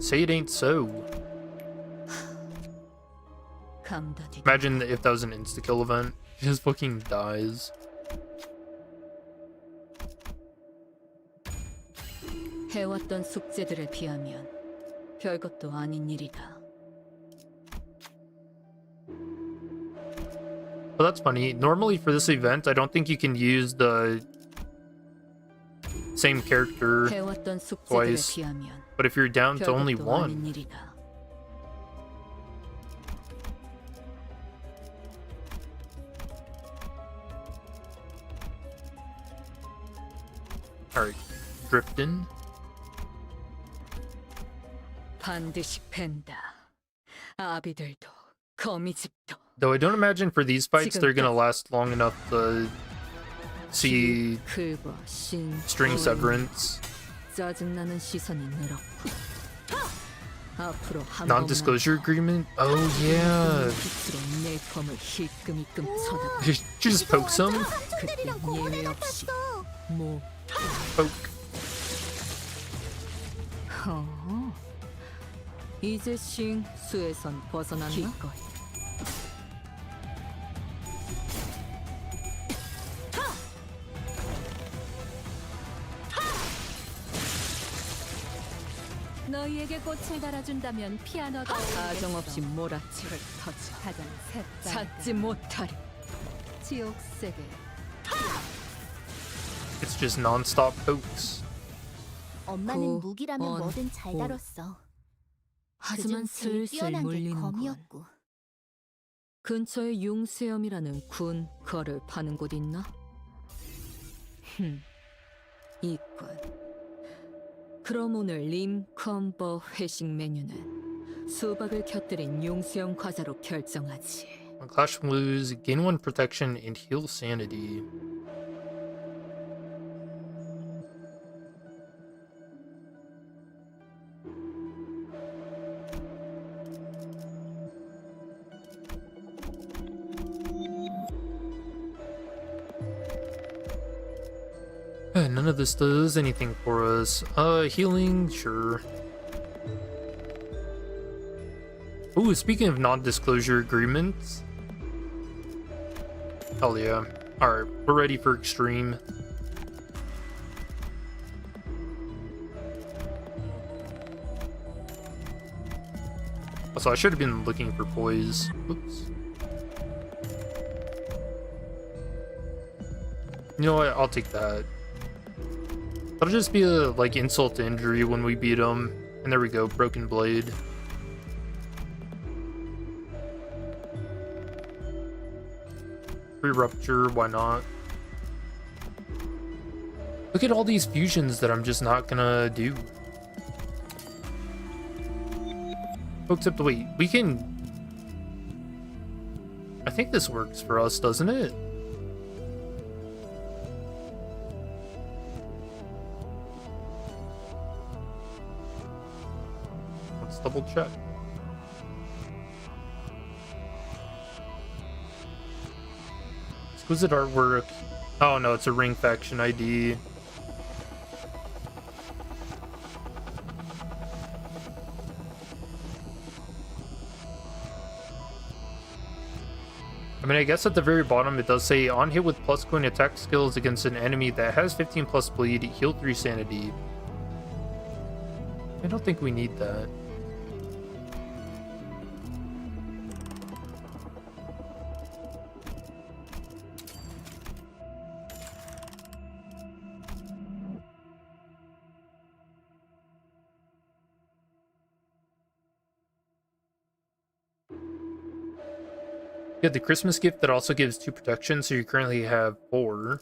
Say it ain't so. 감다디. Imagine if that was an insta-kill event. She just fucking dies. 해왔던 숙제들에 비하면 별것도 아닌 일이다. Well, that's funny. Normally for this event, I don't think you can use the same character. 해왔던 숙제들에 twice. 비하면 But if you're down to only 별것도 one, 아닌 일이다. alright, drifting. 반드시 팬다. 아비들도 거미집도. Though I don't imagine for these fights they're gonna 지금까지. last long enough to see 긁어 신 string severance. 짜증나는 시선이 늘었고. 앞으로 한 Non-disclosure agreement? Oh yeah. 빛으로 내 검을 힐끔힐끔 쳐다. She just pokes him. 그때 예외 없이 뭐 Poke. 이제 싱 수에선 벗어났나? 기꺼이. 너희에게 꽃을 달아준다면 피아노가 사정없이 몰아치를 터져 가장 찾지 못하리. 지옥세계 It's just non-stop pokes. 엄마는 무기라면 원, 뭐든 잘 오. 다뤘어. 하지만 그중 제일 슬슬 뛰어난 게 물리는군. 검이었고. 근처에 융수염이라는 군 거를 파는 곳 있나? 있군. 그럼 오늘 림 컴버 회식 메뉴는 수박을 곁들인 용수염 과자로 결정하지. On Clash of Blues, gain 1 protection and heal sanity. None of this does anything for us. Healing, sure. Ooh, speaking of non-disclosure agreements. Hell yeah. Alright, we're ready for extreme. Also, I should have been looking for poise. Oops. You know what? I'll take that. That'll just be a, like, insult to injury when we beat him. And there we go, Broken Blade. Re-rupture, why not? Look at all these fusions that I'm just not gonna do. Oh, except wait, we can... I think this works for us, doesn't it? Let's double check. Exquisite artwork. Oh no, it's a ring faction ID. I mean, I guess at the very bottom it does say, on hit with plus coin attack skills against an enemy that has 15 plus bleed, heal 3 sanity. I don't think we need that. You have the Christmas gift that also gives 2 protection, so you currently have 4.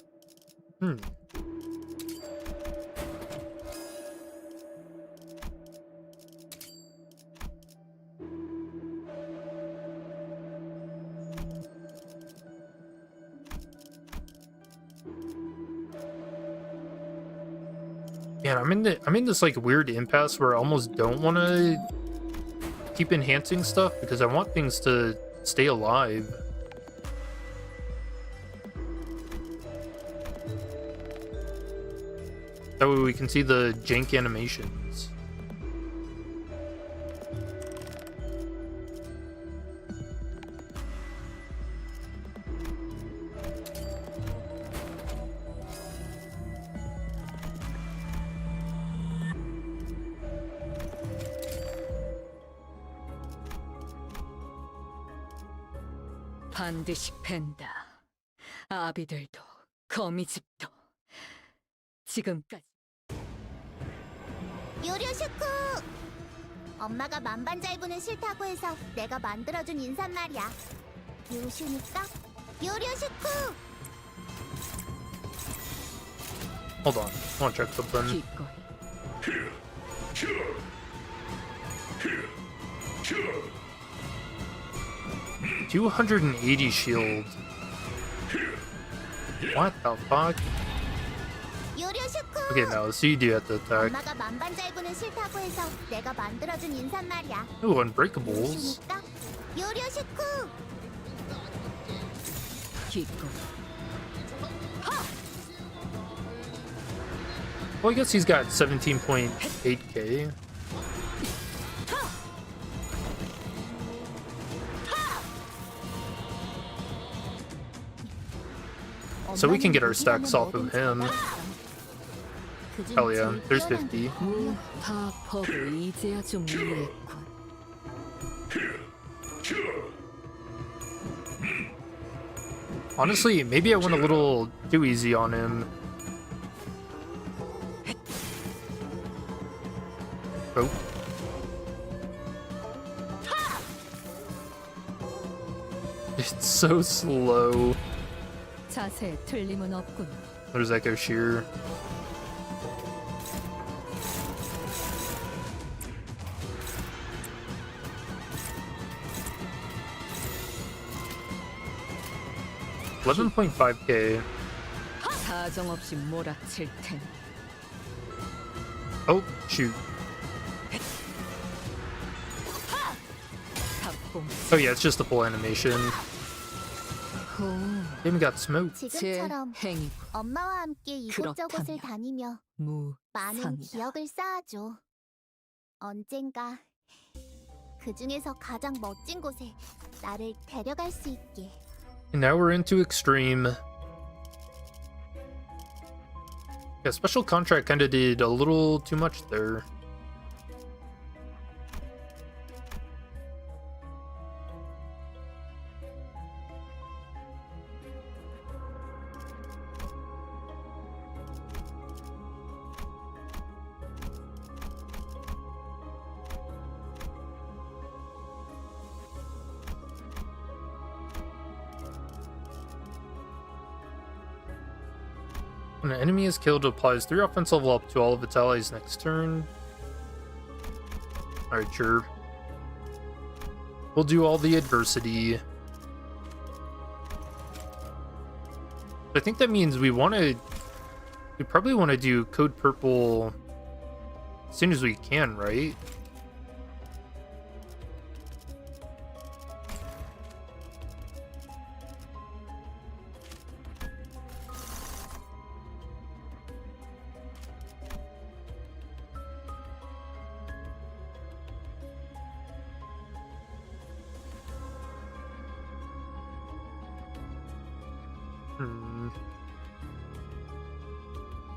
Man, I'm in this like weird impasse where I almost don't want to keep enhancing stuff because I want things to stay alive. That way we can see the jank animations. 반드시 팬다. 아비들도 거미집도 지금까지. 요료슈쿠! 엄마가 만반잘부는 싫다고 해서 내가 만들어준 인사말이야. 요슈니까 요료슈쿠! Hold on, I want to check something. 기꺼이 280 shield. What the fuck? 요료슈쿠! Okay, now so you do have to attack. 엄마가 만반잘부는 싫다고 해서 내가 만들어준 인사말이야. Ooh, unbreakables. 요슈니까 요료슈쿠! 기꺼이 Well, I guess he's got 17.8k. So we can get our stacks off of him. Hell yeah, there's 50. 다 법을 이제야 좀 이해했군. Honestly, maybe I went a little too easy on him. Oh. It's so slow. 자세에 틀림은 없군. There's Echo Shear. $11.5k. 사정없이 몰아칠 테니. Oh, shoot. 답봉. Oh yeah, it's just the full animation. Even got smoked. 제 지금처럼 행위 엄마와 함께 이곳저곳을 그렇다면. 다니며 많은 무상이다. 기억을 쌓아줘. 언젠가 그 중에서 가장 멋진 곳에 나를 데려갈 수 있게. And now we're into Extreme. Yeah, Special Contract kinda did a little too much there. When an enemy is killed, it applies 3 offense level up to all of its allies next turn. Alright, sure. We'll do all the adversity. I think that means we probably want to do Code Purple as soon as we can, right?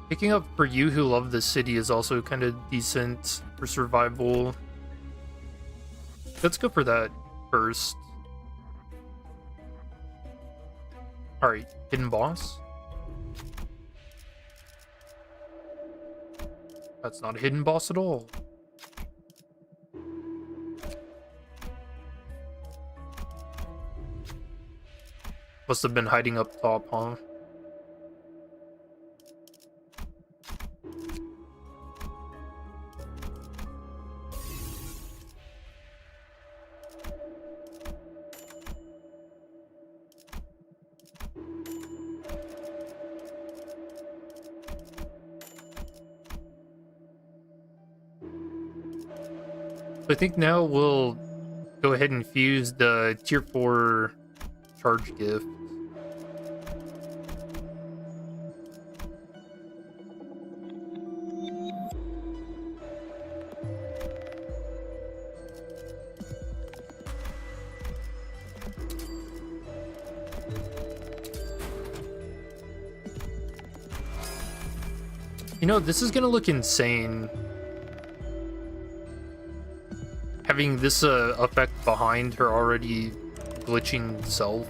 Picking up For You Who Love the City is also kind of decent for survival. Let's go for that first. Alright, Hidden Boss. That's not a Hidden Boss at all. Must have been hiding up top, huh? So I think now we'll go ahead and fuse the tier 4 charge gift. You know, this is gonna look insane. Having this effect behind her already glitching self.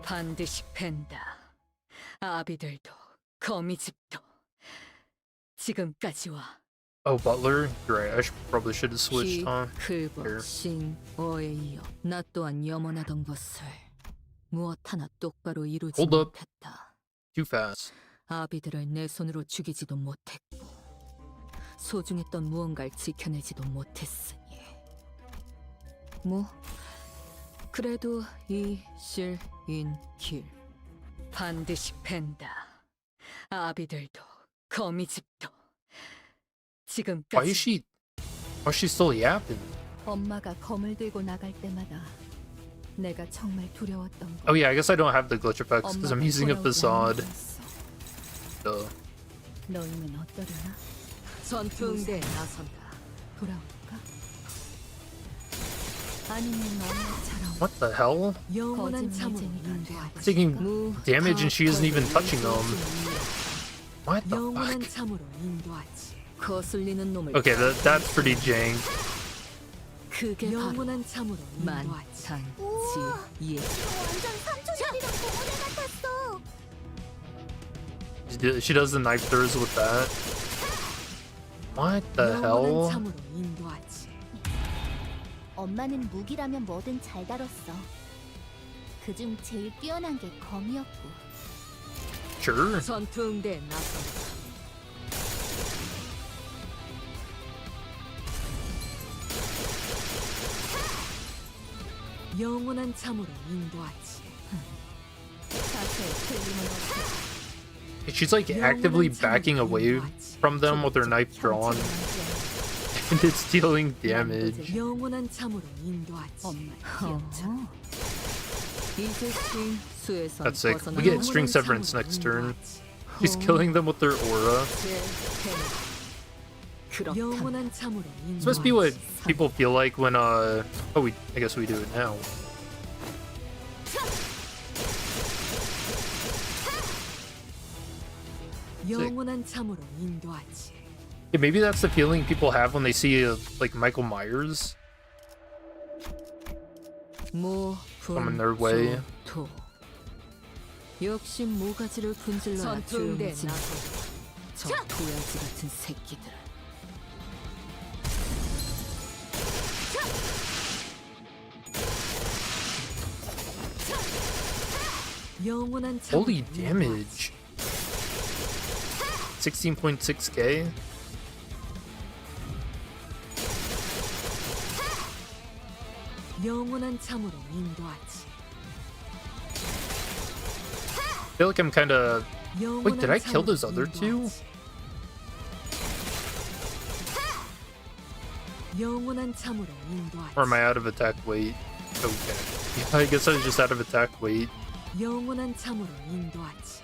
반드시 팬다. 아비들도 거미집도 지금까지와 Oh, Butler? You're right. Probably should have switched, huh? 클버, Here. 신, 어에 이어 나 또한 염원하던 것을 무엇 하나 똑바로 이루지 Hold up. 못했다. Too fast. 아비들을 내 손으로 죽이지도 못했고 소중했던 무언가를 지켜내지도 못했으니 뭐 그래도 이 실인길 반드시 팬다. 아비들도 거미집도 Why is 지금까지 she still yapping? 엄마가 검을 들고 나갈 때마다 내가 정말 두려웠던 거. Oh yeah, I guess I don't have the glitch effects because I'm using a facade. Duh. 너희는 어떠려나? 전투응대에 나선다. 돌아올까? 아니면 엄마처럼 What the hell? 영원한 참으로 거짓말쟁이가 인도하지. Taking damage and she isn't even touching them. What the 영원한 fuck? 참으로 인도하지. 거슬리는 놈을 Okay, that's pretty jank. 그게 바로 영원한 참으로 인도하지. 만탄지 예. 완전 삼촌이랑 고모네 같았어. She does the knife throws with that. What the 영원한 hell? 참으로 인도하지. 엄마는 무기라면 뭐든 잘 다뤘어. 그중 제일 뛰어난 게 검이었고. Sure. 전투응대에 나선다. 영원한 참으로 인도하지. 자세히 틀림은 없어. She's like actively backing away from them with her knife drawn, and it's dealing damage. 영원한 참으로 인도하지. 이제 신 수에서 That's sick. We get string severance next turn. She's killing them with their aura. 영원한 참으로 This must be what 인도하지. people feel like when oh, I guess we do it now. 영원한 참으로 인도하지. Yeah, maybe that's the feeling people have when they see like Michael Myers coming their way. 도. 역시 모가지를 분질러야 전투응대에 조용해지는 나선다. 저 도야지 같은 새끼들. 영원한 참으로 Holy damage. 16.6k. 영원한 참으로 인도하지. I feel like I'm kind of. Wait, did I kill those other two? 영원한 참으로 인도하지. Or am I out of attack weight? Okay. Yeah, I guess I was just out of attack weight. 영원한 참으로 인도하지.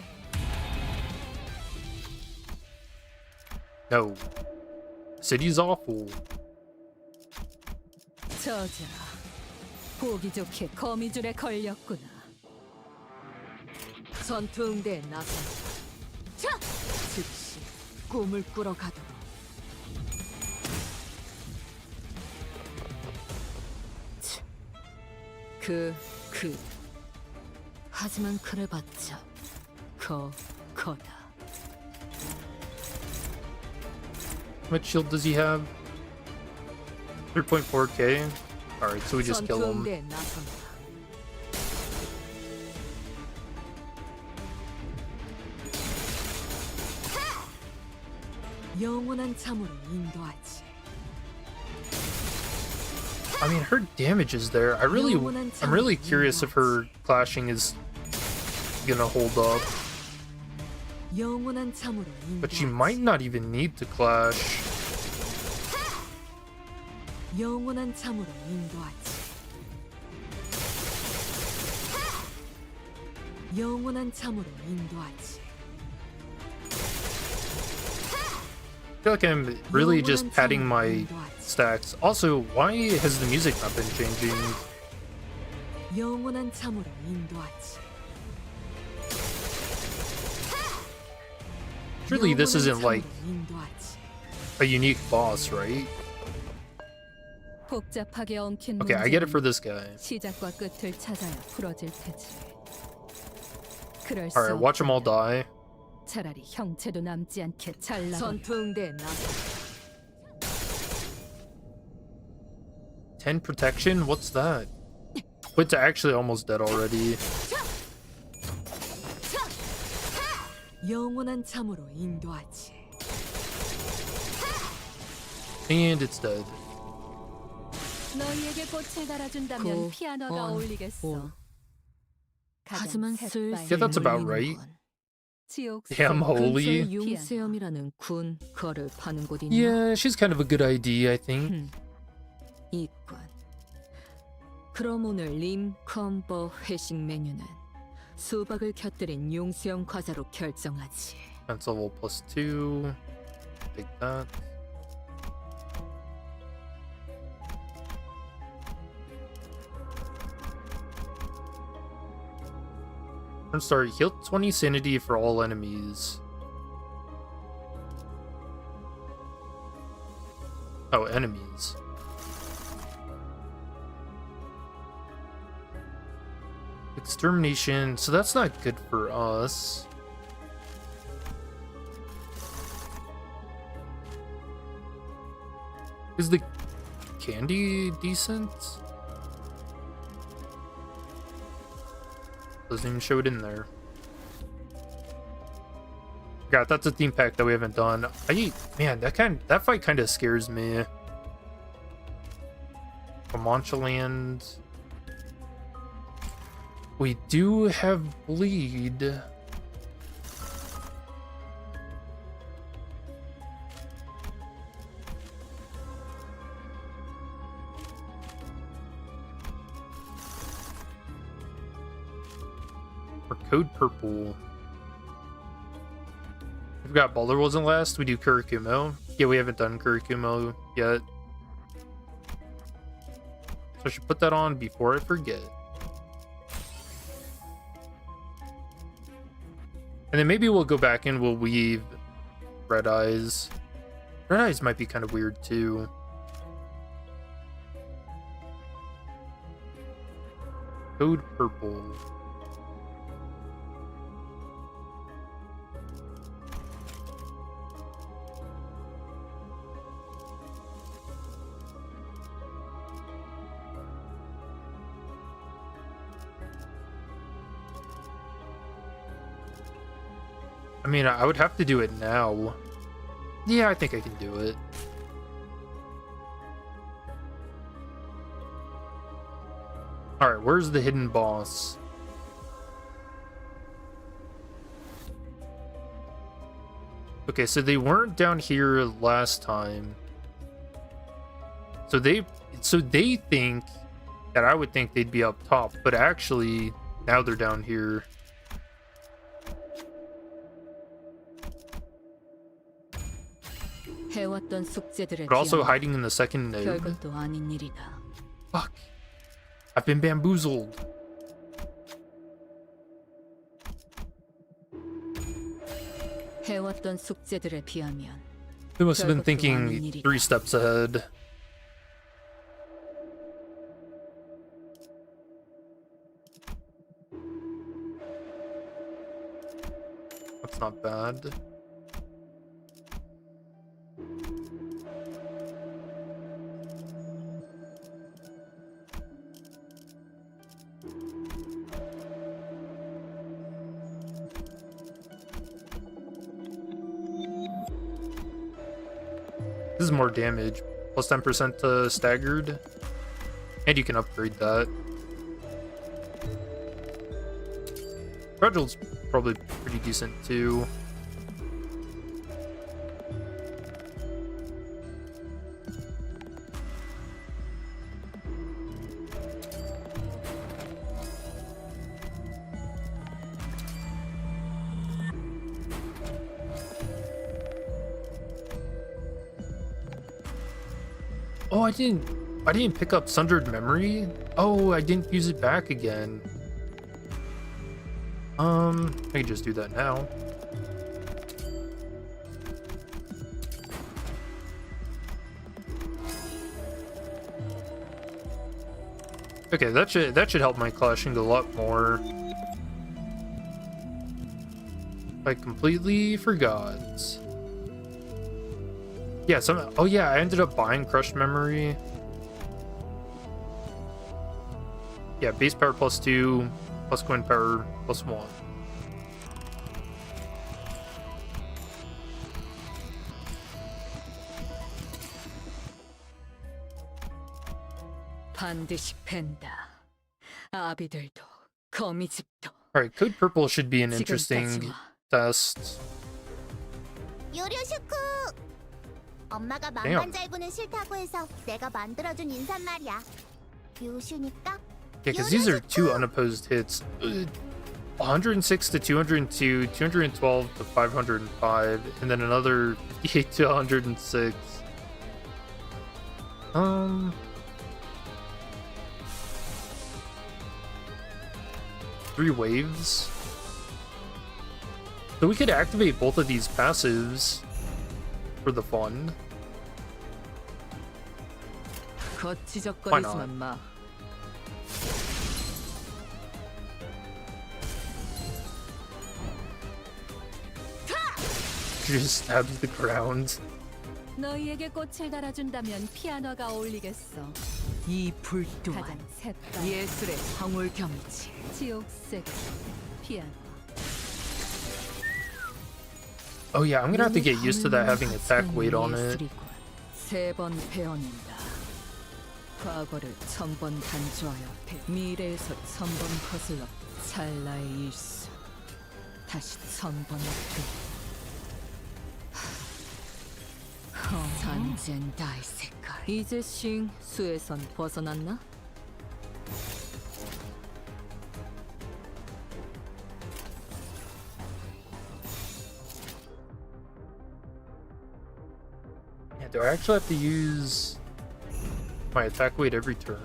No. City's awful. 저자, 보기 좋게 거미줄에 걸렸구나. 전투응대에 나선다. 즉시 꿈을 꾸러 가도록. 하지만 그래봤자 거다. How much shield does he have? 3.4k. Alright, so we just kill him. 전투응대에 나선다. 영원한 잠으로 인도하지. I mean, her damage is there. I'm really curious if her clashing is gonna hold up. 영원한 잠으로 But she 인도하지. might not even need to clash. 영원한 잠으로 인도하지. 영원한 잠으로 인도하지. I feel like I'm really just padding my stacks. Also, why has the music not been changing? 영원한 잠으로 인도하지. Surely this isn't like 인도하지. a unique boss, right? 복잡하게 엉킨 Okay, I get it for 문제는 this guy. 시작과 끝을 찾아야 풀어질 테지. 그럴 수 Alright, watch them all die. 차라리 형체도 남지 않게 잘라. 전투응대 나서 10 protection? What's that? Wit's actually almost dead already. 영원한 잠으로 인도하지. And it's dead. 너희에게 꽃을 달아준다면 고, 피아노가 온, 어울리겠어. 온. 가장 하지만 색깔 슬슬 Yeah, that's about 물리는군. right. 지옥 Damn 속 holy. 근처에 용세염이라는 군 거를 파는 곳 있나? Yeah, she's kind of a good idea, I think. 있군. 그럼 오늘 림 컴버 회식 메뉴는 수박을 곁들인 용수형 과자로 결정하지. Defense level +2. Take that. Turn start. Heal 20 sanity for all enemies. Oh, enemies. Extermination. So that's not good for us. Is the candy decent? Doesn't even show it in there. God, that's a theme pack that we haven't done. Man, that fight kind of scares me. Comanche land. We do have bleed. Or code purple. I forgot Balder wasn't last. We do Kurikumo. Yeah, we haven't done Kurikumo yet. So I should put that on before I forget. And then maybe we'll go back and we'll weave Red Eyes. Red Eyes might be kind of weird too. Code purple. I mean, I would have to do it now. Yeah, I think I can do it. Alright, where's the hidden boss? Okay, so they weren't down here last time. So they think that I would think they'd be up top, but actually now they're down here. 해왔던 숙제들에 But also 비하면 hiding in the second node. 별것도 아닌 일이다. Fuck. I've been bamboozled. 해왔던 숙제들에 비하면 They must have been 별것도 thinking 아닌 일이다. 3 steps ahead. That's not bad. This is more damage. Plus 10% to staggered. And you can upgrade that. Fragile's probably pretty decent too. Oh, I didn't pick up Sundered Memory. Oh, I didn't use it back again. I can just do that now. Okay, that should help my clashing a lot more. I completely forgot. Yeah, oh yeah, I ended up buying Crushed Memory. Yeah, base power +2, plus coin power +1. 반드시 팬다. 아비들도 거미집도. Alright, Code Purple should be an 지금 interesting 따지마. test. 요료슈쿠! 엄마가 Damn. 망반잘부는 싫다고 해서 내가 만들어준 인사말이야. 요슈니까? Yeah, because these are two unopposed hits. 106 to 202, 212 to 505, and then another 58 to 106. 3 waves. So we could activate both of these passives for the fun. 거치적거리지만 마. Just stabs the ground. 너희에게 꽃을 달아준다면 피아노가 어울리겠어. 이 불 또한 가장 새빨 예술의 황홀경이지. 지옥색 피아노. Oh yeah, I'm gonna have to get used to that having attack weight on it. 세번 베어낸다. 과거를 1000번 단조하여 미래에서 1000번 거슬러 찰나의 일수. 다시 1000번 그. 산젠 다이 색깔. 이제 싱 수에선 벗어났나? Yeah, do I actually have to use my attack weight every turn?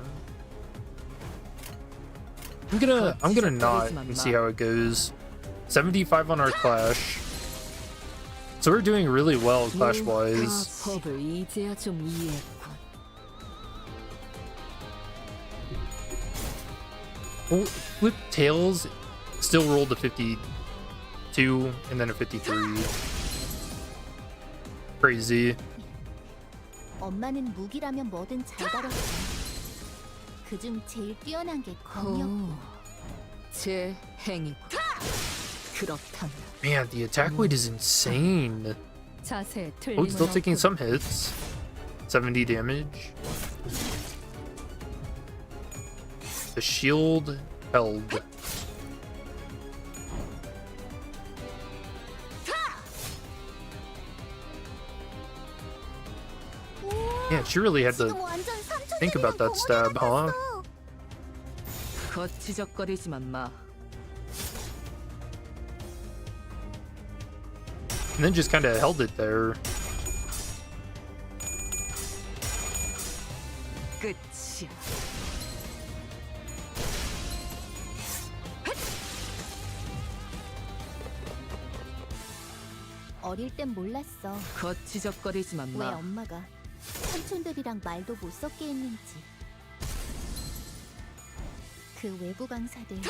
I'm gonna not and see how it goes. 75 on our clash. So we're doing really well clash wise. 법을 이제야 좀 이해했군. Oh, Flip Tails still rolled a 52 and then a 53. Crazy. 엄마는 무기라면 뭐든 잘 다뤘어. 그중 제일 뛰어난 게 검이었고. 제 행위고. 그렇다면 Man, the attack weight is insane. 자세 Oh, 틀림은 it's still taking 없군. some hits. 70 damage. The shield held. Yeah, she really had to 지금 완전 think about that stab, huh? 거치적거리지만 마. And then just kind of held it there. 끝이야. 어릴 땐 몰랐어. 거치적거리지만 왜 마. 엄마가 삼촌들이랑 말도 못 섞게 했는지. 그 외부 강사들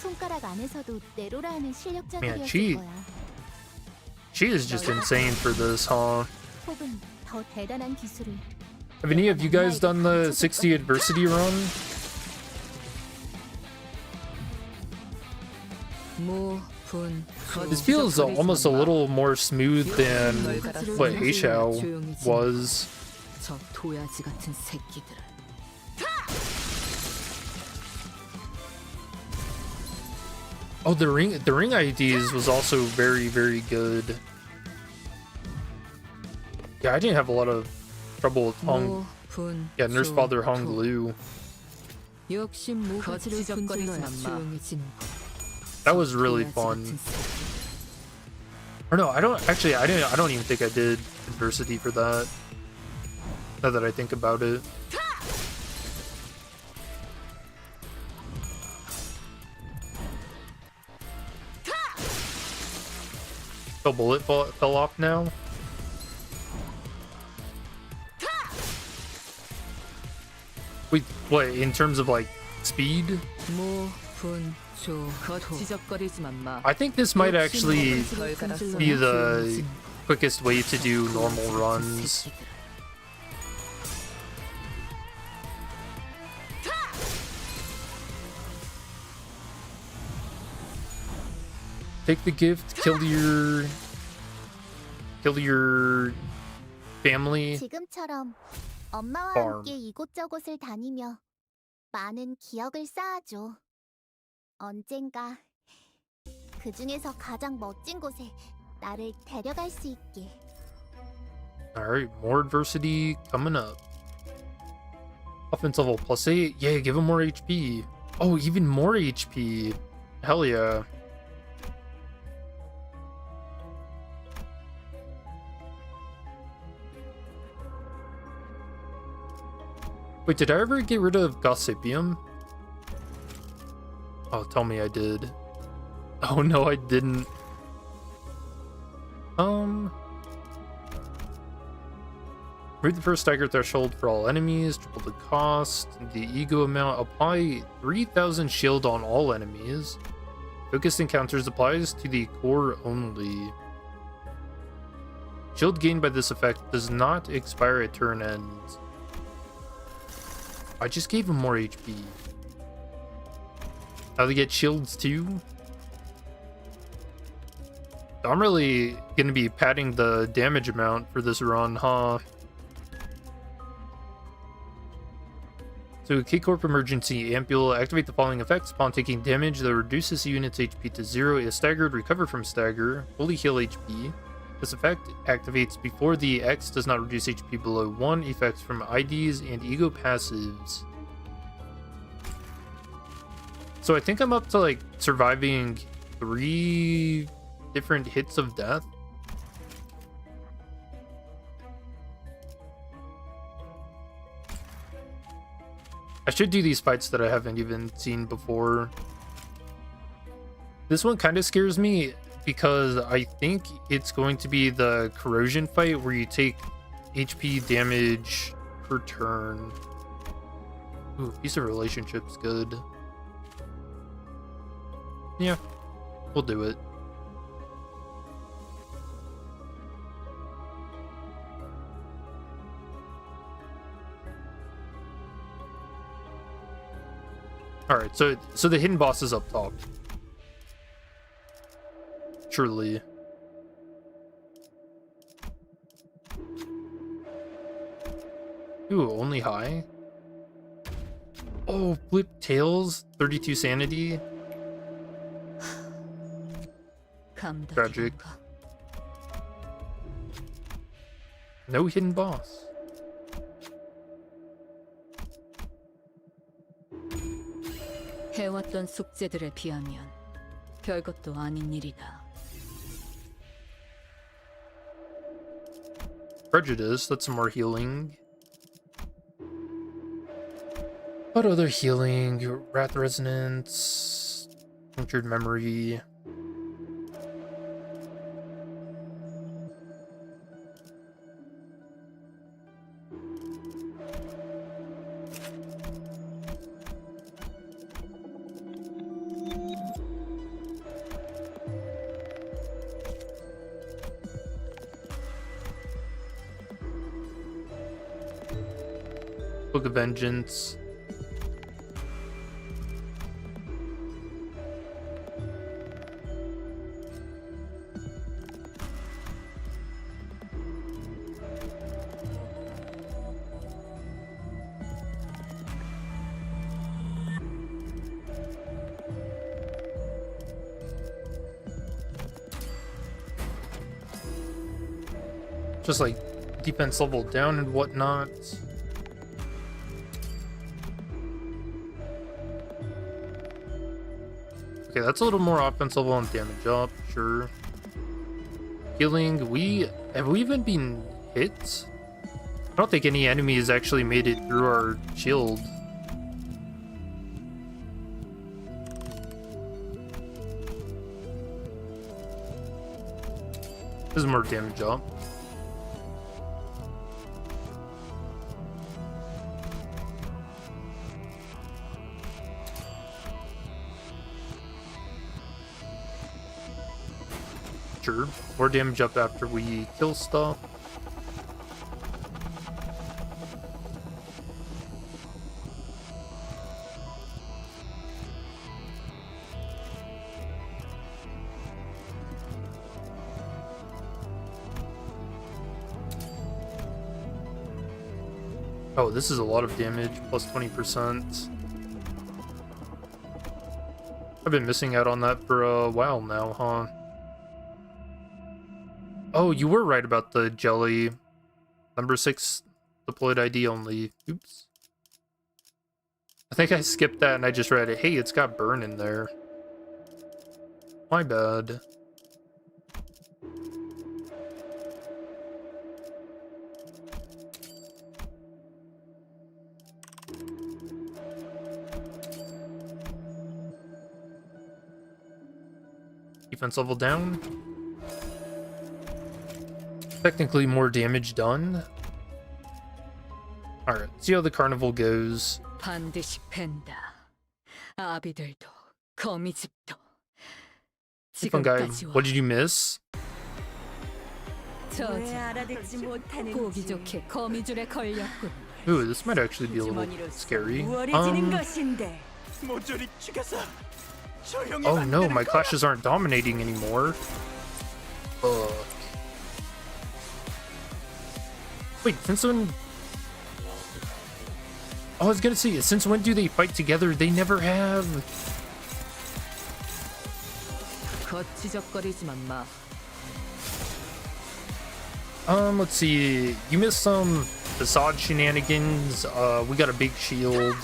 손가락 안에서도 내로라 하는 실력자들이었을 거야. She is just insane for this, huh? 혹은 더 대단한 기술을. Have any of you guys done the 60 adversity run? 뭐 This feels almost a little more smooth than what Heishao was. 저 도야지 같은 새끼들은. Oh, the ring IDs was also very, very good. Yeah, I didn't have a lot of trouble with Hong. Yeah, Nurse Father Hong Liu. 역시 뭐가 지적거리지만 조용해지는 거. That was really fun. Or no, I don't even think I did adversity for that. Now that I think about it. The bullet fell off now. Wait, what, in terms of like speed? I think this might actually be the quickest way to do normal runs. Take the gift, kill your family. 지금처럼 엄마와 farm. 함께 이곳저곳을 다니며 많은 기억을 쌓아줘. 언젠가 그 중에서 가장 멋진 곳에 나를 데려갈 수 있게. Alright, more adversity coming up. Offense level +8. Yeah, give him more HP. Oh, even more HP. Hell yeah. Wait, did I ever get rid of Gossipium? Oh, tell me I did. Oh no, I didn't. Read the first stagger threshold for all enemies, triple the cost, the ego amount, apply 3000 shield on all enemies. Focused encounters applies to the core only. Shield gained by this effect does not expire at turn end. I just gave him more HP. Now they get shields too? I'm really gonna be padding the damage amount for this run, huh? So K-Corp Emergency Ampule, activate the following effects upon taking damage that reduces the unit's HP to 0, is staggered, recover from stagger, fully heal HP. This effect activates before the X does not reduce HP below 1, effects from IDs and ego passives. So I think I'm up to like surviving 3 different hits of death. I should do these fights that I haven't even seen before. This one kind of scares me because I think it's going to be the corrosion fight where you take HP damage per turn. Ooh, piece of relationship's good. Yeah, we'll do it. Alright, so the hidden boss is up top. Surely. Ooh, only high? Oh, flip tails, 32 sanity. Tragic. No hidden boss. 해왔던 숙제들에 비하면 별것도 아닌 일이다. Prejudice, that's some more healing. What other healing? Wrath Resonance, Punctured Memory. Book of Vengeance. just like defense level down and whatnot. Okay, that's a little more offense level and damage up, sure. Healing, have we even been hit? I don't think any enemy has actually made it through our shield. This is more damage up. Sure, more damage up after we kill stuff. Oh, this is a lot of damage, plus 20%. I've been missing out on that for a while now, huh? Oh, you were right about the jelly. Number 6 deployed ID only. Oops. I think I skipped that and I just read it. Hey, it's got burn in there. My bad. Defense level down. Technically more damage done. Alright, see how the carnival goes. 반드시 팬다. 아비들도 거미집도. Fun guy, what did you miss? 보기 좋게 거미줄에 걸렸군. Ooh, this might actually be a little scary. Oh no, my clashes aren't dominating anymore. Wait, since when? Oh, I was gonna say, since when do they fight together? They never have. Let's see. You missed some facade shenanigans. We got a big shield.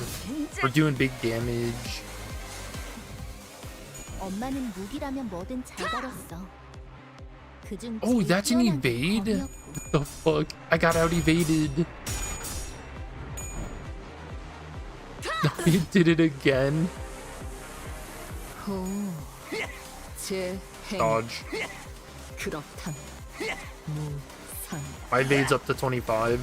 We're doing big damage. 엄마는 무기라면 뭐든 잘 다뤘어. Oh, that's an evade? What the fuck? I got out evaded. You did it again. Dodge. My evade's up to 25.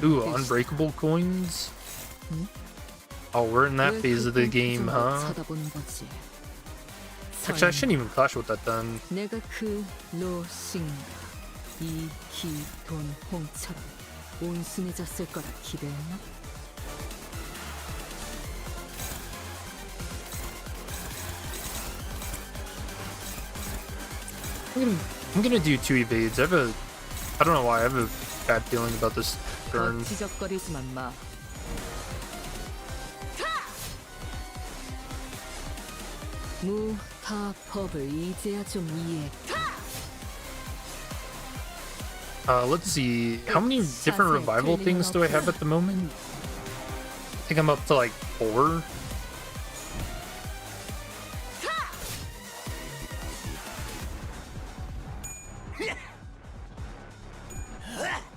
Ooh, unbreakable coins? Oh, we're in that phase of the game, huh? Actually, I shouldn't even clash with that then. I'm gonna do 2 evades. I don't know why, I have a bad feeling about this turn. Let's see. How many different revival things do I have at the moment? I think I'm up to like 4.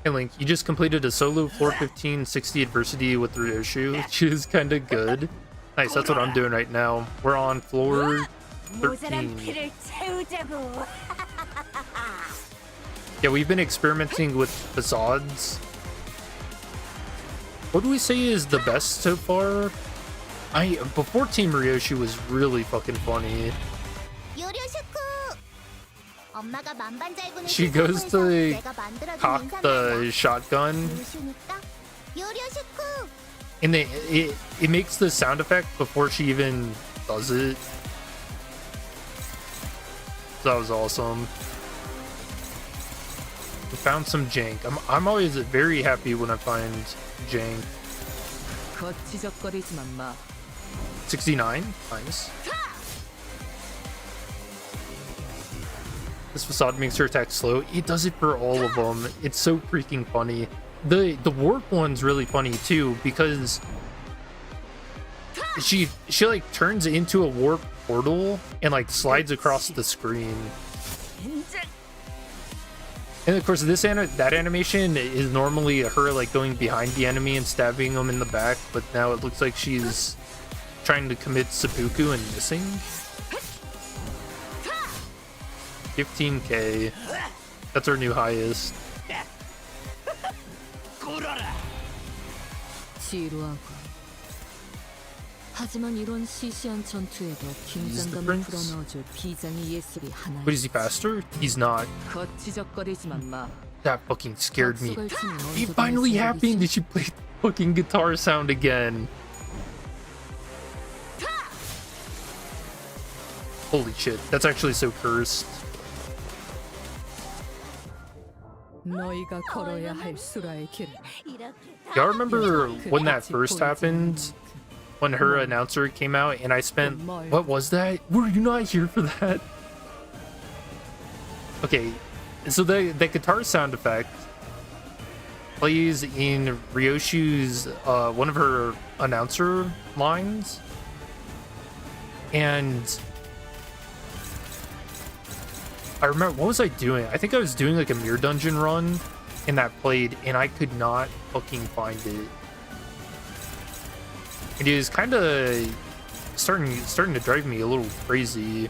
Hey Link, you just completed a solo floor 15 60 adversity with RYOSHU, which is kind of good. Nice, that's what I'm doing right now. We're on floor 13. Yeah, we've been experimenting with facades. What do we say is the best so far? Before Team RYOSHU was really fucking funny. She goes to cock the shotgun, and it makes the sound effect before she even does it. That was awesome. We found some jank. I'm always very happy when I find jank. 거치적거리지만 마. 69. Nice. This facade makes her attack slow. It does it for all of them. It's so freaking funny. The warp one's really funny too because she like turns into a warp portal and like slides across the screen. And of course, that animation is normally her like going behind the enemy and stabbing them in the back, but now it looks like she's trying to commit seppuku and missing. 15k. That's our new highest. 지루하고. 하지만 이런 시시한 전투에도 긴장감을 불어넣어줄 비장의 예술이 하나. But is he faster? He's not. 거치적거리지만 마. That fucking scared me. It finally happened! Did she play the fucking guitar sound again? Holy shit, that's actually so cursed. 너희가 걸어야 할 수라의 길은 Y'all remember when that first happened? When her announcer came out and I spent... What was that? Were you not here for that? Okay, so the guitar sound effect plays in Ryoshu's one of her announcer lines, and I remember, what was I doing? I think I was doing like a mirror dungeon run and that played and I could not fucking find it. It is kind of starting to drive me a little crazy.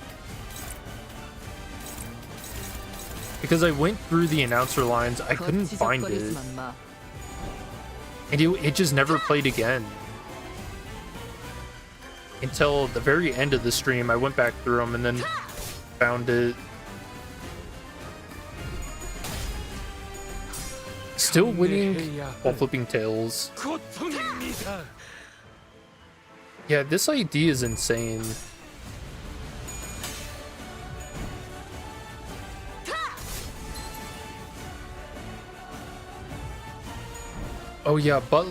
Because I went through the announcer lines, I couldn't find it. And it just never played again. Until the very end of the stream, I went back through them and then found it. Still winning while flipping tails. Yeah, this ID is insane. Oh yeah, but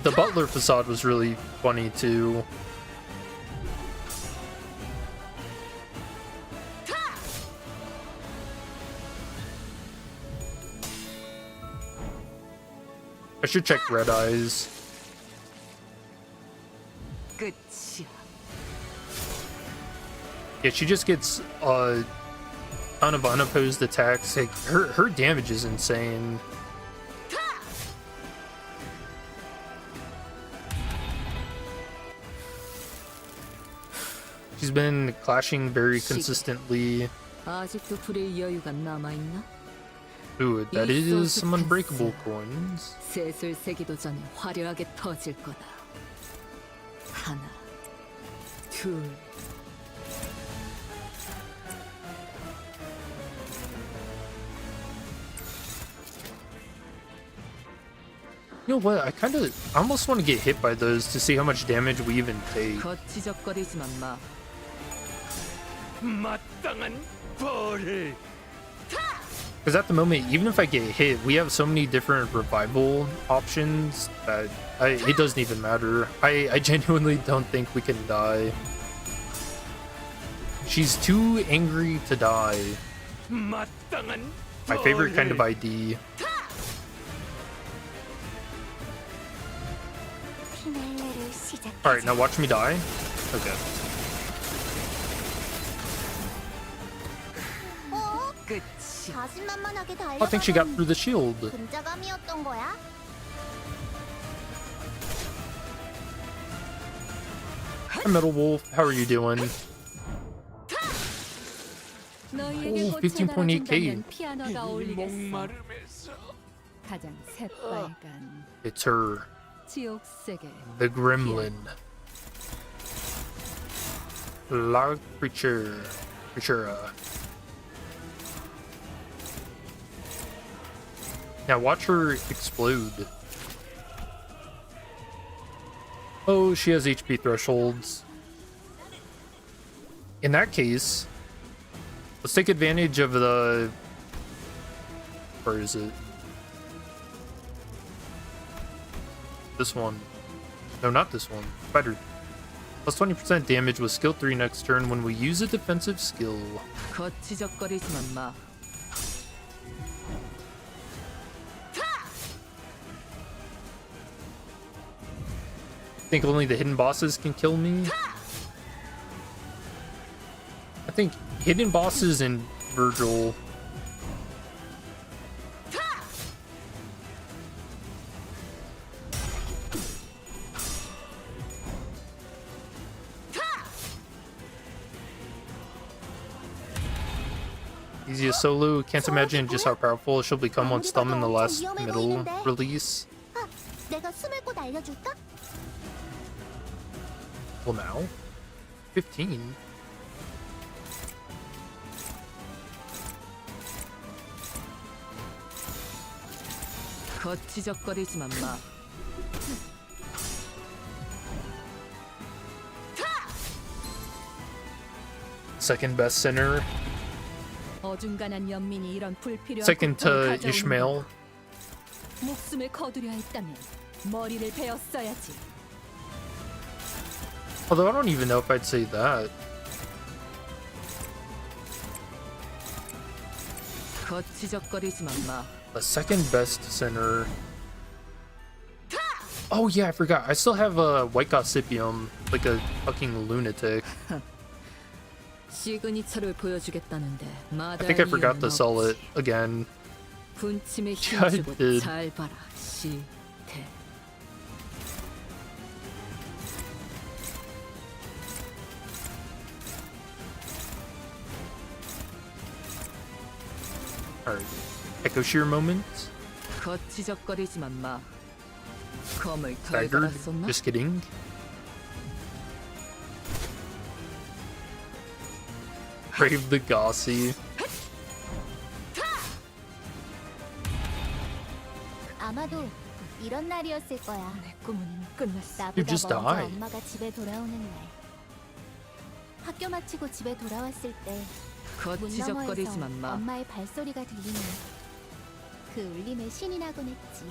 the butler facade was really funny too. I should check Red Eyes. 끝이야. Yeah, she just gets a ton of unopposed attacks. Like, her damage is insane. She's been clashing very consistently. 아직도 불의 여유가 남아있나? Ooh, that is some unbreakable coins. 셋을 세기도 전에 화려하게 터질 거다. 하나, 둘. You know what? I almost want to get hit by those to see how much damage we even take. 거치적거리지만 마. 마땅한 벌을. Because at the moment, even if I get hit, we have so many different revival options that it doesn't even matter. I genuinely don't think we can die. She's too angry to die. My favorite kind of ID. Alright, now watch me die. Okay. 자신만만하게 I think she got through the shield. 근자감이었던 거야? Hi, Metal Wolf. How are you doing? 너희에게 오, 15.8K. 피아노가 어울리겠어. 가장 새빨간 It's her, 지옥세계. the gremlin. La creature. Now watch her explode. Oh, she has HP thresholds. In that case, let's take advantage of the... Where is it? This one. No, not this one. Better. Plus 20% damage with skill 3 next turn when we use a defensive skill. 거치적거리지만 마. Think only the hidden bosses can kill me? I think hidden bosses and Virgil. Easiest solo. Can't imagine just how powerful she'll become once Thumb in the last middle release. 아, 내가 숨을 곳 알려줄까? Well, now 15. 거치적거리지만 마. Second best center. 어중간한 연민이 이런 불필요한 Second to 고통을 가져오는 Ishmael. 거다. 목숨을 거두려 했다면 머리를 베었어야지. Although I don't even know if I'd say that. 거치적거리지만 마. The second best center. Oh yeah, I forgot. I still have a White Gossipium, like a fucking lunatic. 시그니처를 보여주겠다는데 I think I forgot to sell it again. 분침에 Yeah, I 힘주고 did. 잘 봐라. 시태. Alright. Echo Shear moment. 거치적거리지만 마. 검을 덜 Staggered. 갈았었나? Just kidding. Brave the Gossi. 아마도 이런 날이었을 거야. 내 꿈은 끝났어. 나보다 just 먼저 died. 엄마가 집에 돌아오는 날. 학교 마치고 집에 돌아왔을 때 문 너머에서 거치적거리지만 마. 엄마의 발소리가 들리니 그 울림에 신이 나곤 했지.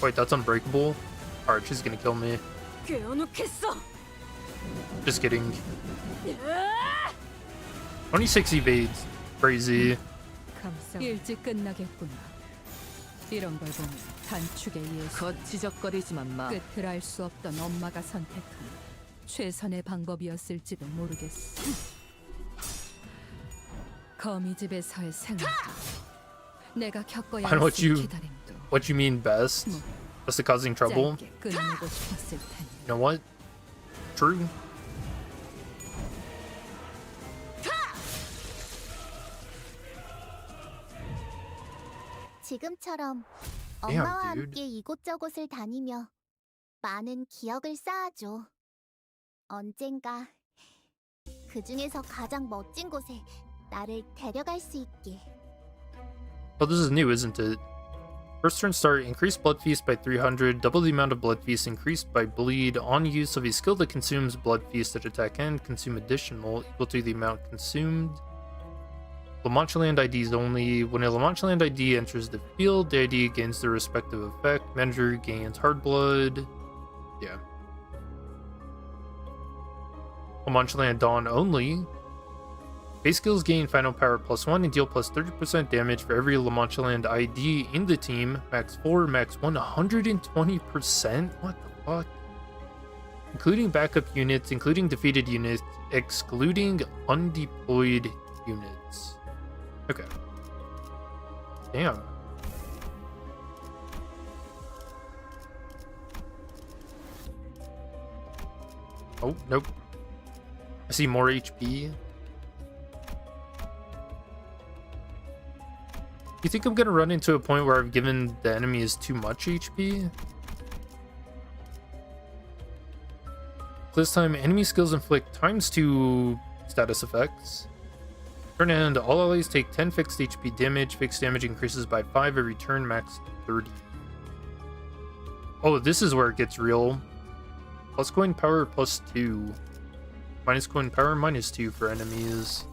Wait, that's unbreakable? Alright, she's gonna kill me. 깨어놓겠어. Just kidding. 26 evades. Crazy. 감사. 일찍 끝나겠구나. 이런 걸 보면 단축에 의해서 거치적거리지만 마. 끝을 알 수 없던 엄마가 선택한 최선의 방법이었을지도 모르겠어. 거미집에서의 생활도 내가 겪어야 I know what 했을 you- 기다림도 What you mean best? That's the causing trouble? 짧게 끊어내고 싶었을 테니. You know what? True. 지금처럼 Damn, 엄마와 dude. 함께 이곳저곳을 다니며 많은 기억을 쌓아줘. 언젠가 그 중에서 가장 멋진 곳에 나를 데려갈 수 있게. Oh, this is new, isn't it? First turn start, increase blood feast by 300, double the amount of blood feast increased by bleed on use of a skill that consumes blood feast at attack end, consume additional equal to the amount consumed. La Mancha Land IDs only. When a La Mancha Land ID enters the field, the ID gains the respective effect. Manager gains hard blood. Yeah. La Mancha Land Dawn only. Base skills gain final power +1 and deal plus 30% damage for every La Mancha Land ID in the team. Max 4, max 120%? What the fuck? Including backup units, including defeated units, excluding undeployed units. Okay. Damn. Oh, nope. I see more HP. You think I'm gonna run into a point where I've given the enemies too much HP? This time, enemy skills inflict ×2 status effects. Turn end, all allies take 10 fixed HP damage. Fixed damage increases by 5 every turn, max 30. Oh, this is where it gets real. Plus coin power +2. Minus coin power -2 for enemies.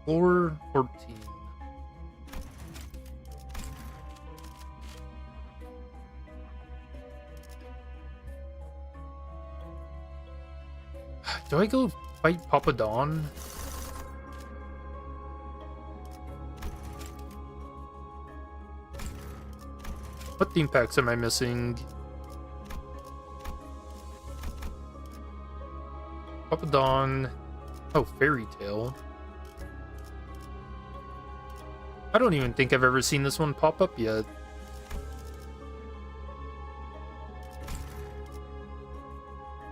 Floor 14. Do I go fight Papa Don? What theme packs am I missing? Papa Don. Oh, Fairy Tale. I don't even think I've ever seen this one pop up yet.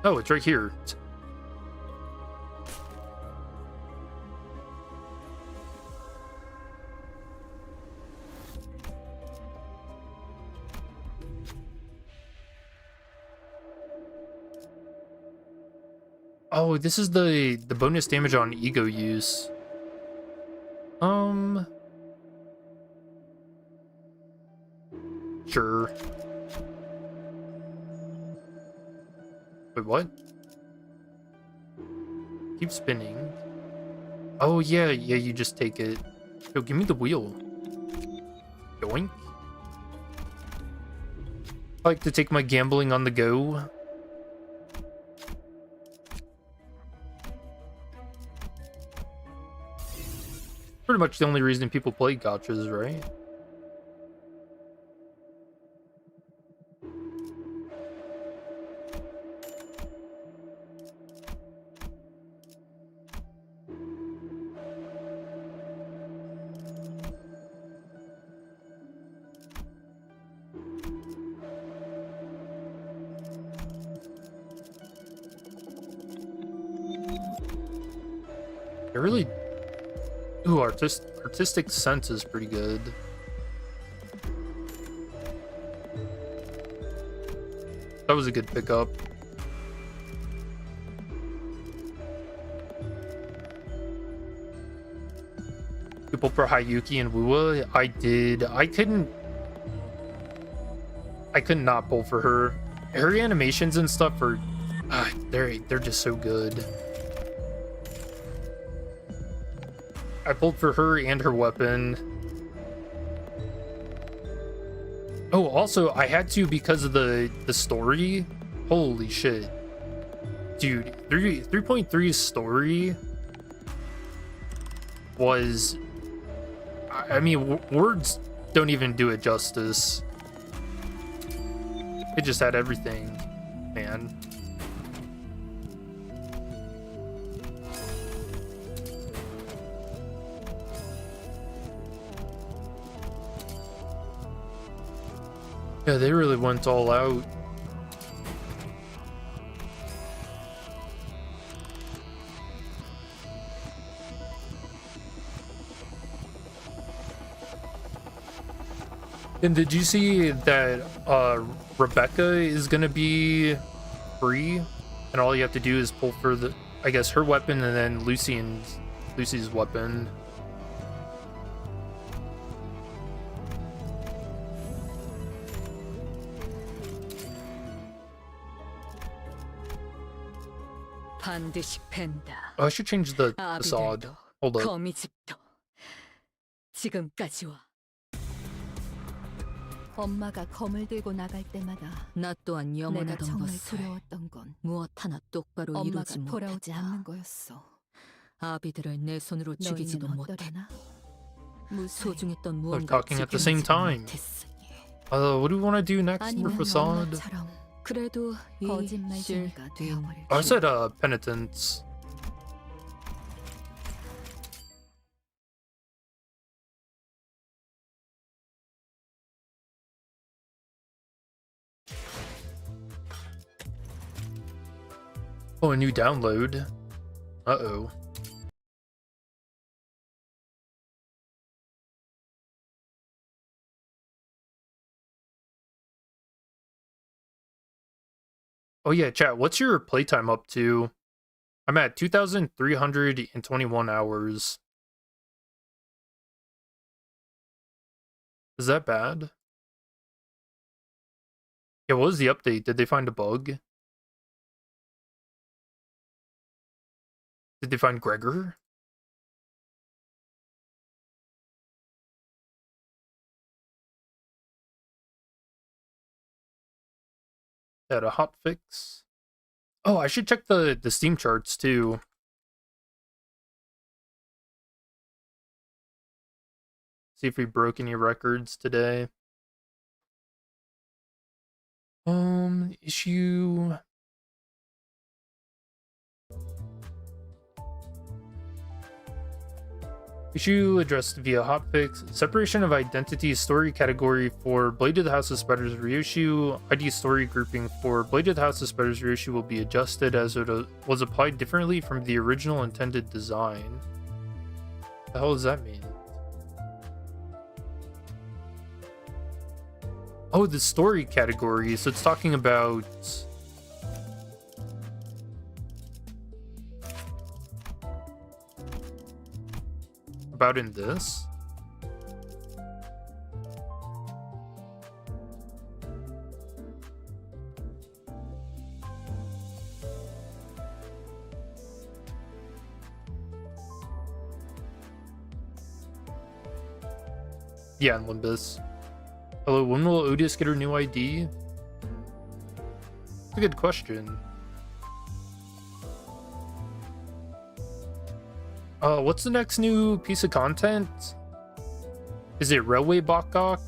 Oh, it's right here. Oh, this is the bonus damage on ego use. Sure. Wait, what? Keep spinning. Oh, yeah, you just take it. Yo, give me the wheel. Yoink. I like to take my gambling on the go. Pretty much the only reason people play gachas, right? I really... Ooh, artistic sense is pretty good. That was a good pickup. People for Hayuki and Wuwa, I did. I could not pull for her. Her animations and stuff are... they're just so good. I pulled for her and her weapon. Oh, also, I had to because of the story. Holy shit. Dude, 3.3's story was... I mean, words don't even do it justice. It just had everything, man. Yeah, they really went all out. And did you see that Rebecca is gonna be free, and all you have to do is pull for the, I guess, her weapon and then Lucy's weapon. 반드시 팬다. Oh, I should change the facade. 아비들도 Hold up. 거미집도 지금까지 와. 엄마가 검을 들고 나갈 때마다 나 또한 내가 영원하던 정말 것을 두려웠던 건 무엇 하나 똑바로 엄마가 이루지 돌아오지 못했다. 않는 거였어. 아비들을 내 손으로 죽이지도 너희는 못했다. 어떠려나? 무사히 소중했던 They're 무언가 talking at the same time. 못했으니. What do we want to do next for 아니면 facade? 엄마처럼 그래도 거짓말쟁이가 되어버릴지. Oh, I said penitence. Oh, a new download. Uh-oh. Oh yeah, chat, what's your playtime up to? I'm at 2,321 hours. Is that bad? Yeah, what was the update? Did they find a bug? Did they find Gregor? Had a hot fix. Oh, I should check the Steam charts too. See if we broke any records today. Issue. Issue addressed via hotfix. Separation of identity story category for Blade of the House of Spiders RYOSHU. ID story grouping for Blade of the House of Spiders RYOSHU will be adjusted as it was applied differently from the original intended design. The hell does that mean? Oh, the story category. So it's talking about... about in this? Yeah, in Limbus. Hello, when will Otis get her new ID? That's a good question. What's the next new piece of content? Is it Railway Bakgak?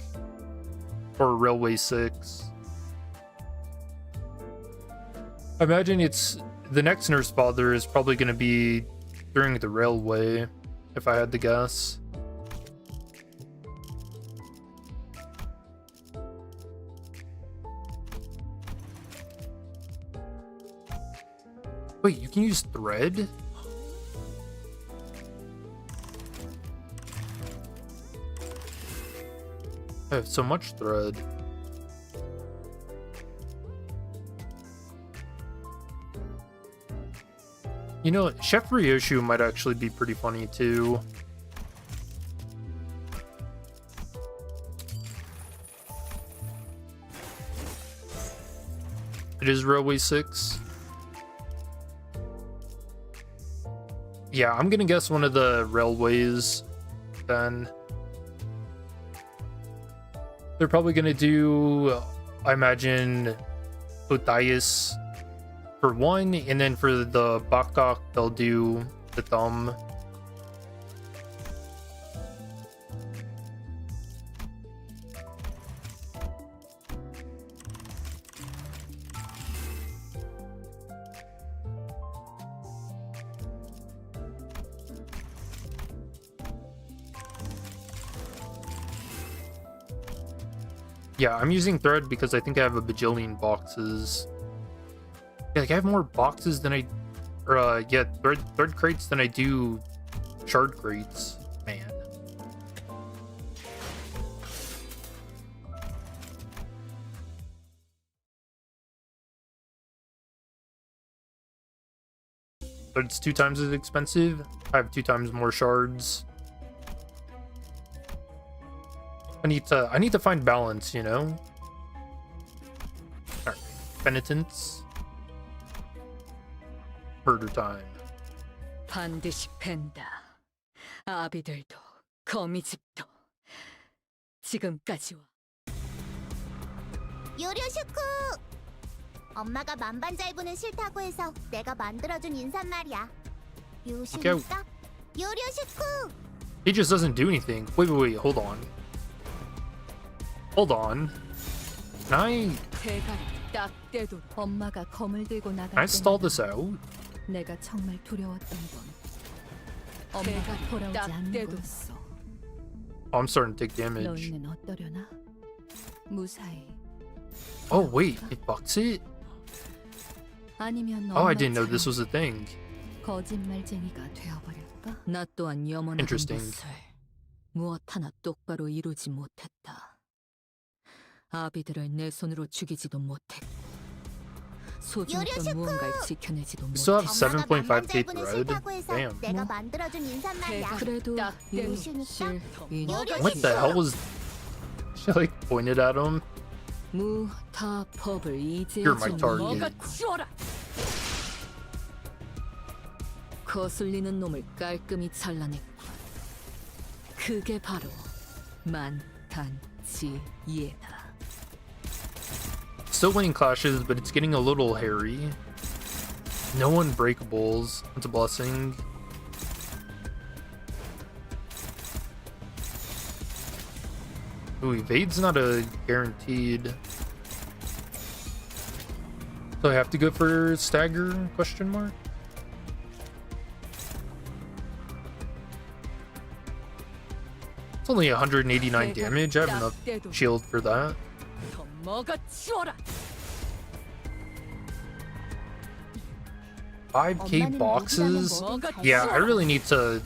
Or Railway 6? I imagine it's... the next Nurse Father is probably going to be during the railway, if I had to guess. Wait, you can use thread? I have so much thread. You know, Chef Ryoshu might actually be pretty funny too. It is Railway 6. Yeah, I'm gonna guess one of the railways then. They're probably gonna do, I imagine, Othais for one, and then for the Bakgak, they'll do the thumb. Yeah, I'm using thread because I think I have a bajillion boxes. Yeah, like I have more boxes than I... or, yeah, thread crates than I do shard crates. Man. But it's 2 times as expensive. I have 2 times more shards. I need to find balance, you know? Alright. Penitence. Murder time. 반드시 팬다. 아비들도 거미집도 지금까지와. 요료슈쿠! 엄마가 만반잘부는 싫다고 해서 내가 만들어준 인사말이야. 요슈니까 요료슈쿠! He just doesn't do anything. Wait, hold on. Hold on. Can 대가리 딱 떼도 엄마가 검을 들고 나갈 I stall this out? 내가 정말 두려웠던 건 엄마가 돌아오지 않는 거였어. Oh, I'm starting to take damage. 너희는 어떠려나? 무사히. Oh wait, it bucks it? 아니면 Oh, I didn't know this was a thing. 거짓말쟁이가 되어버릴까? 나 또한 염원하던 Interesting. 것을 무엇 하나 똑바로 이루지 못했다. 아비들을 내 손으로 죽이지도 못했고 소중했던 무언가를 지켜내지도 We still have 못했고 7.5k thread. Damn. 내가 만들어준 인사말이야. 그래도 요슈니까 What the hell was... She like pointed at him. 무타법을 이제 You're my target. 너가 치워라. 거슬리는 놈을 깔끔히 잘라냈군. 그게 바로 만탄지예다. Still winning clashes, but it's getting a little hairy. No unbreakables. It's a blessing. Ooh, evade's not a guaranteed. So I have to go for stagger? Question mark. It's only 189 damage. I have enough shield for that. 더 먹어치워라. 5k boxes? Yeah, I really need to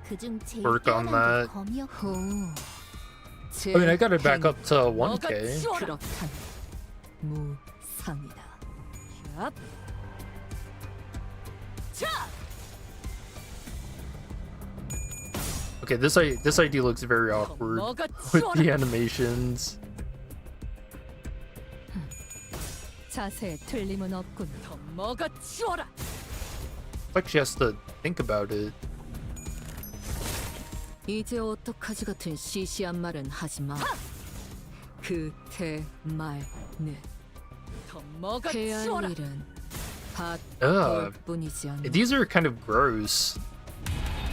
그중 제일 work on 뛰어난 게 that. 검이었고. I mean, I got it back up to 1k. 그렇다면 무상이다. 얍. 자. Okay, this ID looks very awkward with the animations. 자세에 틀림은 없군. 더 먹어치워라. It's like she has to think about it. 이제 어떡하지 같은 시시한 말은 하지 마. 그태 말는 더 해야 할 Ugh. 일은 뿐이지 않나. These are kind of gross.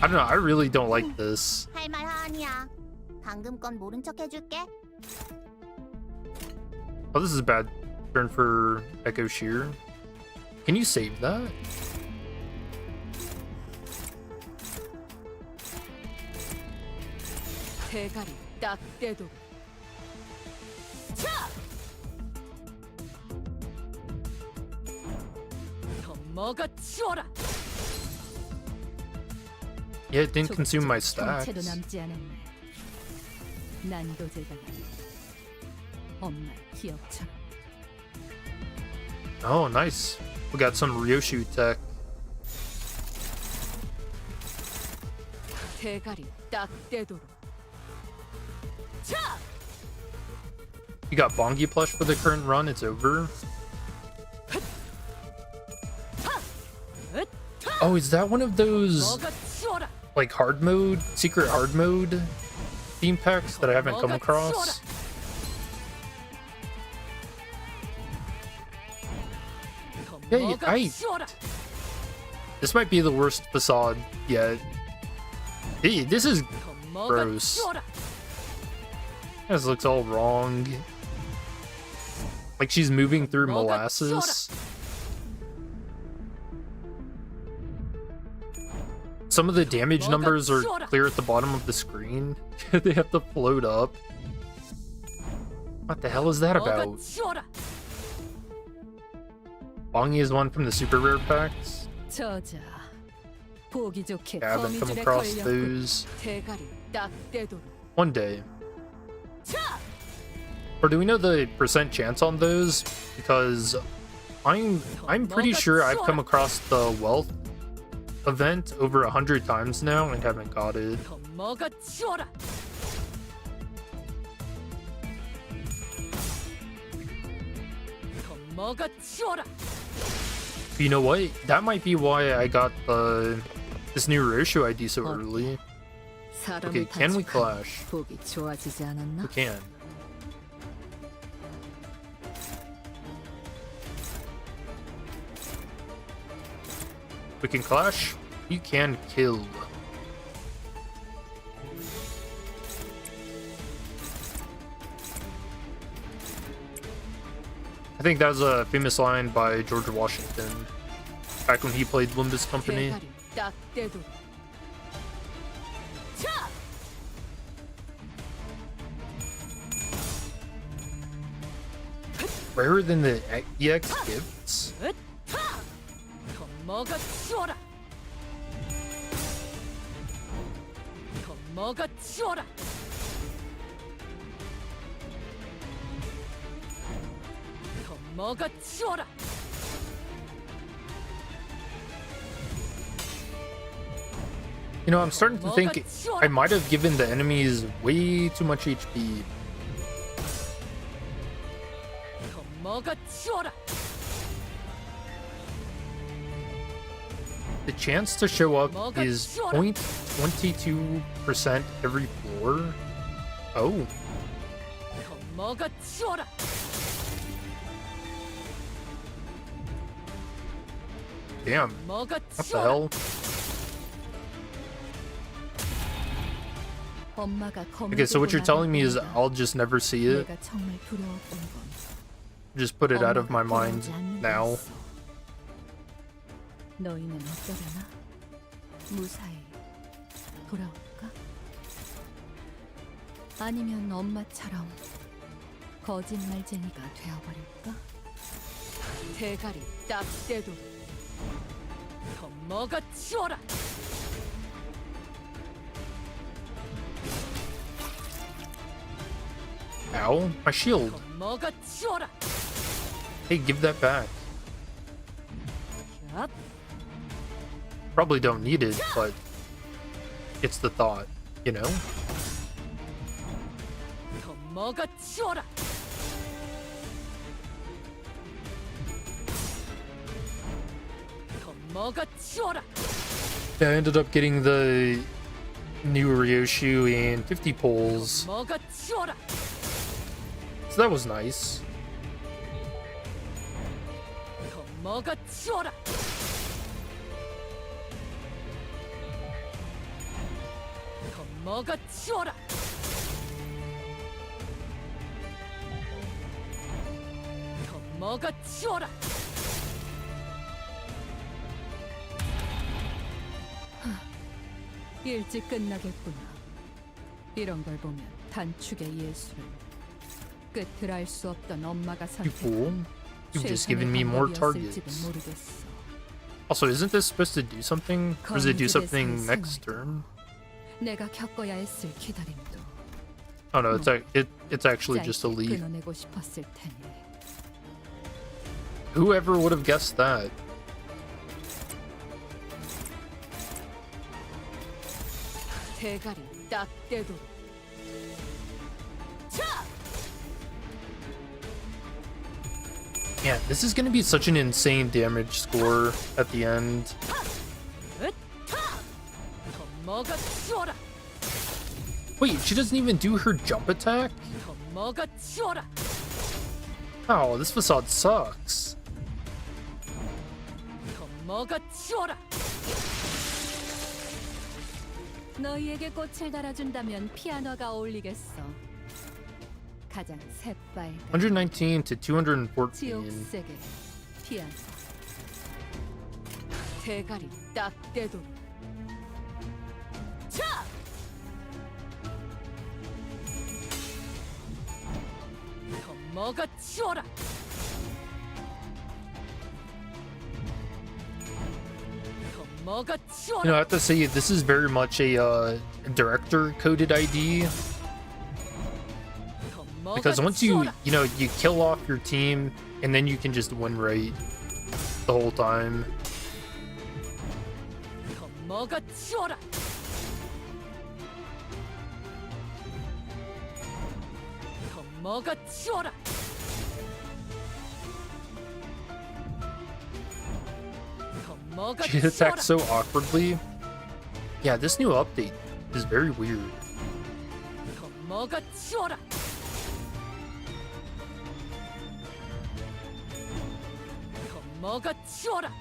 I don't know, I really don't like this. 할 말 아니야. 방금 건 모른 척 해줄게. Oh, this is a bad turn for Echo Shear. Can you save that? 대가리 딱 떼도. 자. 더 먹어치워라. Yeah, it didn't consume my stacks. 정체도 남지 않았네. 난도 제가 엄마 기억처럼. Oh, nice. We got some RYOSHU tech. 대가리 딱 떼도록. 자. You got Bongi plush for the current run, it's over. Oh, is that one of those 먹어치워라. like hard mode, secret hard mode theme packs that I haven't come across? Yeah, this might be the worst facade yet. Hey, this is gross. This looks all wrong. Like she's moving through molasses. Some of the damage numbers are clear at the bottom of the screen. They have to float up. What the hell is that about? Bongi is one from the super rare packs. 저자 보기 좋게 Yeah, I haven't come 거미줄에 across 걸렸군. those. 대가리 딱 떼도록. One day. Or do we know the percent chance on those? Because I'm pretty sure I've come across the wealth event over 100 times now and haven't got it. 더 먹어치워라. 더 먹어치워라. You know what? That might be why I got this new RYOSHU ID so early. Okay, can we clash? 보기 좋아지지 않았나? We can. We can clash. You can kill. I think that was a famous line by George Washington back when he played Limbus Company. 대가리 딱 떼도록. 자. Rarer than the EX gifts. 더 먹어치워라. 더 먹어치워라. 더 먹어치워라. You know, I'm starting to think I might have given the enemies way too much HP. 더 먹어치워라. The chance to show up is 0.22% every floor. Oh, 더 먹어치워라. Damn. What the hell? Okay, so what you're telling me is I'll just never see it? Just put it out of my mind now. 너희는 어떠려나? 무사히 돌아올까? 아니면 엄마처럼 거짓말쟁이가 되어버릴까? 대가리 딱 떼도 더 먹어치워라! Ow, my shield. 먹어치워라! Hey, give that back. 얍! Probably don't need it, but it's the thought, you know? 더 먹어치워라! 더 먹어치워라! I ended up getting the new RYOSHU and 50 poles, 먹어치워라! so that was nice. 더 먹어치워라! 더 먹어치워라! 더 먹어치워라! 일찍 끝나겠구나. 이런 걸 보면 단축의 예술을 끝을 알 수 없던 엄마가 You 선택한 fool. You've just given 최선의 me more 방법이었을지도 targets. 모르겠어. Also, isn't this supposed to do something? Or does it do something next turn? 내가 겪어야 했을 기다림도 Oh no, it's actually just a 짧게 leaf. 끊어내고 싶었을 테니. Whoever would have guessed that? 대가리 딱 떼도. 차! Yeah, this is gonna be such an insane damage score at the end. 더 먹어치워라! Wait, she doesn't even do her jump attack? 더 먹어치워라! Oh, this facade sucks. 더 먹어치워라! 너희에게 꽃을 달아준다면 피아노가 어울리겠어. 가장 새빨간 119 to 지옥 214. 세계 피아노. 대가리 딱 떼도. 차! 더 먹어치워라! 더 먹어치워라! You know, I have to say, this is very much a director coded ID. 더 Because once 먹어치워라! you kill off your team, and then you can just win right the whole time. 더 먹어치워라! 더 먹어치워라! 더 She 먹어치워라! attacks so awkwardly. Yeah, this new update is very weird. 더 먹어치워라! 더 먹어치워라!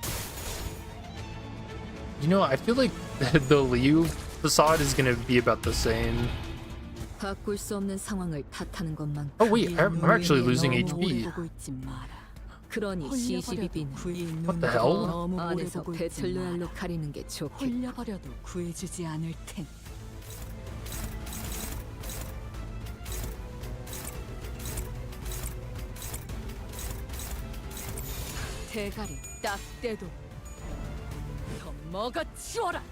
You know, I feel like the Liu facade is gonna be about the same. 바꿀 수 없는 상황을 탓하는 것만. Oh wait, I'm actually losing 너무 오래 HP. 보고 있지 마라. 그러니 시시비비는 What the hell? 너무 오래 안에서 보고 있지 배틀로얄로 마라. 가리는 게 좋겠다. 홀려버려도 구해주지 않을 텐. 대가리 딱 떼도 더 먹어치워라!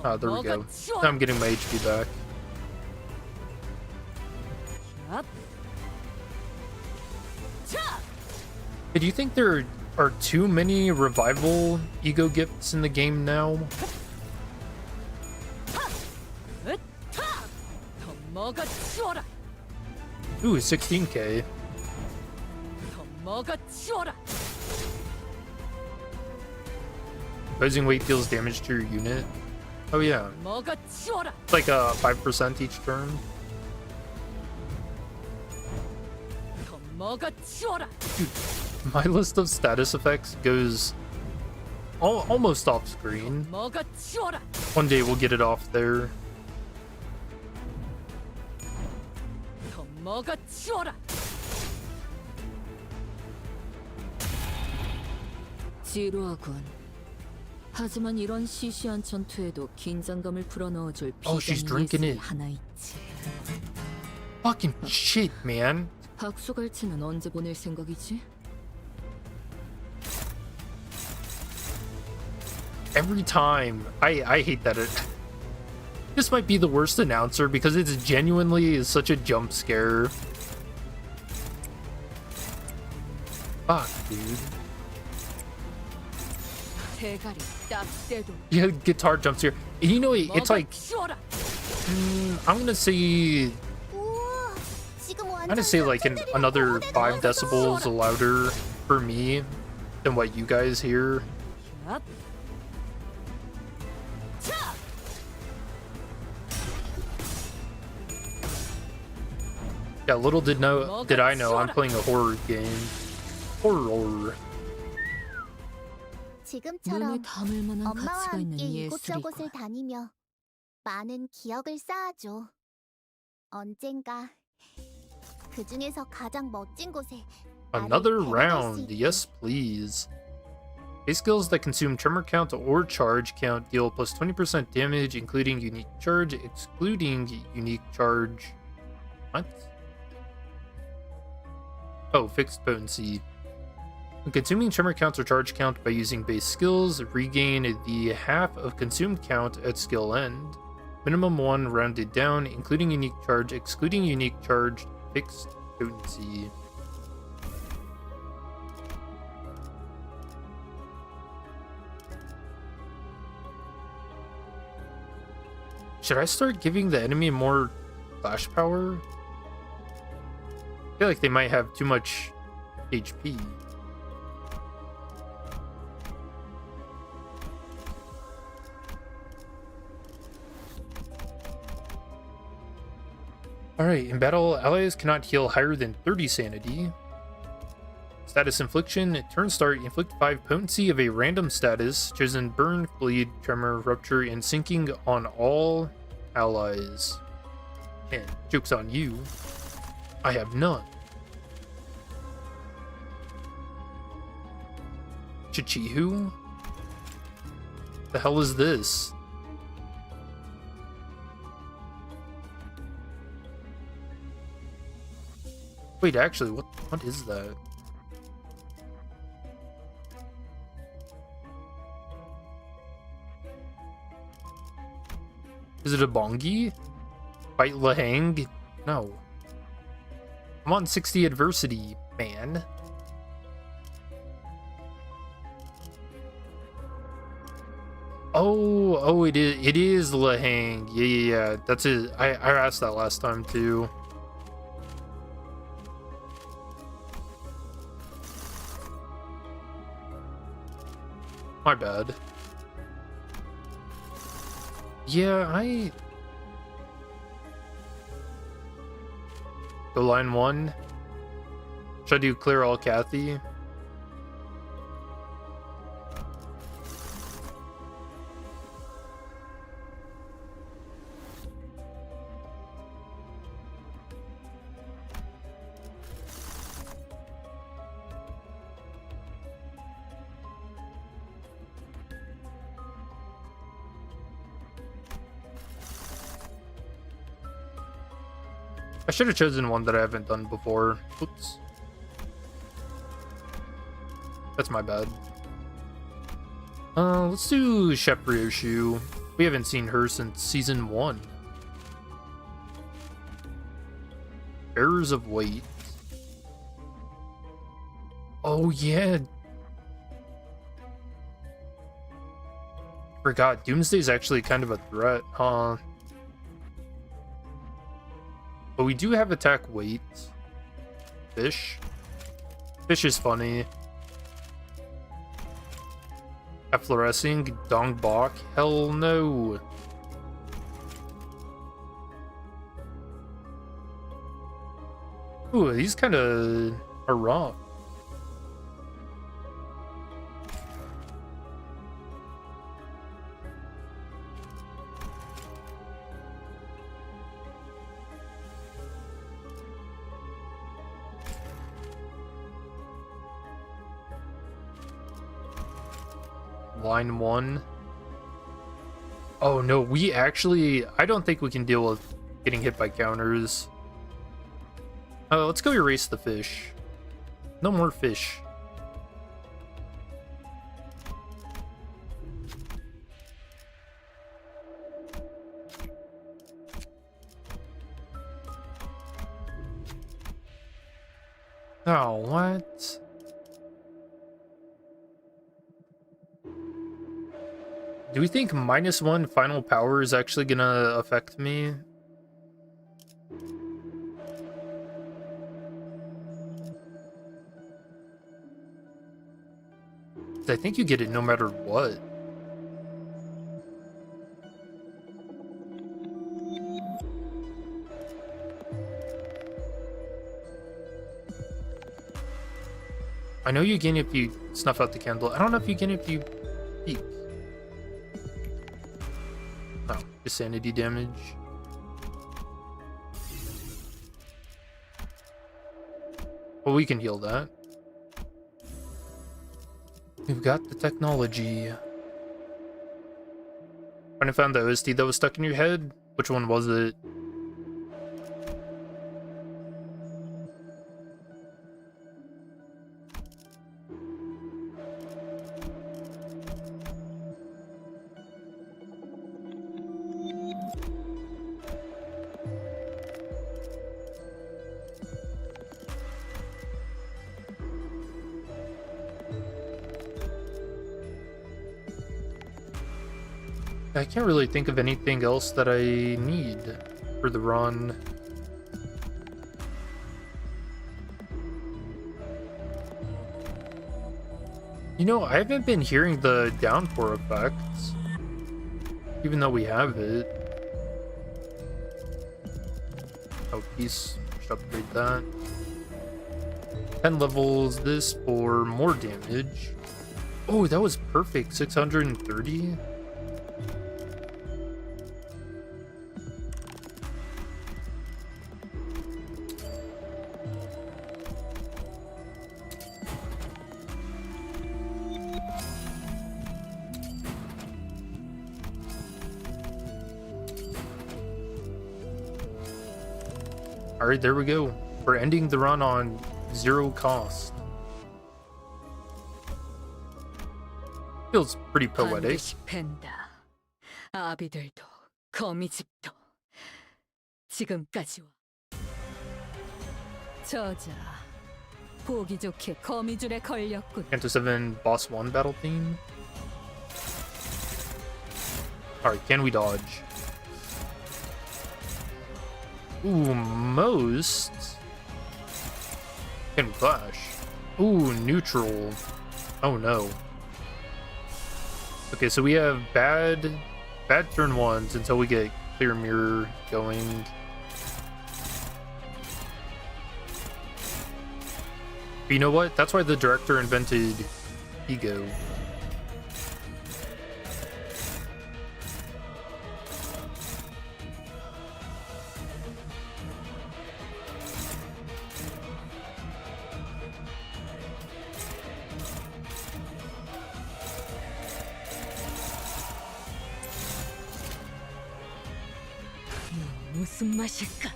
Ah, there we go. Now I'm getting my HP back. 얍! 차! Do you think there are too many revival ego gifts in the game now? 으타! 더 먹어치워라! Ooh, 16k. 더 먹어치워라! Opposing weight deals damage to your unit. Oh yeah, 먹어치워라! it's like 5% each turn. 더 My list of status effects goes almost off screen. One day we'll get it off there. 지루하군. 하지만 이런 시시한 전투에도 긴장감을 불어넣어줄 she's 비장 drinking 예술이 it. 하나 있지. Fucking shit, man. 박수갈치는 언제 보낼 생각이지? Every time. I hate that this might be the worst announcer because it's genuinely such a jump scare. Fuck, dude. 대가리 딱 떼도 Yeah, guitar jumps here. And you know, it's like I'm gonna say 우와, 지금 I'm 완전 gonna say like another 5 decibels louder for me than what you guys hear. 압. Yeah, little did I know I'm playing a horror game. Horror. 지금처럼 눈에 담을 만한 엄마와 가치가 있는 함께 예술이고 이곳저곳을 다니며 많은 기억을 쌓아줘. 언젠가 그 중에서 가장 멋진 곳에 Another 나를 데려갈 수 round. 있게. Yes, please. Base skills that consume tremor count or charge count deal plus 20% damage, including unique charge, excluding unique charge. What? Oh, fixed potency. When consuming tremor count or charge count by using base skills, regain the half of consumed count at skill end. Minimum 1 rounded down, including unique charge, excluding unique charge, fixed potency. Should I start giving the enemy more flash power? I feel like they might have too much HP. Alright, in battle, allies cannot heal higher than 30 sanity. Status infliction, turn start, inflict 5 potency of a random status, chosen burn, bleed, tremor, rupture, and sinking on all allies. And joke's on you, I have none. Chichihu? The hell is this? Wait, actually, what is that? Is it a bongi? Fight Lahang? No. I'm on 60 adversity, man. Oh, it is Lahang. Yeah. That's it. I asked that last time too. My bad. Yeah, Go line 1. Should I do clear all Kathy? I should have chosen one that I haven't done before. Oops. That's my bad. Let's do Chef RYOSHU. We haven't seen her since season 1. Bearers of Weight. Oh yeah. Forgot. Doomsday's actually kind of a threat, huh? But we do have attack weight. Fish. Fish is funny. Efflorescing Dongbok. Hell no. Ooh, he's kind of Hurrah. Line 1. Oh no, we actually... I don't think we can deal with getting hit by counters. Let's go erase the fish. No more fish. Oh, what? Do we think -1 final power is actually gonna affect me? I think you get it no matter what. I know you gain it if you snuff out the candle. I don't know if you gain it if you peek. Oh, just sanity damage. Well, we can heal that. We've got the technology. When I found the OST that was stuck in your head, which one was it? I can't really think of anything else that I need for the run. You know, I haven't been hearing the downpour effects, even though we have it. Oh, peace. Should upgrade that. 10 levels this for more damage. Oh, that was perfect. 630. Alright, there we go. We're ending the run on 0 cost. Feels pretty poetic. 반드시 팬다. 아비들도 거미집도 지금까지 와. 저자 보기 좋게 거미줄에 걸렸군. Canto 7 Boss 1 battle theme. Alright, can we dodge? Ooh, most. Can we clash? Ooh, neutral. Oh no. Okay, so we have bad turn ones until we get clear mirror going. But you know what? That's why the director invented ego. 무슨 맛일까?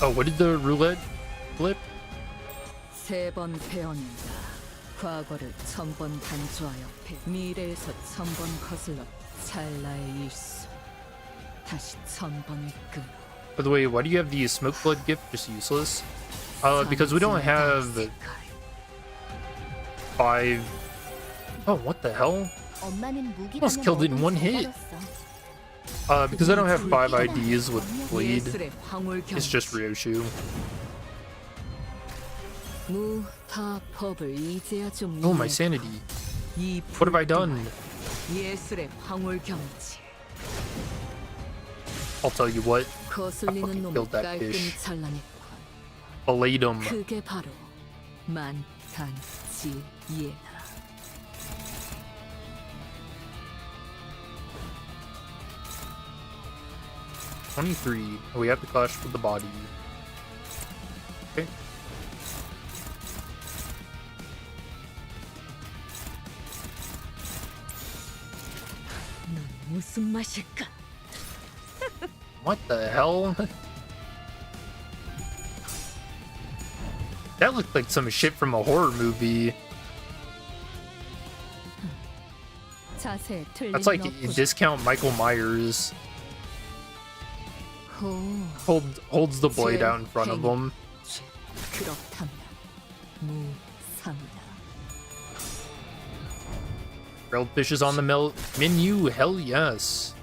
Oh, what did the roulette flip? 3번 배웠는다. 과거를 1000번 단조하여 미래에서 1000번 거슬러 찰나의 일수. 다시 1000번을 끊어. By the way, why do you have the smoke blood gift? Just useless. Because we don't have 5. Oh, what the hell? Almost killed it in one hit. Because I don't have 5 IDs with bleed. It's just RYOSHU. Oh, my sanity. What have I done? I'll tell you what. I fucking killed that fish. Palladium. 그게 바로 만탄지예나. 23. We have to clash with the body. Okay. 넌 무슨 맛일까? What the hell? That looked like some shit from a horror movie. 자세 That's like discount Michael Myers. Holds the blade out in front of him. 그렇다면 무상이다. Grilled fish is on the menu. Hell yes.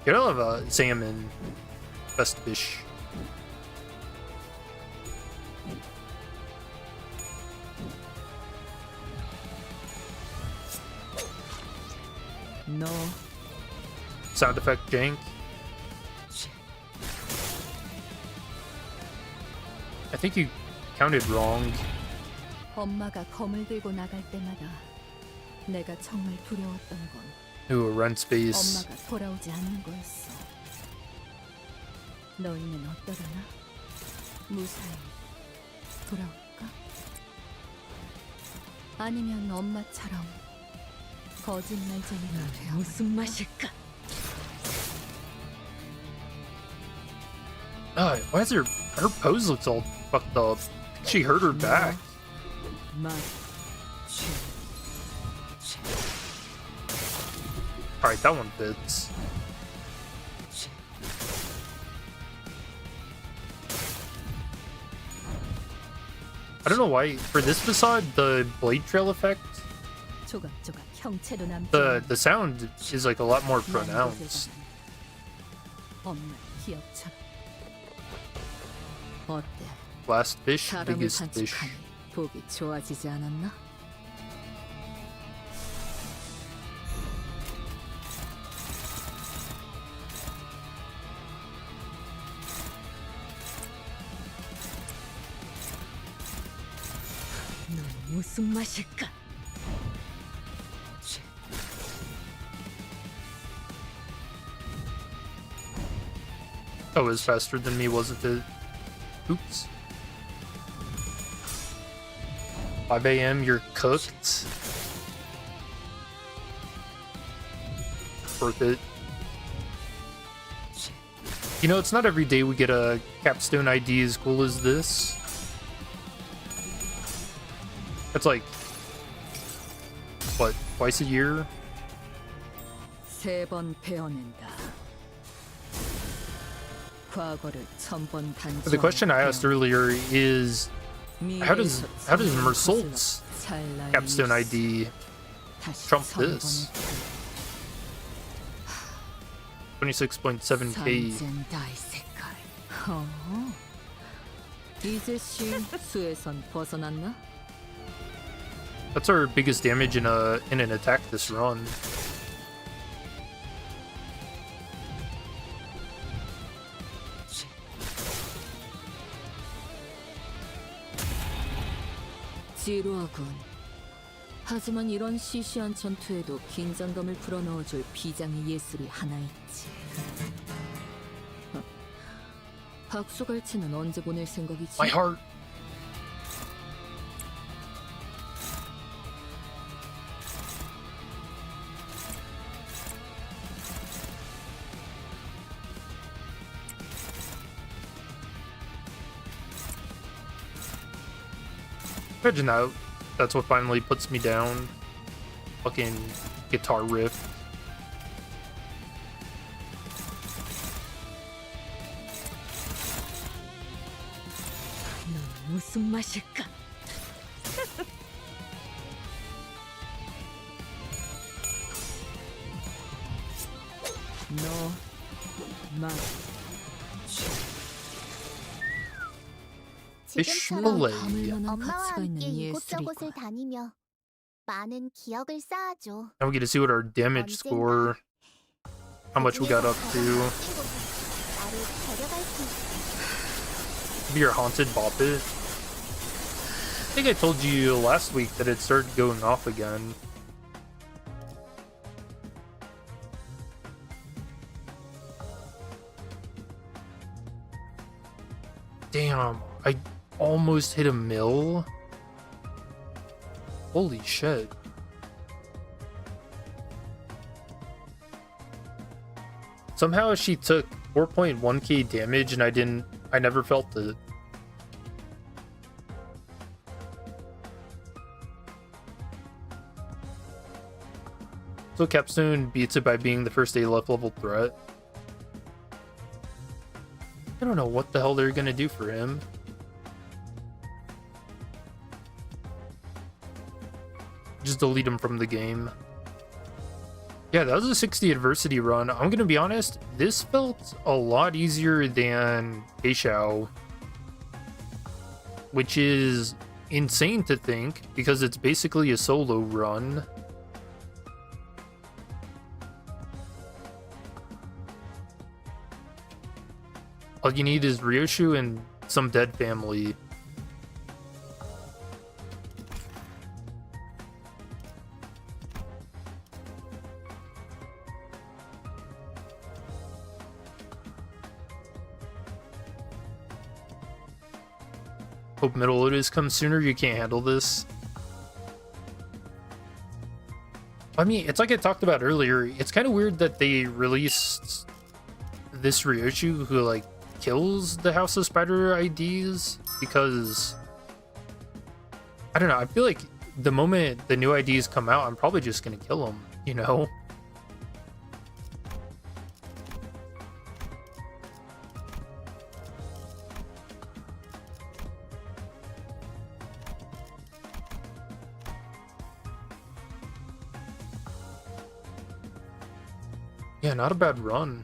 Get out of a salmon. Best fish. 너 Sound effect jank. I think you counted wrong. 엄마가 검을 들고 나갈 때마다 내가 정말 두려웠던 건 Ooh, a rent space. 엄마가 돌아오지 않는 거였어. 너희는 어떠려나? 무사히 돌아올까? 아니면 엄마처럼 거짓말쟁이가 되어 무슨 맛일까? Why is her pose looks all fucked up? She hurt her back. Alright, that one fits. I don't know why for this facade the blade trail effect 조각조각 형체도 남지 the sound is like a lot more pronounced. 엄마 기억처럼. 어때? Last fish, 사람을 biggest fish. 반칙하니 보기 좋아지지 않았나? 넌 무슨 맛일까? Oh, it was faster than me, wasn't it? Oops. 5 a.m. You're cooked. Worth it. You know, it's not every day we get a capstone ID as cool as this. It's like, what, twice a year? 세 번 베어낸다. 과거를 1000번 단정. The question I asked earlier is, how does Mersault's capstone ID trump this? 26.7k. 이제 수에선 벗어났나? That's our biggest damage in an attack this run. 지루하군. 하지만 이런 시시한 전투에도 긴장감을 불어넣어줄 비장의 예술이 하나 있지. 박수갈치는 언제 보낼 생각이지? My heart. Imagine that. That's what finally puts me down. Fucking guitar riff. 넌 무슨 맛일까? 너 맛. 지금처럼 Fish 엄마와 함께 이곳저곳을 다니며 많은 기억을 쌓아줘. Now we get to see what our damage score, how much we got up to. 나를 데려갈 수 있어. Be your haunted bop it. I think I told you last week that it started going off again. Damn, I almost hit a mill. Holy shit. Somehow she took 4.1k damage and I never felt it. So Capstone beats it by being the first ALF level threat. I don't know what the hell they're gonna do for him. Just delete him from the game. Yeah, that was a 60 adversity run. I'm gonna be honest, this felt a lot easier than Keishao, which is insane to think because it's basically a solo run. All you need is Ryoshu and some dead family. Hope Middle Lotus comes sooner. You can't handle this. I mean, it's like I talked about earlier. It's kind of weird that they released this Ryoshu who, like, kills the House of Spider IDs because I don't know, I feel like the moment the new IDs come out, I'm probably just gonna kill them, you know? Yeah, not a bad run.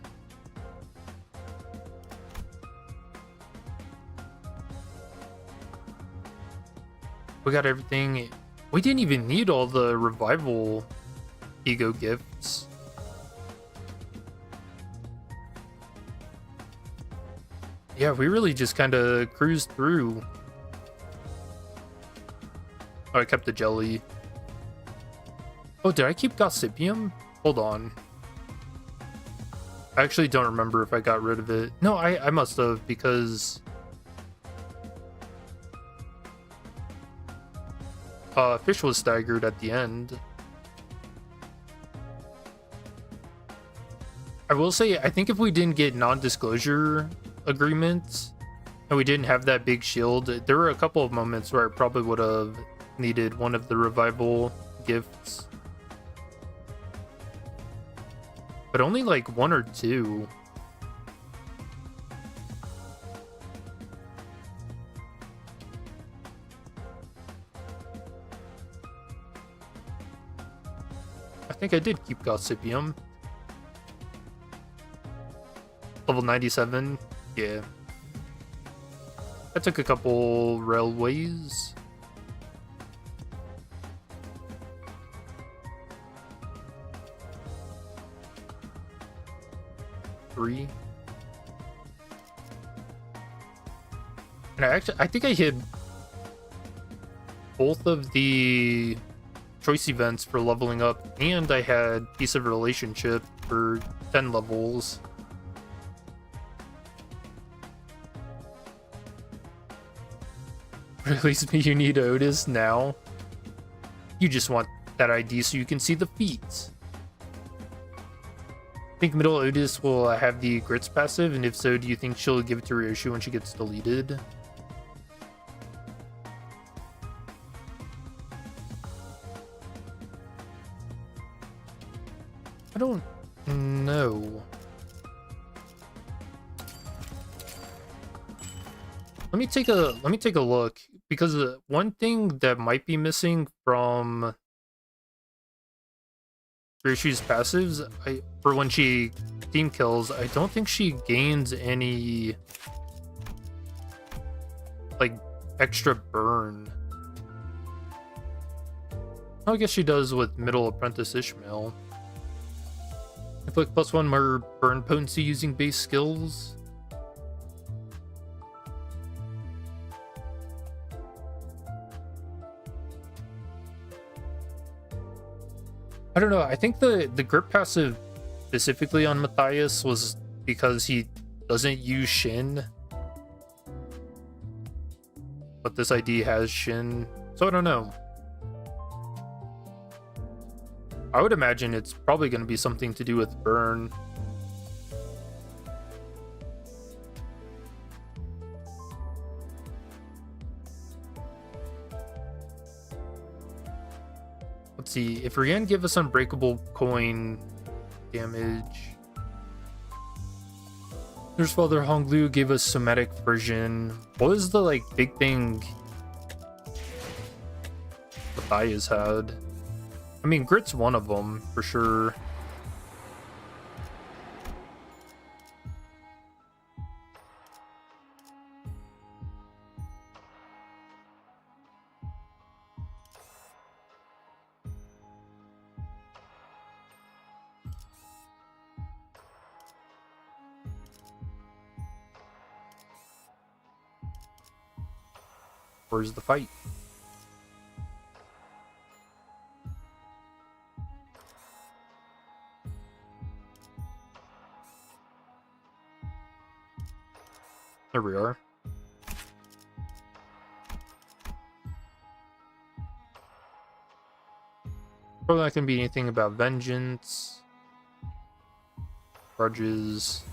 We got everything. We didn't even need all the revival ego gifts. Yeah, we really just kind of cruised through. Oh, I kept the jelly. Oh, did I keep Gossipium? Hold on. I actually don't remember if I got rid of it. No, I must have, because Fish was staggered at the end. I will say, I think if we didn't get non-disclosure agreements and we didn't have that big shield, there were a couple of moments where I probably would have needed one of the revival gifts. But only like one or two. I think I did keep Gossipium. Level 97, yeah. I took a couple railways. Three. And I think I hit both of the choice events for leveling up, and I had Piece of Relationship for 10 levels. Release me, you need Otis now. You just want that ID so you can see the feet. I think Middle Otis will have the Grits passive, and if so, do you think she'll give it to Ryoshu when she gets deleted? I don't know. Let me take a look, because one thing that might be missing from Ryoshu's passives, for when she team kills, I don't think she gains any like extra burn. I guess she does with Middle Apprentice Ishmael. Inflict +1 more burn potency using base skills. I don't know. I think the grip passive specifically on Matthias was because he doesn't use Shin. But this ID has Shin. So I don't know. I would imagine it's probably going to be something to do with burn. Let's see. If Rian give us unbreakable coin damage. There's Father Honglu gave us somatic version. What was the like big thing Matthias had? I mean, Grit's one of them for sure. Where's the fight? There we are. Probably not gonna be anything about vengeance, grudges.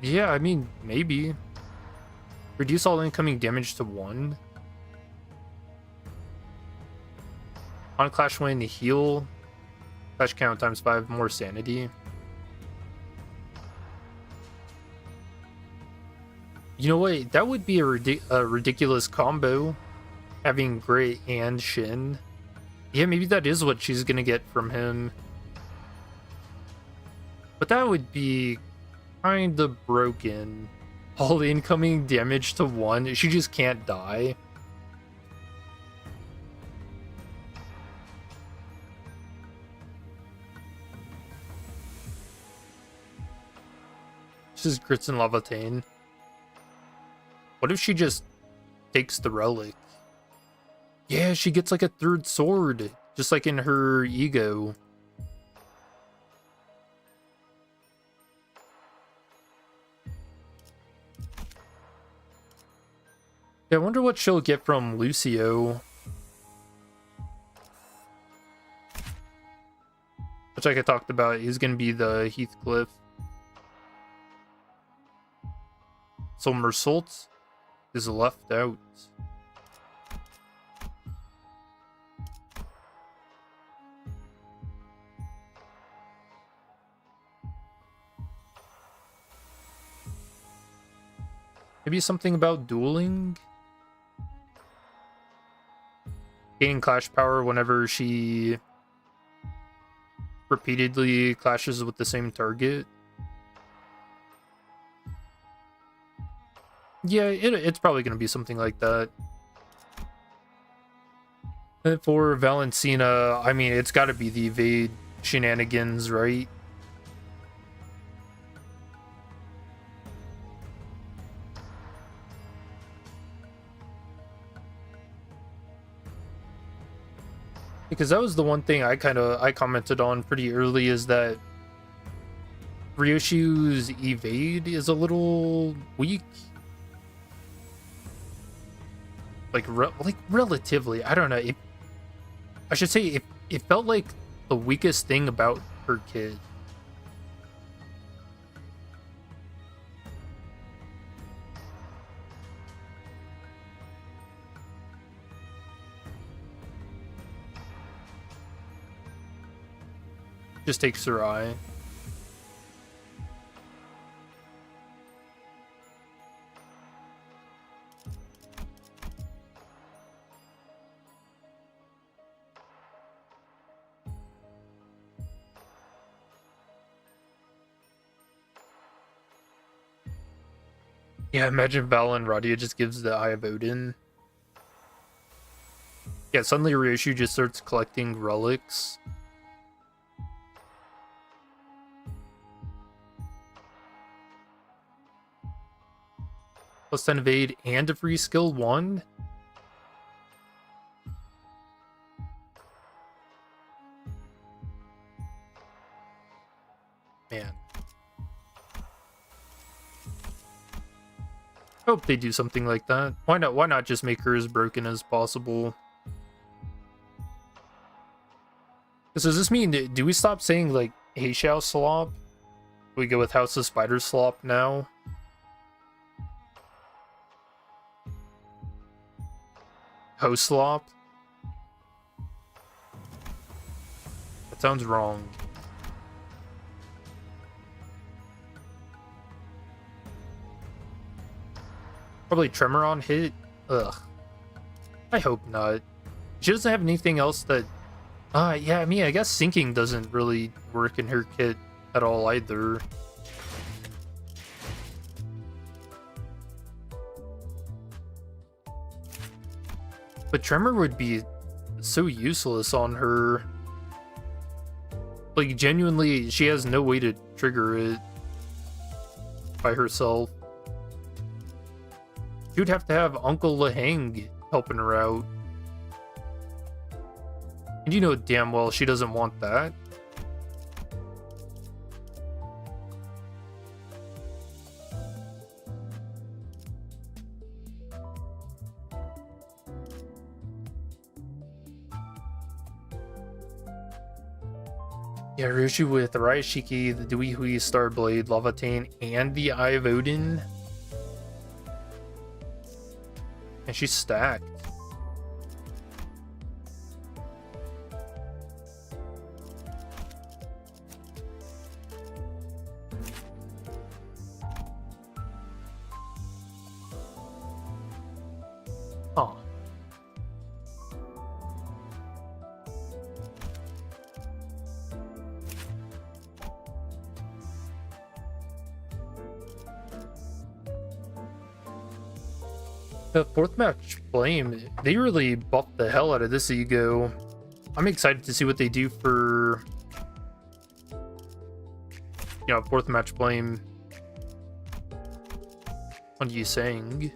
Yeah, I mean, maybe. Reduce all incoming damage to 1. On Clash when heal. Clash count times 5, more sanity. You know what? That would be a ridiculous combo. Having Grit and Shin. Yeah, maybe that is what she's gonna get from him. But that would be kinda broken. All incoming damage to 1. She just can't die. This is Grits and Lavatane. What if she just takes the relic? Yeah, she gets like a 3rd sword, just like in her ego. Yeah, I wonder what she'll get from Lucio. Which, like I talked about, he's going to be the Heathcliff. So Mersault is left out. Maybe something about dueling? Gaining clash power whenever she repeatedly clashes with the same target. Yeah, it's probably going to be something like that. And for Valentina, I mean, it's got to be the evade shenanigans, right? Because that was the one thing I commented on pretty early, is that Ryoshu's evade is a little weak. Like relatively, I don't know. I should say it felt like the weakest thing about her kid. Just takes her eye. Yeah, imagine Val and Radia just gives the Eye of Odin. Yeah, suddenly Ryoshu just starts collecting relics. Plus 10 evade and a free skill 1? Man. I hope they do something like that. Why not? Why not just make her as broken as possible? Does this mean, do we stop saying like Heishao slop? We go with House of Spider slop now? Ho slop? That sounds wrong. Probably Tremoron hit? Ugh. I hope not. She doesn't have anything else that... yeah, I mean, I guess sinking doesn't really work in her kit at all either. But Tremor would be so useless on her. Like, genuinely, she has no way to trigger it by herself. You'd have to have Uncle Laheng helping her out. And you know damn well she doesn't want that. Yeah, Ryoshu with Arayashiki, the Dewey Hui Starblade, Lavatane, and the Eye of Odin. And she's stacked. Huh. The fourth match, Flame, they really buffed the hell out of this ego. I'm excited to see what they do for, you know, fourth match, Flame on Yusang.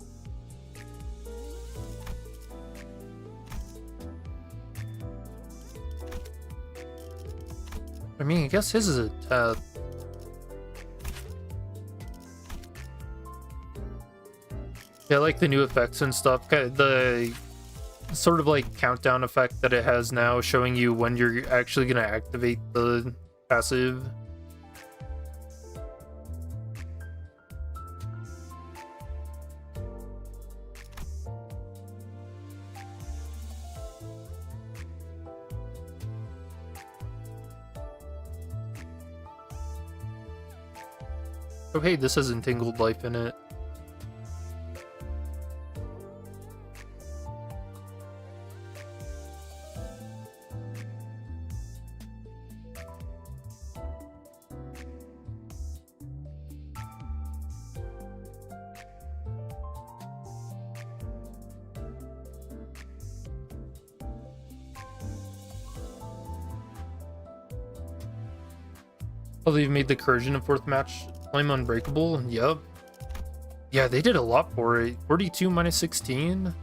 I mean, I guess his is a test. Yeah, I like the new effects and stuff. The sort of like countdown effect that it has now, showing you when you're actually going to activate the passive. Oh hey, this has Entangled Life in it. Oh, they've made the Cursion of fourth match Flame unbreakable? Yep. Yeah, they did a lot for it. 42 minus 16.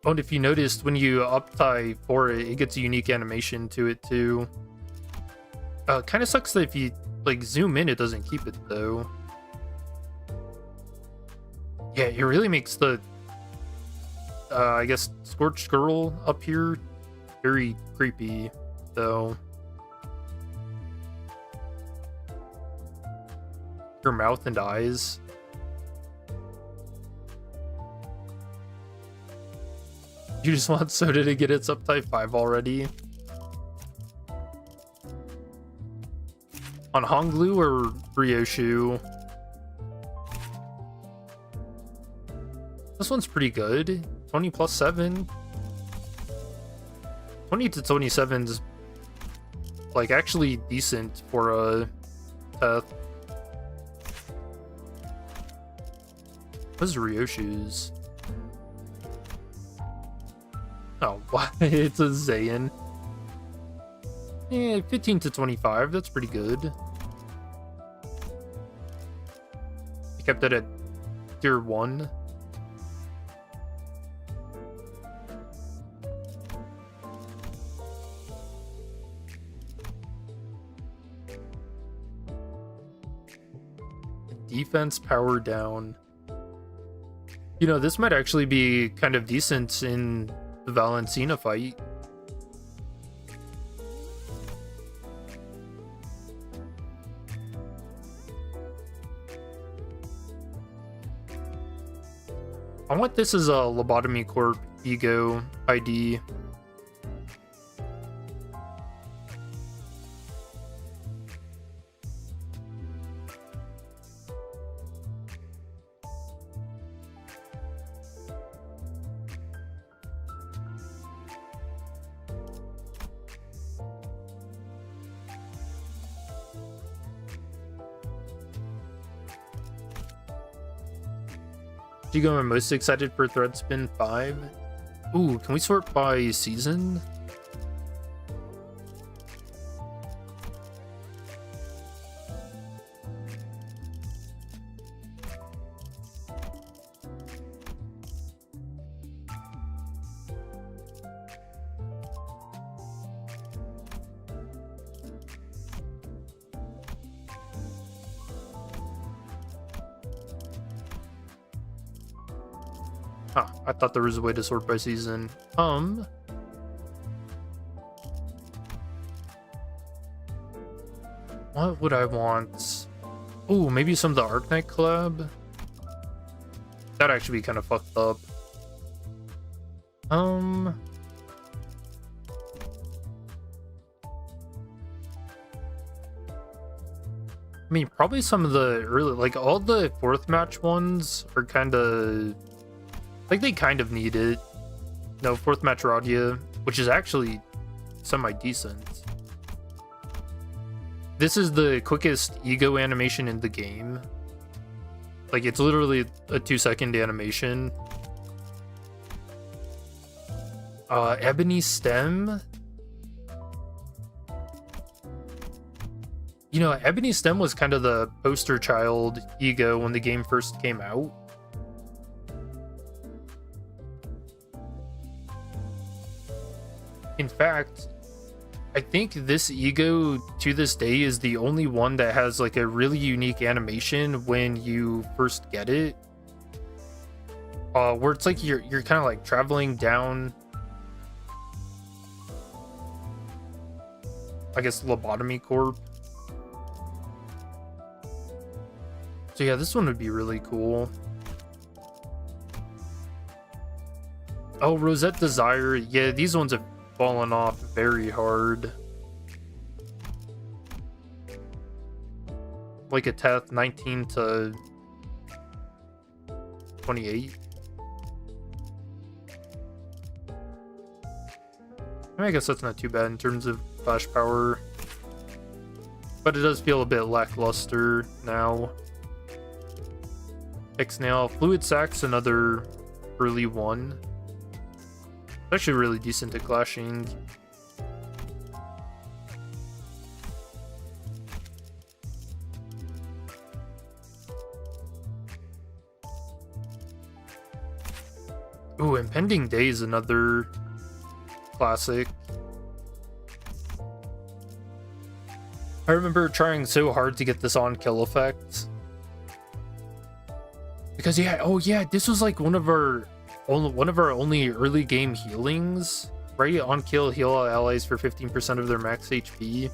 Oh, and if you noticed, when you up-tie for it, it gets a unique animation to it too. Kind of sucks that if you like zoom in, it doesn't keep it though. Yeah, it really makes the, I guess, Scorched Girl up here very creepy, though. Her mouth and eyes. You just want Soda to get its up type 5 already? On Honglu or Ryoshu? This one's pretty good. 20 plus 7. 20 to 27 is like actually decent for a Teth. What's Ryoshu's? Oh, what? It's a Zayn. Yeah, 15 to 25. That's pretty good. I kept it at tier 1. defense power down. You know, this might actually be kind of decent in the Valentina fight. I want this as a Lobotomy Corp Ego ID. Jigo, I'm most excited for Threadspin 5. Ooh, can we sort by season? Huh, I thought there was a way to sort by season. What would I want? Ooh, maybe some of the Arknight collab? That'd actually be kind of fucked up. I mean, probably some of the early, like all the fourth match ones are kind of, like they kind of need it. No, fourth match Radia, which is actually semi-decent. This is the quickest ego animation in the game. Like, it's literally a 2-second animation. Ebony Stem? You know, Ebony Stem was kind of the poster child ego when the game first came out. In fact, I think this ego to this day is the only one that has like a really unique animation when you first get it. Where it's like you're kind of like traveling down, I guess, Lobotomy Corp. So yeah, this one would be really cool. Oh, Rosette Desire. Yeah, these ones have fallen off very hard. Like a Teth 19 to 28. I guess that's not too bad in terms of flash power, but it does feel a bit lackluster now. X-Nail, Fluid Sack's another early one. Actually really decent at clashing. Ooh, Impending Day is another classic. I remember trying so hard to get this on kill effect. Because yeah, oh yeah, this was like one of our only early game healings, right? On kill, heal all allies for 15% of their max HP.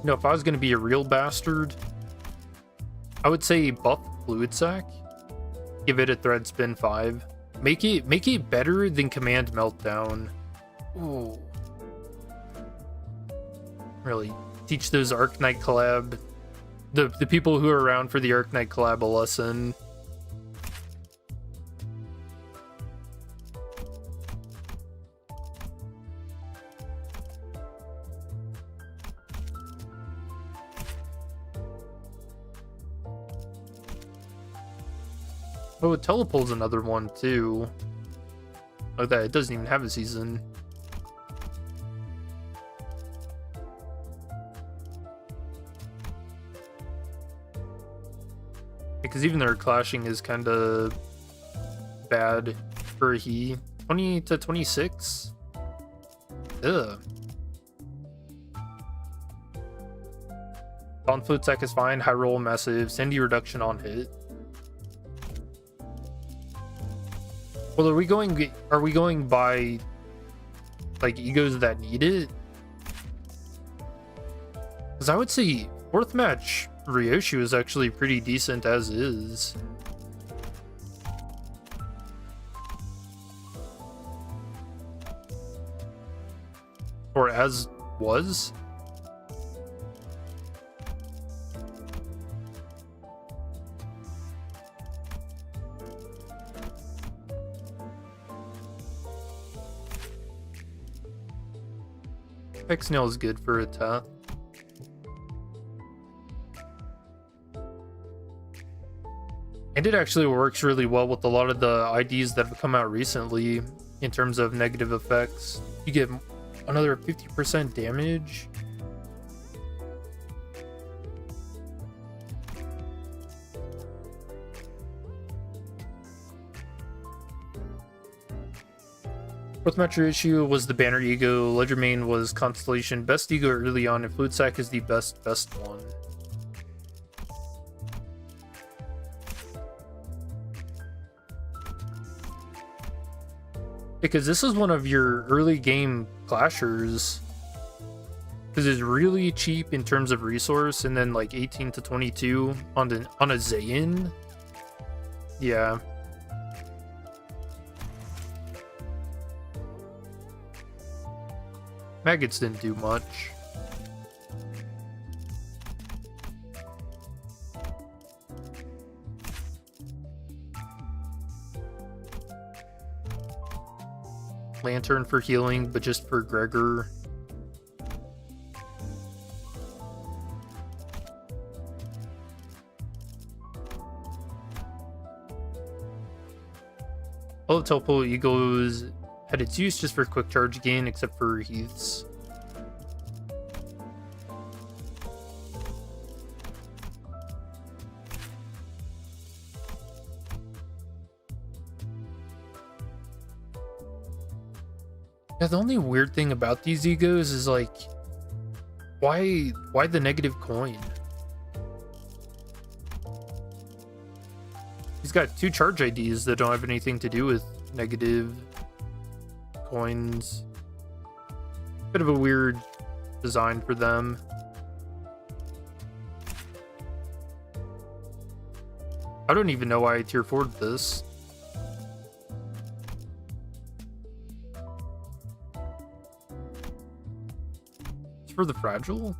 You know, if I was going to be a real bastard, I would say buff Fluid Sack. Give it a Thread Spin 5. Make it better than Command Meltdown. Ooh. Really teach those Arknight collab, the people who are around for the Arknight collab, a lesson. Oh, Telepul's another one too. Like that, it doesn't even have a season. Because even their clashing is kind of bad for a he. 20 to 26? Ugh. On foot tech is fine. High roll massive. Sandy reduction on hit. Well, are we going by like egos that need it? Because I would say fourth match RYOSHU is actually pretty decent as is. Or as was. X-Nail is good for a tap. And it actually works really well with a lot of the IDs that have come out recently in terms of negative effects. You get another 50% damage. Fourth match issue was the banner ego. Ledger main was Constellation. Best ego early on, and Fluid Sack is the best one. Because this is one of your early game clashers. Because it's really cheap in terms of resource, and then like 18 to 22 on a Zayn. Yeah. Maggots didn't do much. Lantern for healing, but just for Gregor. All of Topo Egos had its use just for quick charge gain, except for Heath's. Yeah, the only weird thing about these egos is like, why the negative coin? He's got 2 charge IDs that don't have anything to do with negative coins. Bit of a weird design for them. I don't even know why I tier 4'd this. It's for the fragile.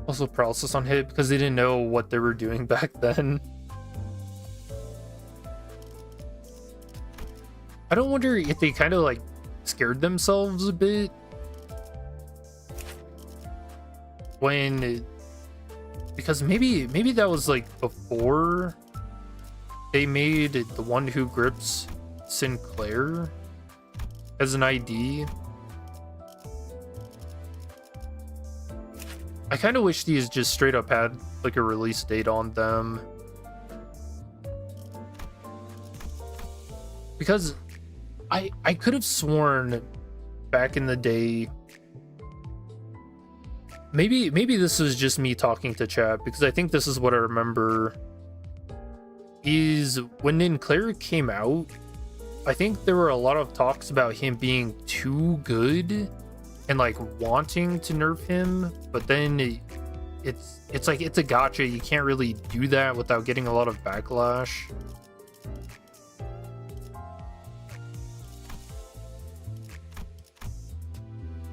Also paralysis on hit because they didn't know what they were doing back then. I don't wonder if they kind of like scared themselves a bit when, because maybe that was like before they made the one who grips Sinclair as an ID. I kind of wish these just straight up had like a release date on them, because I could have sworn back in the day, maybe this is just me talking to chat, because I think this is what I remember, is when Sinclair came out, I think there were a lot of talks about him being too good and like wanting to nerf him, but then it's like, it's a gacha, you can't really do that without getting a lot of backlash.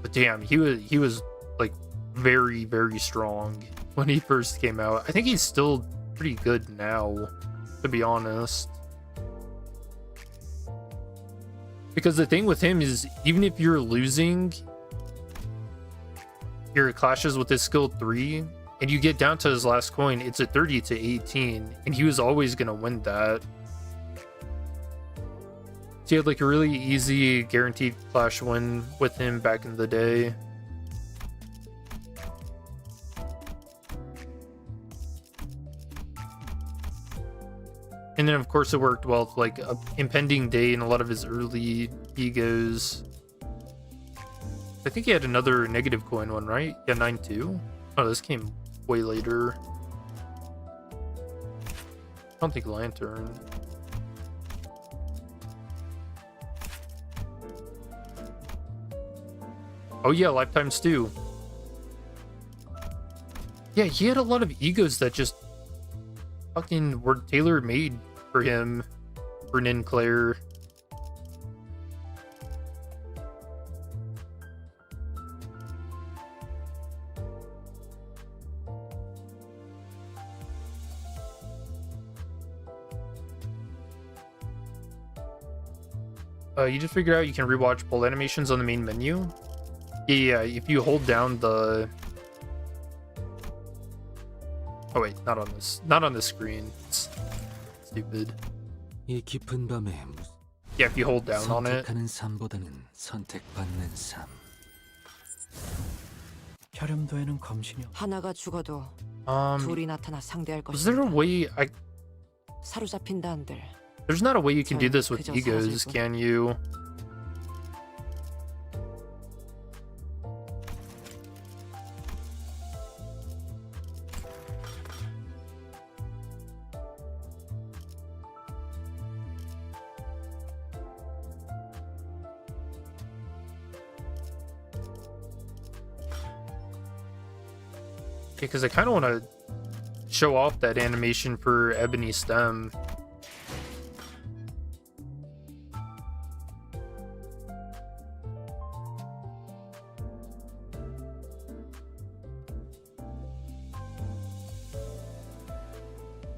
But damn, he was like very, very strong when he first came out. I think he's still pretty good now, to be honest. Because the thing with him is, even if you're losing your clashes with his skill 3 and you get down to his last coin, it's a 30 to 18, and he was always gonna win that. So you had like a really easy guaranteed clash win with him back in the day. And then, of course, it worked well with, like, a impending day and a lot of his early egos. I think he had another negative coin one, right? Yeah, 9-2. Oh, this came way later. I don't think Lantern. Oh yeah, Lifetime Stew. Yeah, he had a lot of egos that just fucking were tailor-made for him, for Ninclair. You just figured out you can rewatch pull animations on the main menu. Yeah, if you hold down the... Oh wait, not on this screen. It's stupid. 이 깊은 밤에 Yeah, if you hold down on it. 선택하는 삶보다는 선택받는 삶. 혈염도에는 검신이 하나가 죽어도 둘이 나타나 상대할 Was there a 것이다. way 사로잡힌다 한들 there's not a way you can do this with egos, can you? Because I kind of want to show off that animation for Ebony Stem.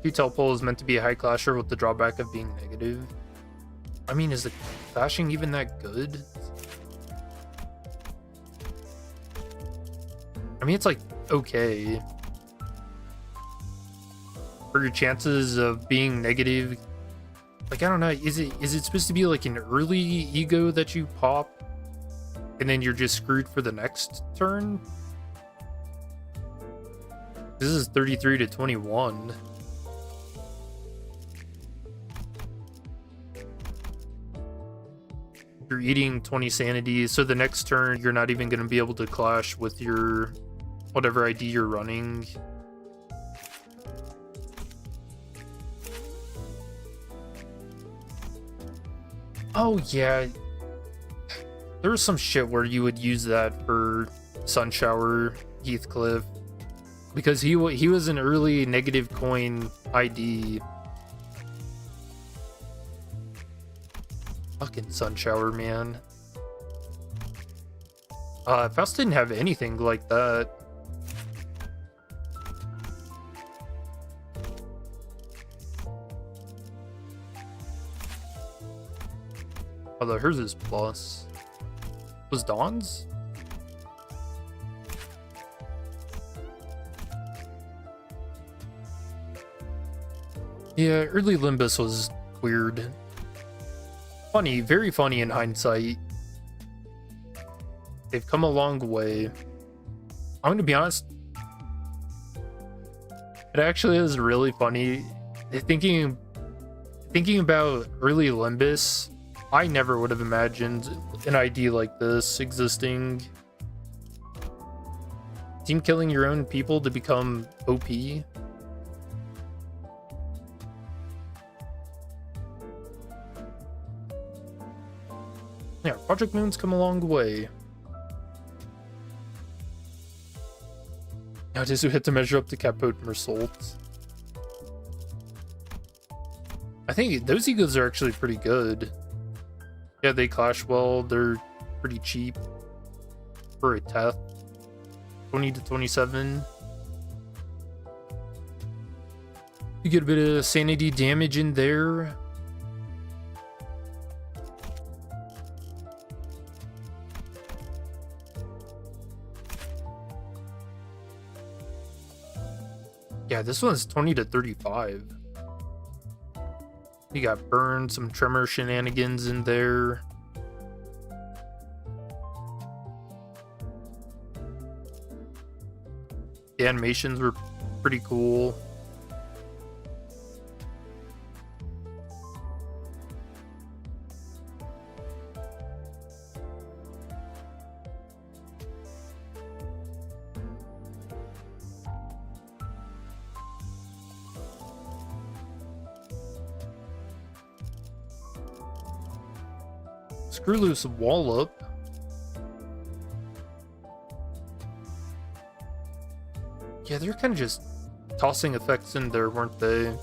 Detail pull is meant to be a high clasher with the drawback of being negative. I mean, is the clashing even that good? I mean, it's like okay. For your chances of being negative, like I don't know, is it supposed to be like an early ego that you pop and then you're just screwed for the next turn? This is 33 to 21. You're eating 20 sanity, so the next turn you're not even going to be able to clash with your whatever ID you're running. Oh yeah, there was some shit where you would use that for Sunshower Heathcliff because he was an early negative coin ID. Fucking Sunshower, man. Faust didn't have anything like that. Although hers is plus. Was Dawn's? Yeah, early Limbus was weird. Funny, very funny in hindsight. They've come a long way. I'm gonna be honest. It actually is really funny. Thinking about early Limbus, I never would have imagined an ID like this existing. Team killing your own people to become OP. Yeah, Project Moon's come a long way. Now Dizu hit to measure up to Capote Mersault. I think those egos are actually pretty good. Yeah, they clash well. They're pretty cheap for a Teth. 20 to 27. You get a bit of sanity damage in there. Yeah, this one's 20 to 35. You got Burn, some Tremor shenanigans in there. The animations were pretty cool. Screw loose wallop. Yeah, they're kind of just tossing effects in there, weren't they?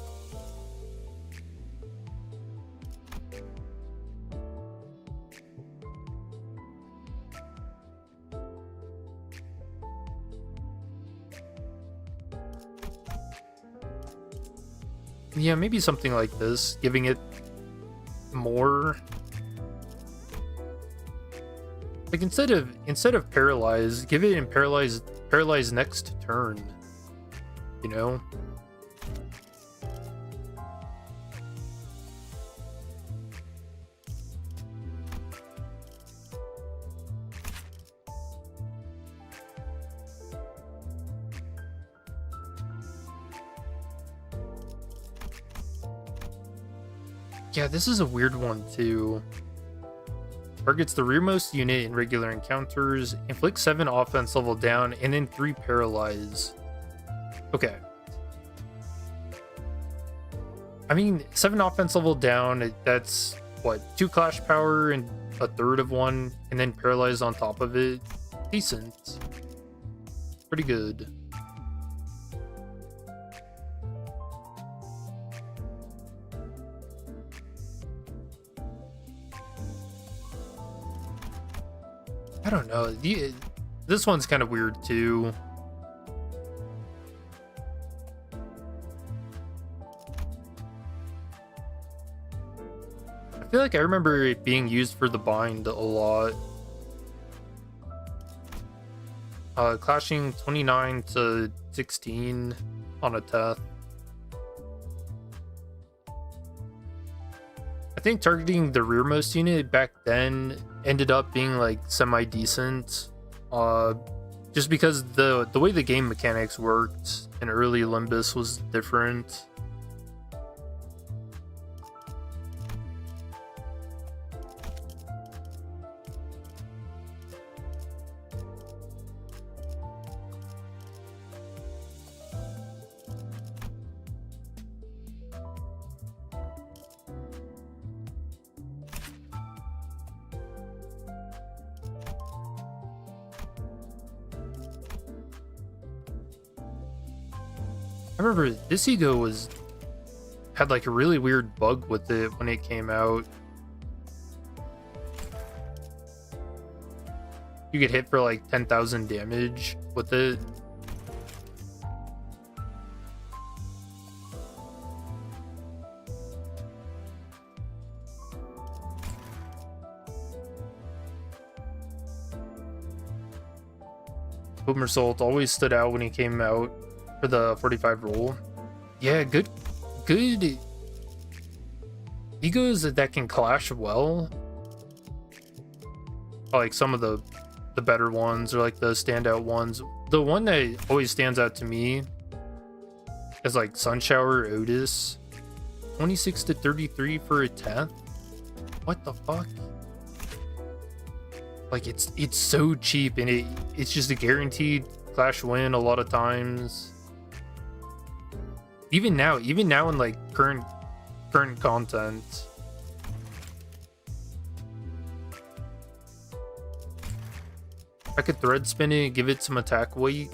Yeah, maybe something like this, giving it more. Like instead of paralyze, give it in paralyze next turn. You know? Yeah, this is a weird one too. Targets the rearmost unit in regular encounters, inflicts 7 offense level down, and then 3 paralyze. Okay. I mean, 7 offense level down, that's what, 2 clash power and a third of 1, and then paralyze on top of it. Decent. Pretty good. I don't know. This one's kind of weird too. I feel like I remember it being used for the bind a lot. Clashing 29 to 16 on a Teth. I think targeting the rearmost unit back then ended up being like semi-decent. Just because the way the game mechanics worked in early Limbus was different. I remember this ego had like a really weird bug with it when it came out. You get hit for like 10,000 damage with it. Boomer Salt always stood out when he came out for the 45 roll. Yeah, good egos that can clash well. Like some of the better ones, or like the standout ones. The one that always stands out to me is like Sunshower Otis. 26 to 33 for a 10th. What the fuck? Like it's so cheap, and it's just a guaranteed clash win a lot of times. Even now in like current content. I could thread spin it, give it some attack weight.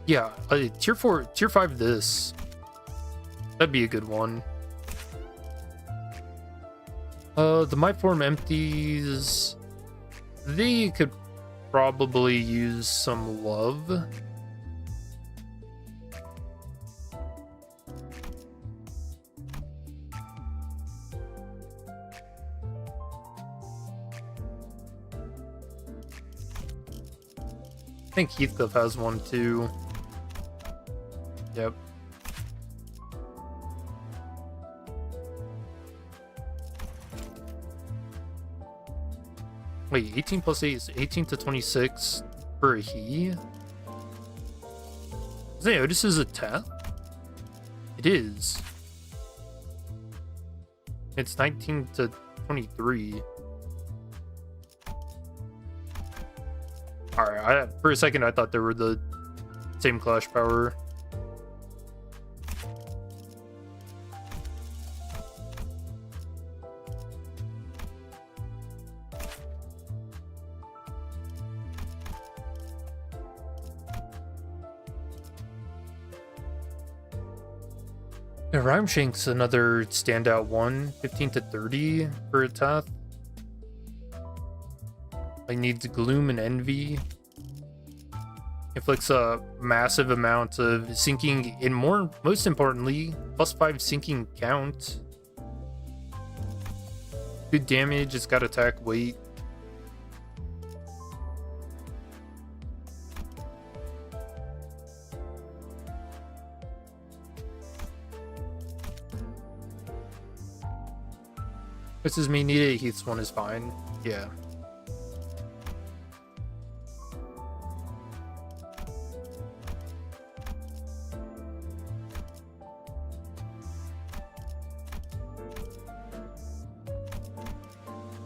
Yeah, tier 4, tier 5 this. That'd be a good one. The My Form Empties, they could probably use some love. I think Heathcliff has one too. Yep. Wait, 18 plus 8 is 18 to 26 for a he? Is this is a Teth? It is. It's 19 to 23. Alright, for a second I thought they were the same clash power. Yeah, Rhyme Shank's another standout one. 15 to 30 for a Teth. Like needs Gloom and Envy. Inflicts a massive amount of sinking and most importantly, +5 sinking count. Good damage, it's got attack weight. This is me needed. Heath's one is fine. Yeah.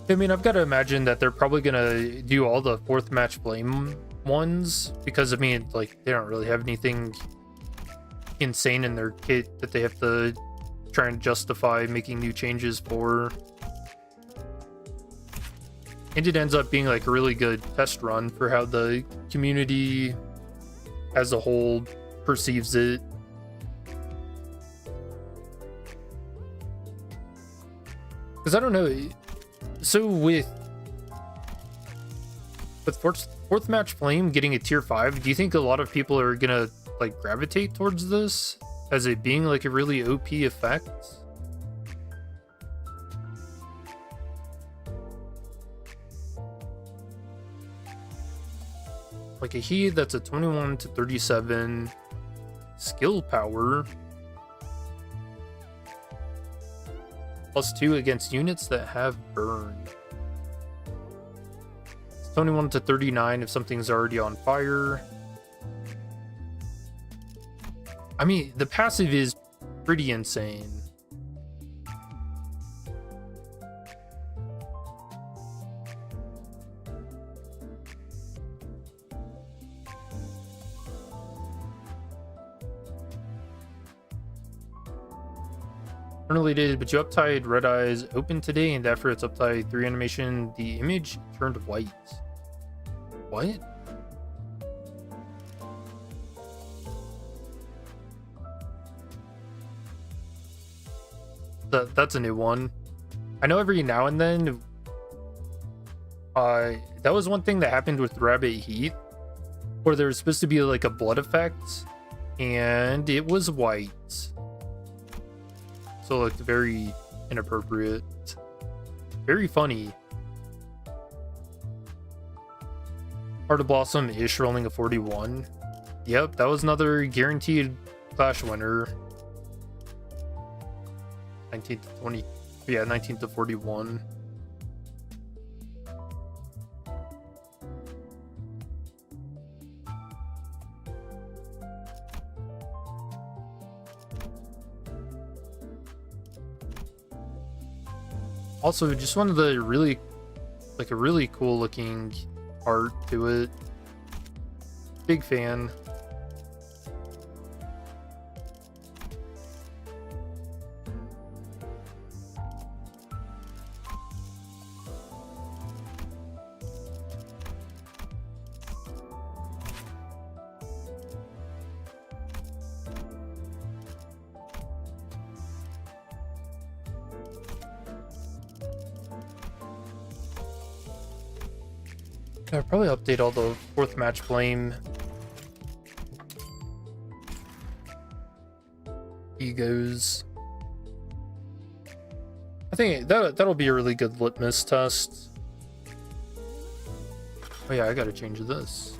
I mean, I've got to imagine that they're probably gonna do all the fourth match blame ones because I mean, like they don't really have anything insane in their kit that they have to try and justify making new changes for. And it ends up being like a really good test run for how the community as a whole perceives it. Because I don't know. So with fourth match flame getting a tier 5, do you think a lot of people are gonna like gravitate towards this as it being like a really OP effect? Like a Heat that's a 21 to 37 skill power. +2 against units that have burn. It's 21 to 39 if something's already on fire. I mean, the passive is pretty insane. Unrelated, but you uptied Red Eyes open today, and after its uptide 3 animation, the image turned white. What? That's a new one. I know every now and then, that was one thing that happened with Rabbit Heath, where there was supposed to be like a blood effect, and it was white. So it looked very inappropriate. Very funny. Heart of Blossom ish rolling a 41. Yep, that was another guaranteed Clash winner. 19 to 20. Yeah, 19 to 41. Also, just one of the really, like a really cool looking art to it. Big fan. I'll probably update all the fourth match flame egos. I think that'll be a really good litmus test. Oh yeah, I gotta change this.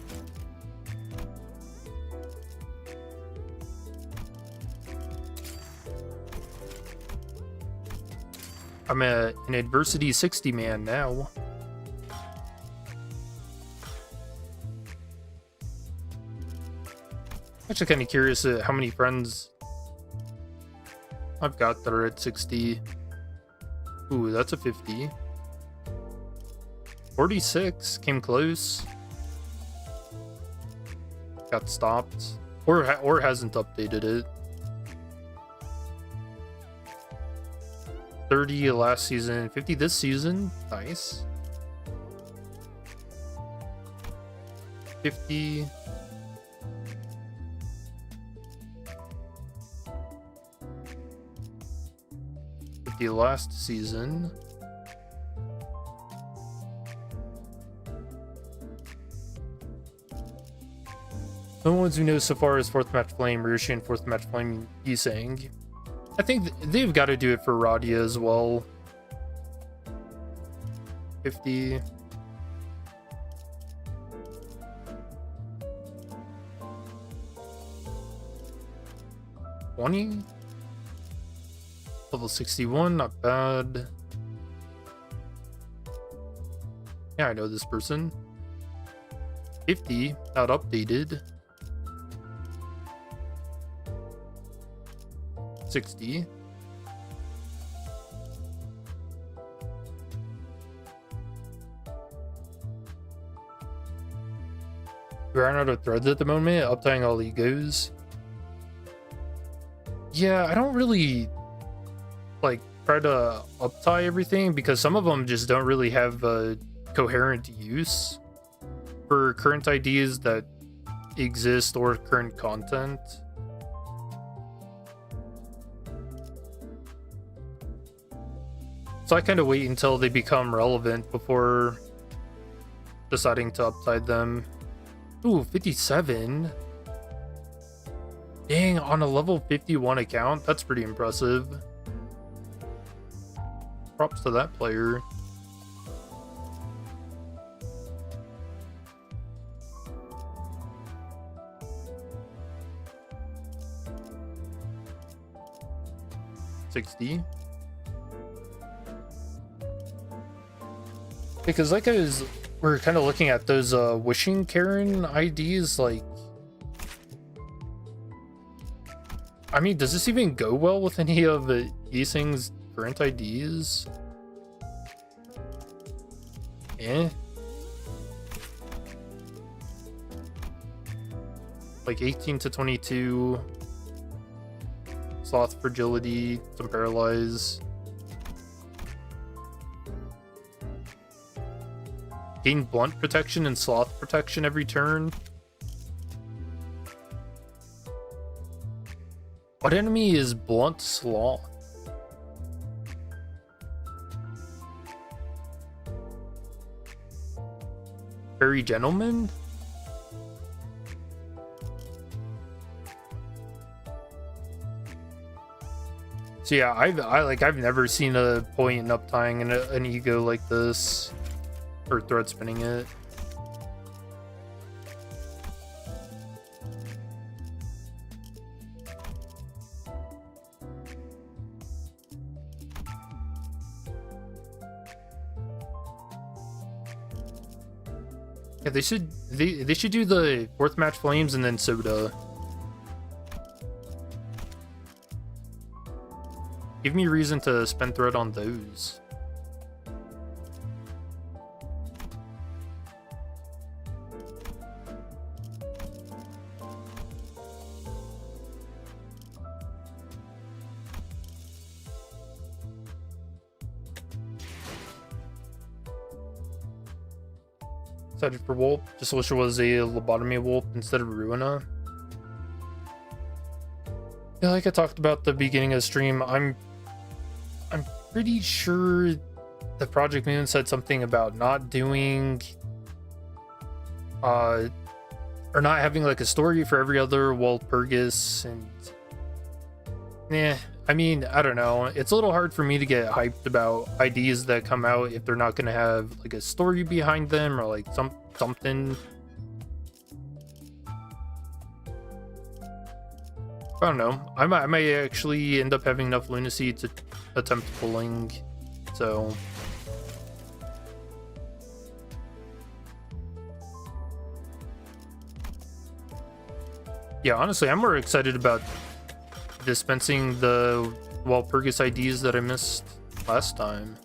I'm an adversity 60 man now. Actually kind of curious at how many friends I've got that are at 60. Ooh, that's a 50. 46 came close. got stopped or hasn't updated it. 30 last season, 50 this season. Nice. 50. The last season. The ones we know so far is fourth match flame, Ryoshu, and fourth match flame Yisang. I think they've got to do it for Radia as well. 50. Level 61, not bad. Yeah, I know this person. 50, not updated. 60. We ran out of threads at the moment, uptying all egos. Yeah, I don't really like try to uptie everything because some of them just don't really have a coherent use for current ideas that exist or current content. So I kind of wait until they become relevant before deciding to uptie them. Ooh, 57. Dang, on a level 51 account, that's pretty impressive. Props to that player. $60. Because like we're kind of looking at those wishing Karen IDs, like, I mean, does this even go well with any of Yisang's current IDs? Eh. Like 18 to 22. Sloth fragility, some paralyze. Gain blunt protection and sloth protection every turn. What enemy is blunt sloth? Fairy gentleman? So yeah, I've never seen a point in uptying an ego like this, or thread spinning it. Yeah, they should do the fourth match flames and then soda. Give me reason to spend thread on those. Excited for Wolf. Just wish it was a lobotomy Wolf instead of Ruina. Yeah, like I talked about at the beginning of the stream, I'm pretty sure the Project Moon said something about not doing or not having like a story for every other Walpurgis, and yeah, I mean, I don't know. It's a little hard for me to get hyped about ideas that come out if they're not gonna have like a story behind them or like something. I don't know. I might actually end up having enough lunacy to attempt pulling, so yeah, honestly, I'm more excited about dispensing the Walpurgis IDs that I missed last time.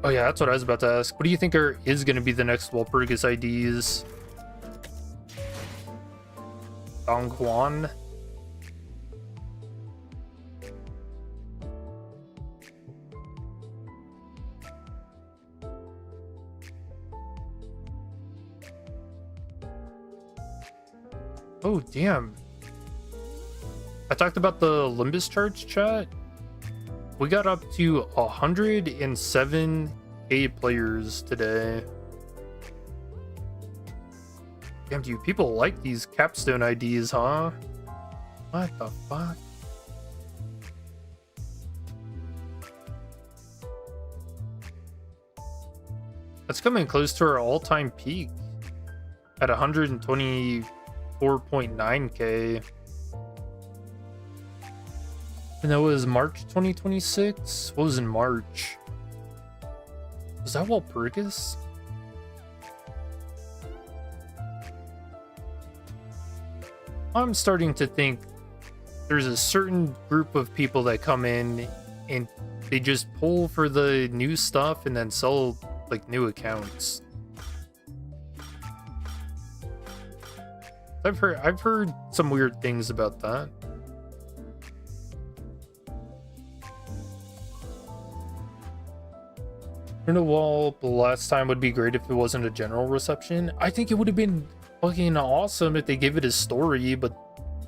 Oh yeah, that's what I was about to ask. What do you think is going to be the next Walpurgis IDs? Donghuan? Oh, damn. I talked about the Limbus charts, chat. We got up to 107K players today. Damn, do you people like these capstone IDs, huh? What the fuck? That's coming close to our all-time peak at 124.9K. And that was March 2026? What was in March? Was that Walpurgis? I'm starting to think there's a certain group of people that come in and they just pull for the new stuff and then sell like new accounts. I've heard some weird things about that. Wall the last time would be great if it wasn't a general reception. I think it would have been fucking awesome if they gave it a story, but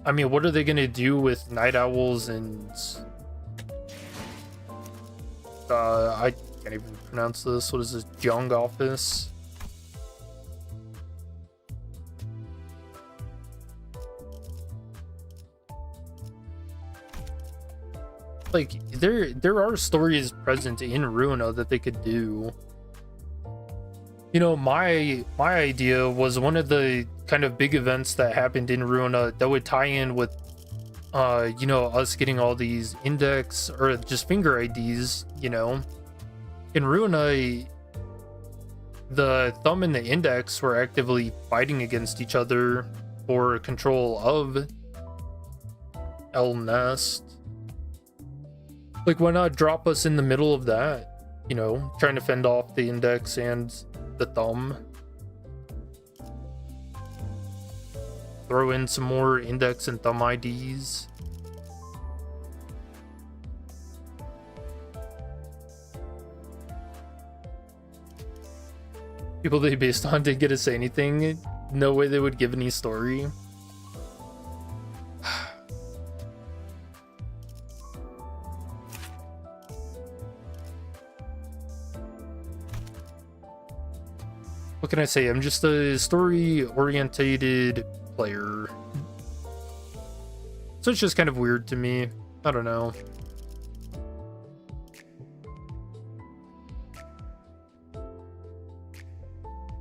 I mean, what are they gonna do with night owls and I can't even pronounce this. What is this? Jung office? Like, there are stories present in Ruina that they could do. You know, my idea was one of the kind of big events that happened in Ruina that would tie in with, you know, us getting all these index or just finger IDs, you know. In Ruina, the thumb and the index were actively fighting against each other for control of El Nest. Like, why not drop us in the middle of that? You know, trying to fend off the index and the thumb. Throw in some more index and thumb IDs. People they based on didn't get to say anything. No way they would give any story. What can I say? I'm just a story-orientated player. So it's just kind of weird to me. I don't know.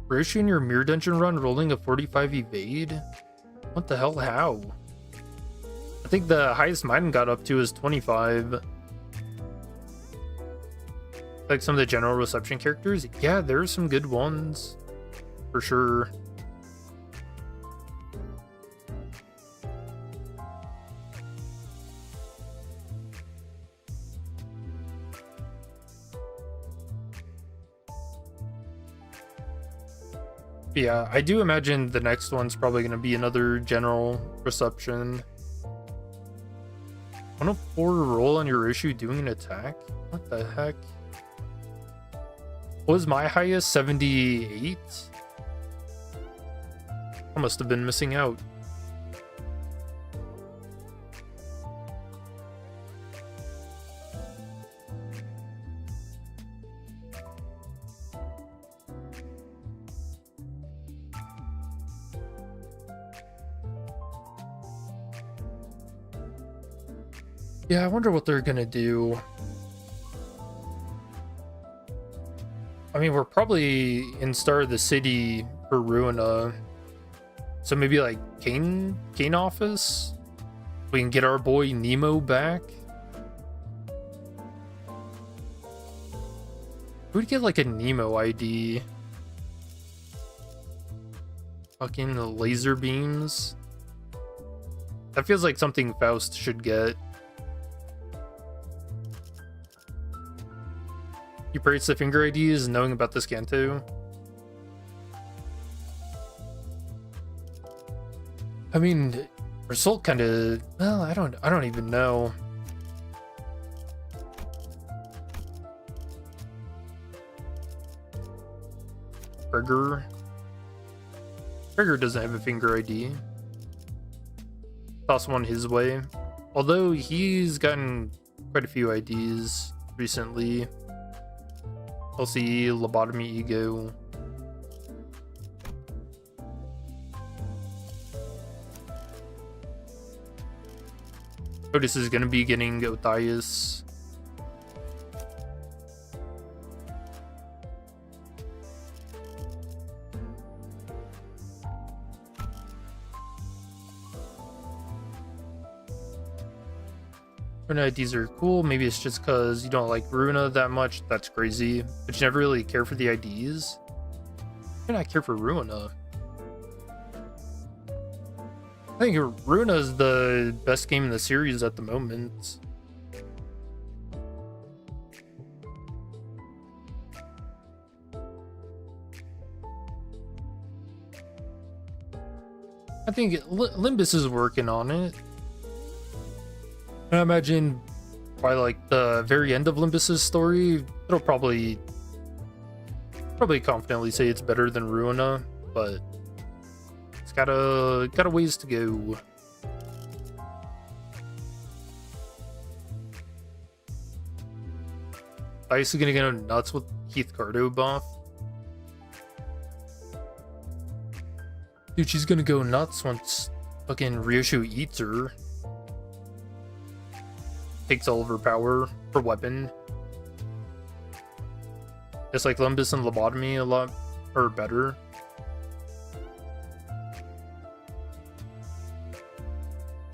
RYOSHU in your mirror dungeon run rolling a 45 evade? What the hell? How? I think the highest mine got up to is 25. Like some of the general reception characters? Yeah, there are some good ones. For sure. Yeah, I do imagine the next one's probably going to be another general reception. 104 roll on your issue doing an attack? What the heck? What was my highest? 78? I must have been missing out. Yeah, I wonder what they're gonna do. I mean, we're probably in Star of the City for Ruina. So maybe like Kane office? We can get our boy Nemo back. Who'd get like a Nemo ID? Fucking laser beams. That feels like something Faust should get. You praise the finger IDs knowing about this Kanto. I mean, result kind of, well, I don't even know. Trigger doesn't have a finger ID. Toss one his way. Although he's gotten quite a few IDs recently. LCE, lobotomy, ego. Otis is gonna be getting Othais. Runa IDs are cool. Maybe it's just because you don't like Runa that much. That's crazy. But you never really care for the IDs. Why do I not care for Runa? I think Runa is the best game in the series at the moment. I think Limbus is working on it. I imagine by like the very end of Limbus's story, it'll probably confidently say it's better than Ruina, but it's got a ways to go. Dice is gonna go nuts with Keith Cardo buff. Dude, she's gonna go nuts once fucking Ryoshu eats her. Takes all of her power for weapon. Just like Limbus and Lobotomy a lot are better.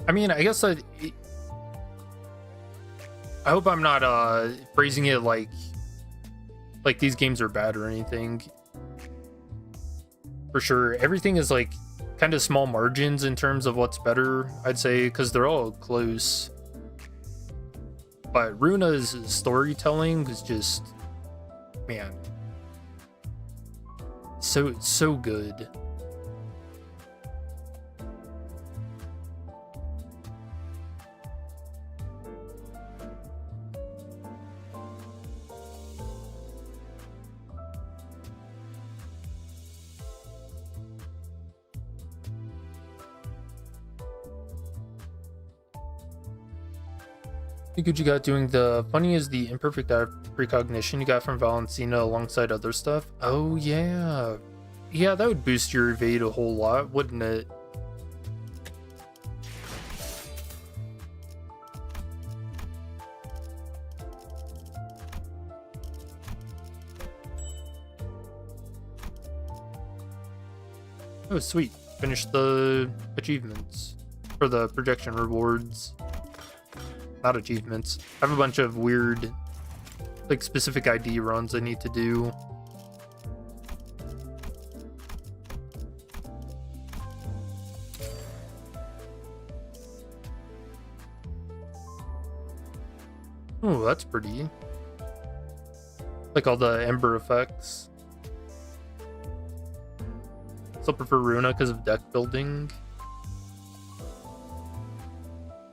I mean, I guess I hope I'm not phrasing it like these games are bad or anything. For sure, everything is like kind of small margins in terms of what's better, I'd say, because they're all close. But Runa's storytelling is just, man, so good. Think what you got doing the funny is the imperfect precognition you got from Valentina alongside other stuff. Oh yeah. Yeah, that would boost your evade a whole lot, wouldn't it? Oh sweet. Finished the achievements for the projection rewards. Not achievements. I have a bunch of weird, like, specific ID runs I need to do. Oh, that's pretty. Like all the ember effects. Still prefer Runa because of deck building.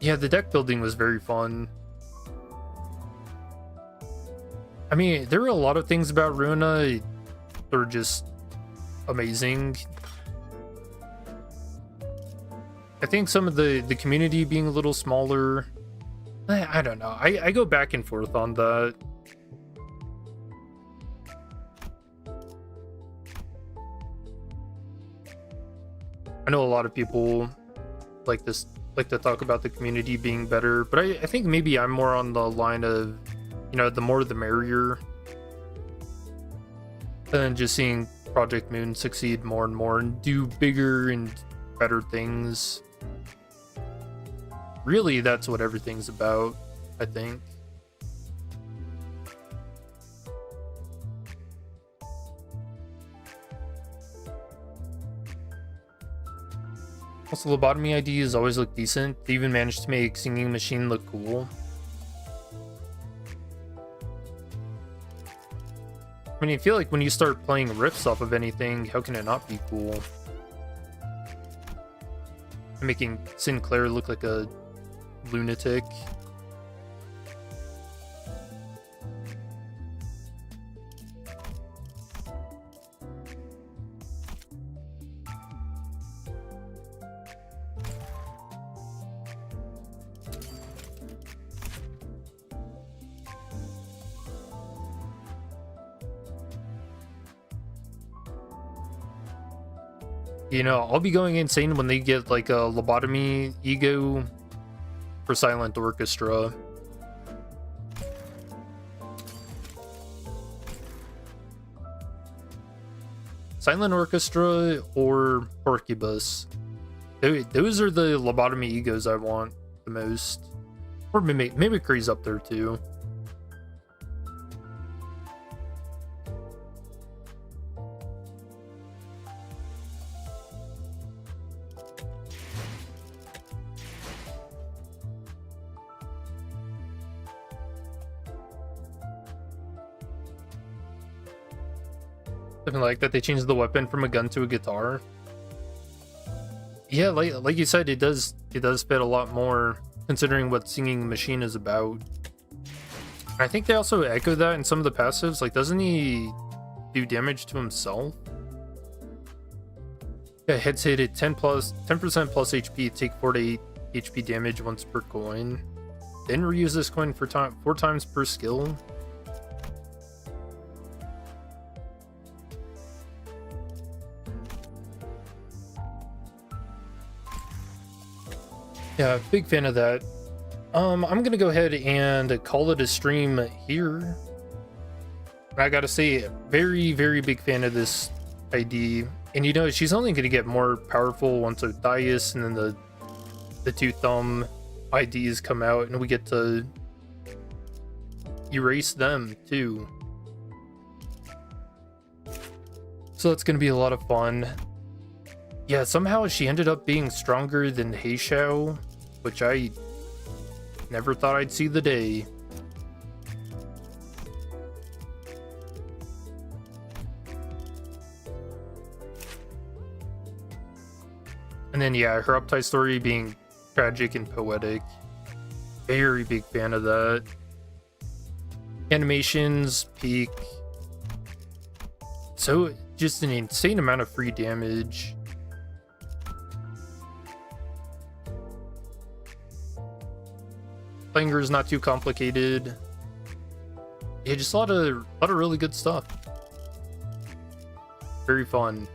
Yeah, the deck building was very fun. I mean, there were a lot of things about Runa that were just amazing. I think some of the community being a little smaller, I don't know. I go back and forth on that. I know a lot of people like to talk about the community being better, but I think maybe I'm more on the line of, you know, the more the merrier, than just seeing Project Moon succeed more and more and do bigger and better things. Really, that's what everything's about, I think. Also, Lobotomy IDs always look decent. They even managed to make Singing Machine look cool. I mean, I feel like when you start playing riffs off of anything, how can it not be cool? Making Sinclair look like a lunatic. You know, I'll be going insane when they get like a lobotomy ego for Silent Orchestra. Silent Orchestra or Porcubus. Those are the lobotomy egos I want the most. Or Mimicry's up there too. Something like that. They changed the weapon from a gun to a guitar. Yeah, like you said, it does fit a lot more considering what Singing the Machine is about. I think they also echo that in some of the passives. Like, doesn't he do damage to himself? Yeah, hits hit at 10% plus HP, take 4 to 8 HP damage once per coin. Then reuse this coin for 4 times per skill. Yeah, big fan of that. I'm gonna go ahead and call it a stream here. I gotta say, very, very big fan of this ID. And you know, she's only gonna get more powerful once Odias and then the two thumb IDs come out and we get to erase them too. So that's gonna be a lot of fun. Yeah, somehow she ended up being stronger than Heishao, which I never thought I'd see the day. And then, yeah, her uptight story being tragic and poetic. Very big fan of that. Animations, peak. So, just an insane amount of free damage. Playing her is not too complicated. Yeah, just a lot of really good stuff. Very fun.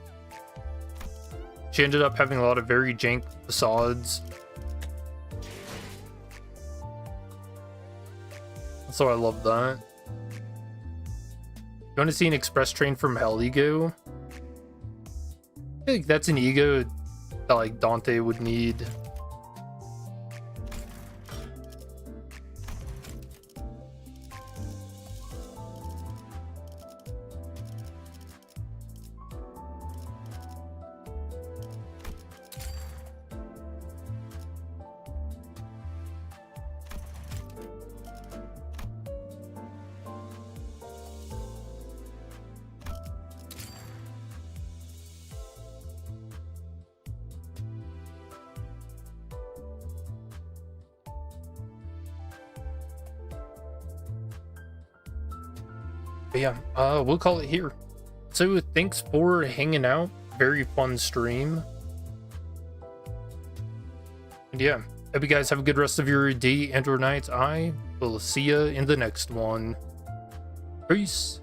She ended up having a lot of very jank facades. So I love that. You want to see an express train from Hell ego? I think that's an ego that like Dante would need. But yeah, we'll call it here. So thanks for hanging out. Very fun stream. And yeah, hope you guys have a good rest of your day and or night. I will see you in the next one. Peace.